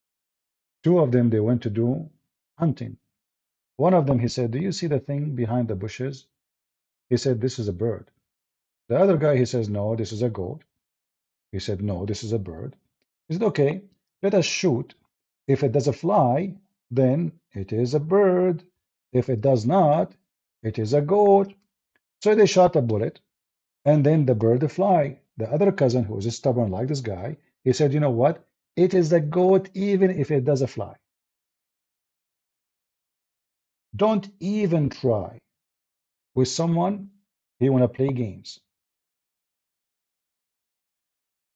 Two of them, they went to do hunting. One of them, he said, do you see the thing behind the bushes? He said, this is a bird. The other guy, he says, no, this is a goat. He said, no, this is a bird. He said, okay, let us shoot. If it does a fly, then it is a bird. If it does not, it is a goat. So they shot a bullet, and then the bird fly. The other cousin, who was stubborn like this guy, he said, you know what? It is a goat even if it does a fly. Don't even try with someone he want to play games.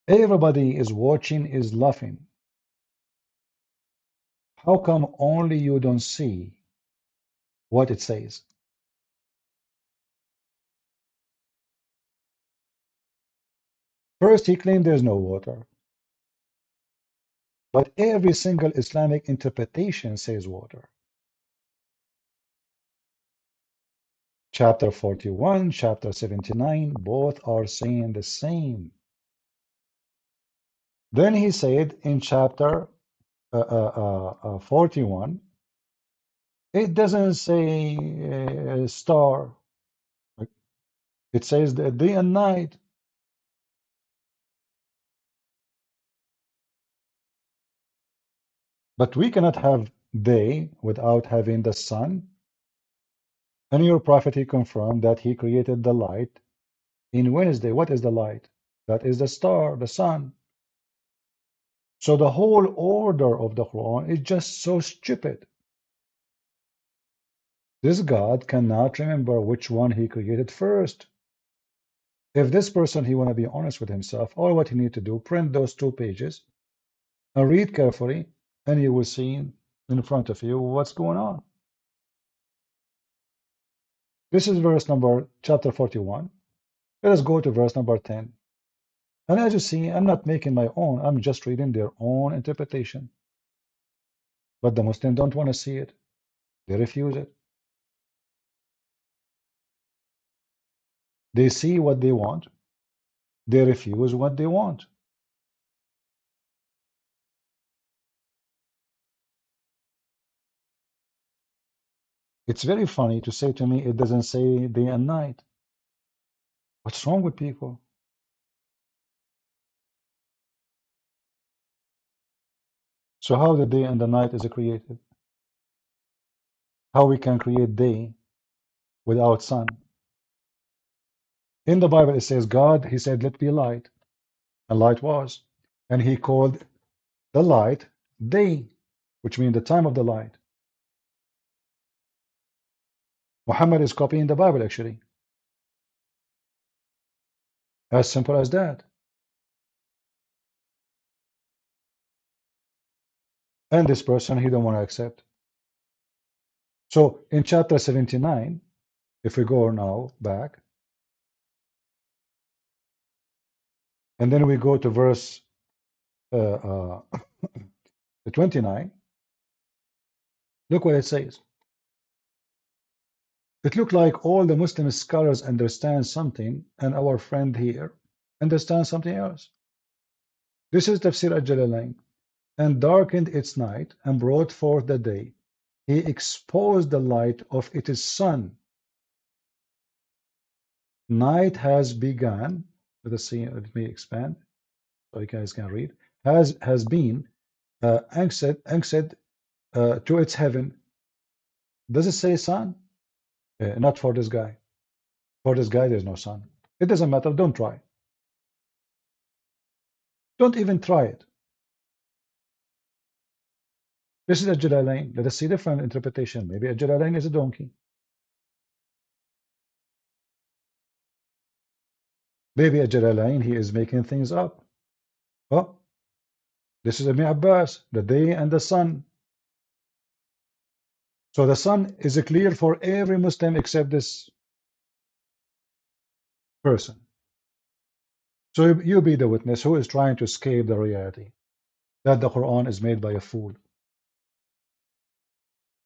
Everybody is watching, is laughing. How come only you don't see what it says? First, he claimed there's no water, but every single Islamic interpretation says water. Chapter 41, chapter 79, both are saying the same. Then he said in chapter 41, it doesn't say star. It says the day and night. But we cannot have day without having the sun. And your prophet, he confirmed that he created the light in Wednesday. What is the light? That is the star, the sun. So the whole order of the Quran is just so stupid. This God cannot remember which one he created first. If this person, he want to be honest with himself, all what he need to do, print those 2 pages and read carefully, and you will see in front of you what's going on. This is verse number, chapter 41. Let us go to verse number 10. And as you see, I'm not making my own, I'm just reading their own interpretation. But the Muslims don't want to see it. They refuse it. They see what they want. They refuse what they want. It's very funny to say to me, it doesn't say day and night. What's wrong with people? So how the day and the night is created? How we can create day without sun? In the Bible, it says God, he said, let be light. And light was. And he called the light day, which means the time of the light. Muhammad is copying the Bible, actually. As simple as that. And this person, he don't want to accept. So in chapter 79, if we go now back, and then we go to verse 29, look what it says. It looked like all the Muslim scholars understand something, and our friend here understands something else. This is Tafsir al-Jalalain. And darkened its night, and brought forth the day. He exposed the light of its sun. Night has begun. Let us see, let me expand so you guys can read. Has been anxed to its heaven. Does it say sun? Not for this guy. For this guy, there's no sun. It doesn't matter. Don't try. Don't even try it. This is a Jalalain. Let us see different interpretation. Maybe a Jalalain is a donkey. Maybe a Jalalain, he is making things up. Oh, this is Ibn Abbas, the day and the sun. So the sun is clear for every Muslim except this person. So you be the witness who is trying to escape the reality that the Quran is made by a fool.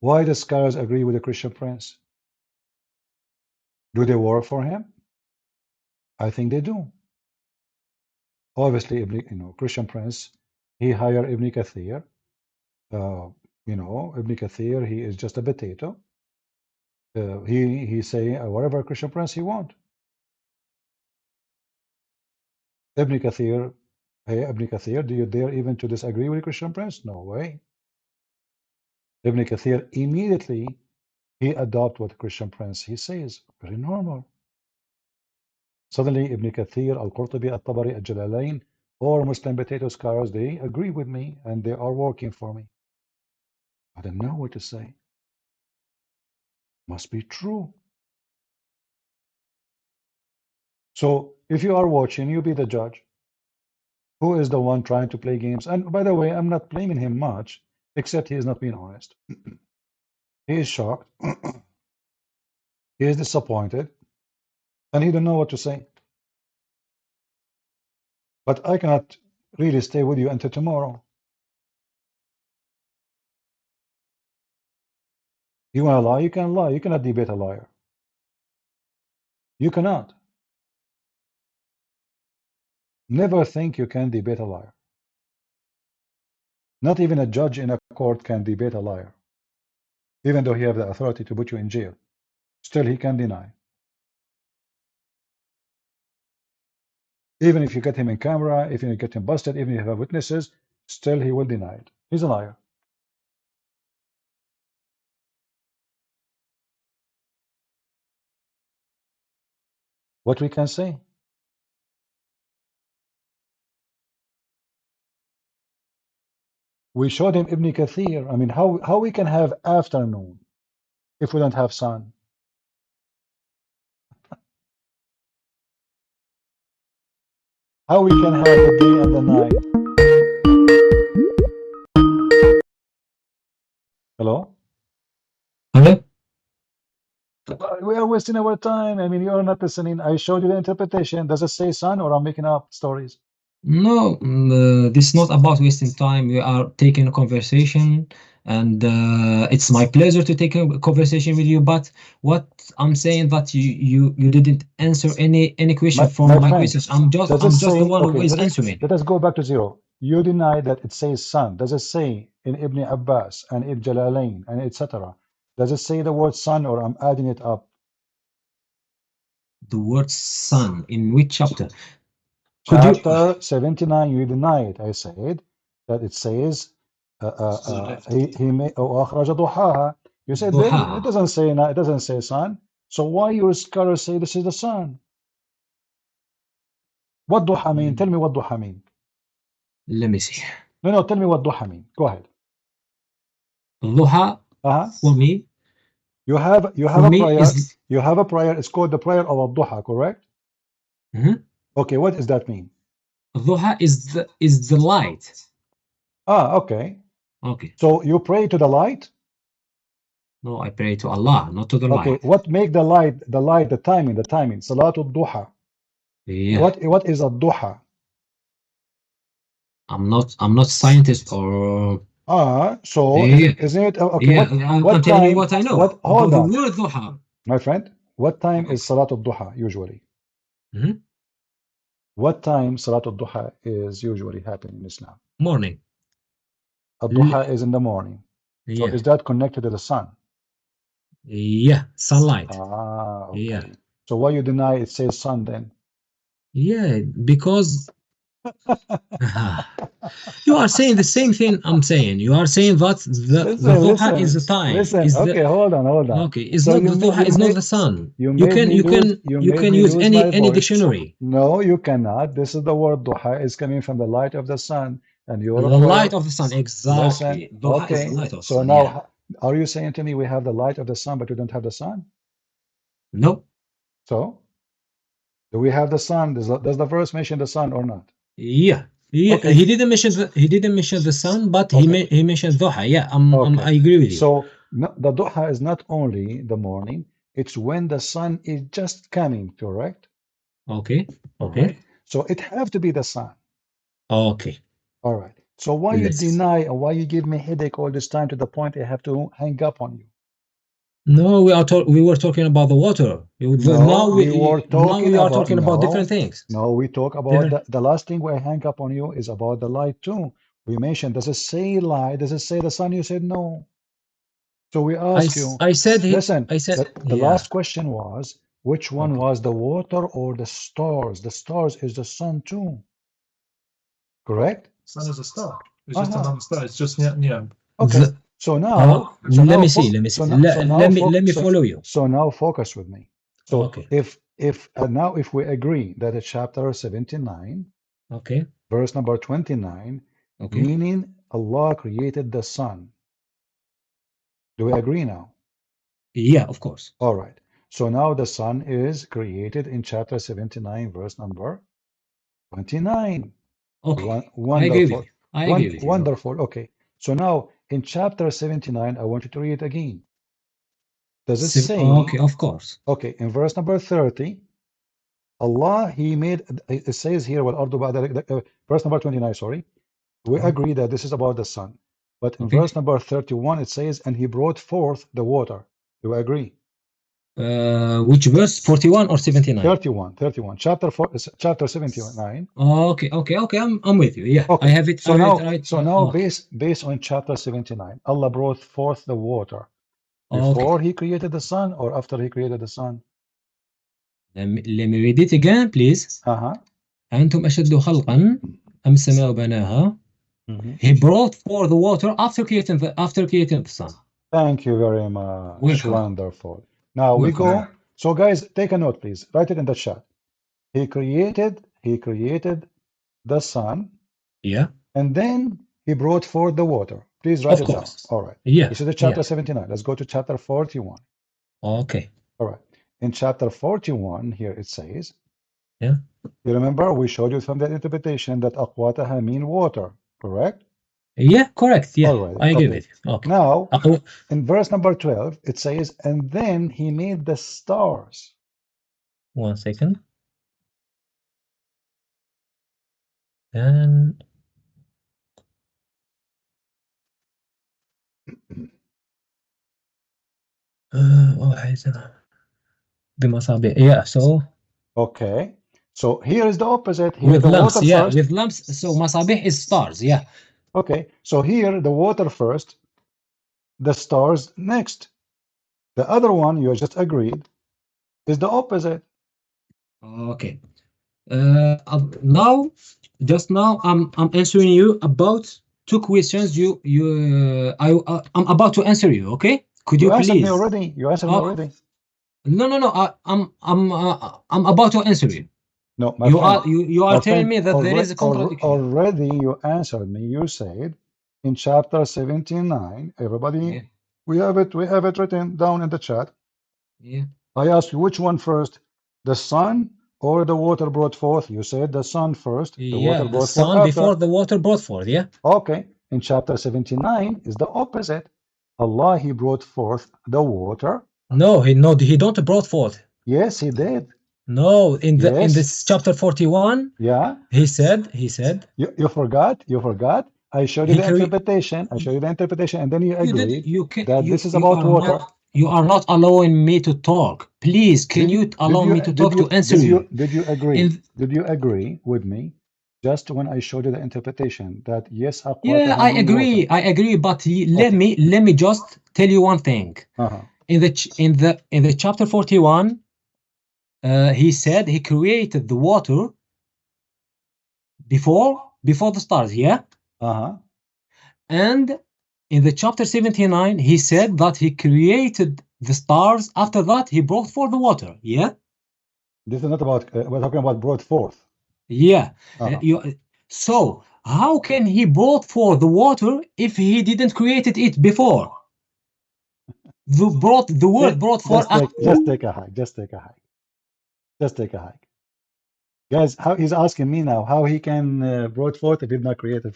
Why the scholars agree with the Christian prince? Do they work for him? I think they do. Obviously, Christian prince, he hired Ibn Kathir You know, Ibn Kathir, he is just a potato. He say whatever Christian Prince he want. Ibn Kathir, hey Ibn Kathir, do you dare even to disagree with Christian Prince? No way. Ibn Kathir immediately he adopt what Christian Prince he says. Very normal. Suddenly Ibn Kathir, Al-Qurtubi, Al-Tabari, Al-Jalalain, or Muslim potato scholars, they agree with me and they are working for me. I don't know what to say. Must be true. So if you are watching, you be the judge. Who is the one trying to play games? And by the way, I'm not blaming him much, except he is not being honest. He is shocked. He is disappointed. And he don't know what to say. But I cannot really stay with you until tomorrow. You want to lie? You can lie. You cannot debate a liar. You cannot. Never think you can debate a liar. Not even a judge in a court can debate a liar. Even though he has the authority to put you in jail. Still he can deny. Even if you get him in camera, if you get him busted, even if you have witnesses, still he will deny it. He's a liar. What we can say? We showed him Ibn Kathir. I mean, how we can have afternoon if we don't have sun? How we can have the day and the night? Hello? Hello? We are wasting our time. I mean, you are not listening. I showed you the interpretation. Does it say sun or I'm making up stories? No, this is not about wasting time. We are taking a conversation, and it's my pleasure to take a conversation with you. But what I'm saying that you didn't answer any question from my friend, questions. I'm just the one who is answering. Let us go back to zero. You deny that it says sun. Does it say in Ibn Abbas and Ibn Jalalain and etc.? Does it say the word sun or I'm adding it up? The word sun in which chapter? Chapter 79, you deny it. I said that it says he may أخرج ضحاها. You said it doesn't say it doesn't say sun. So why your scholars say this is the sun? What duha mean? Tell me what duha mean. Let me see. No, tell me what duha mean. Go ahead. Duha for me. You have a prayer. You have a prayer. It's called the prayer of al-duha, correct? Okay, what does that mean? Duha is the light. Okay. Okay. So you pray to the light? No, I pray to Allah, not to the light. Okay, what make the light, the timing, Salatul Duha. Yeah. What is a duha? I'm not scientist or so yeah. isn't it okay? Yeah, what I'm time, telling you what I know. Hold on. The word duha. My friend, what time is Salatul Duha usually? What time Salatul Duha is usually happening in Islam? Morning. Duha is in the morning. So Yeah. is that connected to the sun? Yeah, sunlight. Okay. Yeah. So why you deny it says sun then? Yeah, because you are saying the same thing I'm saying. You are saying that the duha is the time. Okay, hold on. Okay, it's not the duha, it's not the sun. You can use any dictionary. No, you cannot. This is the word duha is coming from the light of the sun, and you the light of the sun. Exactly. Duha okay. is the light of the so sun. now, Yeah. Are you saying to me we have the light of the sun, but we don't have the sun? No. So, do we have the sun? Does the verse mention the sun or not? Yeah. Okay. He didn't mention the sun, but he mentioned duha. Yeah, I agree with you. So the duha is not only the morning; it's when the sun is just coming. Correct? Okay. Right. So it have to be the sun. Okay. All right. So why you deny and why you give me headache all this time to the point I have to hang up on you? No, we were talking about the water. Now we are talking about different things. No, we talk about the last thing where I hang up on you is about the light too. We mentioned, does it say light? Does it say the sun? You said no. So we ask you, listen, the last question was, which one was the water or the stars? The stars is the sun too. Correct? Sun is a star. It's just another star. It's just near. Okay. So now, let me see. Let me follow you. So now focus with me. So if now if we agree that it's chapter 79, verse number 29, meaning Allah created the sun. Do we agree now? Yeah, of course. All right. So now the sun is created in chapter 79, verse number 29. Okay. Wonderful. I agree with you. Wonderful. Okay. So now in chapter 79, I want you to read it again. Does it say? Okay, of course. Okay, in verse number 30, Allah, He made, it says here, verse number 29, sorry. We agree that this is about the sun. But in verse number 31, it says, and He brought forth the water. Do we agree? Which verse? 41 or 79? 31. Chapter 79. Okay. I'm with you. Yeah, okay. I have it. So now, right. based on chapter 79, Allah brought forth the water before He created the sun or after He created the sun? Let me read it again, please. أنتم أشد خلقا أم السماء بناها. He brought forth the water after creating the sun. Thank you very much. Wonderful. Now we go. So guys, take a note, please. Write it in the chat. He created the sun. Yeah. And then He brought forth the water. Please write it down. All right. Yeah. This is the chapter 79. Let's go to chapter 41. Okay. All right. In chapter 41, here it says. Yeah. You remember we showed you from that interpretation that aqwataha mean water, correct? Yeah, correct. Yeah, all right. I agree with you. Okay. Now, in verse number 12, it says, and then He made the stars. 1 second. And yeah, so okay. So here is the opposite. Here with the lamps, water yeah, first. with lamps. So masabih is stars, yeah. Okay, so here the water first, the stars next. The other one you just agreed is the opposite. Okay. Now, just now, I'm answering you about two questions. I'm about to answer you. Okay? Could you please? Me already. You answered me already. No. I'm about to answer you. No, my you friend, are you are telling me that there is a contradiction. Already you answered me. You said in chapter 79, everybody, we have it written down in the chat. Yeah. I asked you which one first, the sun or the water brought forth. You said the sun first, the water brought the sun forth before after. the water brought forth. Yeah. Okay. In chapter 79 is the opposite. Allah, He brought forth the water. No, he don't brought forth. Yes, He did. No, in this chapter 41. Yeah. He said. You forgot. I showed you the interpretation. And then you agreed that this is about water. You are not allowing me to talk. Please, can you allow me to talk to answer you? Did you agree? Did you agree with me? Just when I showed you the interpretation that yes, yeah, I agree. Water. I agree. But let me just tell you one thing. In the chapter 41. He said He created the water before the stars, yeah? And in the chapter 79, He said that He created the stars. After that, He brought forth the water, yeah? This is not about, we're talking about brought forth. Yeah. So, how can He brought forth the water if He didn't create it before? The word brought forth. Just take a hike. Just take a hike. Guys, how he's asking me now how he can brought forth if he did not create it.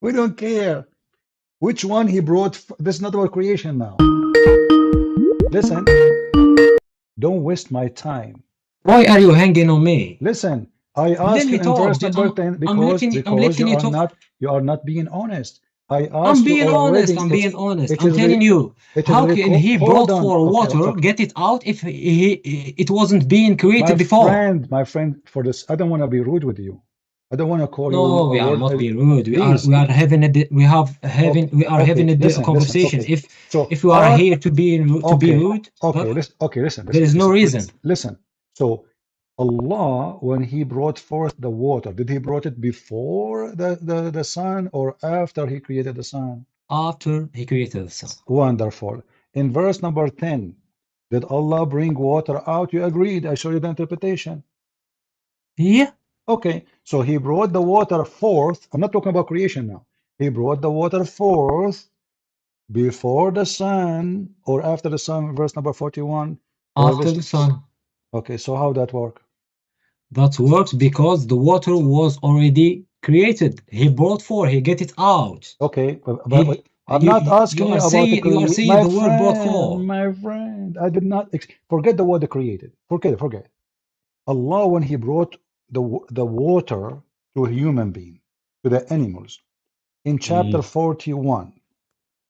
We don't care which one He brought. This is not about creation now. Listen, don't waste my time. Why are you hanging on me? Listen, I asked you in verse number 10 because you are not being honest. I'm being honest. I'm telling you. How can He brought for water, get it out if it wasn't being created before? My friend, for this, I don't want to be rude with you. I don't want to call No, you a we are word. not being rude. Please. We are having a Listen, conversation. okay. So If you are here to be rude, listen. There is no reason. Listen. So Allah, when He brought forth the water, did He brought it before the sun or after He created the sun? After He created the sun. Wonderful. In verse number 10, did Allah bring water out? You agreed. I showed you the interpretation. Yeah. Okay. So He brought the water forth. I'm not talking about creation now. He brought the water forth before the sun or after the sun, verse number 41. After the sun. Okay, so how that work? That works because the water was already created. He brought forth, he get it out. Okay, but I'm not asking you about the you are creation. saying the word brought forth. My friend, I did not forget the word created. Forget. Allah, when He brought the water to a human being, to the animals, in chapter 41,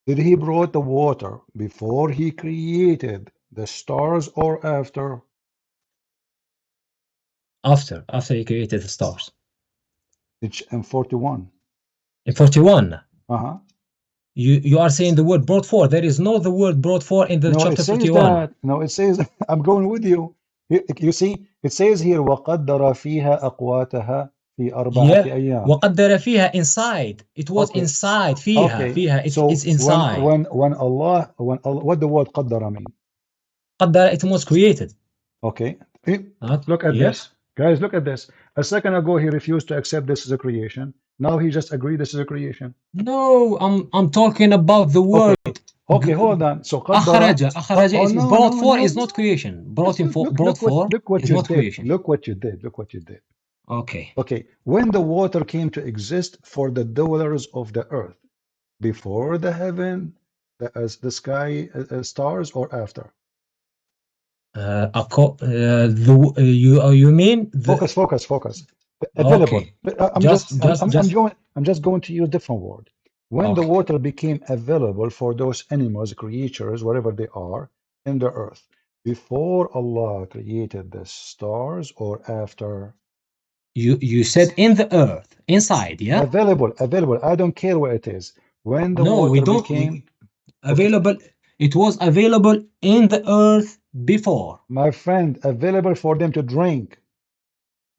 did He brought the water before He created the stars or after? After He created the stars. In 41. In 41. Uh-huh. You are saying the word brought forth. There is no the word brought forth in the chapter 41. No, it says, I'm going with you. You see, it says here, وَقَدَّرَ فِيهَا أَقْوَاتَهَا فِي أَرْبَعَةِ أَيَّامٍ. وَقَدَّرَ فِيهَا inside. It was inside. فِيهَا. It's inside. When Allah, what the word قَدَّرَ mean? قَدَّرَ, it was created. Okay. Look at this. Guys, look at this. A second ago, he refused to accept this as a creation. Now he just agreed this is a creation. No, I'm talking about the word. Okay, hold on. So أخرج is brought forth is not creation. Brought forth is not creation. Look what you did. Okay. Okay. When the water came to exist for the dwellers of the earth, before the heaven, the sky, stars, or after? You mean focus. Available. Okay. I'm just going to use different word. When the water became available for those animals, creatures, whatever they are, in the earth, before Allah created the stars or after? You said in the earth, inside, yeah? Available. I don't care where it is. When the water became available, it was available in the earth before. My friend, available for them to drink.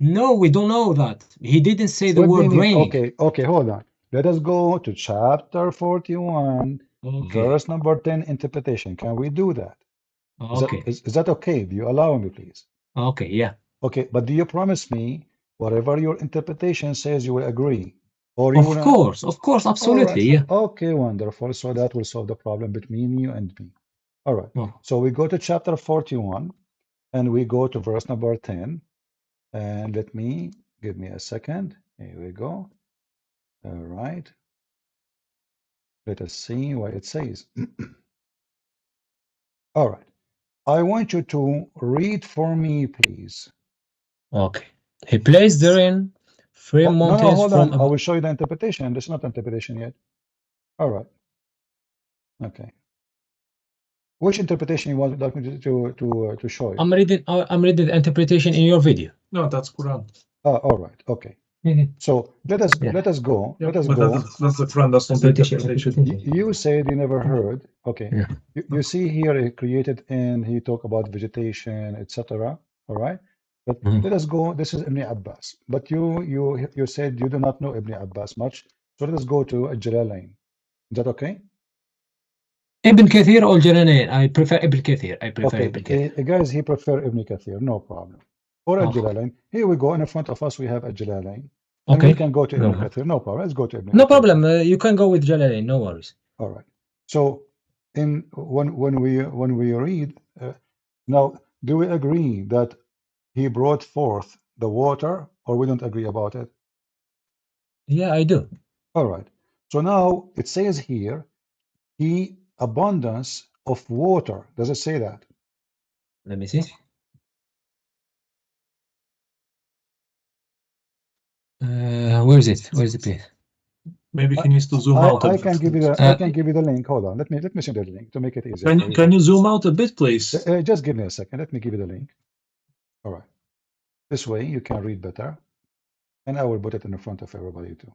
No, we don't know that. He didn't say the word drink. Okay, hold on. Let us go to chapter 41, verse number 10, interpretation. Can we do that? Okay. Is that okay? Do you allow me, please? Okay, yeah. Okay, but do you promise me whatever your interpretation says you will agree? Or Of course, absolutely, yeah. Okay, wonderful. So that will solve the problem between you and me. All right. So we go to chapter 41 and we go to verse number 10. And give me a second. Here we go. All right. Let us see what it says. All right. I want you to read for me, please. Okay. He placed therein three mountains. No, hold on. I will show you the interpretation. This is not interpretation yet. All right. Okay. Which interpretation you want me to show you? I'm reading the interpretation in your video. No, that's Quran. All right. Okay. So let us go. Let us go. That's the Quran. That's not the interpretation. You said you never heard. Okay. You see here he created and he talked about vegetation, etc. All right. But let us go. This is Ibn Abbas. But you said you do not know Ibn Abbas much. So let us go to Al-Jalalain. Is that okay? Ibn Kathir or Jalalain? I prefer Ibn Kathir. Ibn Kathir. Guys, he prefer Ibn Kathir. No problem. Or Al-Jalalain. Here we go. In front of us, we have Al-Jalalain. And we can go to Ibn Kathir. No problem. Let's go to Ibn Kathir. No problem. You can go with Jalalain. No worries. All right. So, when we read now, do we agree that he brought forth the water, or we don't agree about it? Yeah, I do. All right. So now it says here, he abundance of water. Does it say that? Let me see. Where is it? Where is the place? Maybe he needs to zoom out. I can give you the link. Hold on. Let me send you the link to make it easier. Can you zoom out a bit, please? Just give me a second. Let me give you the link. All right. This way you can read better. And I will put it in front of everybody too.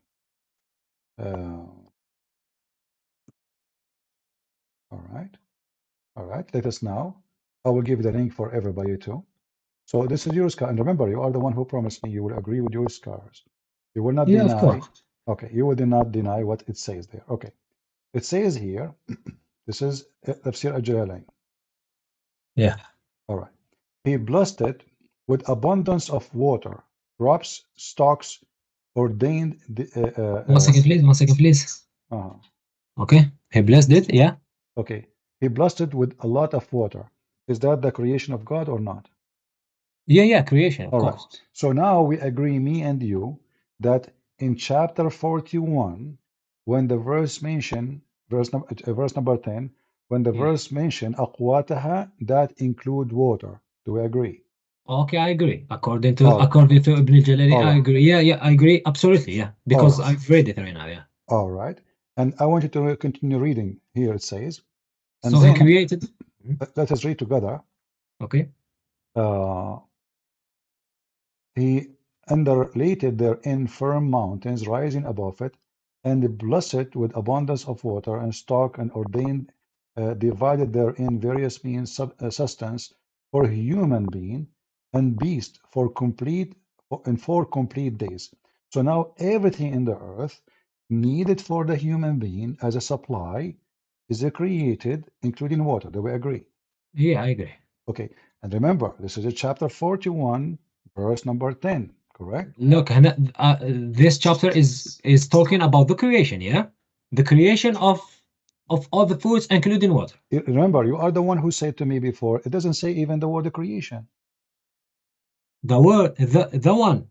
All right. All right. Let us now. I will give the link for everybody too. So this is your scar. And remember, you are the one who promised me you will agree with your scars. You will not Yeah, of deny. course. Okay. You will not deny what it says there. Okay. It says here, this is Tafsir al-Jalalain. Yeah. All right. He blessed it with abundance of water, crops, stocks, ordained. One second, please. One second, please. Okay. He blessed it. Yeah. Okay. He blessed it with a lot of water. Is that the creation of God or not? Yeah, yeah. Creation, of All right. course. So now we agree, me and you, that in chapter 41, when the verse mention, verse number 10, when the verse mention أقواتها, that include water. Do we agree? Okay, I agree. According to Ibn al-Jalali, I agree. Yeah, yeah, I agree. Absolutely, yeah. Because I've read it right now, yeah. All right. And I want you to continue reading. Here it says, and so then he created. let us read together. Okay. He underlaid therein firm mountains rising above it, and blessed it with abundance of water and stock, and ordained, divided therein various means sustenance for human being and beast in 4 complete days. So now everything in the earth needed for the human being as a supply is created, including water. Do we agree? Yeah, I agree. Okay. And remember, this is a chapter 41, verse number 10, correct? Look, this chapter is talking about the creation, yeah? The creation of all the foods, including water. Remember, you are the one who said to me before, it doesn't say even the word creation. The word, the one.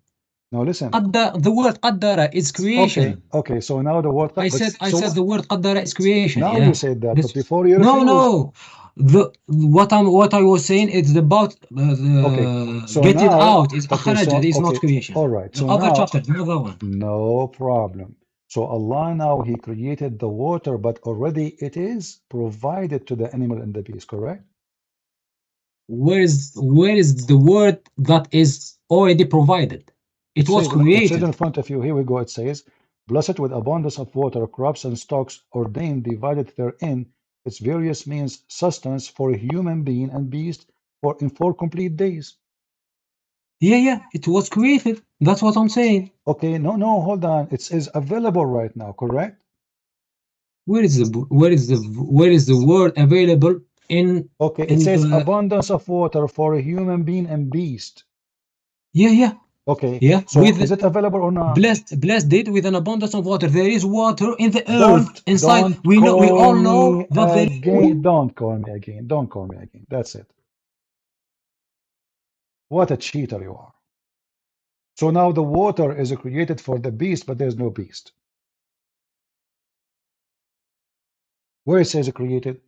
No, listen. The word qaddara is creation. Okay, so now the word... I said the word qaddara is creation. Now yeah. you said that, but before you refused. No. What I was saying is about so get it now, out is akhraja, is not creation. All right. So other now, chapter, another one. No problem. So Allah now He created the water, but already it is provided to the animal and the beast, correct? Where is the word that is already provided? It was created. It says in front of you. Here we go. It says, blessed with abundance of water, crops and stocks, ordained, divided therein, its various means sustenance for human being and beast in 4 complete days. Yeah, it was created. That's what I'm saying. Okay, no, hold on. It says available right now, correct? Where is the word available in? Okay, it says abundance of water for a human being and beast. Yeah. Okay. Yeah. So is it available or not? Blessed it with an abundance of water. There is water in the earth inside. We all know that again. Don't call me again. Don't call me again. That's it. What a cheater you are. So now the water is created for the beast, but there's no beast. Where it says created?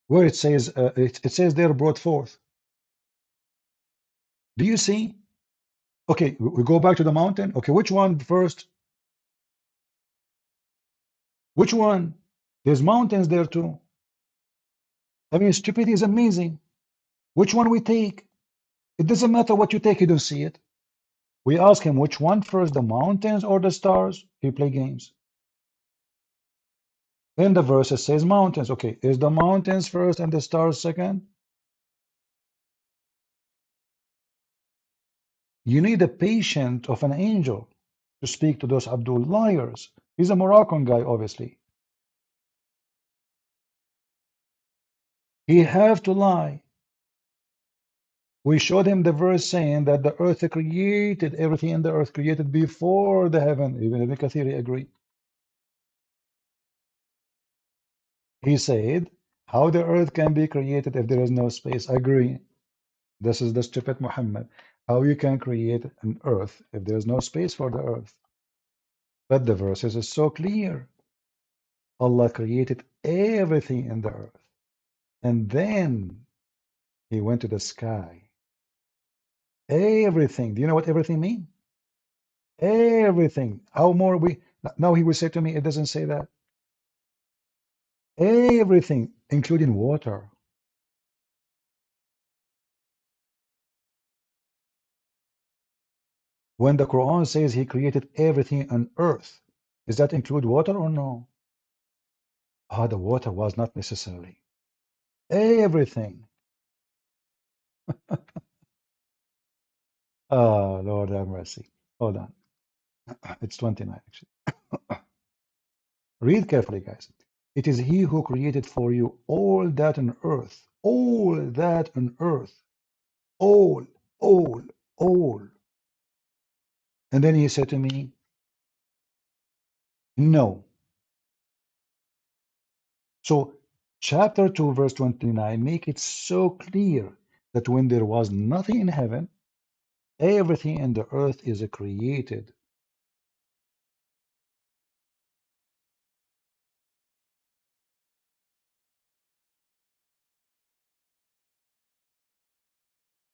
Where it says it says they're brought forth. Do you see? Okay, we go back to the mountain. Okay, which one first? Which one? There's mountains there too. I mean, stupidity is amazing. Which one we take? It doesn't matter what you take, you don't see it. We ask him which one first, the mountains or the stars? He play games. In the verse it says mountains. Okay, is the mountains first and the stars second? You need a patient of an angel to speak to those Abdul liars. He's a Moroccan guy, obviously. He have to lie. We showed him the verse saying that the earth created, everything in the earth created before the heaven. Even Ibn Kathir agreed. He said, how the earth can be created if there is no space? I agree. This is the stupid Muhammad. How you can create an earth if there is no space for the earth? But the verses is so clear. Allah created everything in the earth. And then he went to the sky. Everything. Do you know what everything means? Everything. How more we now he will say to me, it doesn't say that. Everything, including water. When the Quran says he created everything on earth, does that include water or no? Ah, the water was not necessary. Everything. Ah, Lord have mercy. Hold on. It's 29 actually. Read carefully, guys. It is he who created for you all that on earth. All that on earth. All, all, all. And then he said to me, no. So chapter 2, verse 29 make it so clear that when there was nothing in heaven, everything in the earth is created.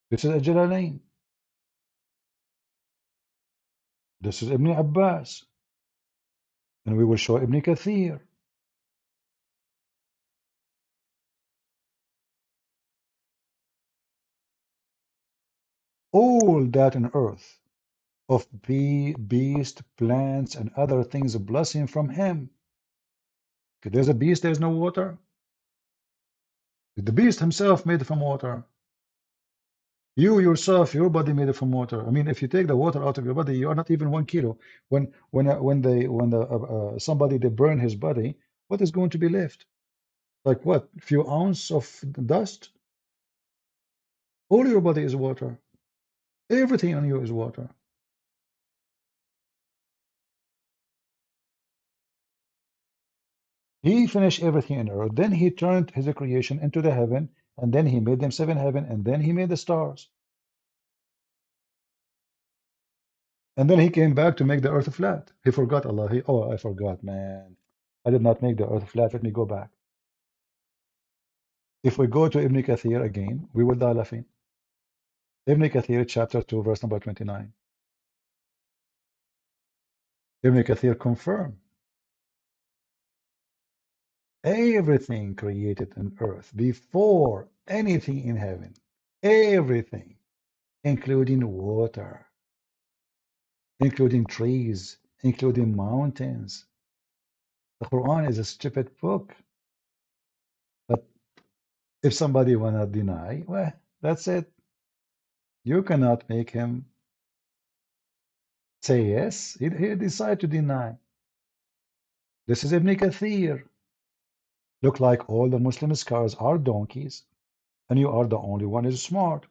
This is Jalalain. This is Ibn Abbas. And we will show Ibn Kathir. All that on earth of beast, plants, and other things blessing from him. If there's a beast, there's no water. The beast himself made from water. You yourself, your body made it from water. I mean, if you take the water out of your body, you are not even 1 kilo. When somebody they burn his body, what is going to be left? Like what? A few ounces of dust? All your body is water. Everything on you is water. He finished everything in earth. Then he turned his creation into the heaven, and then he made them 7 heaven, and then he made the stars. And then he came back to make the earth flat. He forgot Allah. Oh, I forgot, man. I did not make the earth flat. Let me go back. If we go to Ibn Kathir again, we will die laughing. Ibn Kathir, chapter 2, verse number 29. Ibn Kathir confirmed everything created on earth before anything in heaven. Everything, including water, including trees, including mountains. The Quran is a stupid book. But if somebody wanna deny, well, that's it. You cannot make him say yes. He decide to deny. This is Ibn Kathir. Look like all the Muslim scholars are donkeys, and you are the only one is smart.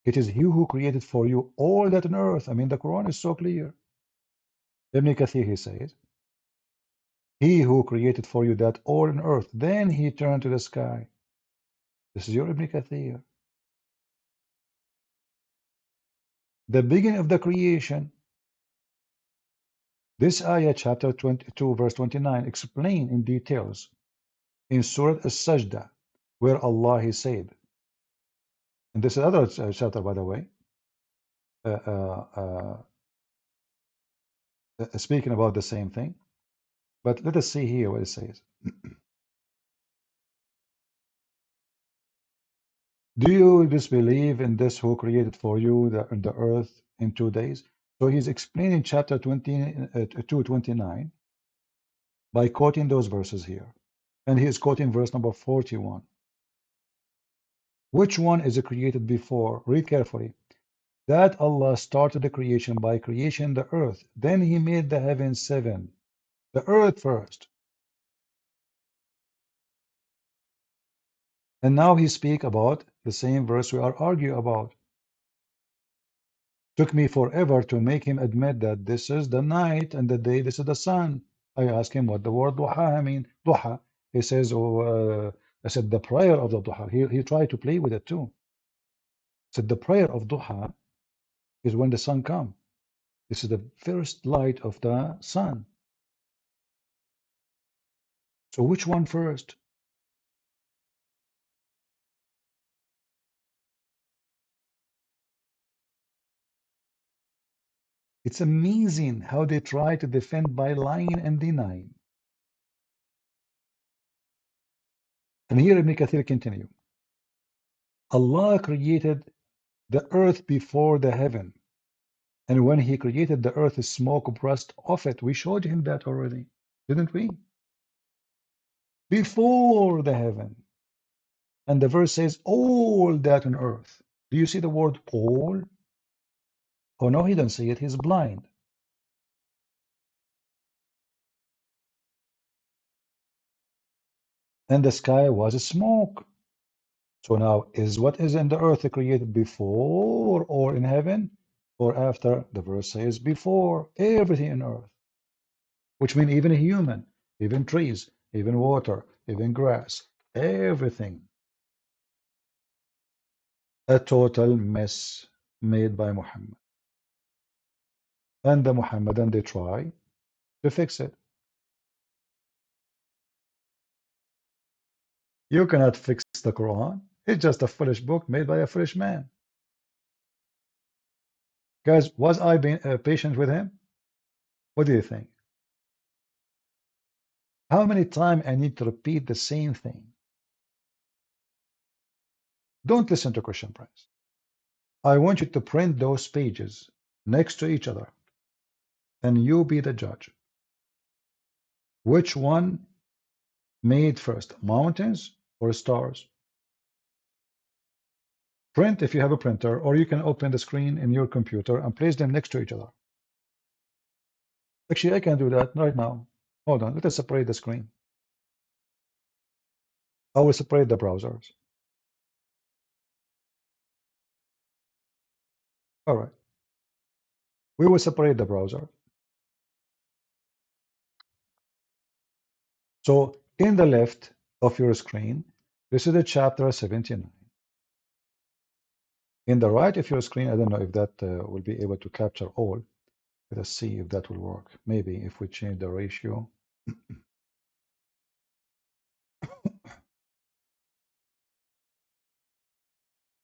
It is he who created for you all that on earth. I mean, the Quran is so clear. Ibn Kathir, he says, he who created for you that all on earth, then he turned to the sky. This is your Ibn Kathir. The beginning of the creation. This ayah, chapter 22, verse 29, explain in details in Surah As-Sajdah, where Allah he said, and this is another chapter, by the way, speaking about the same thing. But let us see here what it says. Do you disbelieve in this who created for you the earth in 2 days? So he's explaining chapter 229 by quoting those verses here. And he is quoting verse number 41. Which one is created before? Read carefully. That Allah started the creation by creation the earth. Then he made the heavens 7. The earth first. And now he speak about the same verse we are arguing about. Took me forever to make him admit that this is the night and the day, this is the sun. I asked him what the word duha mean. Duha. He says, I said the prayer of the duha. He tried to play with it too. Said the prayer of duha is when the sun comes. This is the first light of the sun. So which one first? It's amazing how they try to defend by lying and denying. And here Ibn Kathir continue. Allah created the earth before the heaven. And when he created the earth, smoke burst off it. We showed him that already, didn't we? Before the heaven. And the verse says, all that on earth. Do you see the word all? Oh no, he doesn't see it. He's blind. And the sky was smoke. So now, is what is in the earth created before or in heaven or after? The verse says before. Everything in earth, which means even a human, even trees, even water, even grass, everything. A total mess made by Muhammad. And the Muhammadan, they try to fix it. You cannot fix the Quran. It's just a foolish book made by a foolish man. Guys, was I being patient with him? What do you think? How many times I need to repeat the same thing? Don't listen to Christian Prince. I want you to print those pages next to each other, and you be the judge. Which one made first, mountains or stars? Print if you have a printer, or you can open the screen in your computer and place them next to each other. Actually, I can do that right now. Hold on, let us separate the screen. I will separate the browsers. All right. We will separate the browser. So in the left of your screen, this is the chapter 79. In the right of your screen, I don't know if that will be able to capture all. Let us see if that will work. Maybe if we change the ratio.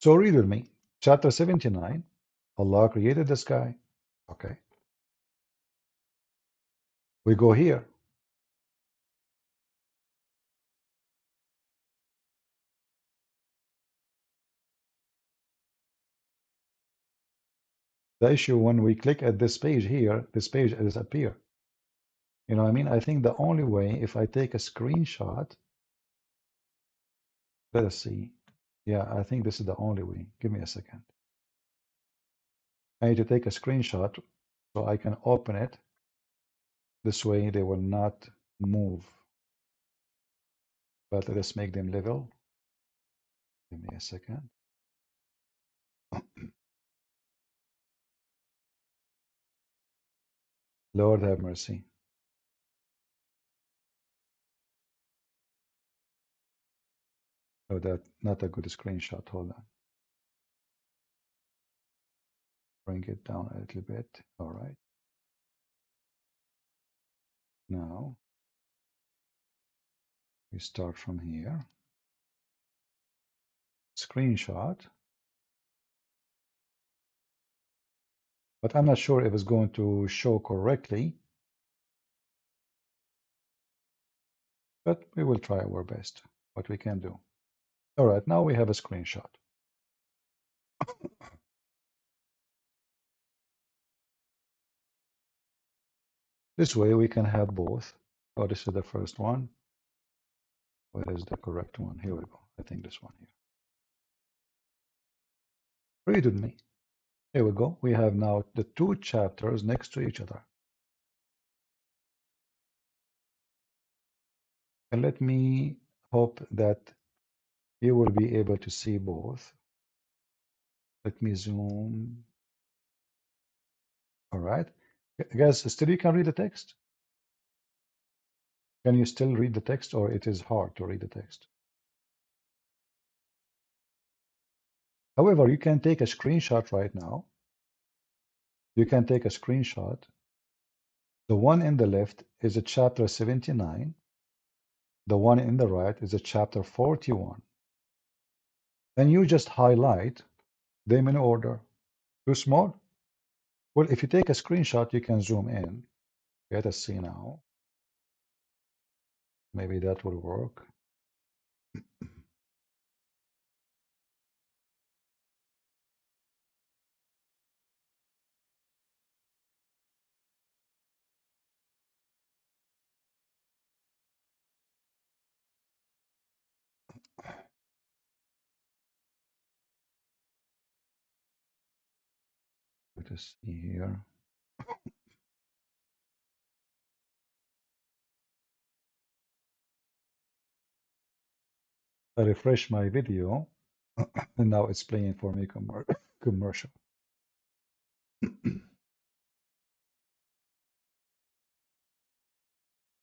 So read with me. Chapter 79, Allah created the sky. Okay. We go here. The issue when we click at this page here, this page disappear. You know what I mean? I think the only way, if I take a screenshot, let us see. Yeah, I think this is the only way. Give me a second. I need to take a screenshot so I can open it. This way they will not move. But let us make them level. Give me a second. Lord have mercy. Oh, that not a good screenshot. Hold on. Bring it down a little bit. All right. Now we start from here. Screenshot. But I'm not sure if it's going to show correctly. But we will try our best, what we can do. All right, now we have a screenshot. This way we can have both. Oh, this is the first one. Where is the correct one? Here we go. I think this one here. Read with me. Here we go. We have now the two chapters next to each other. And let me hope that you will be able to see both. Let me zoom. All right. Guys, still you can read the text? Can you still read the text, or it is hard to read the text? However, you can take a screenshot right now. You can take a screenshot. The one in the left is a chapter 79. The one in the right is a chapter 41. And you just highlight them in order. Too small? Well, if you take a screenshot, you can zoom in. Let us see now. Maybe that will work. Let us see here. I refresh my video, and now it's playing for me commercial.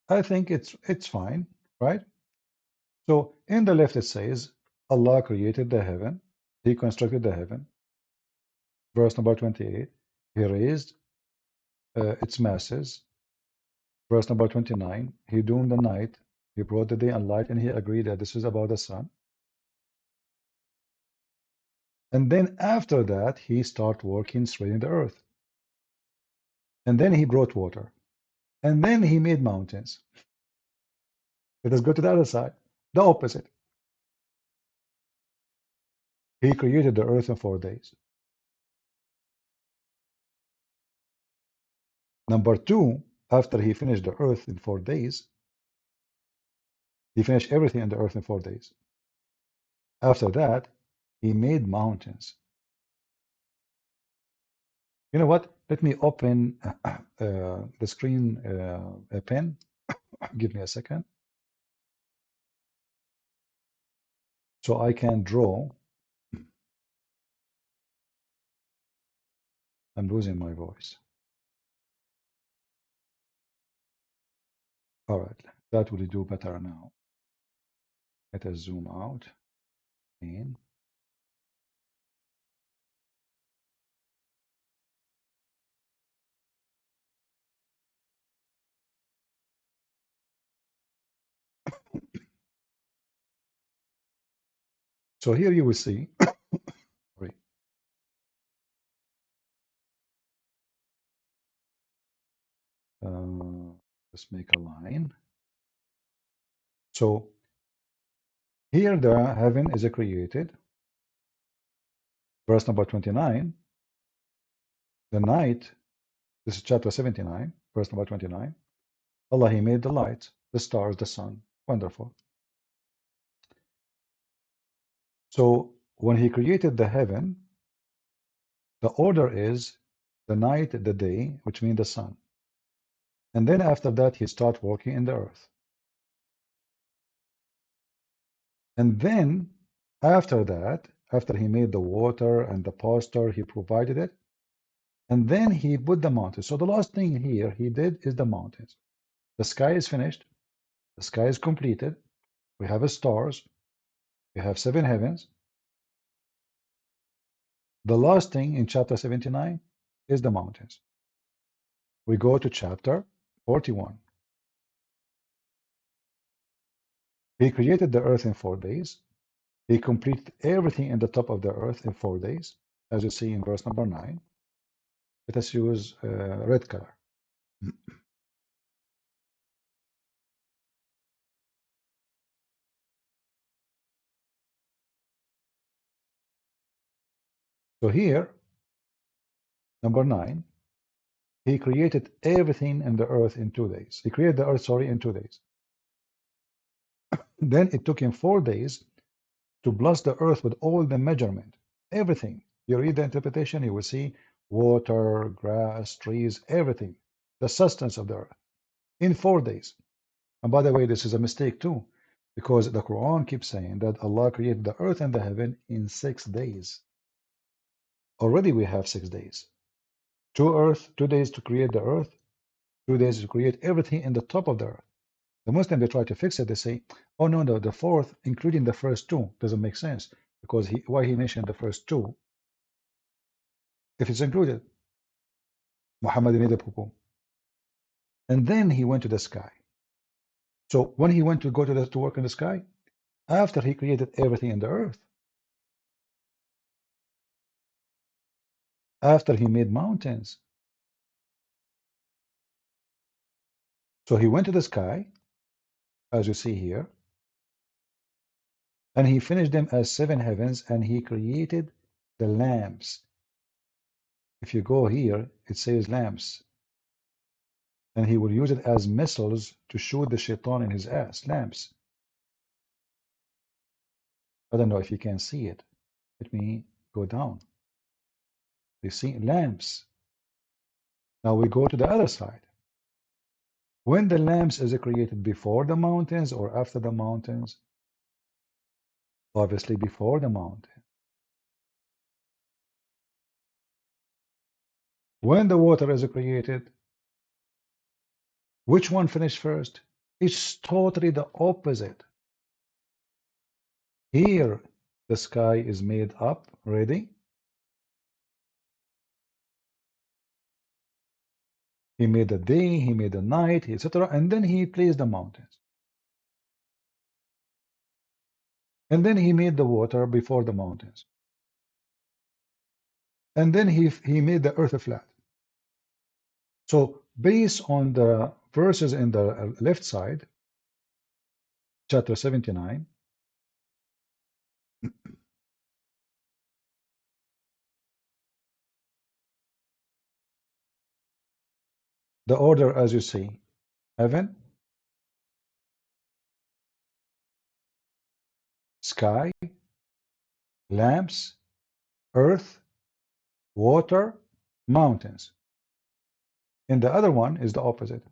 I think it's fine, right? So in the left it says Allah created the heaven, He constructed the heaven. Verse number 28, He raised its masses. Verse number 29, He doomed the night, He brought the day and light, and He agreed that this is about the sun. And then after that, He started working straight in the earth. And then He brought water. And then He made mountains. Let us go to the other side, the opposite. He created the earth in 4 days. Number 2, after He finished the earth in 4 days, He finished everything in the earth in 4 days. After that, He made mountains. You know what? Let me open the screen a pen. Give me a second. So I can draw. I'm losing my voice. All right, that will do better now. Let us zoom out. In. So here you will see. Sorry. Let's make a line. So here the heaven is created. Verse number 29. The night, this is chapter 79, verse number 29. Allah, He made the light, the stars, the sun. Wonderful. So when He created the heaven, the order is the night, the day, which means the sun. And then after that, He started working in the earth. And then after that, after He made the water and the pasture, He provided it. And then He put the mountains. So the last thing here He did is the mountains. The sky is finished. The sky is completed. We have stars. We have 7 heavens. The last thing in chapter 79 is the mountains. We go to chapter 41. He created the earth in 4 days. He completed everything in the top of the earth in 4 days, as you see in verse number 9. Let us use red color. So here, number 9, He created everything in the earth in 2 days. He created the earth, sorry, in 2 days. Then it took Him 4 days to bless the earth with all the measurement, everything. You read the interpretation, you will see water, grass, trees, everything, the substance of the earth in 4 days. And by the way, this is a mistake too, because the Quran keeps saying that Allah created the earth and the heaven in 6 days. Already we have 6 days. 2 days to create the earth, 2 days to create everything in the top of the earth. The Muslims, they try to fix it. They say, oh no, the fourth, including the first 2, doesn't make sense, because why He mentioned the first 2 if it's included? Muhammad made a poo-poo. And then He went to the sky. So when He went to go to work in the sky, after He created everything in the earth, after He made mountains, so He went to the sky, as you see here, and He finished them as 7 heavens, and He created the lamps. If you go here, it says lamps, and He will use it as missiles to shoot the shaitan in his ass. Lamps. I don't know if you can see it. Let me go down. You see lamps. Now we go to the other side. When the lamps is created before the mountains or after the mountains? Obviously before the mountain. When the water is created, which one finished first? It's totally the opposite. Here, the sky is made up, ready. He made the day, he made the night, etc. And then he placed the mountains. And then he made the water before the mountains. And then he made the earth flat. So based on the verses in the left side, chapter 79, the order as you see, heaven, sky, lamps, earth, water, mountains. And the other one is the opposite.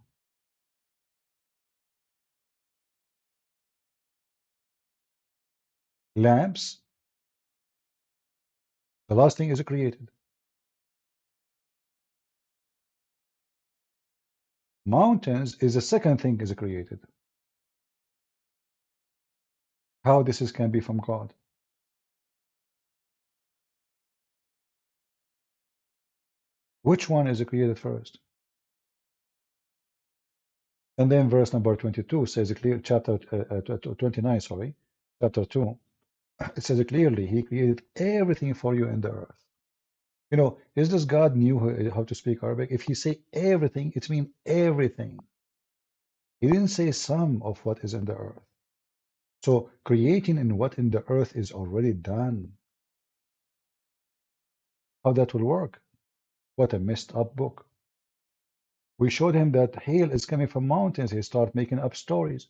Lamps, the last thing is created. Mountains is the second thing is created. How this is can be from God? Which one is created first? And then verse number 22 says clear, chapter 29, sorry, chapter 2. It says clearly, He created everything for you in the earth. You know, is this God knew how to speak Arabic? If He say everything, it means everything. He didn't say some of what is in the earth. So creating in what in the earth is already done. How that will work? What a messed up book. We showed him that hail is coming from mountains. He started making up stories.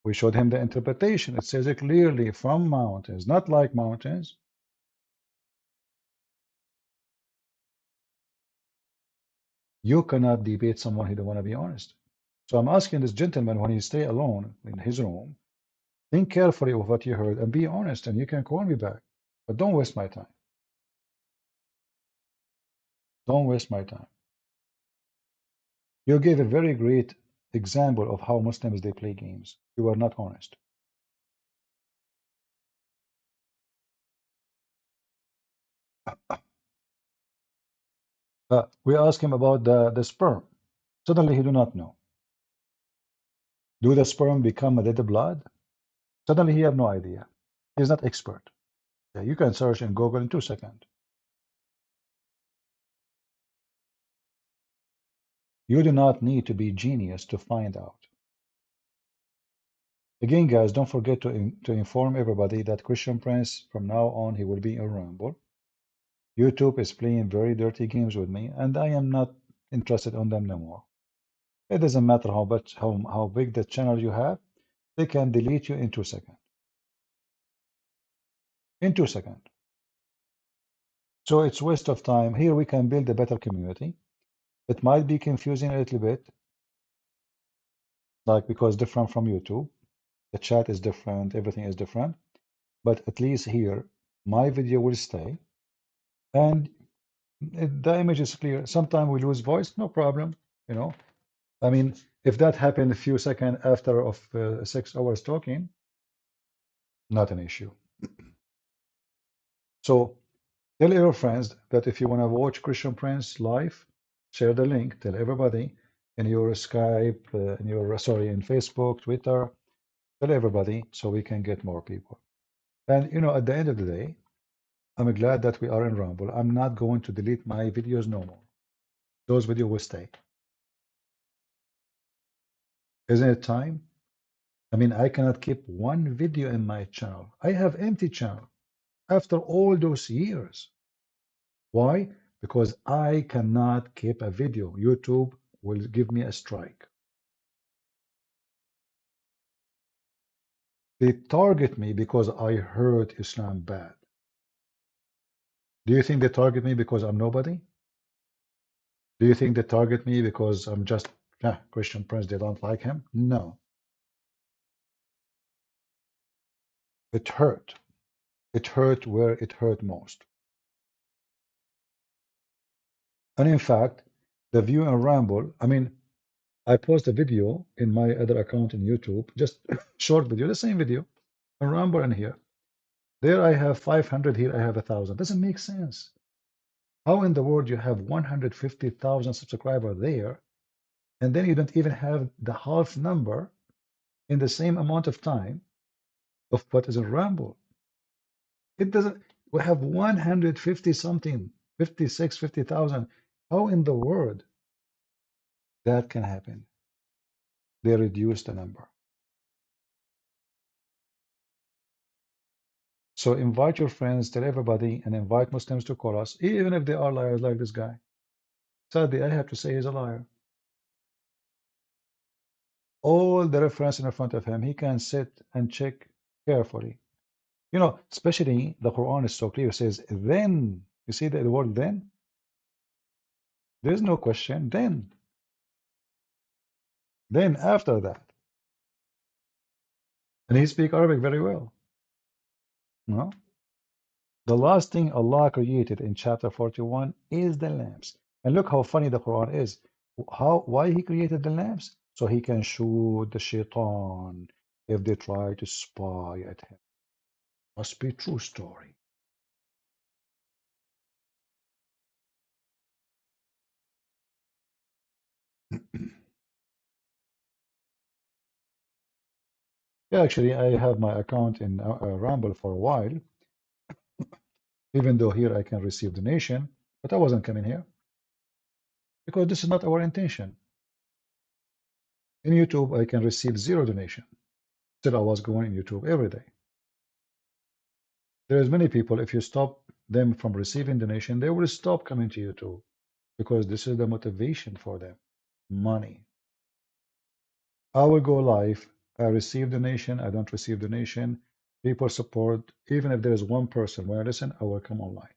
We showed him the interpretation. It says it clearly from mountains, not like mountains. You cannot debate someone who don't want to be honest. So I'm asking this gentleman when he stay alone in his room, think carefully of what you heard and be honest, and you can call me back. But don't waste my time. Don't waste my time. You gave a very great example of how Muslims they play games. You are not honest. We ask him about the sperm. Suddenly he do not know. Do the sperm become a dead blood? Suddenly he have no idea. He's not expert. Yeah, you can search in Google in 2 seconds. You do not need to be genius to find out. Again, guys, don't forget to inform everybody that Christian Prince, from now on, he will be in Rumble. YouTube is playing very dirty games with me, and I am not interested on them no more. It doesn't matter how big the channel you have, they can delete you in 2 seconds. In 2 seconds. So it's waste of time. Here we can build a better community. It might be confusing a little bit, like because different from YouTube. The chat is different, everything is different. But at least here, my video will stay. And the image is clear. Sometimes we lose voice, no problem. You know, I mean, if that happened a few seconds after of 6 hours talking, not an issue. So tell your friends that if you want to watch Christian Prince live, share the link. Tell everybody in your Skype, in Facebook, Twitter. Tell everybody so we can get more people. And you know, at the end of the day, I'm glad that we are in Rumble. I'm not going to delete my videos no more. Those videos will stay. Isn't it time? I mean, I cannot keep one video in my channel. I have empty channel after all those years. Why? Because I cannot keep a video. YouTube will give me a strike. They target me because I heard Islam bad. Do you think they target me because I'm nobody? Do you think they target me because I'm just Christian Prince? They don't like him? No. It hurt. It hurt where it hurt most. And in fact, the view and ramble, I mean, I post a video in my other account in YouTube, just short video, the same video, and ramble in here. There I have 500, here I have 1,000. Doesn't make sense. How in the world you have 150,000 subscribers there, and then you don't even have the half number in the same amount of time of what is a ramble? It doesn't. We have 150 something, 56, 50,000. How in the world that can happen? They reduce the number. So invite your friends, tell everybody, and invite Muslims to call us, even if they are liars like this guy. Sadly, I have to say he's a liar. All the reference in front of him, he can sit and check carefully. You know, especially the Quran is so clear. It says, then, you see the word then? There's no question, then. Then after that. And he speaks Arabic very well. No? The last thing Allah created in chapter 41 is the lamps. And look how funny the Quran is. Why he created the lamps? So he can shoot the shaitan if they try to spy at him. Must be true story. Yeah, actually, I have my account in Rumble for a while, even though here I can receive donation, but I wasn't coming here because this is not our intention. In YouTube, I can receive 0 donation. Still, I was going in YouTube every day. There's many people, if you stop them from receiving donation, they will stop coming to YouTube because this is the motivation for them, money. I will go live. I receive donation. I don't receive donation. People support. Even if there is one person when I listen, I will come online.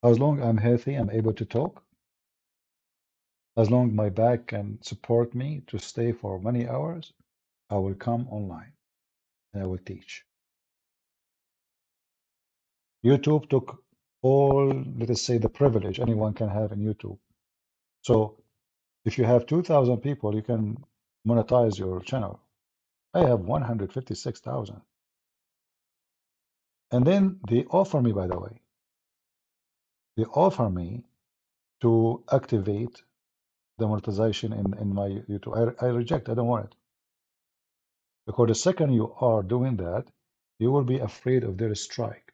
As long I'm healthy, I'm able to talk. As long my back can support me to stay for many hours, I will come online and I will teach. YouTube took all, let us say, the privilege anyone can have in YouTube. So if you have 2,000 people, you can monetize your channel. I have 156,000. And then they offer me, by the way, they offer me to activate the monetization in my YouTube. I reject, I don't want it. Because the second you are doing that, you will be afraid of their strike.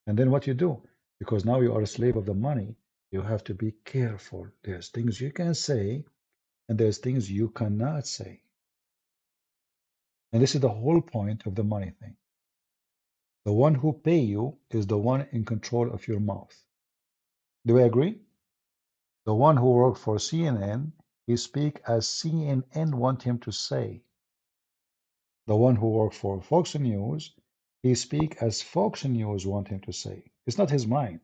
And then what you do? Because now you are a slave of the money, you have to be careful. There's things you can say, and there's things you cannot say. And this is the whole point of the money thing. The one who pay you is the one in control of your mouth. Do we agree? The one who worked for CNN, he speak as CNN want him to say. The one who worked for Fox News, he speak as Fox News want him to say. It's not his mind.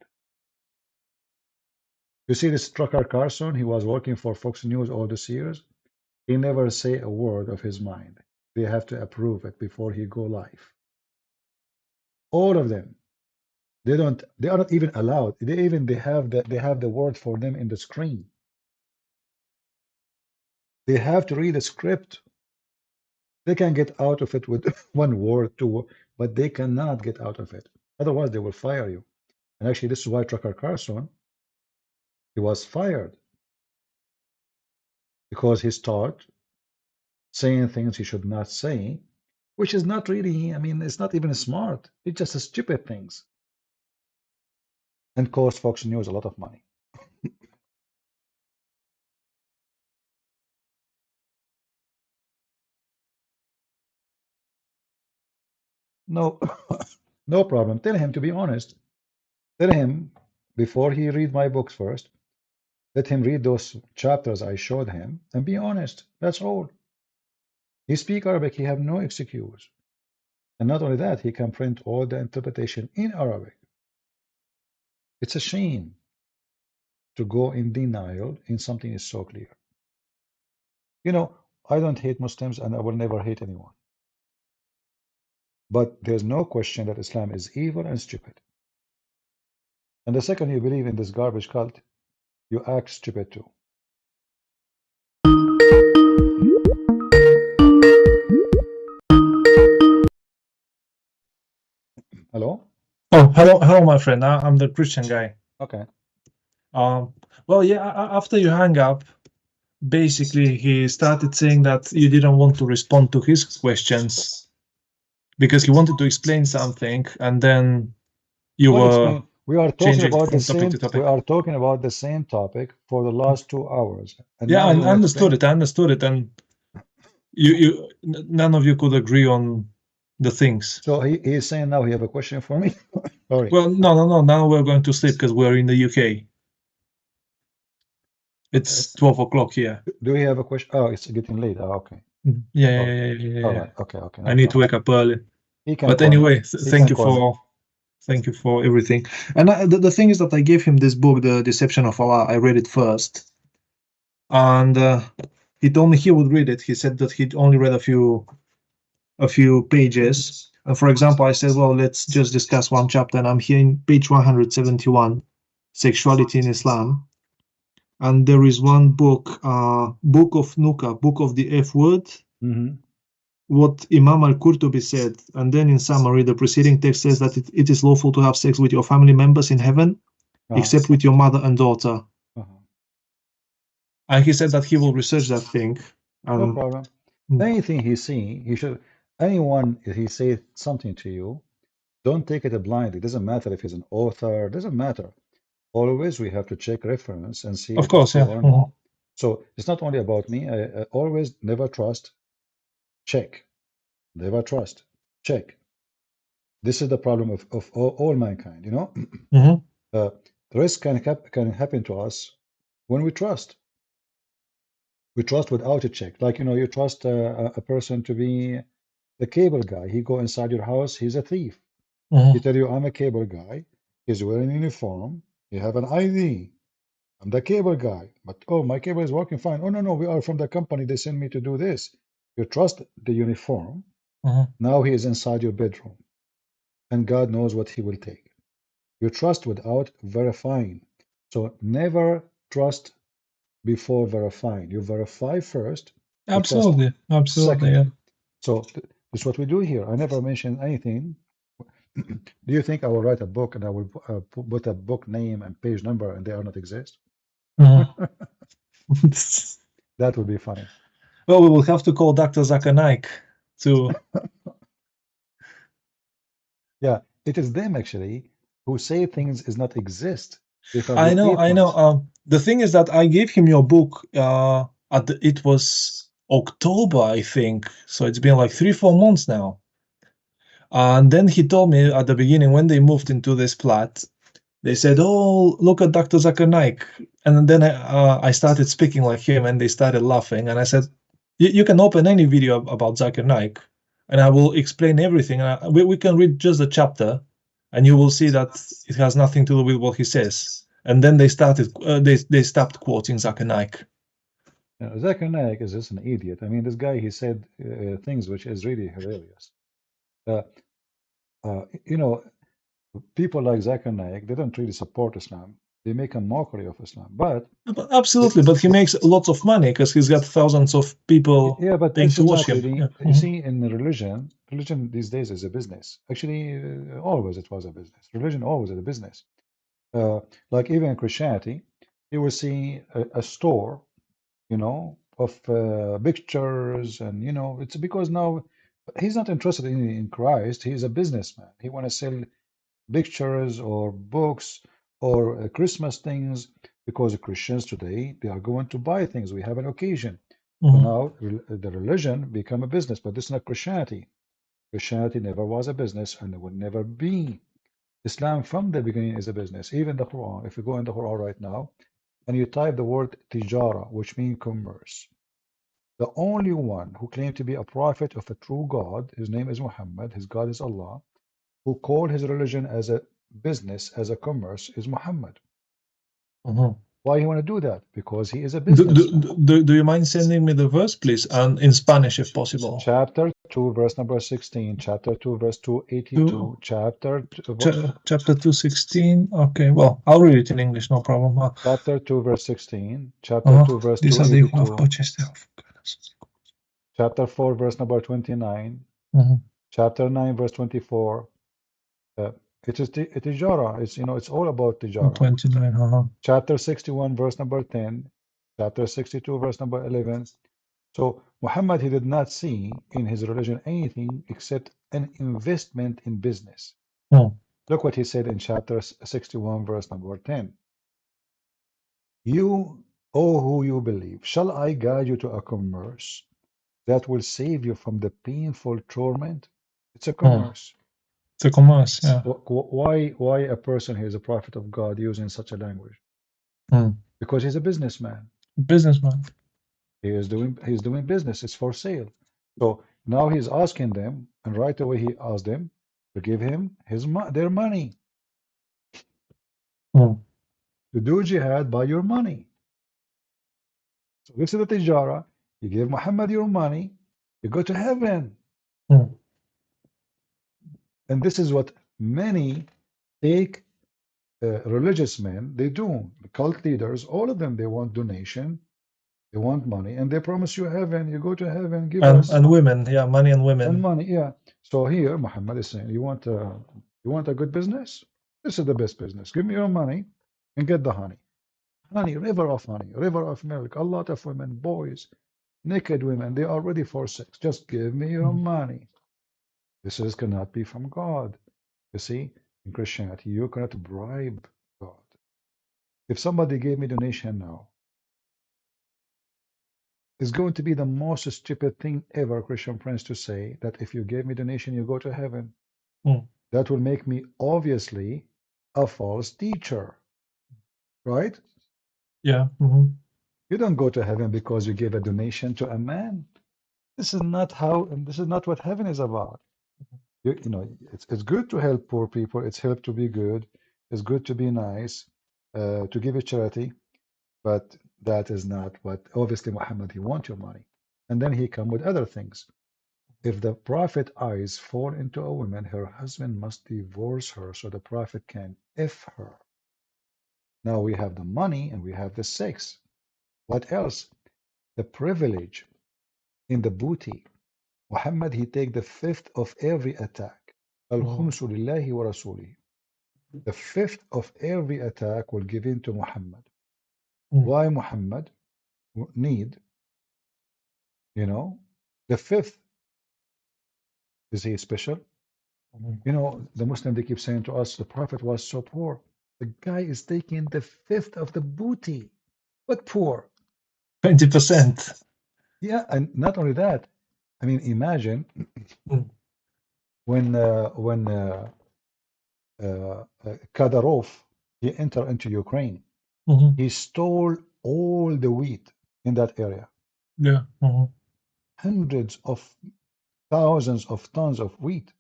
You see this Tucker Carlson, he was working for Fox News all these years. He never say a word of his mind. They have to approve it before he go live. All of them. They are not even allowed. They have the word for them in the screen. They have to read a script. They can get out of it with 1 word, 2, but they cannot get out of it. Otherwise, they will fire you. And actually, this is why Tucker Carlson, he was fired because he started saying things he should not say, which is not really, I mean, it's not even smart. It's just stupid things. And cost Fox News a lot of money. No, no problem. Tell him to be honest. Tell him before he read my books first, let him read those chapters I showed him and be honest. That's all. He speak Arabic, he have no excuse. And not only that, he can print all the interpretation in Arabic. It's a shame to go in denial in something is so clear. You know, I don't hate Muslims and I will never hate anyone. But there's no question that Islam is evil and stupid. And the second you believe in this garbage cult, you act stupid too. Hello? Oh, hello, my friend. I'm the Christian guy. Okay. Well, yeah. After you hang up, basically he started saying that you didn't want to respond to his questions because he wanted to explain something, and then you What were explain? We are talking changing about the from topic same. to topic. We are talking about the same topic for the last 2 hours, and Yeah, now I you want to understood explain. it. I understood it, and none of you could agree on the things. So he is saying now he have a question for me. Sorry. Well, no. Now we're going to sleep because we're in the UK. It's 12 o'clock here. Do we have a question? Oh, it's getting late. Oh, okay. Yeah. All right. Okay. No I need to problem. wake up early. He can But call me. anyway, He can call me. thank you for everything. And the thing is that I gave him this book, The Deception of Allah. I read it first, and he told me he would read it. He said that he'd only read a few pages. And for example, I said, well, let's just discuss one chapter, and I'm here in page 171, Sexuality in Islam. And there is one book, Book of Nuka, Book of the F Word, what Imam al-Qurtubi said. And then in summary, the preceding text says that it is lawful to have sex with your family members in heaven, except with your mother and daughter. And he said that he will research that thing. No problem. Anything he see, he should. Anyone, if he say something to you, don't take it blind. It doesn't matter if he's an author. It doesn't matter. Always we have to check reference and see Of if course, it's yeah. true or not. So it's not only about me. I always never trust. Check. Never trust. Check. This is the problem of all mankind. You know, risk can happen to us when we trust. We trust without a check. Like, you know, you trust a person to be the cable guy. He go inside your house. He's a thief. He tell you, I'm a cable guy. He's wearing a uniform. You have an ID. I'm the cable guy. But, oh, my cable is working fine. Oh, no, we are from the company. They send me to do this. You trust the uniform. Now he is inside your bedroom. And God knows what he will take. You trust without verifying. So never trust before verifying. You verify first. You trust Absolutely, yeah. second. So this is what we do here. I never mention anything. Do you think I will write a book and I will put a book name and page number and they are not exist? That would be funny. Well, we will have to call Dr. Zakir Naik to. Yeah, it is them actually who say things is not exist. I know. The thing is that I gave him your book. It was October, I think. So it's been like 3-4 months now. And then he told me at the beginning when they moved into this flat, they said, "Oh, look at Dr. Zakir Naik." And then I started speaking like him, and they started laughing. And I said, "You can open any video about Zakir Naik, and I will explain everything. We can read just the chapter, and you will see that it has nothing to do with what he says." And then they started. They stopped quoting Zakir Naik. Zakir Naik is just an idiot. I mean, this guy, he said things which is really hilarious. You know, people like Zakir Naik, they don't really support Islam. They make a mockery of Islam. But absolutely, but he makes lots of money because he's got thousands of people but paying this to is watch not him. really. Yeah. You see, in religion these days is a business. Actually, always it was a business. Religion always is a business. Like even in Christianity, you will see a store, you know, of pictures, and you know, it's because now he's not interested in Christ. He's a businessman. He want to sell pictures or books or Christmas things because Christians today they are going to buy things. We have an occasion. So now the religion become a business, but this is not Christianity. Christianity never was a business and it will never be. Islam from the beginning is a business. Even the Quran, if you go in the Quran right now and you type the word tijara, which means commerce, the only one who claimed to be a prophet of a true God, his name is Muhammad, his God is Allah, who called his religion as a business, as a commerce, is Muhammad. Why he want to do that? Because he is a Do, businessman. do you mind sending me the verse, please, and in Spanish if possible? Chapter 2, verse number 16. Chapter 2, verse 282. Chapter 2:16. Okay, well, I'll read it in English, no problem. Chapter 2, verse 16. Chapter 2, verse 282. Chapter 4, verse number 29. Chapter 9, verse 24. It is tijara. It's all about tijara. 29. Chapter 61, verse number 10. Chapter 62, verse number 11. So Muhammad, he did not see in his religion anything except an investment in business. Look what he said in chapter 61, verse number 10. You, O who you believe, shall I guide you to a commerce that will save you from the painful torment? It's a commerce. It's a commerce, yeah. Why a person who is a prophet of God using such a language? Because he's a businessman. Businessman. He's doing business. It's for sale. So now he's asking them, and right away he asked them to give him their money. To do jihad by your money. So this is the tijara. You give Muhammad your money, you go to heaven. And this is what many fake religious men, they do. The cult leaders, all of them, they want donation, they want money, and they promise you heaven. You go to heaven, give us. And women, yeah, money and women. And money, yeah. So here, Muhammad is saying, you want a good business? This is the best business. Give me your money and get the honey. Honey, river of milk, a lot of women, boys, naked women, they are ready for sex. Just give me your money. This cannot be from God. You see, in Christianity, you cannot bribe God. If somebody gave me donation now, it's going to be the most stupid thing ever, Christian friends, to say that if you gave me donation, you go to heaven. That will make me obviously a false teacher. Right? Yeah. You don't go to heaven because you gave a donation to a man. This is not what heaven is about. It's good to help poor people. It's help to be good. It's good to be nice, to give a charity. But that is not what, obviously, Muhammad, he wants your money. And then he come with other things. If the prophet eyes fall into a woman, her husband must divorce her so the prophet can F her. Now we have the money and we have the sex. What else? The privilege in the booty. Muhammad, he take the fifth of every attack. Al-khumsu lillahi wa rasulih. The fifth of every attack will give in to Muhammad. Why Muhammad need, the fifth? Is he special? The Muslim, they keep saying to us, the Prophet was so poor. The guy is taking the fifth of the booty. What poor? 20%. Yeah, and not only that. I mean, imagine when Kadyrov, he entered into Ukraine. He stole all the wheat in that area. Yeah. Hundreds of thousands of tons of wheat.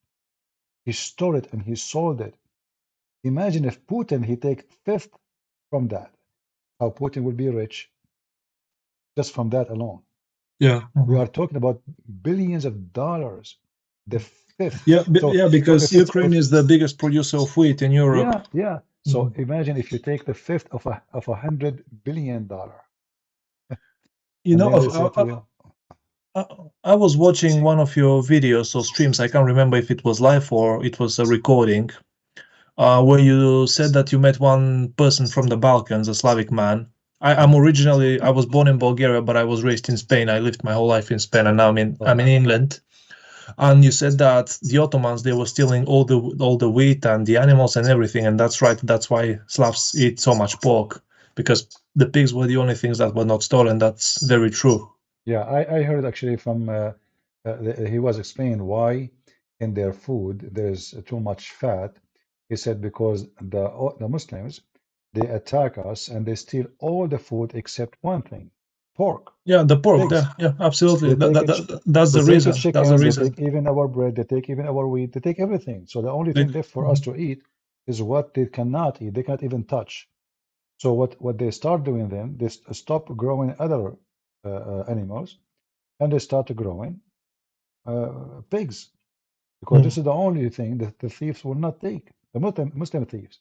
He stole it and he sold it. Imagine if Putin, he take fifth from that. How Putin will be rich just from that alone. Yeah. We are talking about billions of dollars. The fifth. Yeah, because Ukraine is the biggest producer of wheat in Europe. Yeah. So imagine if you take the fifth of $100 billion. I was watching one of your videos or streams. I can't remember if it was live or it was a recording, where you said that you met one person from the Balkans, a Slavic man. I was born in Bulgaria, but I was raised in Spain. I lived my whole life in Spain, and now I'm in England. And you said that the Ottomans, they were stealing all the wheat and the animals and everything, and that's right. That's why Slavs eat so much pork, because the pigs were the only things that were not stolen. That's very true. Yeah, I heard actually from he was explaining why in their food there's too much fat. He said because the Muslims, they attack us and they steal all the food except one thing, pork. Yeah, the pork. Yeah, absolutely. That's the reason. That's the reason. They take even our bread. They take even our wheat. They take everything. So the only thing left for us to eat is what they cannot eat. They can't even touch. So what they start doing then, they stop growing other animals, and they start growing pigs, because this is the only thing that the thieves will not take. The Muslim thieves.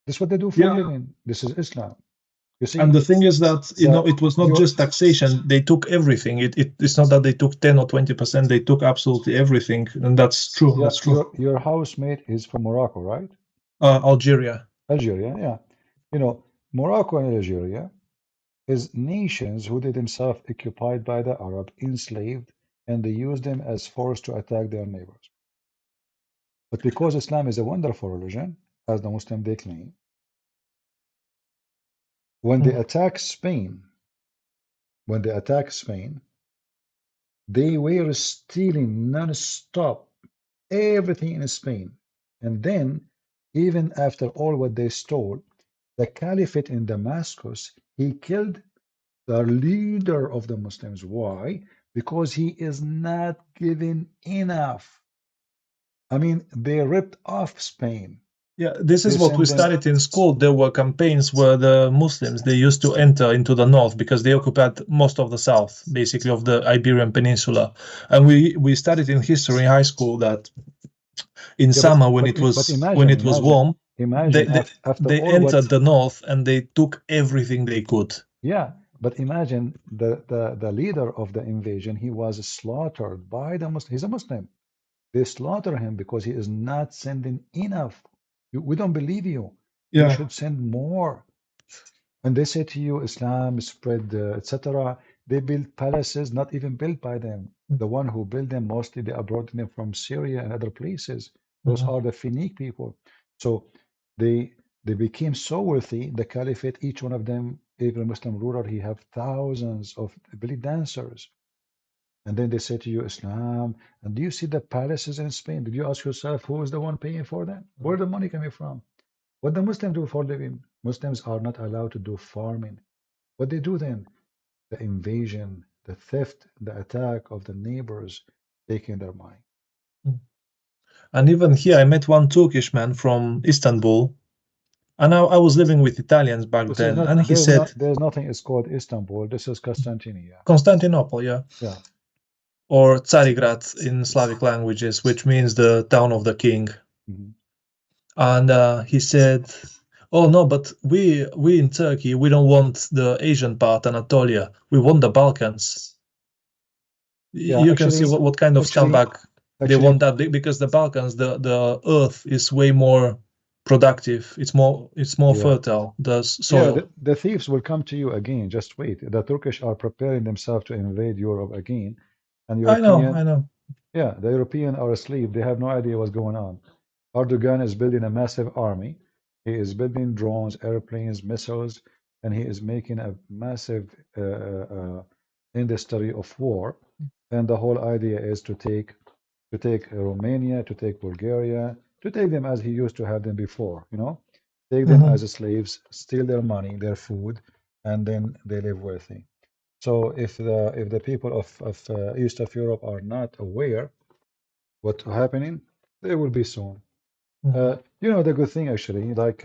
This is what they do for a living. This is Islam. You see, and the thing is that it was not just taxation; they took everything. It's not that they took 10 or 20%; they took absolutely everything, and that's true. Yeah, that's true. Your housemate is from Morocco, right? Algeria. Algeria, yeah. Morocco and Algeria is nations who they themselves occupied by the Arab, enslaved, and they used them as force to attack their neighbors. But because Islam is a wonderful religion, as the Muslim they claim, when they attack Spain, they were stealing non-stop everything in Spain. And then, even after all what they stole, the caliphate in Damascus, he killed the leader of the Muslims. Why? Because he is not giving enough. I mean, they ripped off Spain. Yeah, this is what we studied in school. There were campaigns where the Muslims, they used to enter into the north because they occupied most of the south, basically of the Iberian Peninsula. And we studied in history in high school that in summer when it was warm, they entered the north and they took everything they could. Yeah, but imagine the leader of the invasion, he was slaughtered by the Muslim. He's a Muslim. They slaughter him because he is not sending enough. We don't believe you. Yeah. You should send more. And they say to you, Islam spread, etc. They build palaces, not even built by them. The one who built them, mostly they brought them from Syria and other places. Those are the Phoenician people. So they became so wealthy, the caliphate, each one of them, every Muslim ruler, he have thousands of belly dancers. And then they say to you, Islam, and do you see the palaces in Spain? Did you ask yourself who is the one paying for them? Where the money coming from? What the Muslims do for a living? Muslims are not allowed to do farming. What they do then? The invasion, the theft, the attack of the neighbors, taking their money. And even here, I met one Turkish man from Istanbul, and I was living with Italians back then, and he said, there's nothing is called Istanbul. This is Constantinople. Constantinople, yeah. Yeah. Or Tsarigrad in Slavic languages, which means the town of the king. And he said, oh no, but we in Turkey, we don't want the Asian part, Anatolia. We want the Balkans. Yeah, you can see what kind of scumbag they want that, because the Balkans, the earth is way more productive. It's more fertile, the soil. Yeah, the thieves will come to you again. Just wait. The Turkish are preparing themselves to invade Europe again. And I know. Yeah, the Europeans are asleep. They have no idea what's going on. Erdogan is building a massive army. He is building drones, airplanes, missiles, and he is making a massive industry of war. And the whole idea is to take Romania, to take Bulgaria, to take them as he used to have them before, take them as slaves, steal their money, their food, and then they live wealthy. So if the people of East of Europe are not aware what's happening, they will be soon. The good thing actually, like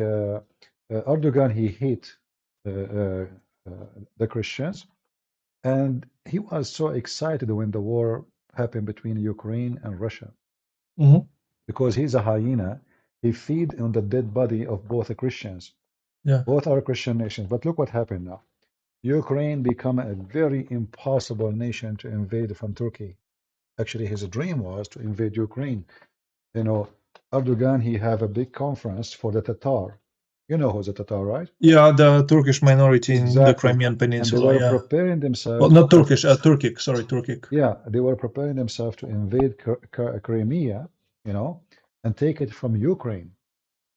Erdogan, he hate the Christians, and he was so excited when the war happened between Ukraine and Russia, because he's a hyena. He feed on the dead body of both the Christians. Yeah. Both are Christian nations. But look what happened now. Ukraine become a very impossible nation to invade from Turkey. Actually, his dream was to invade Ukraine. Erdogan, he have a big conference for the Tatar. You know who's the Tatar, right? Yeah, the Turkish minority in the Crimean Peninsula. And they were preparing themselves. Well, not Turkish, Turkic. Sorry, Turkic. Yeah, they were preparing themselves to invade Crimea, and take it from Ukraine.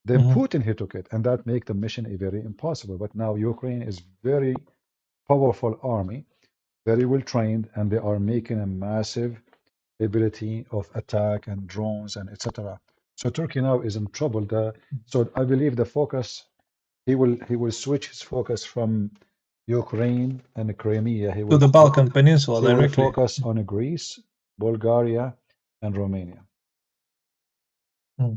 Then Putin, he took it, and that made the mission very impossible. But now Ukraine is very powerful army, very well trained, and they are making a massive ability of attack and drones and etc. So Turkey now is in trouble. So I believe the focus, he will switch his focus from Ukraine and Crimea. He will to the Balkan Peninsula directly. He will focus on Greece, Bulgaria, and Romania.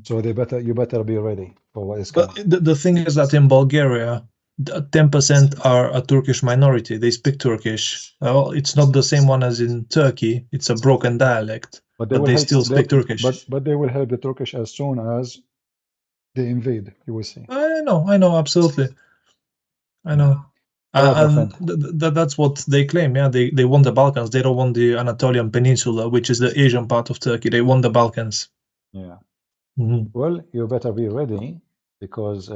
So you better be ready. for what is But coming. the thing is that in Bulgaria, 10% are a Turkish minority. They speak Turkish. Well, it's not the same one as in Turkey. It's a broken dialect, But but they still speak Turkish. But they will help the Turkish as soon as they invade. You will see. I know, absolutely. I know. All right, my And friend. that's what they claim. Yeah, they want the Balkans. They don't want the Anatolian Peninsula, which is the Asian part of Turkey. They want the Balkans. Yeah. Mhm. Well, you better be ready because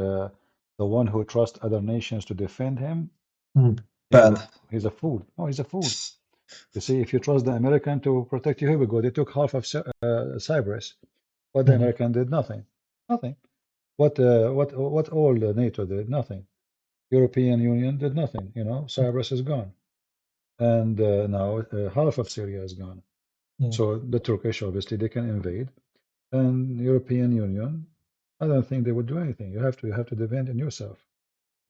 the one who trusts other nations to defend him, Bad. he's a fool. No, he's a fool. You see, if you trust the American to protect you, here we go. They took half of Cyprus, but the Mhm. American did nothing. Nothing. What all the NATO did? Nothing. European Union did nothing. You know, Cyprus is gone, and now half of Syria is gone. So the Turkish obviously they can invade, and European Union, I don't think they would do anything. You have to defend in yourself.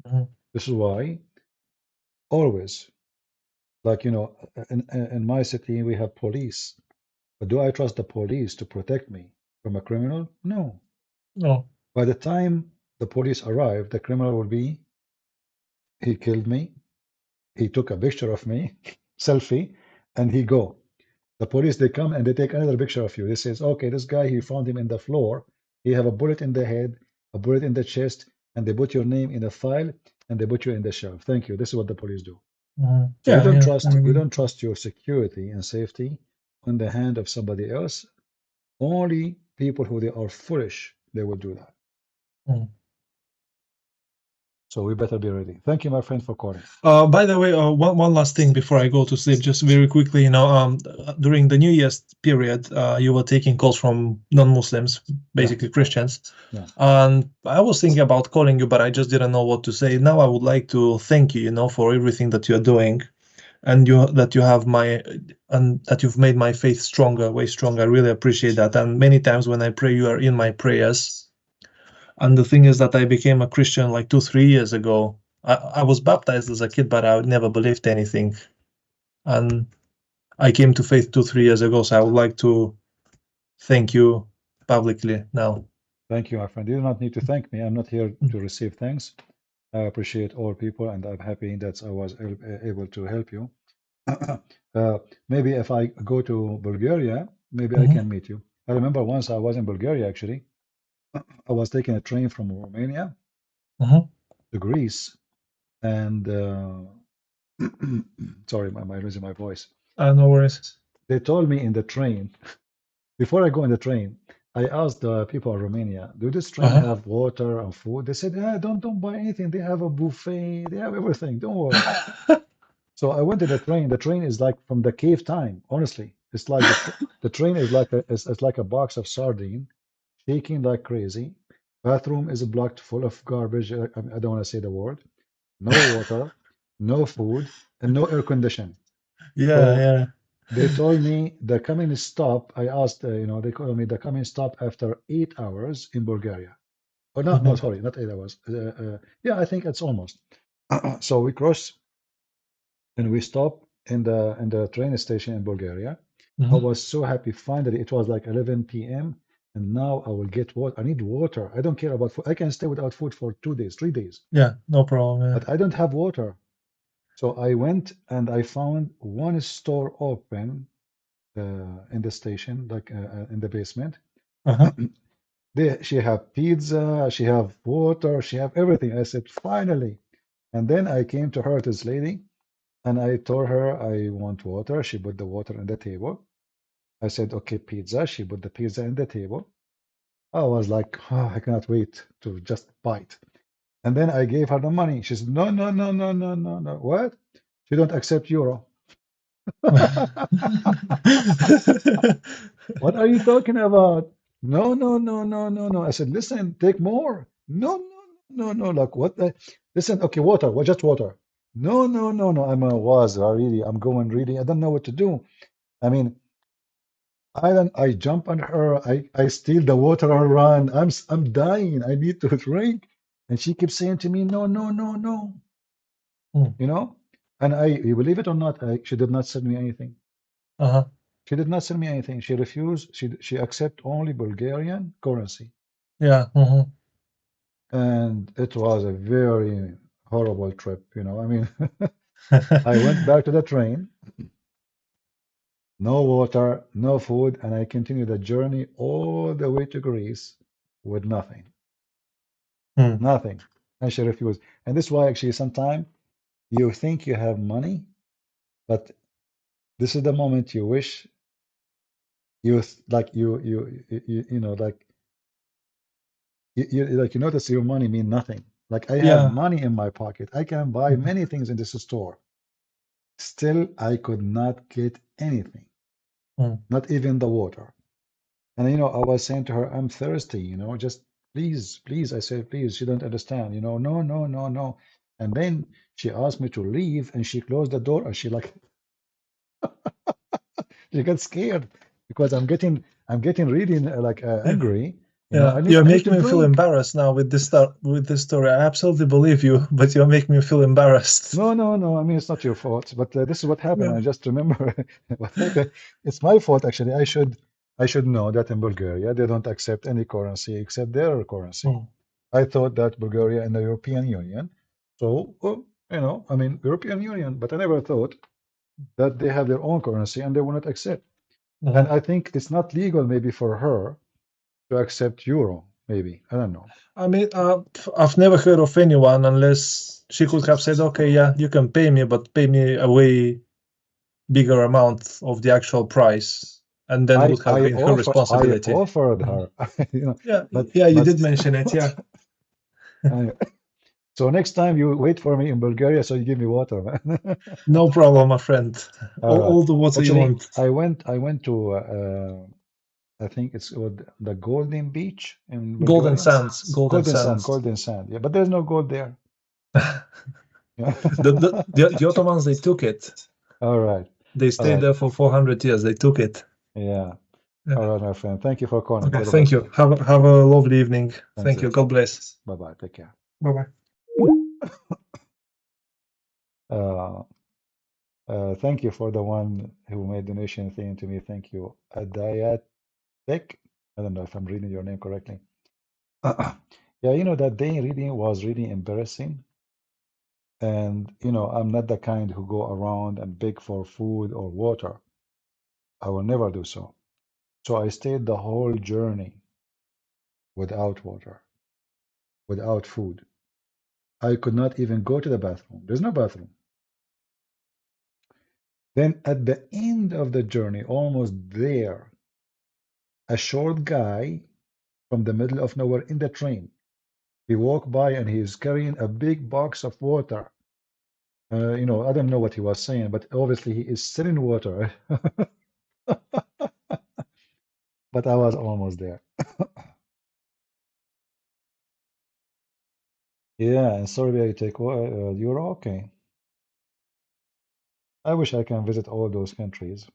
Mhm. This is why always, like you know, in my city we have police, but do I trust the police to protect me from a criminal? No. No. By the time the police arrive, the criminal will be he killed me, he took a picture of me, selfie, and he go. The police they come and they take another picture of you. They says, okay, this guy he found him in the floor. He have a bullet in the head, a bullet in the chest, and they put your name in a file and they put you in the shelf. Thank you. This is what the police do. Mhm. So Yeah, yeah. we don't trust your security and safety on the hand of somebody else. Only people who they are foolish, they will do that. Mhm. So we better be ready. Thank you, my friend, for calling. By the way, one last thing before I go to sleep, just very quickly, you know, during the New Year's period, you were taking calls from non-Muslims, basically Christians. Yeah. And I was thinking about calling you, but I just didn't know what to say. Now I would like to thank you, you know, for everything that you're doing, and that you've made my faith stronger, way stronger. I really appreciate that. And many times when I pray, you are in my prayers. And the thing is that I became a Christian like 2-3 years ago. I was baptized as a kid, but I never believed anything. And I came to faith 2-3 years ago. So I would like to thank you publicly now. Thank you, my friend. You do not need to thank me. I'm not here to receive thanks. I appreciate all people, and I'm happy that I was able to help you. Maybe if I go to Bulgaria, maybe I can meet you. I remember once I was in Bulgaria, actually. I was taking a train from Romania to Greece, and sorry, I'm losing my voice. No worries. They told me in the train, before I go in the train, I asked the people in Romania, do this train have water and food? They said, yeah, don't buy anything. They have a buffet. They have everything. Don't worry. So I went to the train. The train is like from the cave time. Honestly, it's like the train is like it's like a box of sardine, shaking like crazy. Bathroom is blocked full of garbage. I don't want to say the word. No water, no food, and no air condition. Yeah. They told me the coming stop. I asked, they told me the coming stop after 8 hours in Bulgaria. Or not? No, sorry, not 8 hours. Yeah, I think it's almost. So we cross and we stop in the train station in Bulgaria. I was so happy. Finally, it was like 11 p.m. and now I will get water. I need water. I don't care about food. I can stay without food for 2 days, 3 days. Yeah, no problem. Yeah. But I don't have water. So I went and I found one store open in the station, like in the basement. She have pizza, she have water, she have everything. I said, finally. And then I came to her, this lady, and I told her I want water. She put the water on the table. I said, okay, pizza. She put the pizza on the table. I was like, oh, I cannot wait to just bite. And then I gave her the money. She said, no, no, no, no, no, no, no. What? She don't accept euro. What are you talking about? No, no, no, no, no, no. I said, listen, take more. No, no, no, no, no. Like what? Listen, okay, water. What? Just water. No, no, no, no. I'm going really. I don't know what to do. I mean, I jump on her. I steal the water and run. I'm dying. I need to drink. And she keeps saying to me, no, no, no, no. You know? And you believe it or not, she did not send me anything. She did not send me anything. She refused. She accept only Bulgarian currency. Yeah. And it was a very horrible trip, you know. I mean, I went back to the train, no water, no food, and I continued the journey all the way to Greece with nothing. Hmm. Nothing. And she refused. And this is why actually sometimes you think you have money, but this is the moment you wish like you know like you notice your money mean nothing. Like I have Yeah. money in my pocket. I can buy many things in this store. Still, I could not get anything, Hmm. not even the water. And you know, I was saying to her, I'm thirsty, you know, just please, please. I said, please, she don't understand, you know, no, no, no, no. And then she asked me to leave and she closed the door and she like she got scared because I'm getting really Yeah. angry. You know, Yeah. I need You're I need making to me feel drink. embarrassed now with this story. I absolutely believe you, but you're making me feel embarrassed. No, no, no. I mean, it's not your fault, but this is what happened. Yeah. I just remember what happened. It's my fault actually. I should know that in Bulgaria they don't accept any currency except their currency. Hmm. I thought that Bulgaria and the European Union, so you know, I mean European Union, but I never thought that they have their own currency and they will not accept. And I think it's not legal maybe for her to accept euro. Maybe I don't know. I mean, I've never heard of anyone unless she could have said, "Okay, yeah, you can pay me, but pay me a way bigger amount of the actual price," and then would have I been her offer I responsibility. offered Mhm. her, you know, Yeah, but yeah, you but did mention it. Yeah, uh, so next time you wait for me in Bulgaria, so you give me water, man. no problem, my friend. All right. All the water you Actually, want. I went to I think it's called the Golden Beach in Golden Bulgaria. sands, golden Golden Sand, sands. Golden Sand. Yeah, but there's no gold there. Yeah. The Ottomans, they took it. All right. They All stayed right. there for 400 years. They took it. Yeah. Yeah. All right, my friend. Thank you for calling. Okay, All the thank best. you. Have a lovely evening. Thanks. Thank you. God bless. Bye-bye. Take care. Bye bye. Uh, thank you for the one who made donation thing to me. Thank you. Adayatek. I don't know if I'm reading your name correctly. Yeah, you know, that day reading was really embarrassing. And, you know, I'm not the kind who go around and beg for food or water. I will never do so. So I stayed the whole journey without water, without food. I could not even go to the bathroom. There's no bathroom. Then at the end of the journey, almost there, a short guy from the middle of nowhere in the train. He walked by and he's carrying a big box of water. You know, I don't know what he was saying, but obviously he is selling water. But I was almost there. Yeah, and Serbia, you take euro. Okay. I wish I can visit all those countries.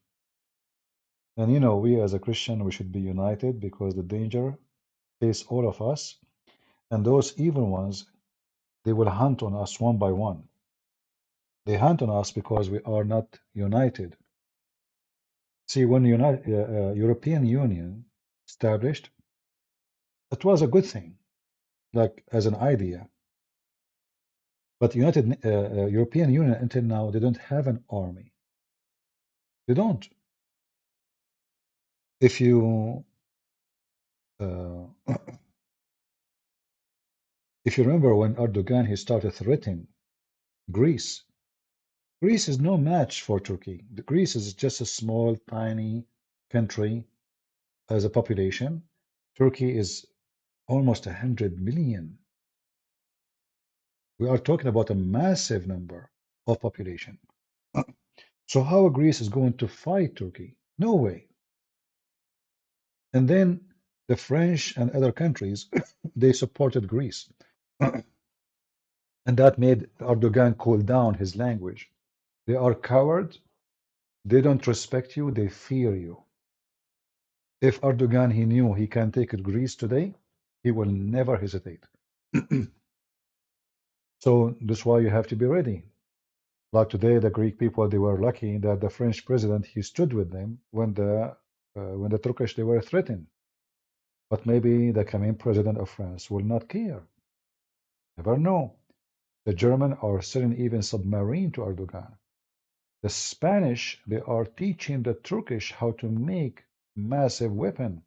And you know, we as a Christian, we should be united because the danger face all of us. And those evil ones, they will hunt on us one by one. They hunt on us because we are not united. See, when European Union established, it was a good thing, like as an idea. But European Union until now, they don't have an army. They don't. If you uh, if you remember when Erdogan he started threatening Greece, Greece is no match for Turkey. Greece is just a small, tiny country as a population. Turkey is almost 100 million. We are talking about a massive number of population. So how Greece is going to fight Turkey? No way. And then the French and other countries, they supported Greece. And that made Erdogan cool down his language. They are cowards. They don't respect you. They fear you. If Erdogan he knew he can take Greece today, he will never hesitate. So that's why you have to be ready. Like today, the Greek people they were lucky that the French president he stood with them when the Turkish they were threatened. But maybe the coming president of France will not care. Never know. The German are selling even submarine to Erdogan. The Spanish, they are teaching the Turkish how to make massive weapon.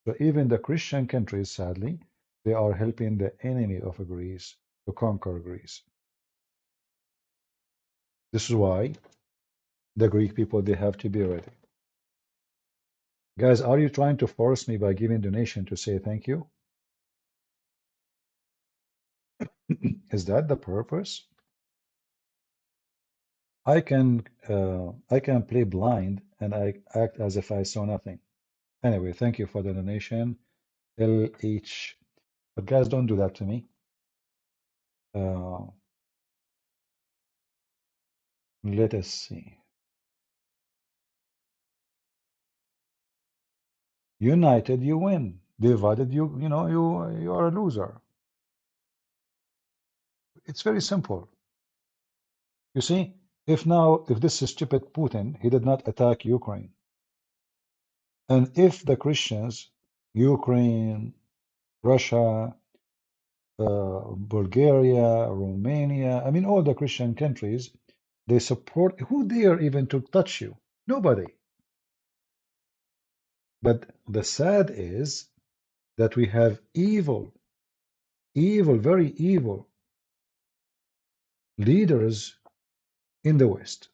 So even the Christian countries, sadly, they are helping the enemy of Greece to conquer Greece. This is why the Greek people, they have to be ready. Guys, are you trying to force me by giving donation to say thank you? Is that the purpose? I can play blind and I act as if I saw nothing. Anyway, thank you for the donation, LH. But guys, don't do that to me. Let us see. United, you win. Divided, you know, you are a loser. It's very simple. You see, if this stupid Putin, he did not attack Ukraine, and if the Christians, Ukraine, Russia, Bulgaria, Romania, I mean all the Christian countries, they support, who dare even to touch you? Nobody. But the sad is that we have evil, very evil leaders in the West.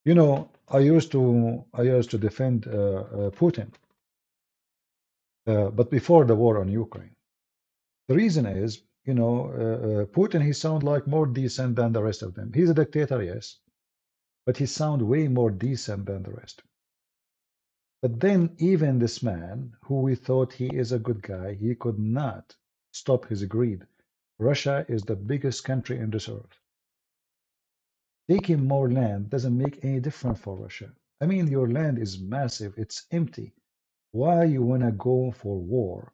You know, I used to defend Putin, but before the war on Ukraine. The reason is, you know, Putin, he sounds like more decent than the rest of them. He's a dictator, yes, but he sounds way more decent than the rest. But then even this man, who we thought he is a good guy, he could not stop his greed. Russia is the biggest country in this earth. Taking more land doesn't make any difference for Russia. I mean, your land is massive, it's empty. Why you want to go for war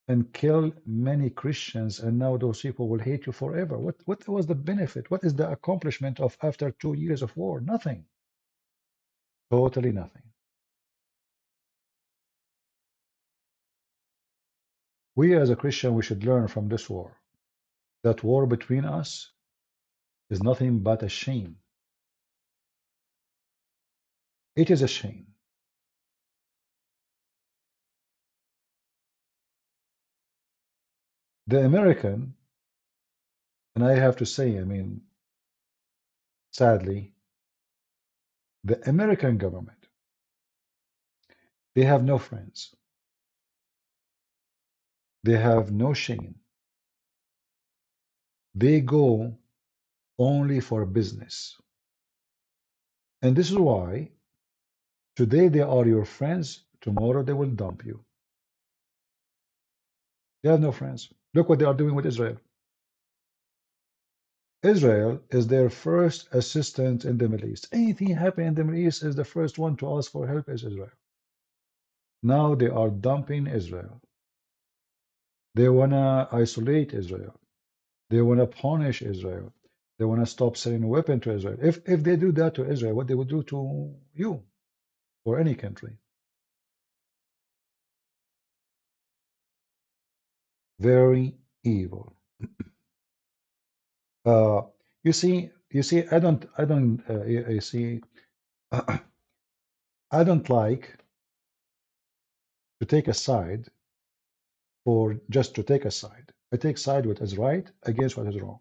and kill many Christians, and now those people will hate you forever? What was the benefit? What is the accomplishment of after 2 years of war? Nothing. Totally nothing. We as a Christian, we should learn from this war. That war between us is nothing but a shame. It is a shame. The American, and I have to say, I mean, sadly, the American government, they have no friends. They have no shame. They go only for business. And this is why today they are your friends, tomorrow they will dump you. They have no friends. Look what they are doing with Israel. Israel is their first assistant in the Middle East. Anything happening in the Middle East is the first one to ask for help is Israel. Now they are dumping Israel. They want to isolate Israel. They want to punish Israel. They want to stop selling weapons to Israel. If they do that to Israel, what they would do to you or any country? Very evil. You see, I don't, you see, I don't like to take a side for just to take a side. I take side what is right against what is wrong.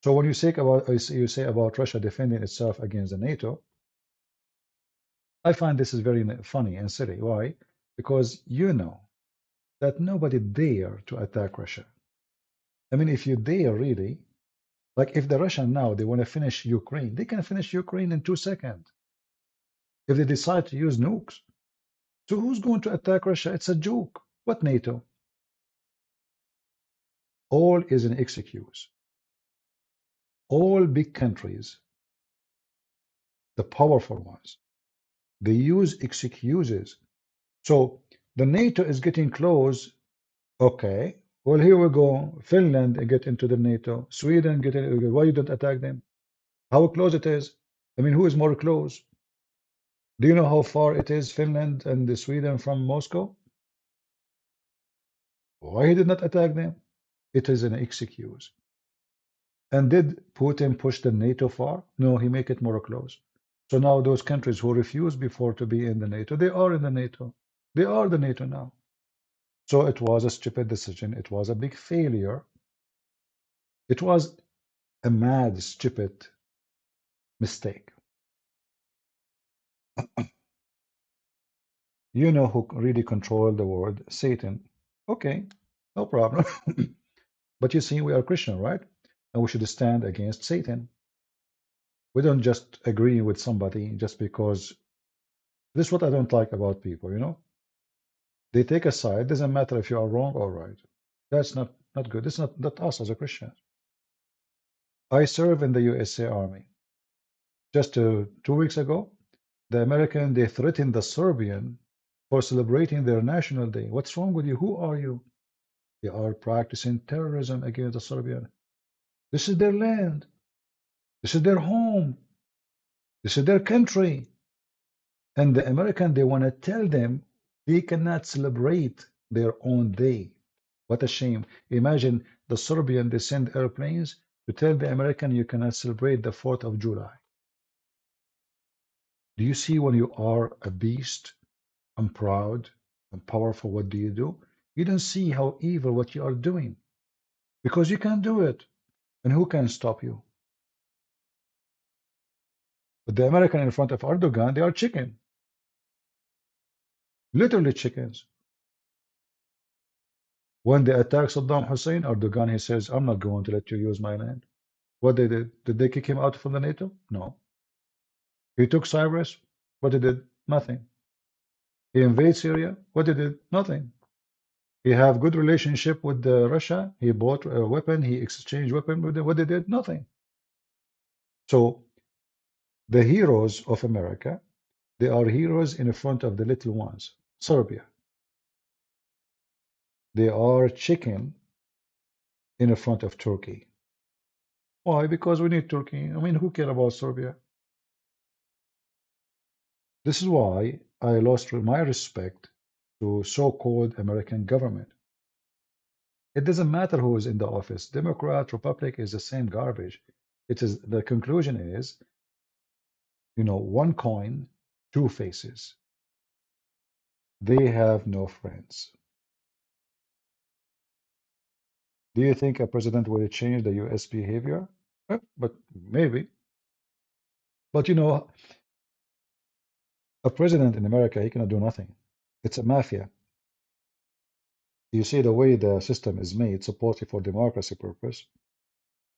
So when you say about Russia defending itself against the NATO, I find this is very funny and silly. Why? Because you know that nobody dare to attack Russia. I mean, if you dare really, like if the Russian now they want to finish Ukraine, they can finish Ukraine in 2 seconds if they decide to use nukes. So who's going to attack Russia? It's a joke. What NATO? All is an excuse. All big countries, the powerful ones, they use excuses. So the NATO is getting close. Okay, well, here we go. Finland get into the NATO. Sweden get in. Why you don't attack them? How close it is? I mean, who is more close? Do you know how far it is, Finland and Sweden from Moscow? Why he did not attack them? It is an excuse. And did Putin push the NATO far? No, he make it more close. So now those countries who refused before to be in the NATO, they are in the NATO. They are the NATO now. So it was a stupid decision. It was a big failure. It was a mad, stupid mistake. You know who really controlled the world? Satan. Okay, no problem. But you see, we are Christian, right? And we should stand against Satan. We don't just agree with somebody just because. This is what I don't like about people, you know? They take a side. Doesn't matter if you are wrong or right. That's not good. It's not us as a Christian. I serve in the USA Army. Just 2 weeks ago, the American, they threatened the Serbian for celebrating their national day. What's wrong with you? Who are you? They are practicing terrorism against the Serbian. This is their land. This is their home. This is their country. And the American, they want to tell them they cannot celebrate their own day. What a shame. Imagine the Serbian, they send airplanes to tell the American you cannot celebrate the 4th of July. Do you see when you are a beast and proud and powerful, what do? You don't see how evil what you are doing because you can't do it. And who can stop you? But the American in front of Erdogan, they are chicken. Literally chickens. When they attack Saddam Hussein, Erdogan, he says, I'm not going to let you use my land. What they did? Did they kick him out from the NATO? No. He took Cyprus. What they did? Nothing. He invaded Syria. What they did? Nothing. He have good relationship with Russia. He bought a weapon. He exchanged weapon with them. What they did? Nothing. So the heroes of America, they are heroes in front of the little ones. Serbia. They are chicken in front of Turkey. Why? Because we need Turkey. I mean, who cares about Serbia? This is why I lost my respect to so-called American government. It doesn't matter who is in the office. Democrat, Republic is the same garbage. It is the conclusion is, you know, one coin, two faces. They have no friends. Do you think a president will change the US behavior? But maybe. But you know, a president in America, he cannot do nothing. It's a mafia. You see the way the system is made, supported for democracy purpose.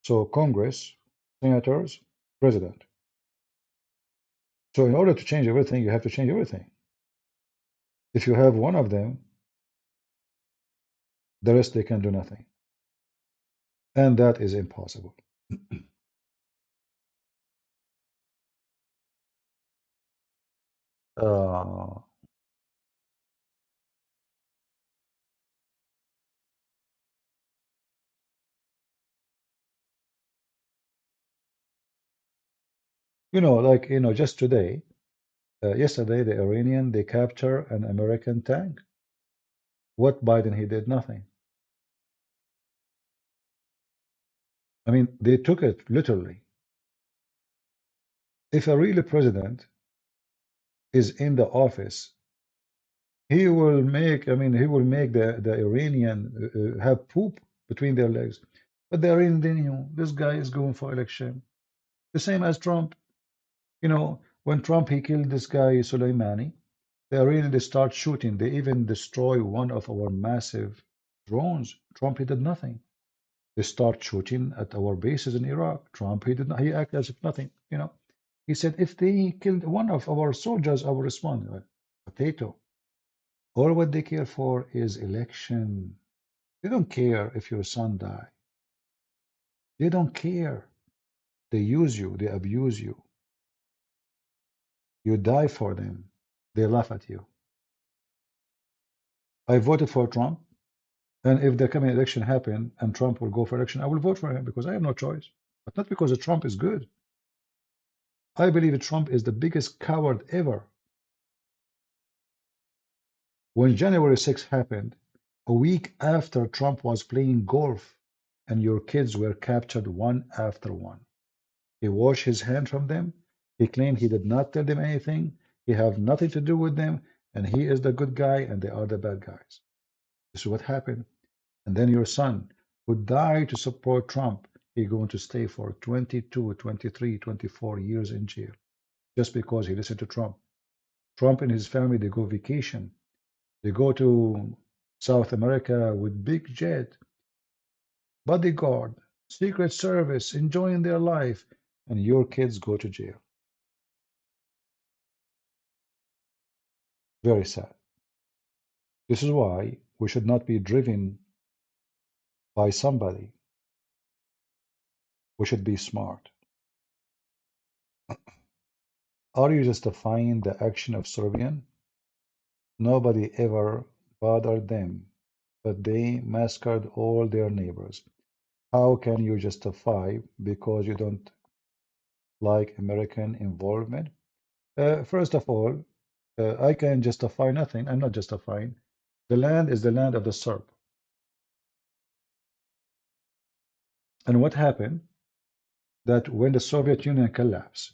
So Congress, senators, president. So in order to change everything, you have to change everything. If you have one of them, the rest they can do nothing. And that is impossible. Uh, you know, like, you know, just today, yesterday, the Iranian, they capture an American tank. What Biden, he did nothing. I mean, they took it literally. If a real president is in the office, he will make, I mean, he will make the Iranian have poop between their legs. But the Iranian, they knew this guy is going for election. The same as Trump. You know, when Trump, he killed this guy, Soleimani, the Iranian, they start shooting. They even destroy one of our massive drones. Trump, he did nothing. They start shooting at our bases in Iraq. Trump, he did not, he acted as if nothing, you know. He said, if they killed one of our soldiers, I will respond. Potato. All what they care for is election. They don't care if your son die. They don't care. They use you. They abuse you. You die for them. They laugh at you. I voted for Trump. And if the coming election happen and Trump will go for election, I will vote for him because I have no choice. But not because Trump is good. I believe Trump is the biggest coward ever. When January 6th happened, A week after Trump was playing golf and your kids were captured one after one. He washed his hand from them. He claimed he did not tell them anything. He have nothing to do with them, and he is the good guy and they are the bad guys. This is what happened. And then your son, who died to support Trump, he's going to stay for 22, 23, 24 years in jail just because he listened to Trump. Trump and his family, they go vacation. They go to South America with big jet, bodyguard, Secret Service, enjoying their life, and your kids go to jail. Very sad. This is why we should not be driven by somebody. We should be smart. Are you justifying the action of Serbian? Nobody ever bothered them, but they massacred all their neighbors. How can you justify because you don't like American involvement? First of all, I can justify nothing. I'm not justifying. The land is the land of the Serb. And what happened? That when the Soviet Union collapsed,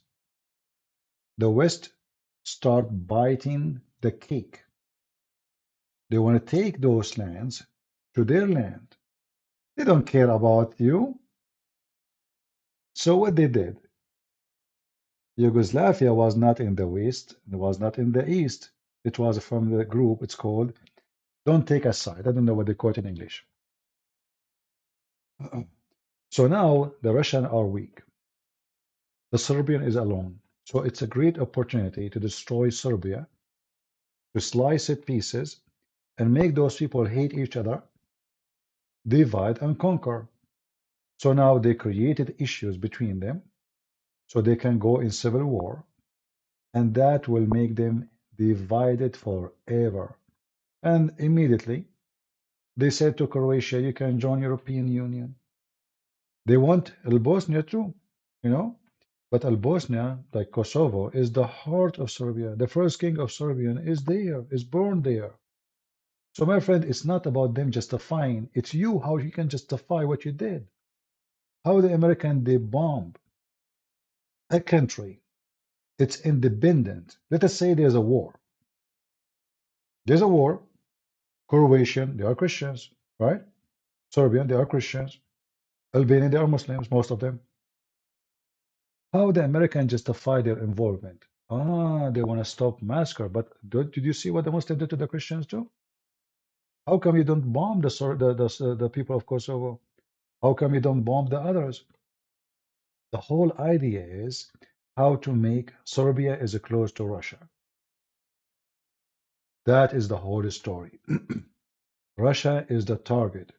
the West start biting the cake. They want to take those lands to their land. They don't care about you. So what they did, Yugoslavia was not in the West, it was not in the East. It was from the group, it's called Don't Take a Side. I don't know what they call it in English. So now the Russians are weak. The Serbian is alone. So it's a great opportunity to destroy Serbia, to slice it pieces, and make those people hate each other, divide and conquer. So now they created issues between them, so they can go in civil war, and that will make them divided forever. And immediately they said to Croatia, you can join European Union. They want Bosnia too, you know, but Bosnia, like Kosovo, is the heart of Serbia. The first king of Serbian is there, is born there. So my friend, it's not about them justifying, it's you, how you can justify what you did. How the American, they bomb a country, it's independent. Let us say there's a war. There's a war. Croatian, they are Christians, right? Serbian, they are Christians. Albanian, they are Muslims, most of them. How the American justify their involvement? Ah, they want to stop massacre, but did you see what the Muslims did to the Christians too? How come you don't bomb the people of Kosovo? How come you don't bomb the others? The whole idea is how to make Serbia is close to Russia. That is the whole story. Russia is the target.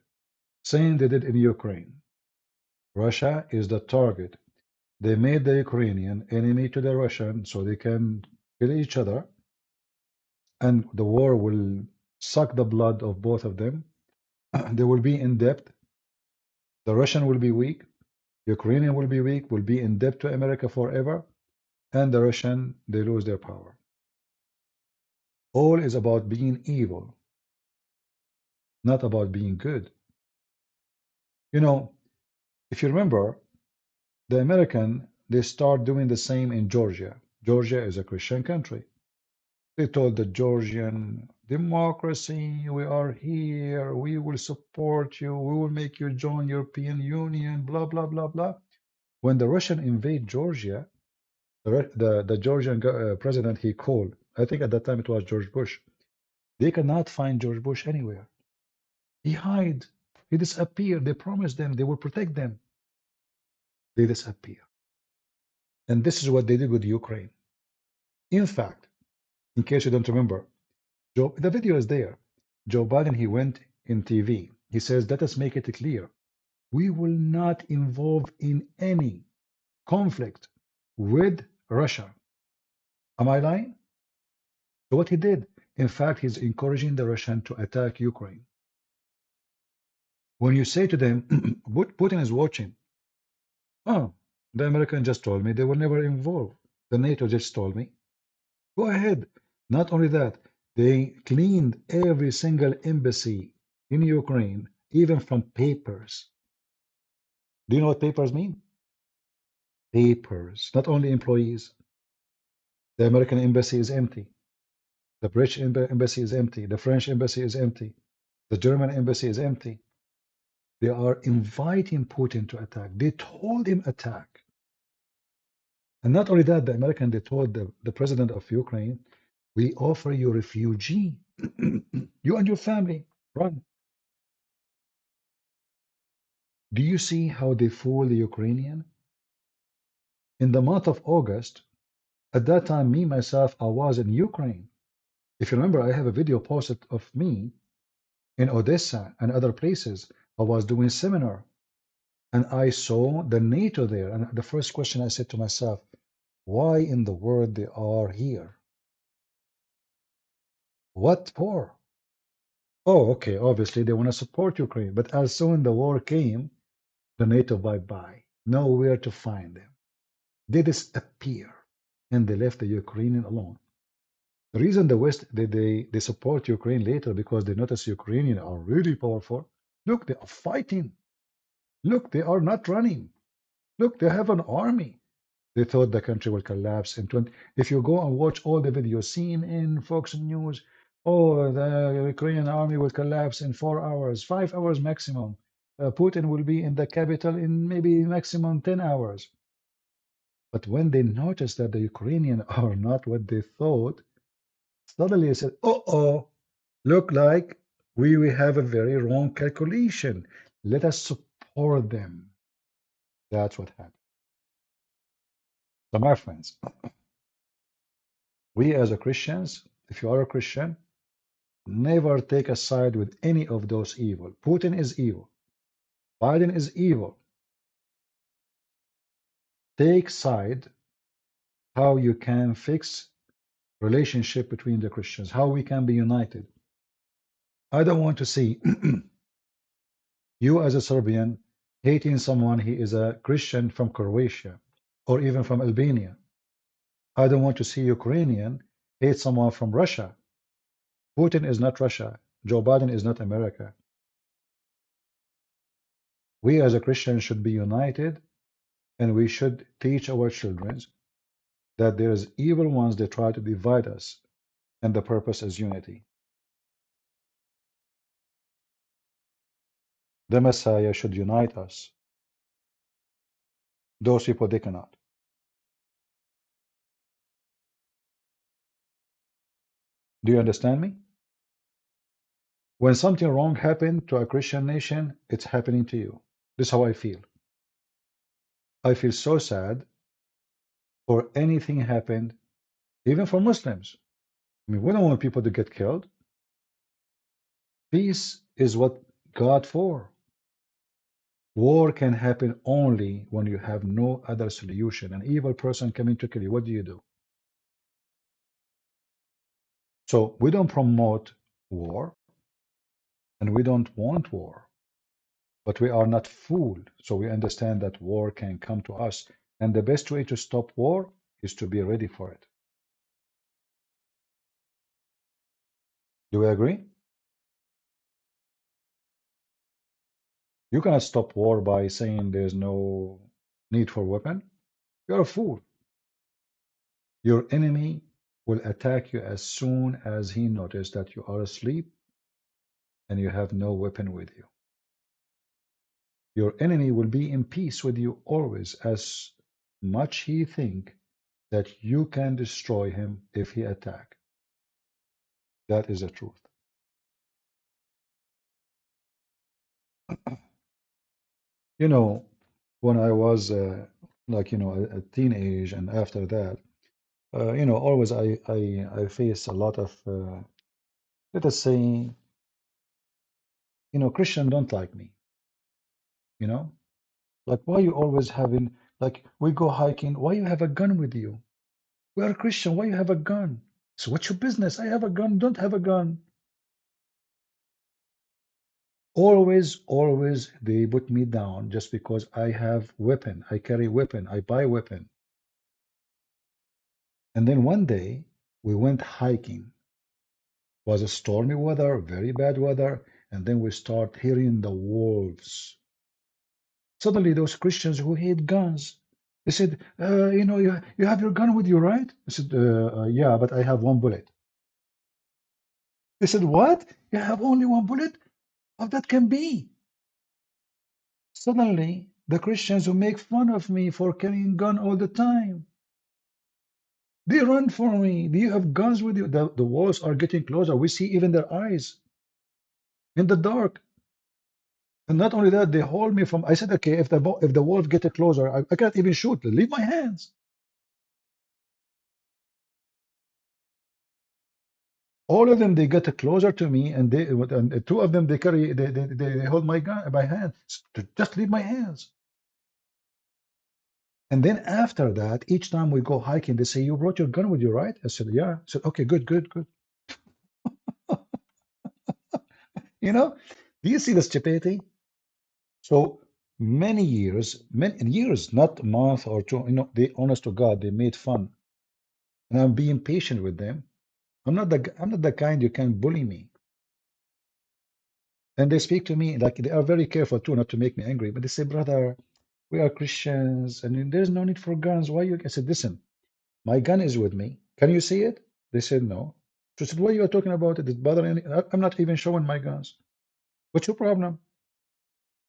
Same they did in Ukraine. Russia is the target. They made the Ukrainian enemy to the Russian so they can kill each other, and the war will suck the blood of both of them. They will be in debt. The Russian will be weak. Ukrainian will be weak, will be in debt to America forever, and the Russian, they lose their power. All is about being evil, not about being good. You know, if you remember, the American, they start doing the same in Georgia. Georgia is a Christian country. They told the Georgian democracy, we are here, we will support you, we will make you join European Union, blah, blah, blah, blah. When the Russian invade Georgia, the Georgian president, he called, I think at that time it was George Bush. They cannot find George Bush anywhere. He hid, he disappeared. They promised them they will protect them. They disappear. And this is what they did with Ukraine. In fact, in case you don't remember, the video is there. Joe Biden, he went in TV. He says, let us make it clear. We will not involve in any conflict with Russia. Am I lying? So what he did, in fact, he's encouraging the Russian to attack Ukraine. When you say to them, Putin is watching. Oh, the American just told me they will never involve. The NATO just told me. Go ahead. Not only that, they cleaned every single embassy in Ukraine, even from papers. Do you know what papers mean? Papers, not only employees. The American embassy is empty. The British embassy is empty. The French embassy is empty. The German embassy is empty. They are inviting Putin to attack. They told him attack. And not only that, the American, they told the president of Ukraine, we offer you refugee. You and your family, run. Do you see how they fool the Ukrainian? In the month of August, at that time, me, myself, I was in Ukraine. If you remember, I have a video posted of me in Odessa and other places. I was doing seminar and I saw the NATO there. And the first question I said to myself, why in the world they are here? What for? Oh, okay, obviously they want to support Ukraine. But as soon the war came, the NATO bye-bye. Nowhere to find them. They disappear and they left the Ukrainian alone. The reason the West they support Ukraine later because they notice Ukrainians are really powerful. Look, they are fighting. Look, they are not running. Look, they have an army. They thought the country will collapse in 20. If you go and watch all the videos seen in Fox News, oh, the Ukrainian army will collapse in 4 hours, 5 hours maximum. Putin will be in the capital in maybe maximum 10 hours. But when they noticed that the Ukrainians are not what they thought, suddenly they said, oh, look like we have a very wrong calculation. Let us support them. That's what happened. So, my friends, we as a Christians, if you are a Christian, never take a side with any of those evil. Putin is evil. Biden is evil. Take side how you can fix relationship between the Christians, how we can be united. I don't want to see you as a Serbian hating someone he is a Christian from Croatia or even from Albania. I don't want to see Ukrainian hate someone from Russia. Putin is not Russia. Joe Biden is not America. We as a Christian should be united and we should teach our children that there's evil ones that try to divide us and the purpose is unity. The Messiah should unite us. Those people, they cannot. Do you understand me? When something wrong happened to a Christian nation, it's happening to you. This is how I feel. I feel so sad for anything happened, even for Muslims. I mean, we don't want people to get killed. Peace is what God for. War can happen only when you have no other solution. An evil person coming to kill you, what do? So we don't promote war and we don't want war, but we are not fooled. So we understand that war can come to us. And the best way to stop war is to be ready for it. Do we agree? You cannot stop war by saying there's no need for weapon. You're a fool. Your enemy will attack you as soon as he notices that you are asleep and you have no weapon with you. Your enemy will be in peace with you always, as much he think that you can destroy him if he attack. That is the truth. You know, when I was a teenage and after that, always I face a lot of let us say, Christian don't like me. Like why you always having like we go hiking, why you have a gun with you? We are Christian, why you have a gun? So what's your business? I have a gun, don't have a gun. Always they put me down just because I have weapon, I carry weapon, I buy weapon. And then one day we went hiking. It was a stormy weather, very bad weather. And then we start hearing the wolves. Suddenly, those Christians who hate guns, they said, you have your gun with you, right? I said, yeah, but I have one bullet. They said, what? You have only one bullet? How that can be? Suddenly, the Christians who make fun of me for carrying gun all the time, they run for me. Do you have guns with you? The walls are getting closer. We see even their eyes in the dark. And not only that, they hold me from. I said, okay, if the walls get closer, I can't even shoot. Leave my hands. All of them, they get closer to me, and two of them, they hold my gun, my hand. Just leave my hands. And then after that, each time we go hiking, they say, "You brought your gun with you, right?" I said, "Yeah." I said, "Okay, good, good, good." You know, do you see the stupidity? So many years, not a month or two. They, honest to God, they made fun, and I'm being patient with them. I'm not the kind you can bully me. And they speak to me like they are very careful too, not to make me angry. But they say, "Brother, we are Christians, and there's no need for guns. Why you?" I said, "Listen, my gun is with me. Can you see it?" They said, "No." So I said, "What are you talking about? It is bothering me. I'm not even showing my guns. What's your problem?"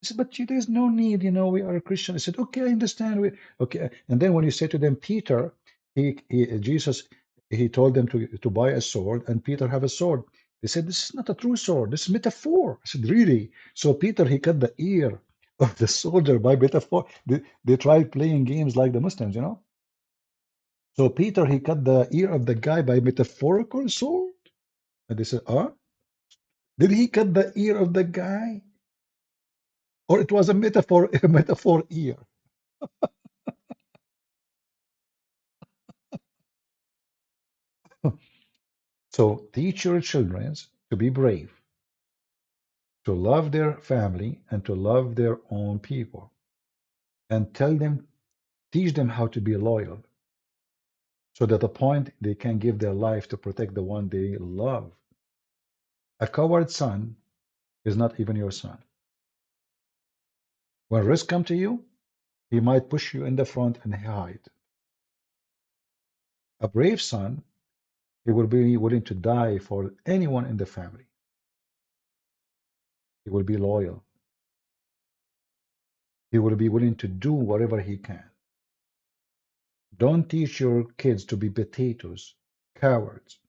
I said, "But there's no need. We are a Christian." I said, "Okay, I understand. Okay." And then when you say to them, Peter, Jesus, he told them to buy a sword, and Peter have a sword. They said, "This is not a true sword. This is metaphor." I said, "Really?" So Peter, he cut the ear of the soldier by metaphor. They tried playing games like the Muslims. So Peter, he cut the ear of the guy by metaphorical sword. And they said, did he cut the ear of the guy? Or it was a metaphor, a metaphor ear? So teach your children to be brave, to love their family, and to love their own people. And teach them how to be loyal, so that at a point they can give their life to protect the one they love. A coward son is not even your son. When risk comes to you, he might push you in the front and hide. A brave son, he will be willing to die for anyone in the family. He will be loyal. He will be willing to do whatever he can. Don't teach your kids to be potatoes, cowards.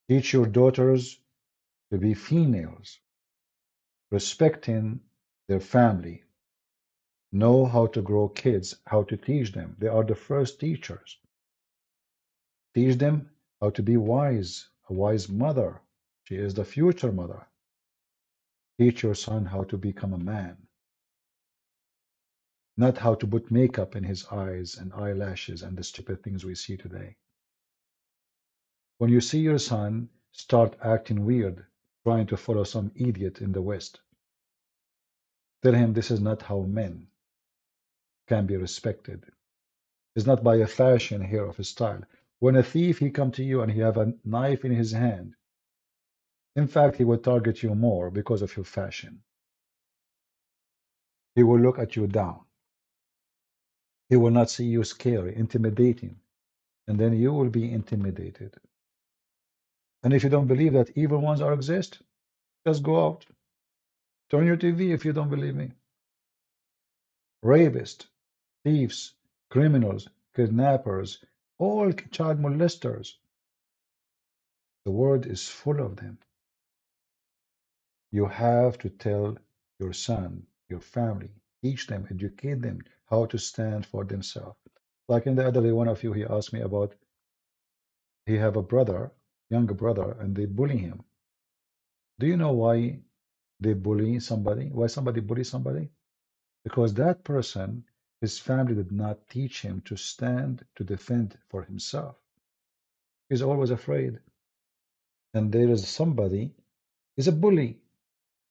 Teach your daughters to be females, respecting their family. Know how to grow kids, how to teach them. They are the first teachers. Teach them how to be wise, a wise mother. She is the future mother. Teach your son how to become a man, not how to put makeup in his eyes and eyelashes and the stupid things we see today. When you see your son start acting weird, trying to follow some idiot in the West, tell him this is not how men can be respected. It's not by a fashion here of a style. When a thief he come to you and he have a knife in his hand, in fact he will target you more because of your fashion. He will look at you down. He will not see you scary, intimidating, and then you will be intimidated. And if you don't believe that evil ones are exist, just go out. Turn your TV if you don't believe me. Rapists, thieves, criminals, kidnappers, all child molesters. The world is full of them. You have to tell your son, your family, teach them, educate them how to stand for themselves. Like in the other day, one of you, he asked me about he have a brother, younger brother, and they bully him. Do you know why they bully somebody? Why somebody bully somebody? Because that person, his family did not teach him to stand to defend for himself. He's always afraid. And there is somebody is a bully.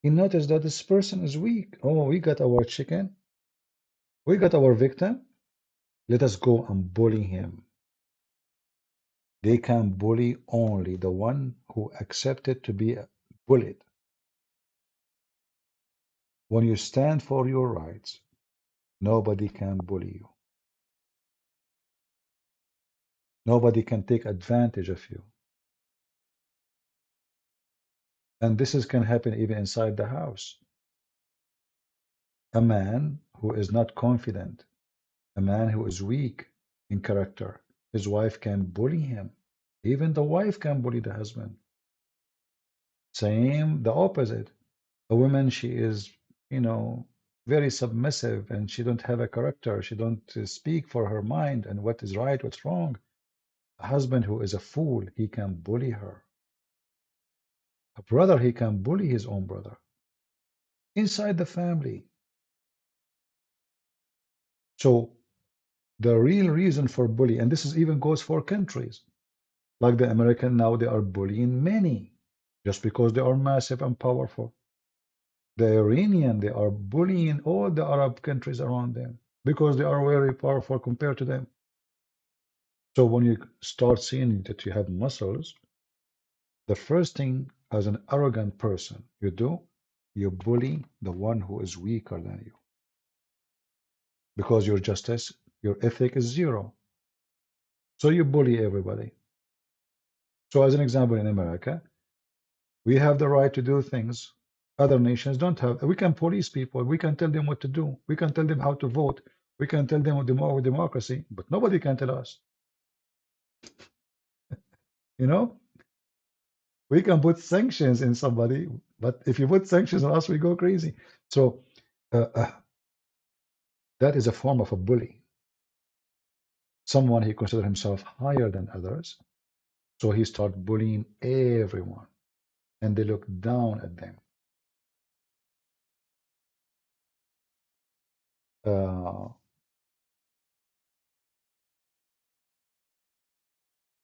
He noticed that this person is weak. Oh, we got our chicken. We got our victim. Let us go and bully him. They can bully only the one who accepted to be bullied. When you stand for your rights, nobody can bully you. Nobody can take advantage of you. And can happen even inside the house. A man who is not confident, a man who is weak in character, his wife can bully him. Even the wife can bully the husband. Same, the opposite. A woman, she is, very submissive and she don't have a character. She don't speak for her mind and what is right, what's wrong. A husband who is a fool, he can bully her. A brother, he can bully his own brother. Inside the family. So the real reason for bullying, and this is even goes for countries, like the American now, they are bullying many just because they are massive and powerful. The Iranian, they are bullying all the Arab countries around them because they are very powerful compared to them. So when you start seeing that you have muscles, the first thing as an arrogant person you do, you bully the one who is weaker than you. Because your justice, your ethic is zero. So you bully everybody. So as an example, in America, we have the right to do things other nations don't have. We can police people. We can tell them what to do. We can tell them how to vote. We can tell them more democracy, but nobody can tell us. You know, we can put sanctions in somebody, but if you put sanctions on us, we go crazy. So that is a form of a bully. Someone he considers himself higher than others, so he starts bullying everyone, and they look down at them.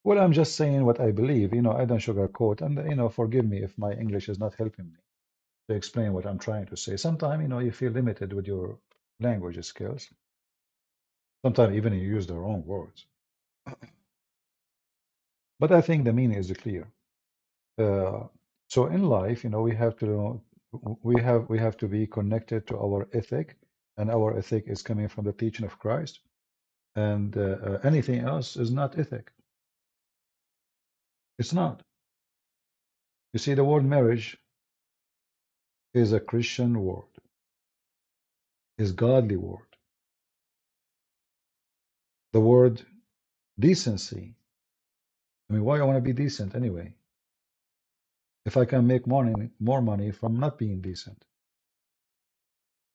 Well, I'm just saying what I believe. I don't sugarcoat, and forgive me if my English is not helping me to explain what I'm trying to say. Sometimes, you feel limited with your language skills. Sometimes even you use the wrong words. But I think the meaning is clear. So in life, we have to be connected to our ethic, and our ethic is coming from the teaching of Christ, and anything else is not ethic. It's not. You see, the word marriage is a Christian word, is godly word. The word decency. I mean, why I want to be decent anyway? If I can make more money from not being decent.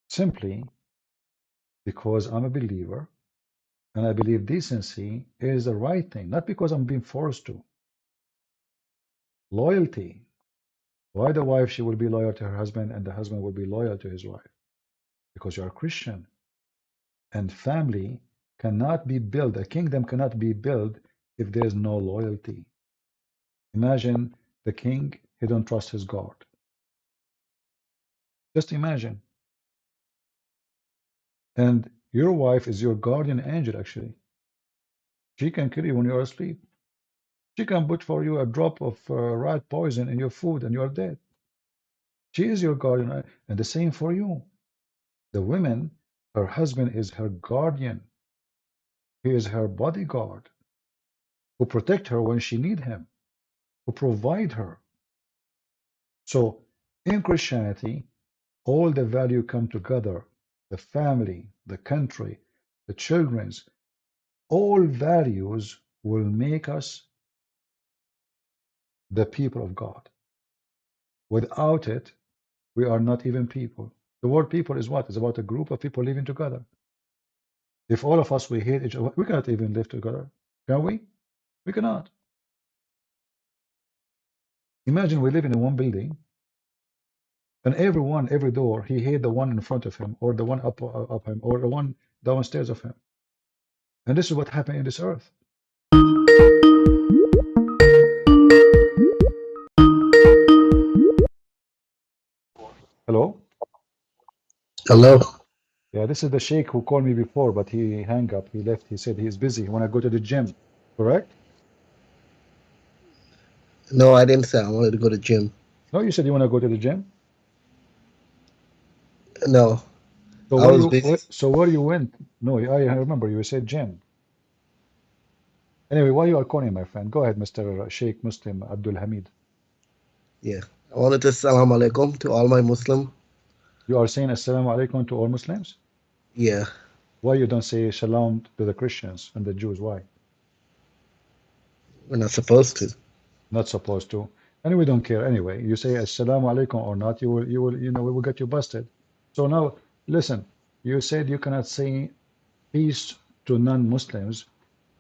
Simply because I'm a believer and I believe decency is the right thing, not because I'm being forced to. Loyalty. Why the wife, she will be loyal to her husband and the husband will be loyal to his wife? Because you are Christian. And family cannot be built, a kingdom cannot be built if there is no loyalty. Imagine the king, he don't trust his God. Just imagine. And your wife is your guardian angel, actually. She can kill you when you're asleep. She can put for you a drop of rat poison in your food and you're dead. She is your guardian, and the same for you. The woman, her husband is her guardian. He is her bodyguard, who protect her when she need him, who provide her. So in Christianity, all the value come together. The family, the country, the children's, all values will make us the people of God. Without it, we are not even people. The word people is what? It's about a group of people living together. If all of us, we hate each other, we cannot even live together. Can we? We cannot. Imagine we live in one building and everyone, every door, he hate the one in front of him or the one up him or the one downstairs of him. And this is what happened in this earth. Hello? Hello? Yeah, this is the sheikh who called me before, but he hung up. He left. He said he's busy. He want to go to the gym. Correct? No, I didn't say I wanted to go to gym. No, you said you want to go to the gym. No, So I where was you busy. so where you went? No, I remember you said gym. Anyway, why you are calling, my friend? Go ahead, Mr. Sheikh Muslim Abdul Hamid. Yeah, I wanted to salam alaikum to all my Muslim. You are saying assalamu alaikum to all Muslims? Yeah, Why you don't say shalom to the Christians and the Jews? Why? we're not supposed to. Not supposed to. And we don't care anyway. You say assalamu alaikum or not, we will get you busted. So now, listen, you said you cannot say peace to non-Muslims.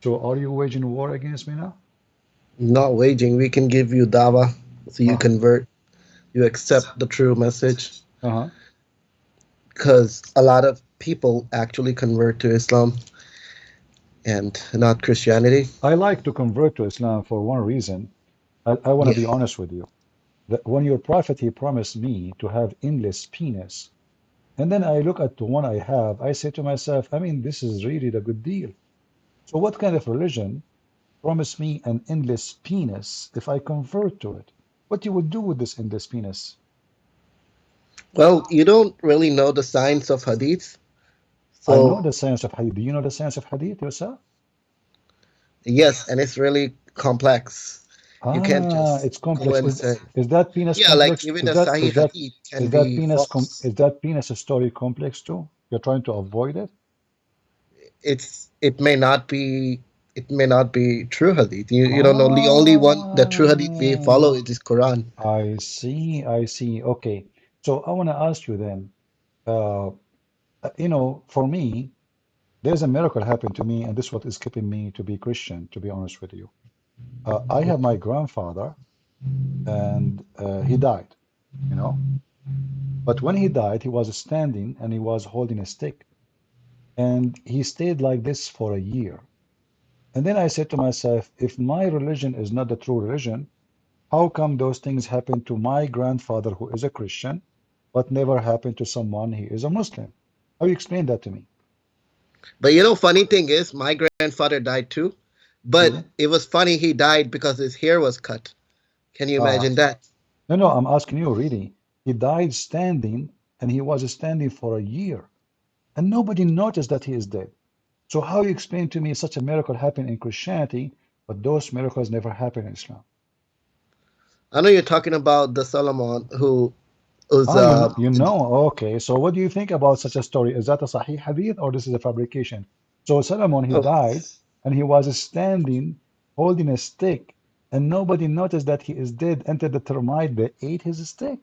So are you waging war against me now? Not waging. We can give you dawah so you Uh-huh. convert, you accept the true message. Uh-huh. Because a lot of people actually convert to Islam and not Christianity. I like to convert to Islam for one reason. I want to Yeah. be honest with you. That when your prophet, he promised me to have endless penis. And then I look at the one I have, I say to myself, I mean, this is really the good deal. So what kind of religion promised me an endless penis if I convert to it? What you would do with this endless penis? Well, you don't really know the science of hadith. I know So, the science of hadith. Do you know the science of hadith yourself? yes, and it's really complex. You can't Ah, just it's go complex. and say, Is that penis yeah, like complex? even Is a that Sahih is that hadith can is that be penis false. is that penis story complex too? You're trying to avoid it? It may not be true hadith. You don't know. The only one the true hadith we follow Ah, is Quran. I see, I see. Okay. So I want to ask you then, uh, for me, there's a miracle happened to me, and this is what is keeping me to be Christian, to be honest with you. I have my grandfather, and he died, you know. But when he died, he was standing and he was holding a stick, and he stayed like this for a year. And then I said to myself, if my religion is not the true religion, how come those things happen to my grandfather who is a Christian, but never happened to someone who is a Muslim? How you explain that to me? But funny thing is, my grandfather died too. But See? it was funny he died because his hair was cut. Can you Ah, imagine that? no, I'm asking you really. He died standing, and he was standing for a year, and nobody noticed that he is dead. So how you explain to me such a miracle happened in Christianity, but those miracles never happen in Islam? I know you're talking about the Solomon who was Ah, okay. So what do you think about such a story? Is that a Sahih hadith or this is a fabrication? So Solomon, he oh, died and he was standing holding a stick, and nobody noticed that he is dead until the termite, they ate his stick.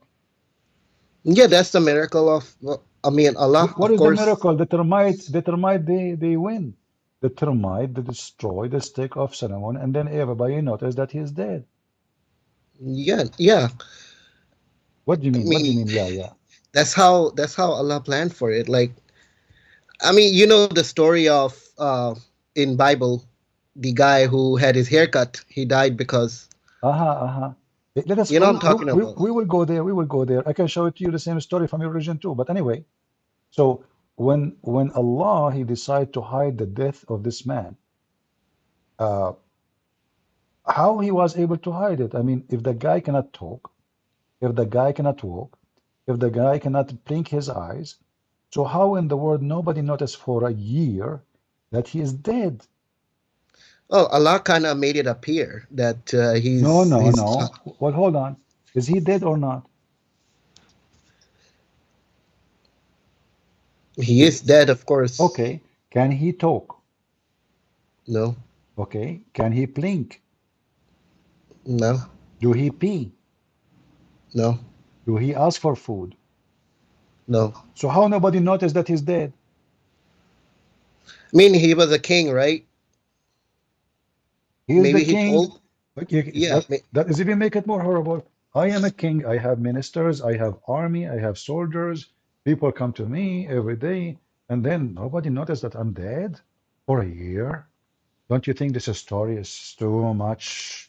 yeah, that's the miracle of I mean Allah, What of is the course. miracle? The termite, they win. The termite, they destroy the stick of Solomon, and then everybody noticed that he is dead. Yeah, yeah. What do you I mean? What do you mean, mean? Yeah, yeah. that's how Allah planned for it. Like, I mean, you know the story of in Bible, the guy who had his hair cut, he died because Uh-huh. Let us, you know what I'm talking about. we will go there. We will go there. I can show it to you the same story from your religion too. But anyway, so when Allah, he decided to hide the death of this man, uh, how he was able to hide it? I mean, if the guy cannot talk, if the guy cannot walk, if the guy cannot blink his eyes, so how in the world nobody noticed for a year that he is dead? Well, Allah kind of made it appear that No, he's no, he's no. Well, hold on. Is he dead or not? he is dead, of course. Okay. Can he talk? No, Okay. Can he blink? no, Do he pee? no, Do he ask for food? no. So how nobody noticed that he's dead? I mean, he was a king, right? He is the Maybe he king. told, But yeah. that is even make it more horrible. I am a king. I have ministers. I have army. I have soldiers. People come to me every day, and then nobody noticed that I'm dead for a year. Don't you think this story is too much?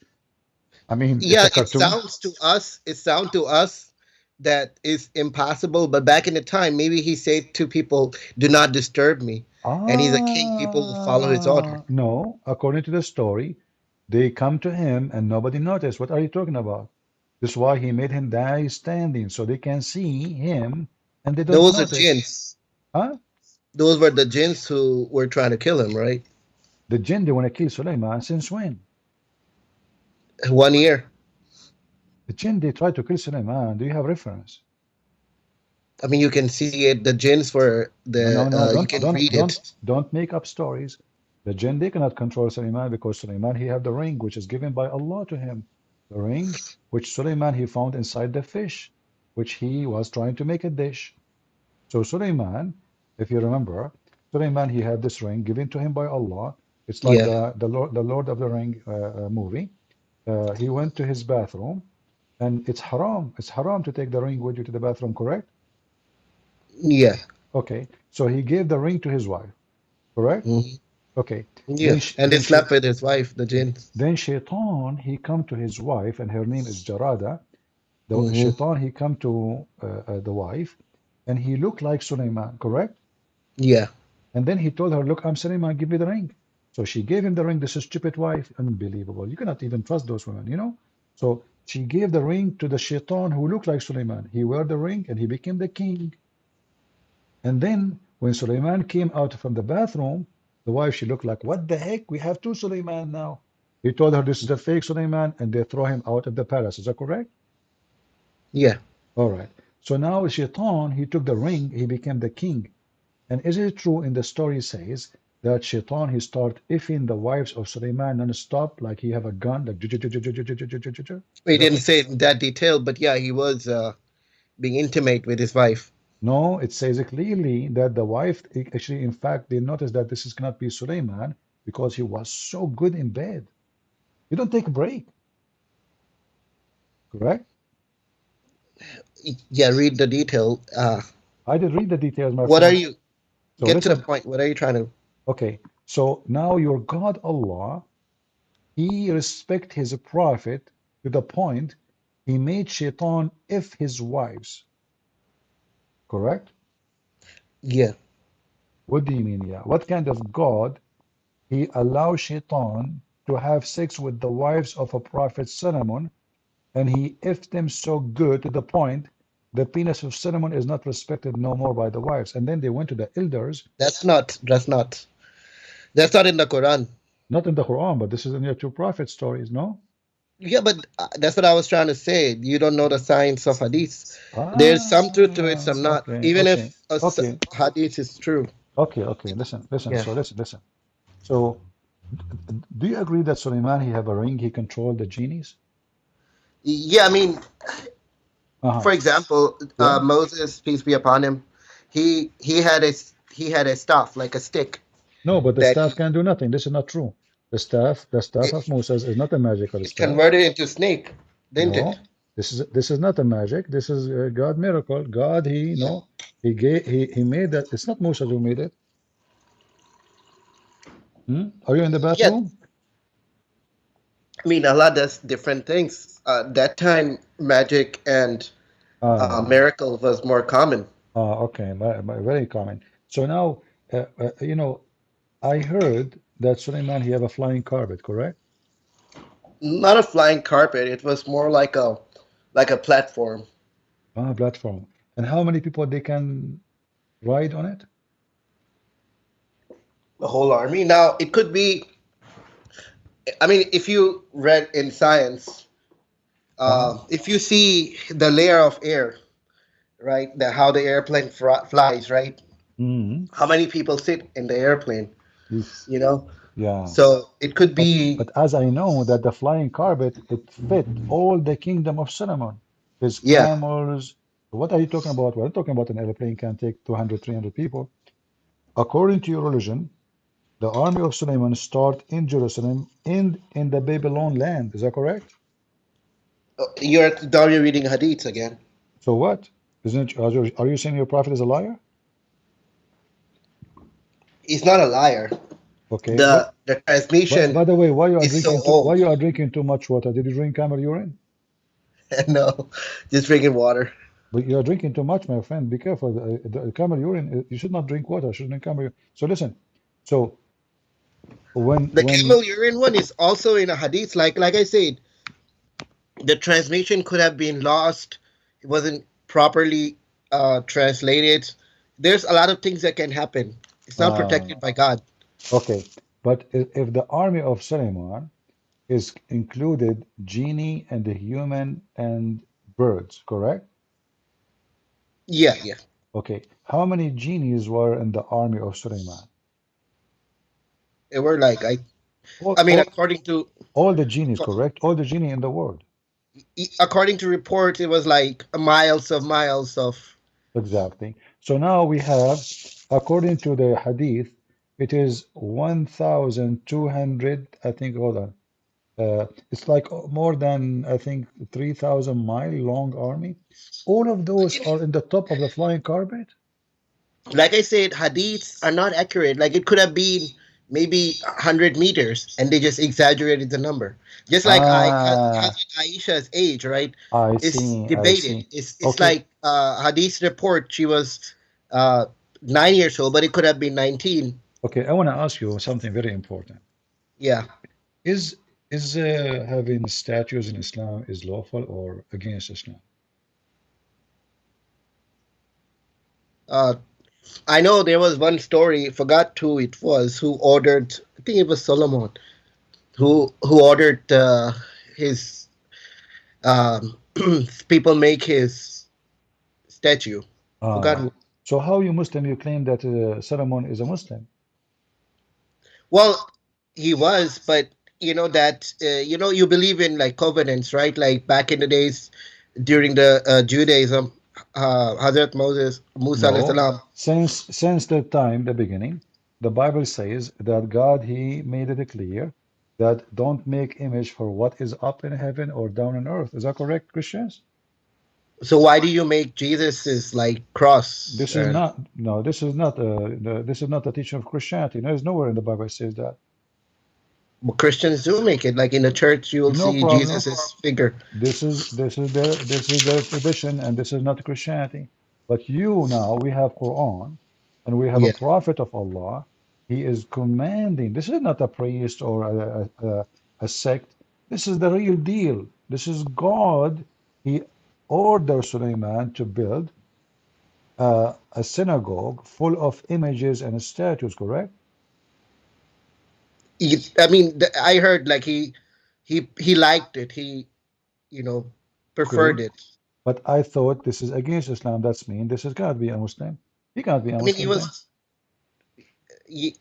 I mean, it's Yeah, a cartoon. it sounds to us that is impossible, but back in the time, maybe he said to people, "Do not disturb me," and he's a king. People will follow his order. No. According to the story, they come to him and nobody noticed. What are you talking about? This is why he made him die standing, so they can see him and they don't Those are notice. jinns. Huh? Those were the jinns who were trying to kill him, right? The jinn, they want to kill Suleiman since when? 1 year. The jinn, they tried to kill Suleiman. Do you have reference? I mean, you can see it. The jinns were the. No, You can read it. don't make up stories. The jinn, they cannot control Suleiman because Suleiman, he had the ring which is given by Allah to him. The ring which Suleiman he found inside the fish, which he was trying to make a dish. So Suleiman, if you remember, Suleiman he had this ring given to him by Allah. It's like Yeah. the Lord of the Ring movie. He went to his bathroom, and it's haram. It's haram to take the ring with you to the bathroom, correct? Yeah. Okay. So he gave the ring to his wife, correct? Okay. Yeah. And they slept with his wife, the jinns. Then Shaitan, he come to his wife, and her name is Jarada. The Shaitan, he come to the wife, and he looked like Suleiman, correct? Yeah. And then he told her, look, I'm Suleiman, give me the ring. So she gave him the ring. This is stupid wife. Unbelievable. You cannot even trust those women, you know? So she gave the ring to the Shaitan who looked like Suleiman. He wore the ring and he became the king. And then when Suleiman came out from the bathroom, the wife, she looked like, what the heck? We have two Suleiman now. He told her this is a fake Suleiman, and they throw him out of the palace. Is that correct? Yeah. All right. So now Shaitan, he took the ring, he became the king. And is it true in the story says that Shaitan, he start effing the wives of Suleiman non-stop, like he have a gun, like He didn't say it in that detail, but yeah, he was being intimate with his wife. No, it says clearly that the wife, actually, in fact, they noticed that this cannot be Suleiman because he was so good in bed. You don't take a break. Correct? Yeah, read the detail. I did read the details, my what friend. are you? So Get listen. to the point. What are you trying to? Okay, so now your God Allah, he respect his prophet to the point he made Shaitan if his wives. Correct? Yeah. What do you mean, yeah? What kind of God he allows Shaitan to have sex with the wives of a prophet Solomon, and he effed them so good to the point the penis of Solomon is not respected no more by the wives. And then they went to the elders. That's not in the Quran. Not in the Quran, but this is in your two prophet stories, no? Yeah, but that's what I was trying to say. You don't know the science of hadith. There's some truth to it, some not. Even if hadith is true. Okay, listen. Yeah. So listen. So do you agree that Suleiman, he have a ring, he controlled the genies? Yeah, I mean, for example, Moses, peace be upon him, he had a staff, like a stick. No, but the staff can do nothing. This is not true. The staff of Moses is not a magical staff. Converted into snake, didn't it? This is not a magic. This is a God miracle. God, he made that. It's not Moses who made it. Are you in the bathroom? I mean, Allah does different things. That time, magic and miracle was more common. Okay, very common. So now, you know, I heard that Suleiman, he have a flying carpet, correct? Not a flying carpet. It was more like a platform. Platform. And how many people they can ride on it? The whole army. Now, it could be. I mean, if you read in science, if you see the layer of air, right, how the airplane flies, right? How many people sit in the airplane? You know. Yeah. So it could be. But as I know that the flying carpet, it fit all the kingdom of Solomon. His camels. What are you talking about? We're talking about an airplane can take 200, 300 people. According to your religion, the army of Solomon start in Jerusalem and in the Babylon land. Is that correct? You're reading hadiths again. So what? Are you saying your prophet is a liar? He's not a liar. Okay. The transmission. By the way, why you are so drinking too much water? Did you drink camel urine? No, just drinking water. But you are drinking too much, my friend. Be careful. The camel urine. You should not drink water. You should drink camel urine. So listen. So when camel urine one is also in a hadith, like I said, the translation could have been lost. It wasn't properly translated. There's a lot of things that can happen. It's not Uh, protected by God. okay, but if the army of Suleiman is included genie and the human and birds, correct? Yeah, yeah. Okay, how many genies were in the army of Suleiman? They were like All, I mean, all, all the genies, correct? All the genie in the world. according to reports, it was like miles of. Exactly. So now we have, according to the hadith, it is 1,200, I think, hold on. It's like more than, I think, 3,000-mile long army. All of those are in the top of the flying carpet? Like I said, hadiths are not accurate. Like it could have been maybe 100 meters, and they just exaggerated the number. Just like Ah, Hazrat Aisha's age, right? I It's see, I debated. see. It's Okay, like hadith report. She was uh, 9 years old, but it could have been 19. okay, I want to ask you something very important. Yeah. Is having statues in Islam is lawful or against Islam? Uh, I know there was one story. Forgot who it was who ordered. I think it was Solomon who ordered his people make his statue. Forgot Ah, who. so how you Muslim, you claim that Solomon is a Muslim? Well, he was, but you know that you believe in like covenants, right? Like back in the days during the Judaism, Hazrat Musa alayhi No, salam. since the time, the beginning, the Bible says that God, He made it clear that don't make image for what is up in heaven or down on earth. Is that correct, Christians? So why do you make Jesus's like cross? This is not, no, this is not this is not a teaching of Christianity. There's nowhere in the Bible it says that. Christians do make it. Like in the church, you will No see problem. Jesus's figure. This is their tradition, and this is not Christianity. But you now, we have Quran, and we have a Yeah. prophet of Allah. He is commanding. This is not a priest or a sect. This is the real deal. This is God. He ordered Sulaiman to build a synagogue full of images and statues, correct? I mean, I heard like he liked it. He you know Okay. preferred it. But I thought this is against Islam. That's mean this is can't be a Muslim. He can't be a I mean, he Muslim then. was.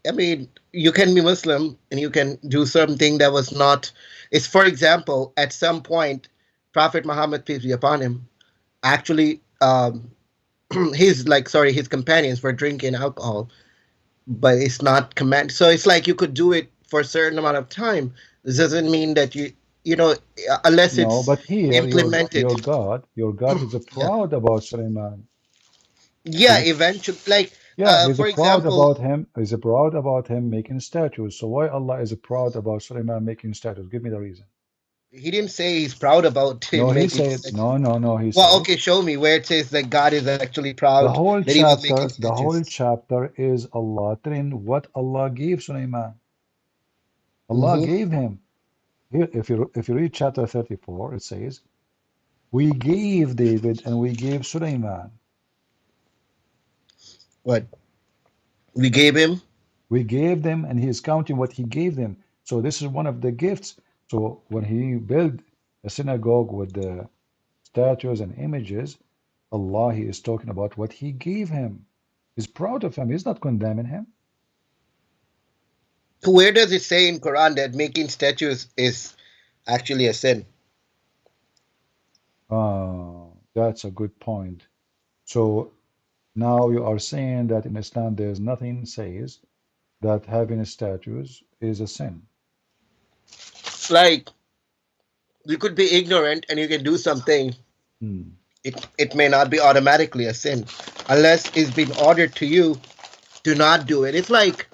I mean, you can be Muslim and you can do something that was not. It's for example, at some point, Prophet Muhammad peace be upon him, actually, his companions were drinking alcohol, but it's not command. So it's like you could do it for a certain amount of time. This doesn't mean that unless No, it's but here implemented. your God is Yeah. proud about Sulaiman. Yeah, He, eventually, like yeah, he's for proud example, about him. He's proud about him making statues. So why Allah is proud about Sulaiman making statues? Give me the reason. he didn't say he's proud about No, him he making said statues. no, no, no. He Well, said okay, show me where it says that God is actually the proud whole that he was making chapter, the whole statues. chapter is Allah telling what Allah gave Sulaiman. Allah Hmm. gave him. Here, if you read chapter 34, it says, "We gave David and we gave Sulaiman." What we gave him? We gave them, and he is counting what he gave them. So this is one of the gifts. So when he built a synagogue with the statues and images, Allah, he is talking about what he gave him. He's proud of him. He's not condemning him. Where does it say in Quran that making statues is actually a sin? That's a good point. So now you are saying that in Islam there's nothing says that having statues is a sin. Like you could be ignorant and you can do something. Hmm. It may not be automatically a sin unless it's been ordered to you to not do it. It's like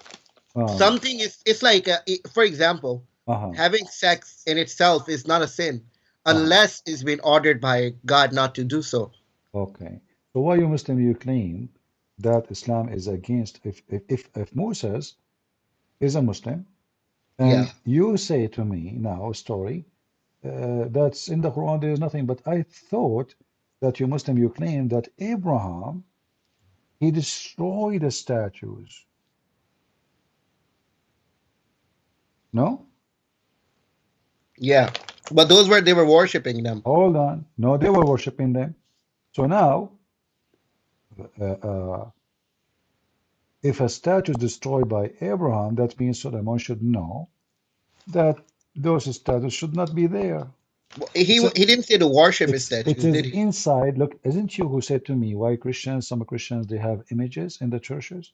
something is. It's like, for example, Uh-huh. having sex in itself is not a sin unless it's been ordered by God not to do so. Okay. So why you Muslim you claim that Islam is against if Moses is a Muslim Yeah. and you say to me now a story that's in the Quran. There is nothing. But I thought that you Muslim, you claim that Abraham, he destroyed the statues. No? Yeah, but those were they were worshiping them. Hold on. No, they were worshiping them. So now, uh, uh, if a statue is destroyed by Abraham, that means Solomon should know that those statues should not be there. He didn't say to worship his It statues, is did he? inside. Look, isn't you who said to me why Christians, some Christians, they have images in the churches?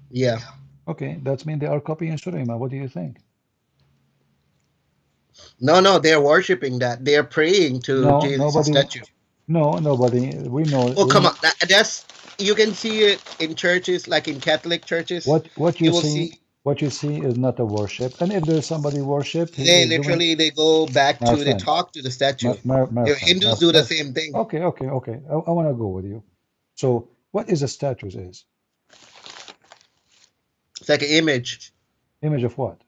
Yeah. Okay, that means they are copying Sulaiman. What do you think? No, they're worshiping that. They're praying to No, Jesus' nobody. statue. No, nobody. We know. Oh, We come know on. That's you can see it in churches, like in Catholic churches. what You you will see. see What you see is not a worship. And if there's somebody worship, he they is doing. literally they go back My to they friend, talk to the statue. my friend, Hindus do the let's. same thing. Okay, okay, okay. I want to go with you. So, what is a statue? Is It's like an image, image of what?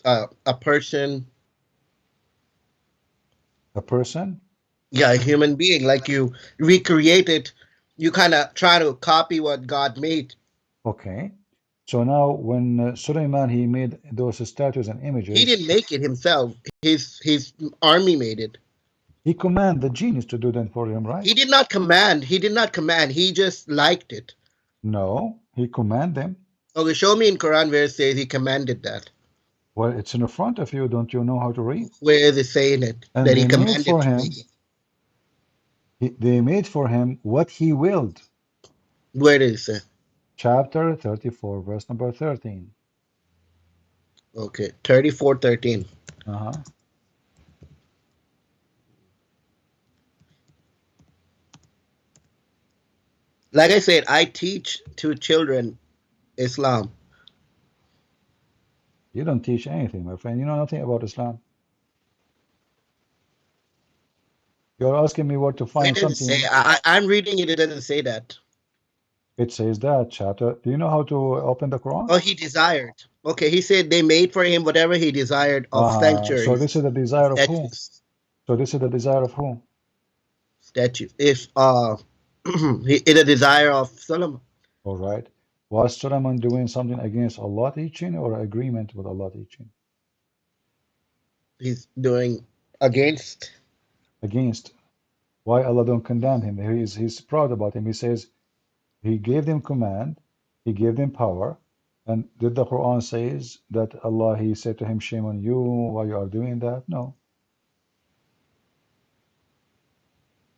a person, A person? yeah, a human being. Like you recreate it, you kind of try to copy what God made. Okay. So now, when Suleiman he made those statues and He images, didn't make it himself. His army made it. he commanded the genius to do that for him, right? He did not command. He did not command. He just liked it. No, he commanded them. Okay, show me in Quran where it says he commanded that. Well, it's in the front of you. Don't you know how to read? Where is it saying it? And That he they made commanded for to him. make it. They made for him what he willed. Where is it? Chapter 34, verse number 13. Okay, 34:13. Uh-huh. Like I said, I teach to children Islam. You don't teach anything, my friend. You know nothing about Islam. You're asking me where to Where find does it say? something. I'm reading it. It doesn't say that. It says that chapter. Do you know how to open the Quran? Oh, he desired. Okay, he said they made for him whatever he desired of So sanctuaries, this is the desire of who? statues, So this is the desire of who? statues. If it a desire of Solomon. All right. Was Solomon doing something against Allah teaching or agreement with Allah teaching? He's doing against. Against. Why Allah don't condemn him? He's proud about him. He says he gave them command, he gave them power, and did the Quran says that Allah he said to him, shame on you, why you are doing that? No.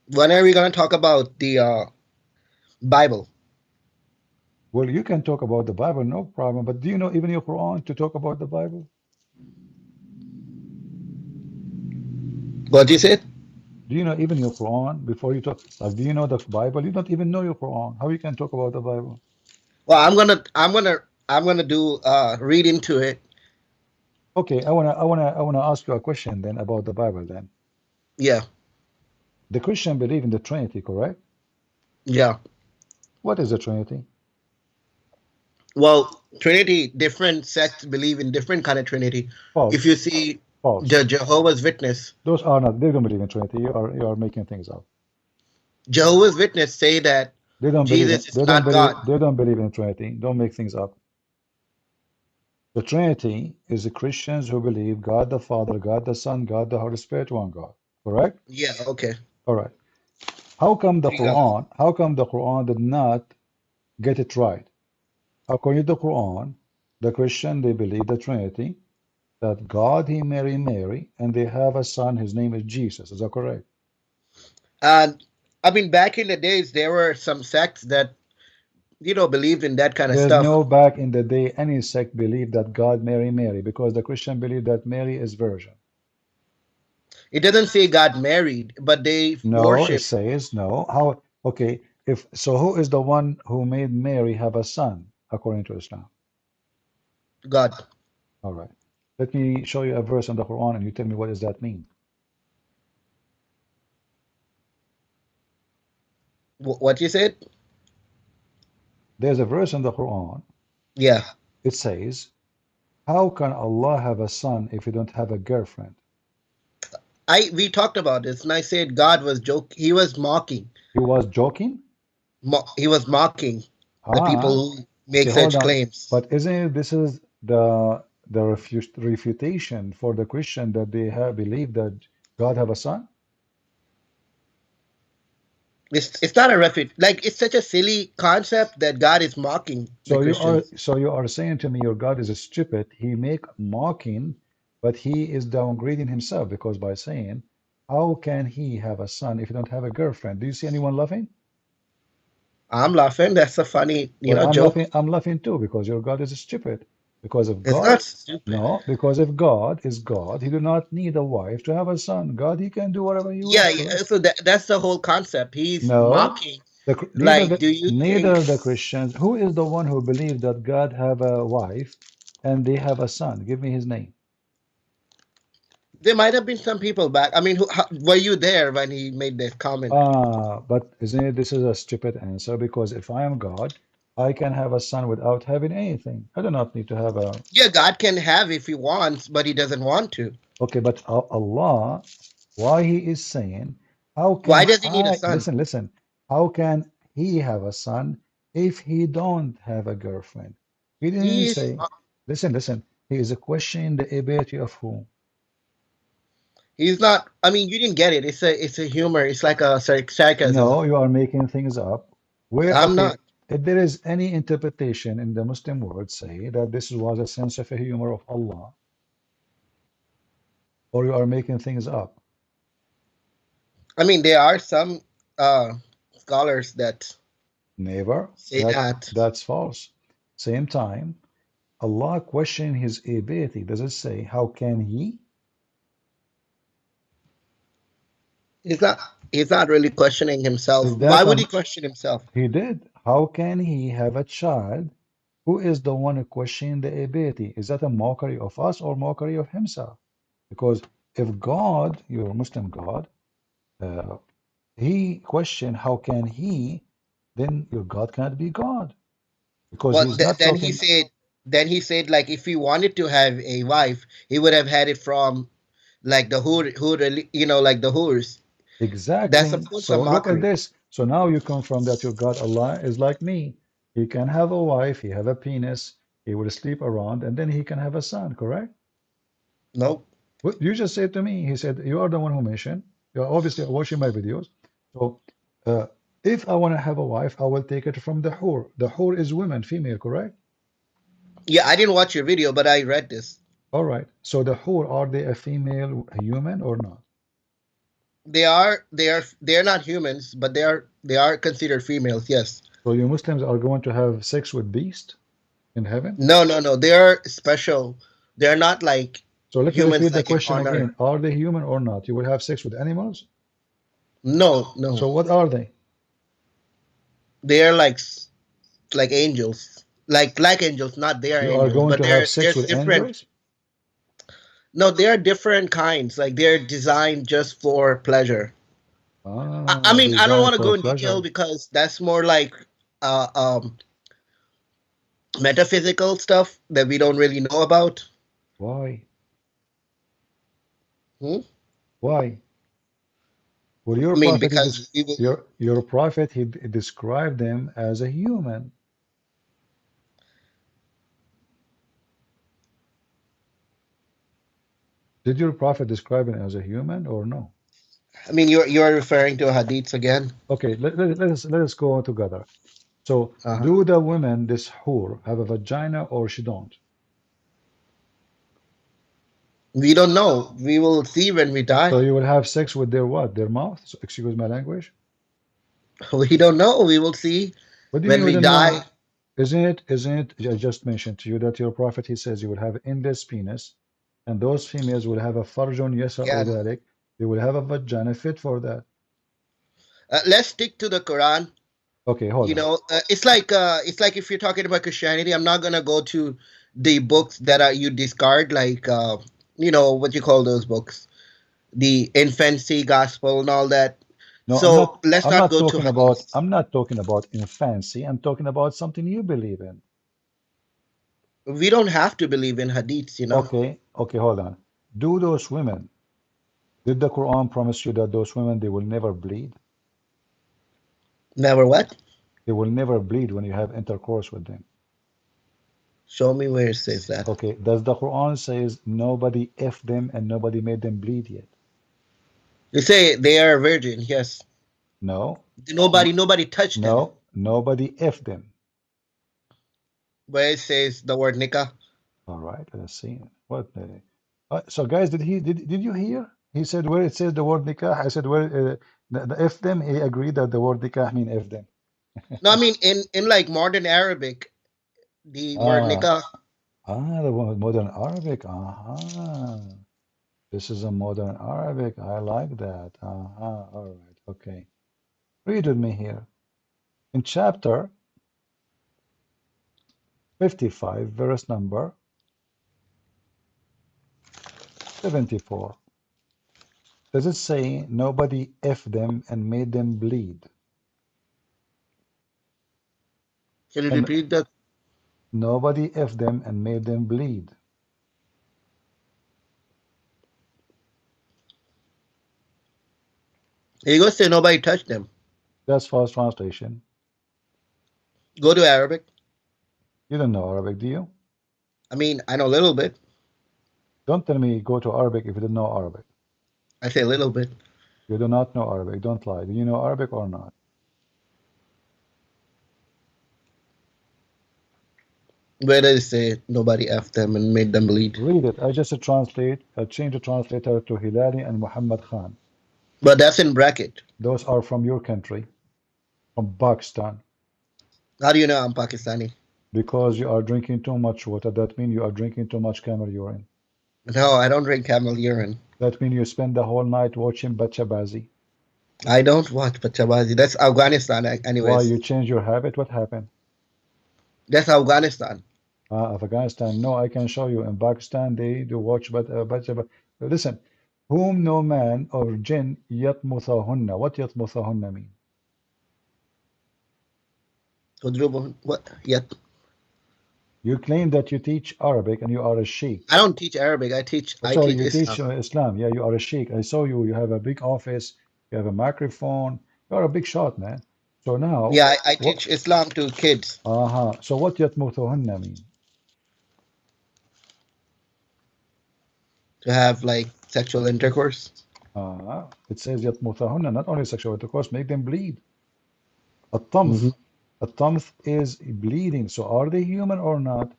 When are we going to talk about the Bible? Well, you can talk about the Bible, no problem. But do you know even your Quran to talk about the Bible? What you said? Do you know even your Quran before you talk? Like, do you know the Bible? You don't even know your Quran. How you can talk about the Bible? Well, I'm gonna do read into it. Okay, I wanna ask you a question then about the Bible then. Yeah. The Christian believe in the Trinity, correct? Yeah. What is the Trinity? Well, Trinity, different sects believe in different kind of Trinity. False. If you see False. the Jehovah's Witness, Those are not. They don't believe in Trinity. You are making things up. Jehovah's Witness say that They don't Jesus is they don't not believe. God. They don't believe in Trinity. Don't make things up. The Trinity is the Christians who believe God the Father, God the Son, God the Holy Spirit, one God. Correct? Yeah. Okay. All right. How come the Three gods. Quran? How come the Quran did not get it right? According to the Quran, the Christian they believe the Trinity, that God he marry Mary, and they have a son. His name is Jesus. Is that correct? And I mean, back in the days, there were some sects that believed in that kind of There's stuff. no back in the day any sect believed that God marry Mary because the Christian believe that Mary is virgin. It doesn't say God married, but they No, it worship says no. How? Okay. If so, who is the one who made Mary have a son according to Islam? God. All right. Let me show you a verse in the Quran, and you tell me what does that mean. What you said? There's a verse in the Quran. Yeah. It says, "How can Allah have a son if he don't have a girlfriend?" we talked about this, and I said God was he was mocking. He was joking? He was mocking the people who make Okay, hold such on. claims. But isn't it, this is the refutation for the Christian that they have believed that God have a son? It's not a refute. Like, it's such a silly concept that God is mocking the Christians. So you are saying to me your God is stupid. He make mocking, but he is downgrading himself because by saying, how can he have a son if he don't have a girlfriend? Do you see anyone laughing? I'm laughing. That's a funny, Well, joke. I'm laughing too because your God is stupid. Because if It's God, not stupid. no, because if God is God, he do not need a wife to have a son. God, he can do whatever he Yeah, wants, yeah. correct? So that's the whole concept. He's No, mocking. neither Like, do you think neither the Christians. Who is the one who believes that God have a wife and they have a son? Give me his name. there might have been some people back? I mean, were you there when he made that comment? But isn't it, this is a stupid answer because if I am God, I can have a son without having anything. I do not need to have a. Yeah, God can have if he wants, but he doesn't want to. Okay, but Allah, why he is saying, how Why can does he need a I, son? listen, how can he have a son if he don't have a girlfriend? He didn't He's say, listen, he is questioning the ability of who? he's not. I mean, you didn't get it. It's a humor. It's like a sarcasm. No, you are making things up. Where, I'm okay, not. if there is any interpretation in the Muslim world say that this was a sense of a humor of Allah, or you are making things up. I mean, there are some uh, scholars that Never. say that. That's false. Same time, Allah questioning his ability. Does it say, how can he? He's not. He's not really questioning himself. Is Why that would he question himself? he did? How can he have a child who is the one questioning the ability? Is that a mockery of us or mockery of himself? Because if God, your Muslim God, uh, he questioned how can he, then your God cannot be God because Well, he's not then he talking. said. Then he said, like, if he wanted to have a wife, he would have had it from, like, the like the whores. That's, of Exactly. course, a So look at mockery. this. So now you confirm that your God Allah is like me. He can have a wife, he have a penis, he will sleep around, and then he can have a son, correct? Nope. What you just said to me, he said, you are the one who mentioned. You're obviously watching my videos. So uh, if I want to have a wife, I will take it from the whore. The whore is women, female, correct? Yeah, I didn't watch your video, but I read this. All right. So the whore, are they a female a human or not? They are not humans, but they are considered females. Yes. So you Muslims are going to have sex with beast in heaven? No. They are special. They're not like So let me repeat humans the like question on Earth. again. Are they human or not? You will have sex with animals? No. So what are they? They are like angels, like angels. Not they are You are angels, going but to have sex there's with different. angels? No, they are different kinds. Like, they're designed just for pleasure. I mean, I don't Designed want to for go in detail pleasure. because that's more like uh, um, metaphysical stuff that we don't really know about. Why? Hmm? Why? Well, your I mean, prophet, because we will. your prophet, he described them as a human. Did your prophet describe him as a human or no? I mean, you're referring to hadiths again. Okay, let us go on together. So, Uh-huh. do the women, this whore, have a vagina or she don't? We don't know. We will see when we die. So you will have sex with their what? Their mouth? So, excuse my language. We don't know. We will see What do you when mean we we don't die. know? Isn't it? I just mentioned to you that your prophet, he says you will have endless penis, and those females will have a farjun yasa Yeah. udalik. They will have a vagina fit for that. Let's stick to the Quran. Okay, hold on. It's like if you're talking about Christianity, I'm not gonna go to the books that are you discard, like what you call those books, the infancy gospel and all that. No, So let's not go to hadith. I'm not talking about infancy. I'm talking about something you believe in. We don't have to believe in hadiths. Okay, hold on. Do those women Did the Quran promise you that those women, they will never bleed? Never what? They will never bleed when you have intercourse with them. Show me where it says that. Okay, does the Quran says nobody F them and nobody made them bleed yet? You say they are a virgin, yes. No. Nobody touched them. No, nobody F them. Where it says the word nikah. All right, let's see. What? So guys, did you hear? He said where it says the word nikah. I said where the F them. He agreed that the word nikah mean F them. No, I mean in like modern Arabic, the word Ah, nikah. the modern Arabic. This is a modern Arabic. I like that. All right. Okay. Read with me here. In chapter 55, verse number 74. Does it say nobody F them and made them bleed? Can you And repeat that? nobody F them and made them bleed. You go say nobody touched them. That's false translation. Go to Arabic. You don't know Arabic, do you? I mean, I know a little bit. Don't tell me go to Arabic if you don't know Arabic. I say a little bit. You do not know Arabic. Don't lie. Do you know Arabic or not? Where does it say nobody F them and made them bleed? Read it. I just translate. I change the translator to Hilali and Muhammad Khan. But that's in bracket. Those are from your country, from Pakistan. How do you know I'm Pakistani? Because you are drinking too much water. That means you are drinking too much camel urine. No, I don't drink camel urine. That means you spend the whole night watching Bachabazi. I don't watch Pachabazi. That's Afghanistan, anyways. Why you change your habit? What happened? That's Afghanistan. Afghanistan. No, I can show you. In Pakistan, they do watch Bachaba. Listen, whom no man or jinn yatmuthahunna. What yatmuthahunna mean? What? Yet. You claim that you teach Arabic and you are a sheikh. I don't teach Arabic. I teach Sorry, you Islam. teach Islam. Yeah, you are a sheikh. I saw you. You have a big office. You have a microphone. You are a big shot, man. So now. Yeah, I teach Islam to kids. So what yatmuthuhunna mean? To have like sexual intercourse. It says yatmuthuhunna, not only sexual intercourse, make them bleed. الطمث. الطمث is bleeding. So are they human or not?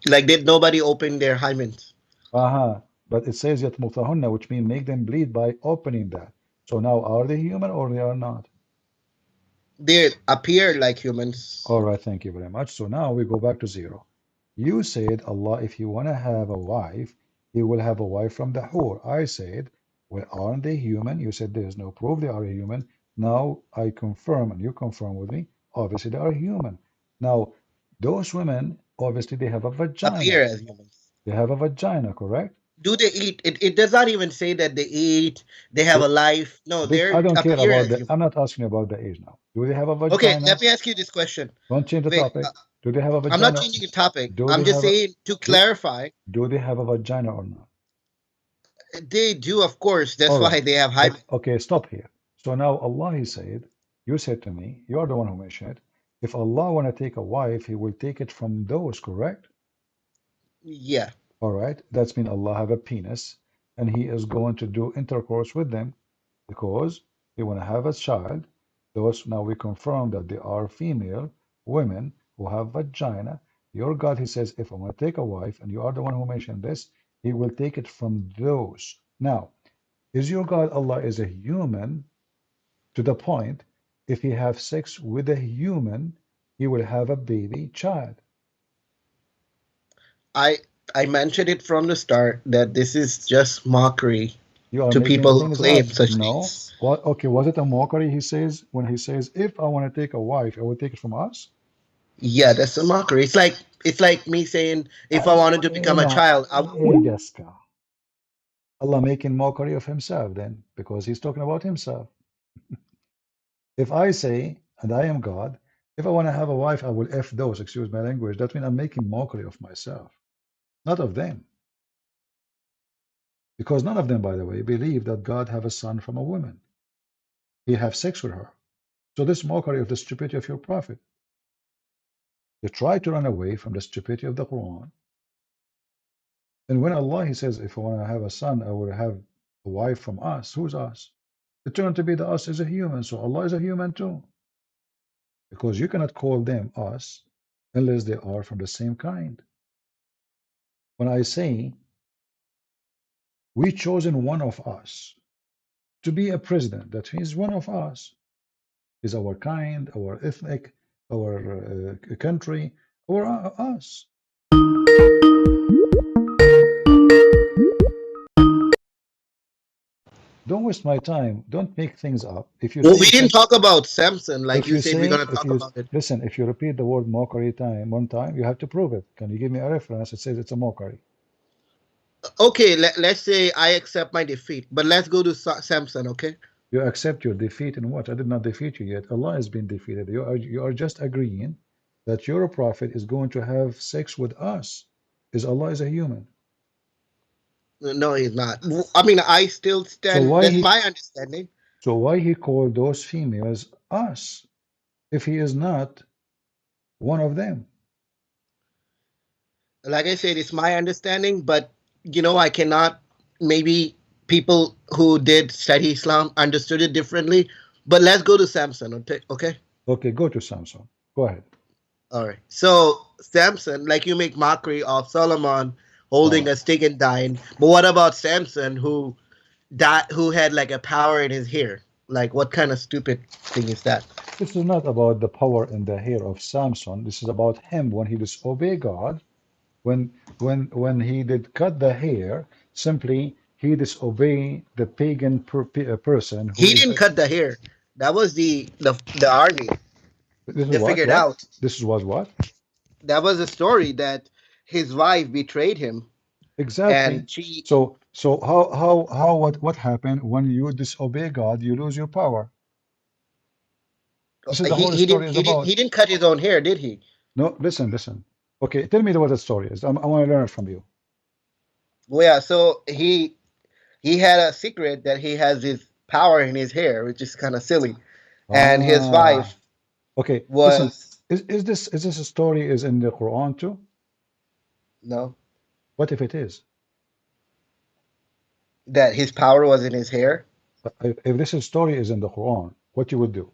Like did nobody open their hymens? But it says yatmutahunna, which means make them bleed by opening that. So now are they human or they are not? They appear like humans. All right, thank you very much. So now we go back to zero. You said, Allah, if you want to have a wife, He will have a wife from the hur. I said, well, aren't they human? You said there's no proof they are human. Now I confirm, and you confirm with me, obviously they are human. Now, those women, obviously they have a vagina. Appear as humans. They have a vagina, correct? Do they eat? It does not even say that they eat, they have a life. No, they're I don't care appear about as that. humans. I'm not asking about the age now. Do they have a vagina? Okay, let me ask you this question. Don't change the Wait, topic. Do they have a vagina? I'm not changing the topic. I'm just saying to clarify. Do they have a vagina or not? They do, of course. That's why they have hype. Okay, stop here. So now Allah, He said, you said to me, you are the one who mentioned it. If Allah want to take a wife, He will take it from those, correct? Yeah. All right. That's mean Allah have a penis and He is going to do intercourse with them because He want to have a child. Those now we confirm that they are female women who have vagina. Your God, He says, if I want to take a wife, and you are the one who mentioned this, He will take it from those. Now, is your God Allah is a human to the point if He have sex with a human, He will have a baby child? I mentioned it from the start that this is just mockery to people who claim such things. What? Okay, was it a mockery? He says when he says, "If I want to take a wife, I will take it from us." Yeah, that's a mockery. It's like me saying, if I wanted to become a child, Allah making mockery of Himself then, because He's talking about Himself. If I say, and I am God, if I want to have a wife, I will F those, excuse my language. That means I'm making mockery of myself, not of them. Because none of them, by the way, believe that God have a son from a woman. He have sex with her. So this mockery of the stupidity of your prophet. You try to run away from the stupidity of the Quran. And when Allah, He says, if I want to have a son, I will have a wife from us. Who's us? It turned to be the us is a human. So Allah is a human too. Because you cannot call them us unless they are from the same kind. When I say we chosen one of us to be a president, that means one of us is our kind, our ethnic, our country, or us. Don't waste my time. Don't make things up. If you Well, say we you didn't can, talk about Samson like if you you said we're say, gonna if talk you about it. listen, if you repeat the word mockery one time, you have to prove it. Can you give me a reference that says it's a mockery? Okay, let's say I accept my defeat, but let's go to Samson, okay? You accept your defeat in what? I did not defeat you yet. Allah has been defeated. You are just agreeing that your prophet is going to have sex with us. Is Allah is a human? No, he's not. I mean, I still So stand. why That's he my understanding. so why he called those females us if he is not one of them? Like I said, it's my understanding, but I cannot. Maybe people who did study Islam understood it differently. But let's go to Samson, okay? Okay. Okay, go to Samson. Go ahead. All right. So Samson, like you make mockery of Solomon holding a stick and dying, but what about Samson who died, who had like a power in his hair? Like, what kind of stupid thing is that? This is not about the power in the hair of Samson. This is about him when he disobeyed God. When he did cut the hair, simply he disobeyed the pagan person who He is. didn't cut the hair. That was the army. This is They what? figured What? out. This was what? That was a story that his wife betrayed him, Exactly. and she So how what happened when you disobey God, you lose your power. This is the he whole he story didn't is he didn't about. he didn't cut his own hair, did he? No, listen. Okay, tell me what the story is. I want to learn it from you. Well, yeah. So he had a secret that he has his power in his hair, which is kind of silly, and his Ah, wife okay. Listen, was is this a story is in the Quran too? no, What if it is? that his power was in his hair. If this story is in the Quran, what you would do?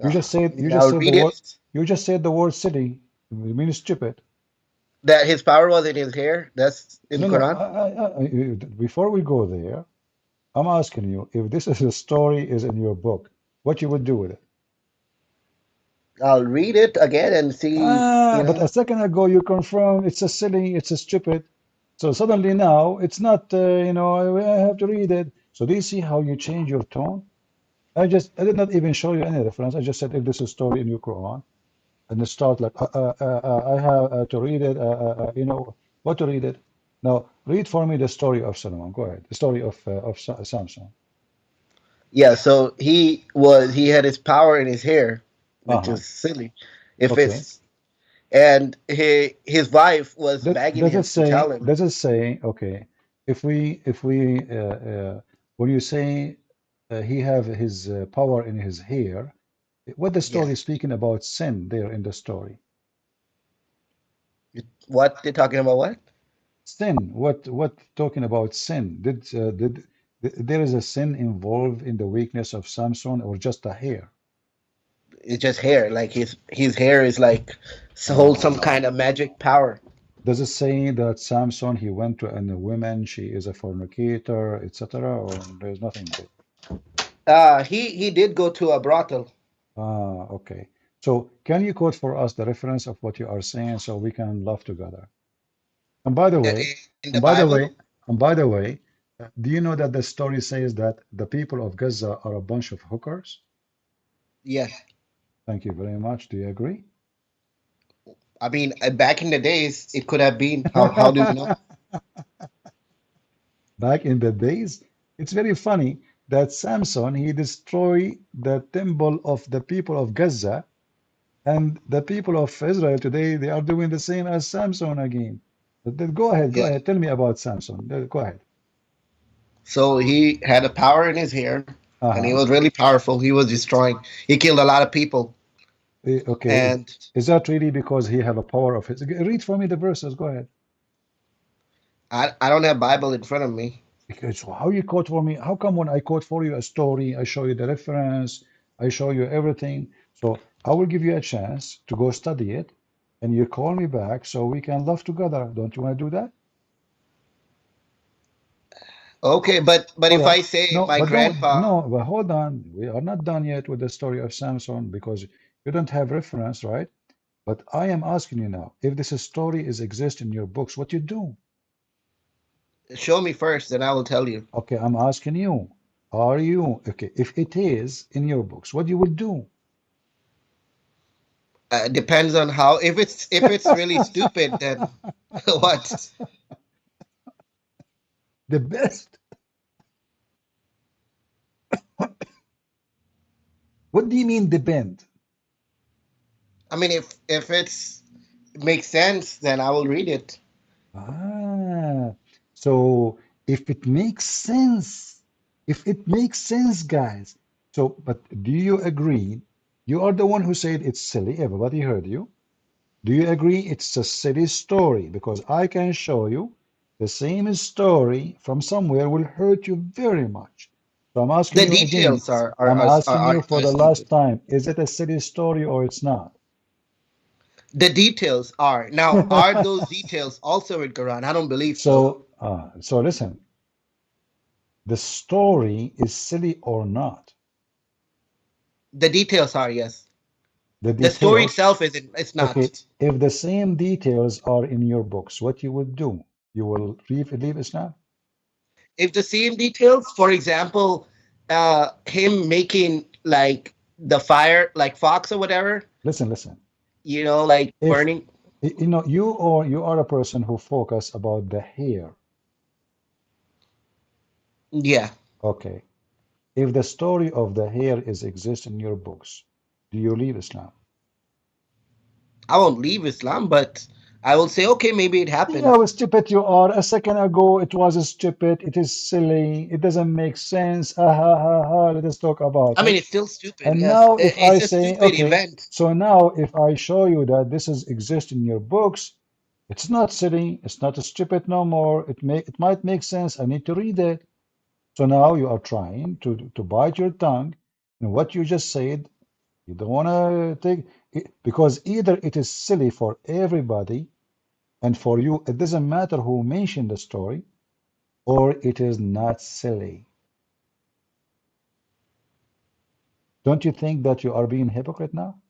You just I said mean, I'll read the word. it. You just said the word silly. You mean stupid. That his power was in his hair. That's in No, no. Quran. Before we go there, I'm asking you if this is a story is in your book, what you would do with it. I'll read it again and see. But a second ago you confirmed it's a silly, it's a stupid. So suddenly now it's not, I have to read it. So do you see how you change your tone? I did not even show you any reference. I just said if this is a story in your Quran, and it start like, I have to read it, what to read it. Now read for me the story of Solomon. Go ahead. The story of Samson. Yeah, so he had his power in his hair, which Uh-huh. is silly. If Okay. it's and his wife was begging Does him it to tell say, him. okay, if we when you say he have his power in his hair, what the story Yes. is speaking about sin there in the story? What they're talking about? What? Sin. What talking about sin? There is a sin involved in the weakness of Samson or just a hair? It's just hair. Like his hair is like hold some Uh, kind of magic power. does it say that Samson he went to a woman, she is a fornicator, etc., or there's nothing there? He did go to a brothel. Okay. So can you quote for us the reference of what you are saying so we can laugh together? And by the way, In the and by the Bible. way, and by the way, do you know that the story says that the people of Gaza are a bunch of hookers? Yes. Thank you very much. Do you agree? I mean, back in the days, it could have been. How do you know? Back in the days, it's very funny that Samson he destroyed the temple of the people of Gaza, and the people of Israel today they are doing the same as Samson again. Go ahead, go Yeah. ahead. Tell me about Samson. Go ahead. So he had a power in his hair, and he Uh-huh. was really powerful. He was destroying. He killed a lot of people, Okay. and Is that really because he have a power of his? Read for me the verses. Go ahead. I don't have Bible in front of me. Because how you quote for me? How come when I quote for you a story, I show you the reference, I show you everything. So I will give you a chance to go study it, and you call me back so we can laugh together. Don't you want to do that? Okay, but All if right. I say No, my but don't. grandpa, No, but hold on. We are not done yet with the story of Samson because you don't have reference, right? But I am asking you now, if this story is exist in your books, what you do? show me first, then I will tell you. Okay, I'm asking you, are you okay? If it is in your books, what you will do? Depends on how. If it's really stupid, then what? The best. What do you mean depend? I mean, if it's makes sense, then I will read it. Ah, so if it makes sense, if it makes sense, guys. So, but do you agree? You are the one who said it's silly. Everybody heard you. Do you agree it's a silly story? Because I can show you the same story from somewhere will hurt you very much. So I'm asking The you again. details are are I'm are, asking are, you for are the last stupid. time. Is it a silly story or it's not? The details are now. Are those details also in Quran? I don't believe so. So listen, the story is silly or not. The details are, yes. The The story details, itself isn't. It's okay, not. if the same details are in your books, what you would do? You will leave Islam? If the same details, for example, him making like the fire, like fox or whatever, Listen. like If burning. you are a person who focus about the hair, Yeah, okay. If the story of the hair is exist in your books, do you leave Islam? I won't leave Islam, but I will say, okay, maybe it See happened. how stupid you are. A second ago it was stupid. It is silly. It doesn't make sense. Ha ha ha ha. Let us talk about I mean, it. it's still stupid. And Yes, now if I it's a say, stupid okay, event. so now if I show you that this is exist in your books, it's not silly, it's not stupid no more. It might make sense. I need to read it. So now you are trying to bite your tongue, and what you just said, you don't want to take it because either it is silly for everybody, and for you it doesn't matter who mentioned the story, or it is not silly. Don't you think that you are being hypocrite now?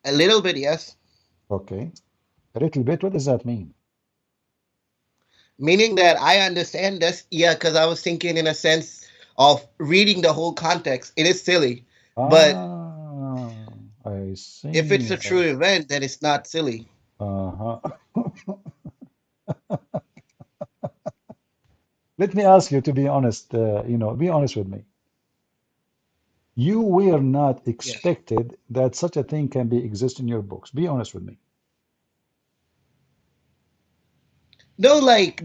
A little bit, yes. Okay, a little bit. What does that mean? Meaning that I understand this, yeah, because I was thinking in a sense of reading the whole context. It is silly, but Ah, I if it's see. a true event, then it's not silly. Uh-huh. Let me ask you to be honest, be honest with me. You were not Yes. expected that such a thing can be exist in your books. Be honest with me. No, like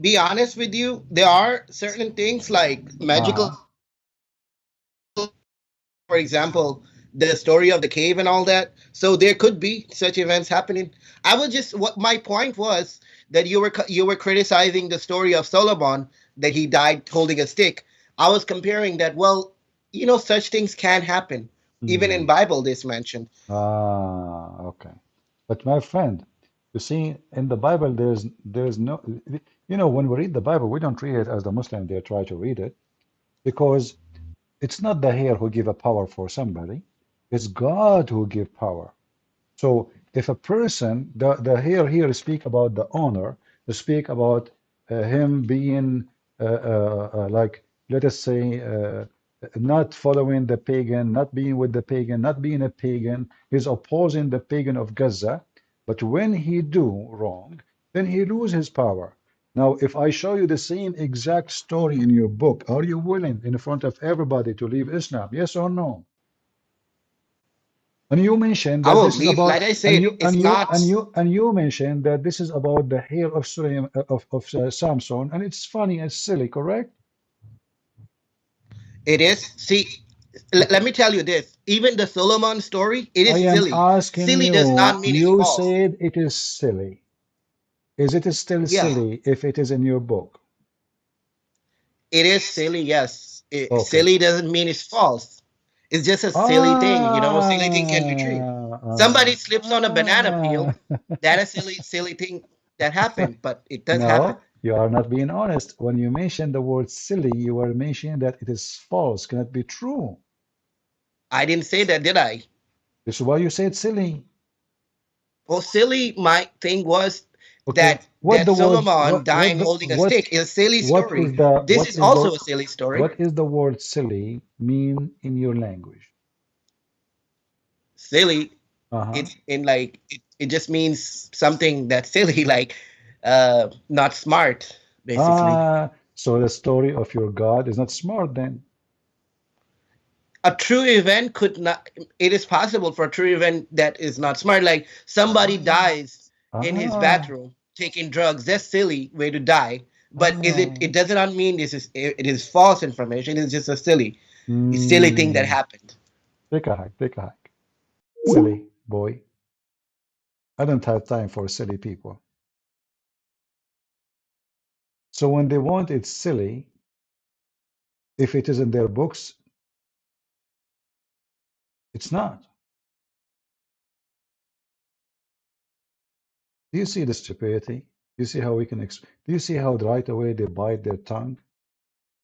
be honest with you, there are certain things like magical, Uh-huh. for example, the story of the cave and all that. So there could be such events happening. I was just what my point was that you were criticizing the story of Solomon that he died holding a stick. I was comparing that. Well, such things can happen. Even in Hmm. Bible, this mentioned. Ah, okay. But my friend, you see, in the Bible, there's no, when we read the Bible, we don't read it as the Muslim they try to read it because it's not the hair who give a power for somebody, it's God who give power. So if a person, the here speak about the honor, they speak about him being like, let us say, not following the pagan, not being with the pagan, not being a pagan. He's opposing the pagan of Gaza. But when he do wrong, then he lose his power. Now, if I show you the same exact story in your book, are you willing in front of everybody to leave Islam? Yes or no? And you mentioned I that will this is leave. about, Like I said, it's not. and you mentioned that this is about the hair of Samson, and it's funny and silly, correct? It is. See, let Okay. me tell you this. Even the Solomon story, it I is am silly. asking Silly does you, not mean it's you false. said it is silly. Is it still Yeah, silly if it is in your book? it is silly. Yes, Okay. silly doesn't mean it's false. It's just a silly thing. You know, silly thing can be true. Somebody slips on a banana peel. That is silly thing that happened, but it does happen. No, you are not being honest. When you mention the word silly, you are mentioning that it is false, cannot be true. I didn't say that, did I? This is why you said silly. Well, silly. My thing was Okay, that Solomon dying holding a stick is a silly what story. is the This is also a silly story. what is the word silly mean in your language? Silly, Uh-huh. it's in like it just means something that's silly, like not smart, basically. So the story of your God is not smart then. A true event could not. It is possible for a true event that is not smart, like somebody dies in his Ah, bathroom taking drugs. That's silly way to die. But is it? ah. It does not mean it is false information. It's just a silly thing that Hmm. happened. Take a hike, take a hike. Silly boy. I don't have time for silly people. So when they want it silly, if it is in their books, it's not. Do you see the stupidity? Do you see how we can do you see how right away they bite their tongue?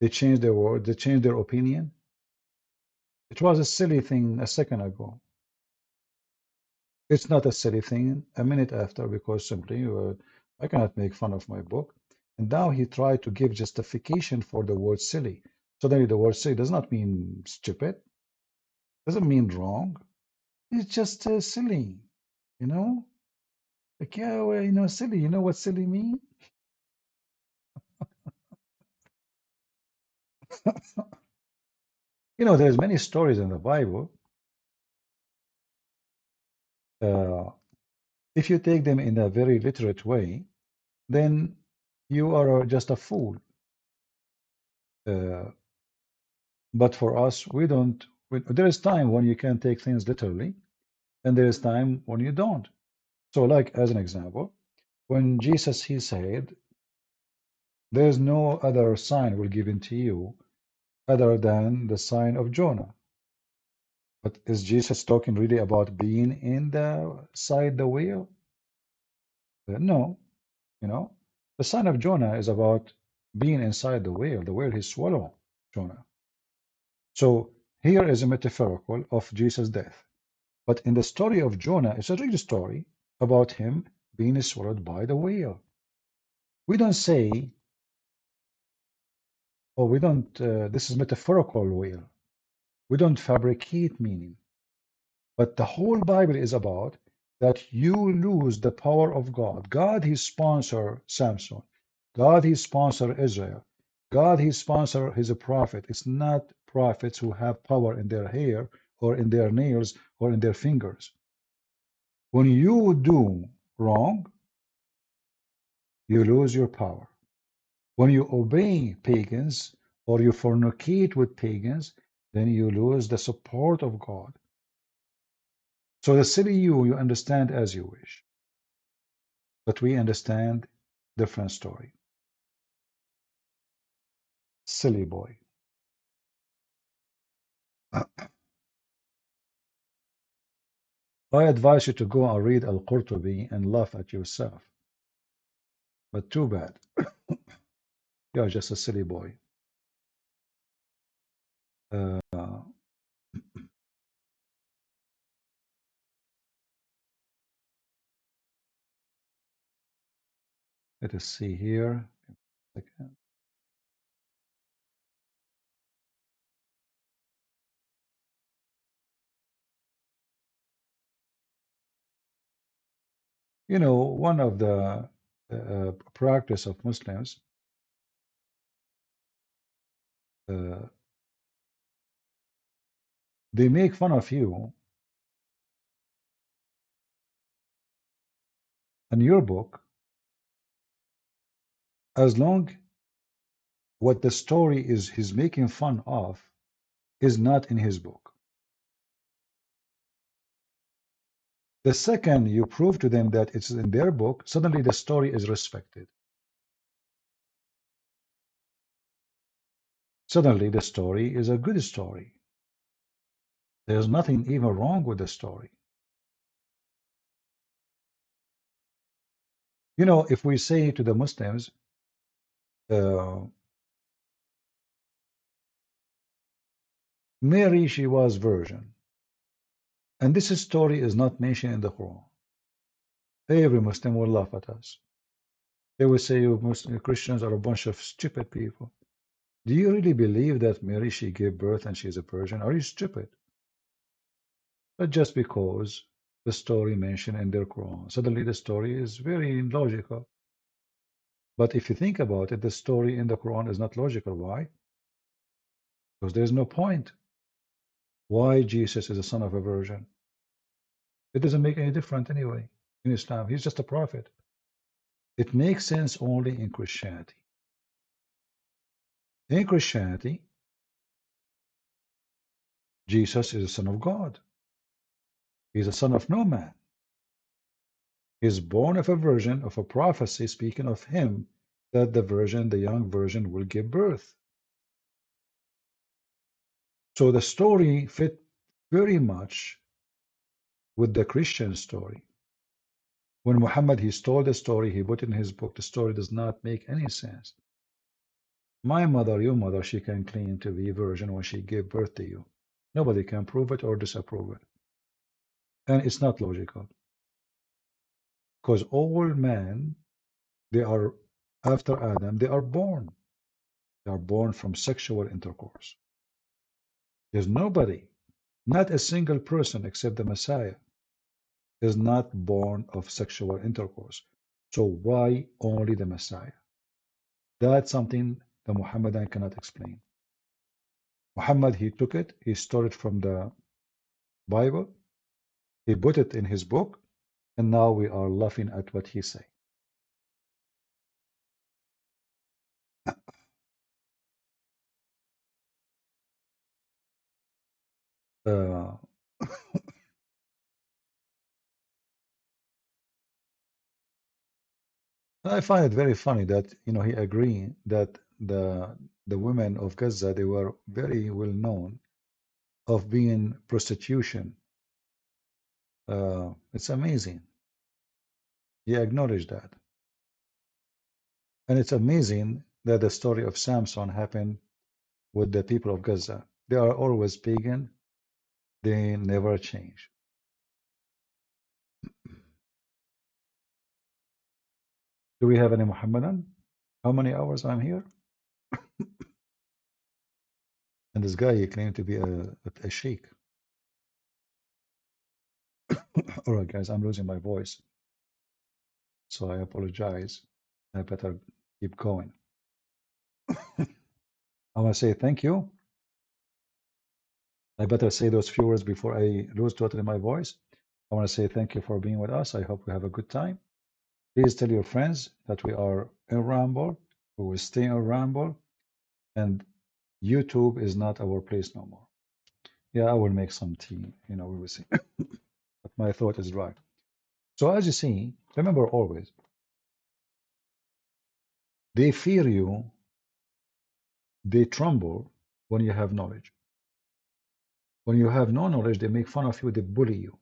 They change their word, they change their opinion. It was a silly thing a second ago. It's not a silly thing a minute after because simply I cannot make fun of my book. And now he tried to give justification for the word silly. Suddenly the word silly does not mean stupid, doesn't mean wrong. It's just silly, you know? Like, yeah, well, silly. You know what silly mean? There's many stories in the Bible. Uh, if you take them in a very literate way, then you are just a fool. Uh, but for us, we don't. There is time when you can take things literally, and there is time when you don't. So, like as an example, when Jesus he said, "There is no other sign will given to you other than the sign of Jonah." But is Jesus talking really about being inside the whale? No, you know, the sign of Jonah is about being inside the whale. The whale he swallowed Jonah. So here is a metaphorical of Jesus' death. But in the story of Jonah, it's a real story about him being swallowed by the whale. We don't say, oh, we don't, this is metaphorical whale. We don't fabricate meaning. But the whole Bible is about that you lose the power of God. God, He sponsor Samson. God, He sponsor Israel. God, He sponsor His prophet. It's not prophets who have power in their hair or in their nails or in their fingers. When you do wrong, you lose your power. When you obey pagans or you fornicate with pagans, then you lose the support of God. So the silly you understand as you wish. But we understand different story. Silly boy. I advise you to go and read Al-Qurtubi and laugh at yourself. But too bad. You're just a silly boy. Uh, let us see here. One of the practice of Muslims, uh, they make fun of you in your book, as long what the story is he's making fun of is not in his book. The second you prove to them that it's in their book, suddenly the story is respected. Suddenly the story is a good story. There's nothing even wrong with the story. You know, if we say to the Muslims, Mary, she was virgin, and this story is not mentioned in the Quran, every Muslim will laugh at us. They will say, you Muslim Christians are a bunch of stupid people. Do you really believe that Mary, she gave birth and she's a virgin? Are you stupid? But just because the story mentioned in their Quran, suddenly the story is very logical. But if you think about it, the story in the Quran is not logical. Why? Because there's no point. Why Jesus is the son of a virgin? It doesn't make any difference anyway in Islam. He's just a prophet. It makes sense only in Christianity. In Christianity, Jesus is the Son of God. He's the son of no man. He's born of a virgin, of a prophecy speaking of him, that the virgin, the young virgin, will give birth. So the story fit very much with the Christian story. When Muhammad, he stole the story, he put it in his book, the story does not make any sense. My mother, your mother, she can claim to be a virgin when she gave birth to you. Nobody can prove it or disapprove it. And it's not logical. Because all men, they are, after Adam, they are born. They are born from sexual intercourse. There's nobody, not a single person except the Messiah, is not born of sexual intercourse. So why only the Messiah? That's something the Muhammadan cannot explain. Muhammad, he took it, he stole it from the Bible, he put it in his book, and now we are laughing at what he say. Uh, I find it very funny that he agreed that the women of Gaza, they were very well known of being prostitution. It's amazing. He acknowledged that. And it's amazing that the story of Samson happened with the people of Gaza. They are always pagan. They never change. Do we have any Muhammadan? How many hours I'm here? And this guy, he claimed to be a sheikh. All right, guys, I'm losing my voice. So I apologize. I better keep going. I want to say thank you. I better say those few words before I lose totally my voice. I want to say thank you for being with us. I hope we have a good time. Please tell your friends that we are in Ramble. We will stay in Ramble. And YouTube is not our place no more. Yeah, I will make some tea. We will see. But my throat is dry. So as you see, remember always, they fear you, they tremble when you have knowledge. When you have no knowledge, they make fun of you, they bully you.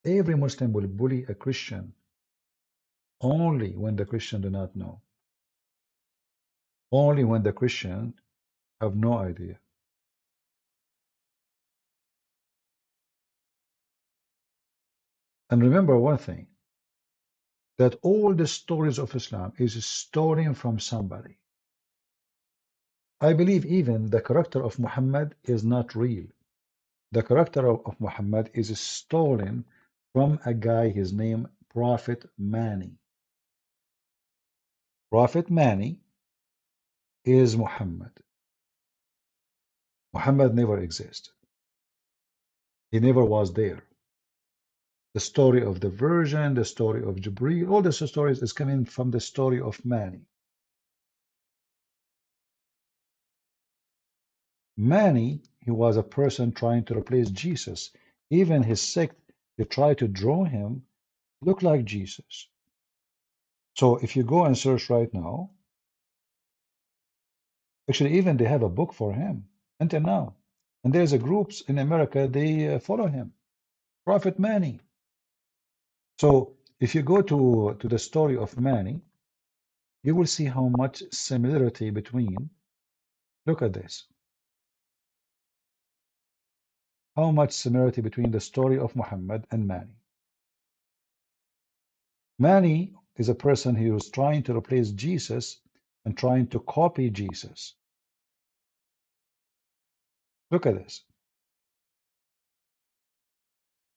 Every Muslim will bully a Christian only when the Christian do not know. Only when the Christian have no idea. And remember one thing, that all the stories of Islam is stolen from somebody. I believe even the character of Muhammad is not real. The character of Muhammad is stolen from a guy, his name Prophet Mani. Prophet Mani is Muhammad. Muhammad never existed. He never was there. The story of the Virgin, the story of Jibreel, all these stories is coming from the story of Mani. Mani, he was a person trying to replace Jesus. Even his sect, they try to draw him look like Jesus. So if you go and search right now, actually even they have a book for him until now. And there's a groups in America, they follow him, Prophet Mani. So if you go to the story of Mani, you will see how much similarity between, look at this, how much similarity between the story of Muhammad and Mani. Mani is a person who was trying to replace Jesus and trying to copy Jesus. Look at this.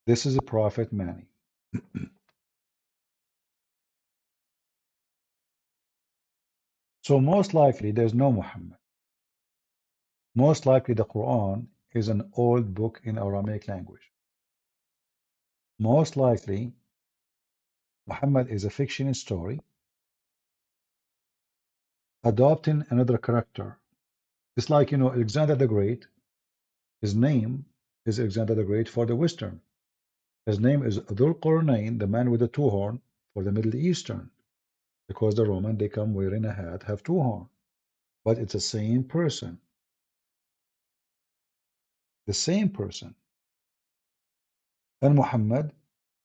This is a prophet Mani. So most likely there's no Muhammad. Most likely the Quran is an old book in Aramaic language. Most likely Muhammad is a fictional story adopting another character. It's like, Alexander the Great, his name is Alexander the Great for the Western. His name is Dhul Qarnayn, the man with the two horn, for the Middle Eastern. Because the Roman, they come wearing a hat, have two horn. But it's the same person. The same person. And Muhammad,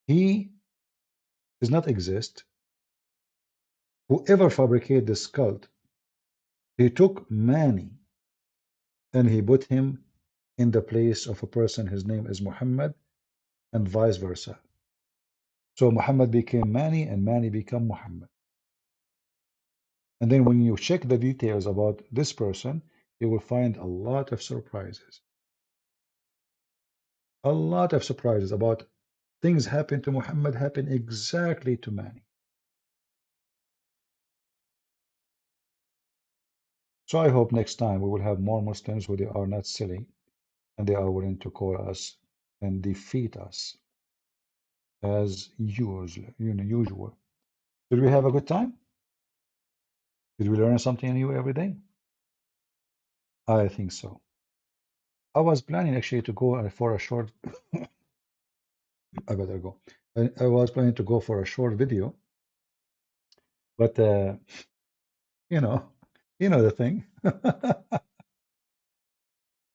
he does not exist. Whoever fabricated this cult, he took Mani and he put him in the place of a person, his name is Muhammad, and vice versa. So Muhammad became Mani and Mani became Muhammad. And then when you check the details about this person, you will find a lot of surprises. A lot of surprises about things happen to Muhammad happen exactly to Mani. So I hope next time we will have more Muslims who they are not silly and they are willing to call us and defeat us as usual. Did we have a good time? Did we learn something new every day? I think so. I was planning actually to go for a short. I better go. I was planning to go for a short video, but you know, you know the thing.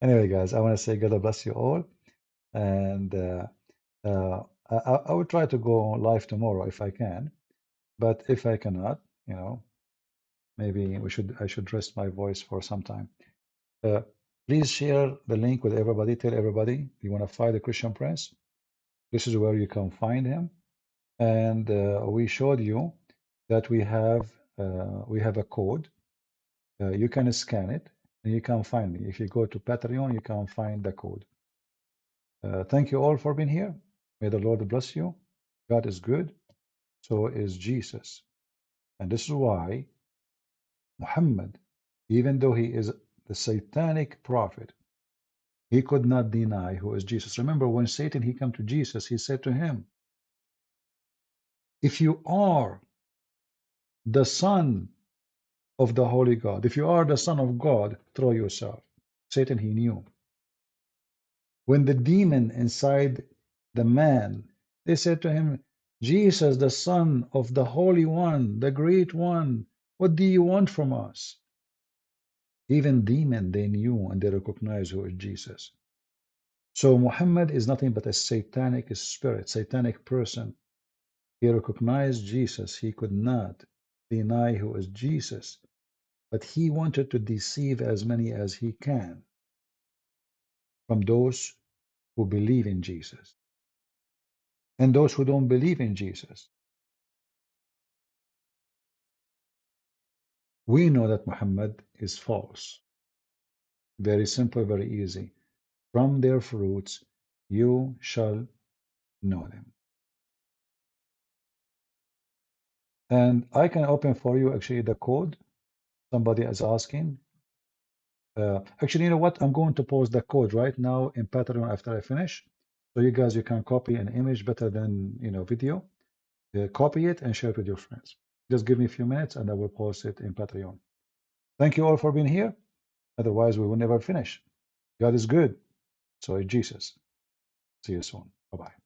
Anyway, guys, I want to say God bless you all, and I will try to go live tomorrow if I can, but if I cannot, maybe I should rest my voice for some time. Please share the link with everybody. Tell everybody you want to fight the Christian Prince. This is where you can find him. And we showed you that we have a code. You can scan it and you can find me. If you go to Patreon, you can find the code. Thank you all for being here. May the Lord bless you. God is good. So is Jesus. And this is why Muhammad, even though he is the satanic prophet, he could not deny who is Jesus. Remember when Satan he came to Jesus, he said to him, if you are the son of the holy God, if you are the son of God, throw yourself. Satan he knew. When the demon inside the man, they said to him, Jesus, the son of the Holy One, the Great One, what do you want from us? Even demon, they knew and they recognized who is Jesus. So Muhammad is nothing but a satanic spirit, satanic person. He recognized Jesus. He could not deny who is Jesus, but he wanted to deceive as many as he can from those who believe in Jesus and those who don't believe in Jesus. We know that Muhammad is false. Very simple, very easy. From their fruits you shall know them. And I can open for you actually the code. Somebody is asking. Actually, you know what? I'm going to post the code right now in Patreon after I finish. So you guys, you can copy an image better than video. Copy it and share it with your friends. Just give me a few minutes and I will post it in Patreon. Thank you all for being here. Otherwise, we will never finish. God is good. So is Jesus. See you soon. Bye-bye.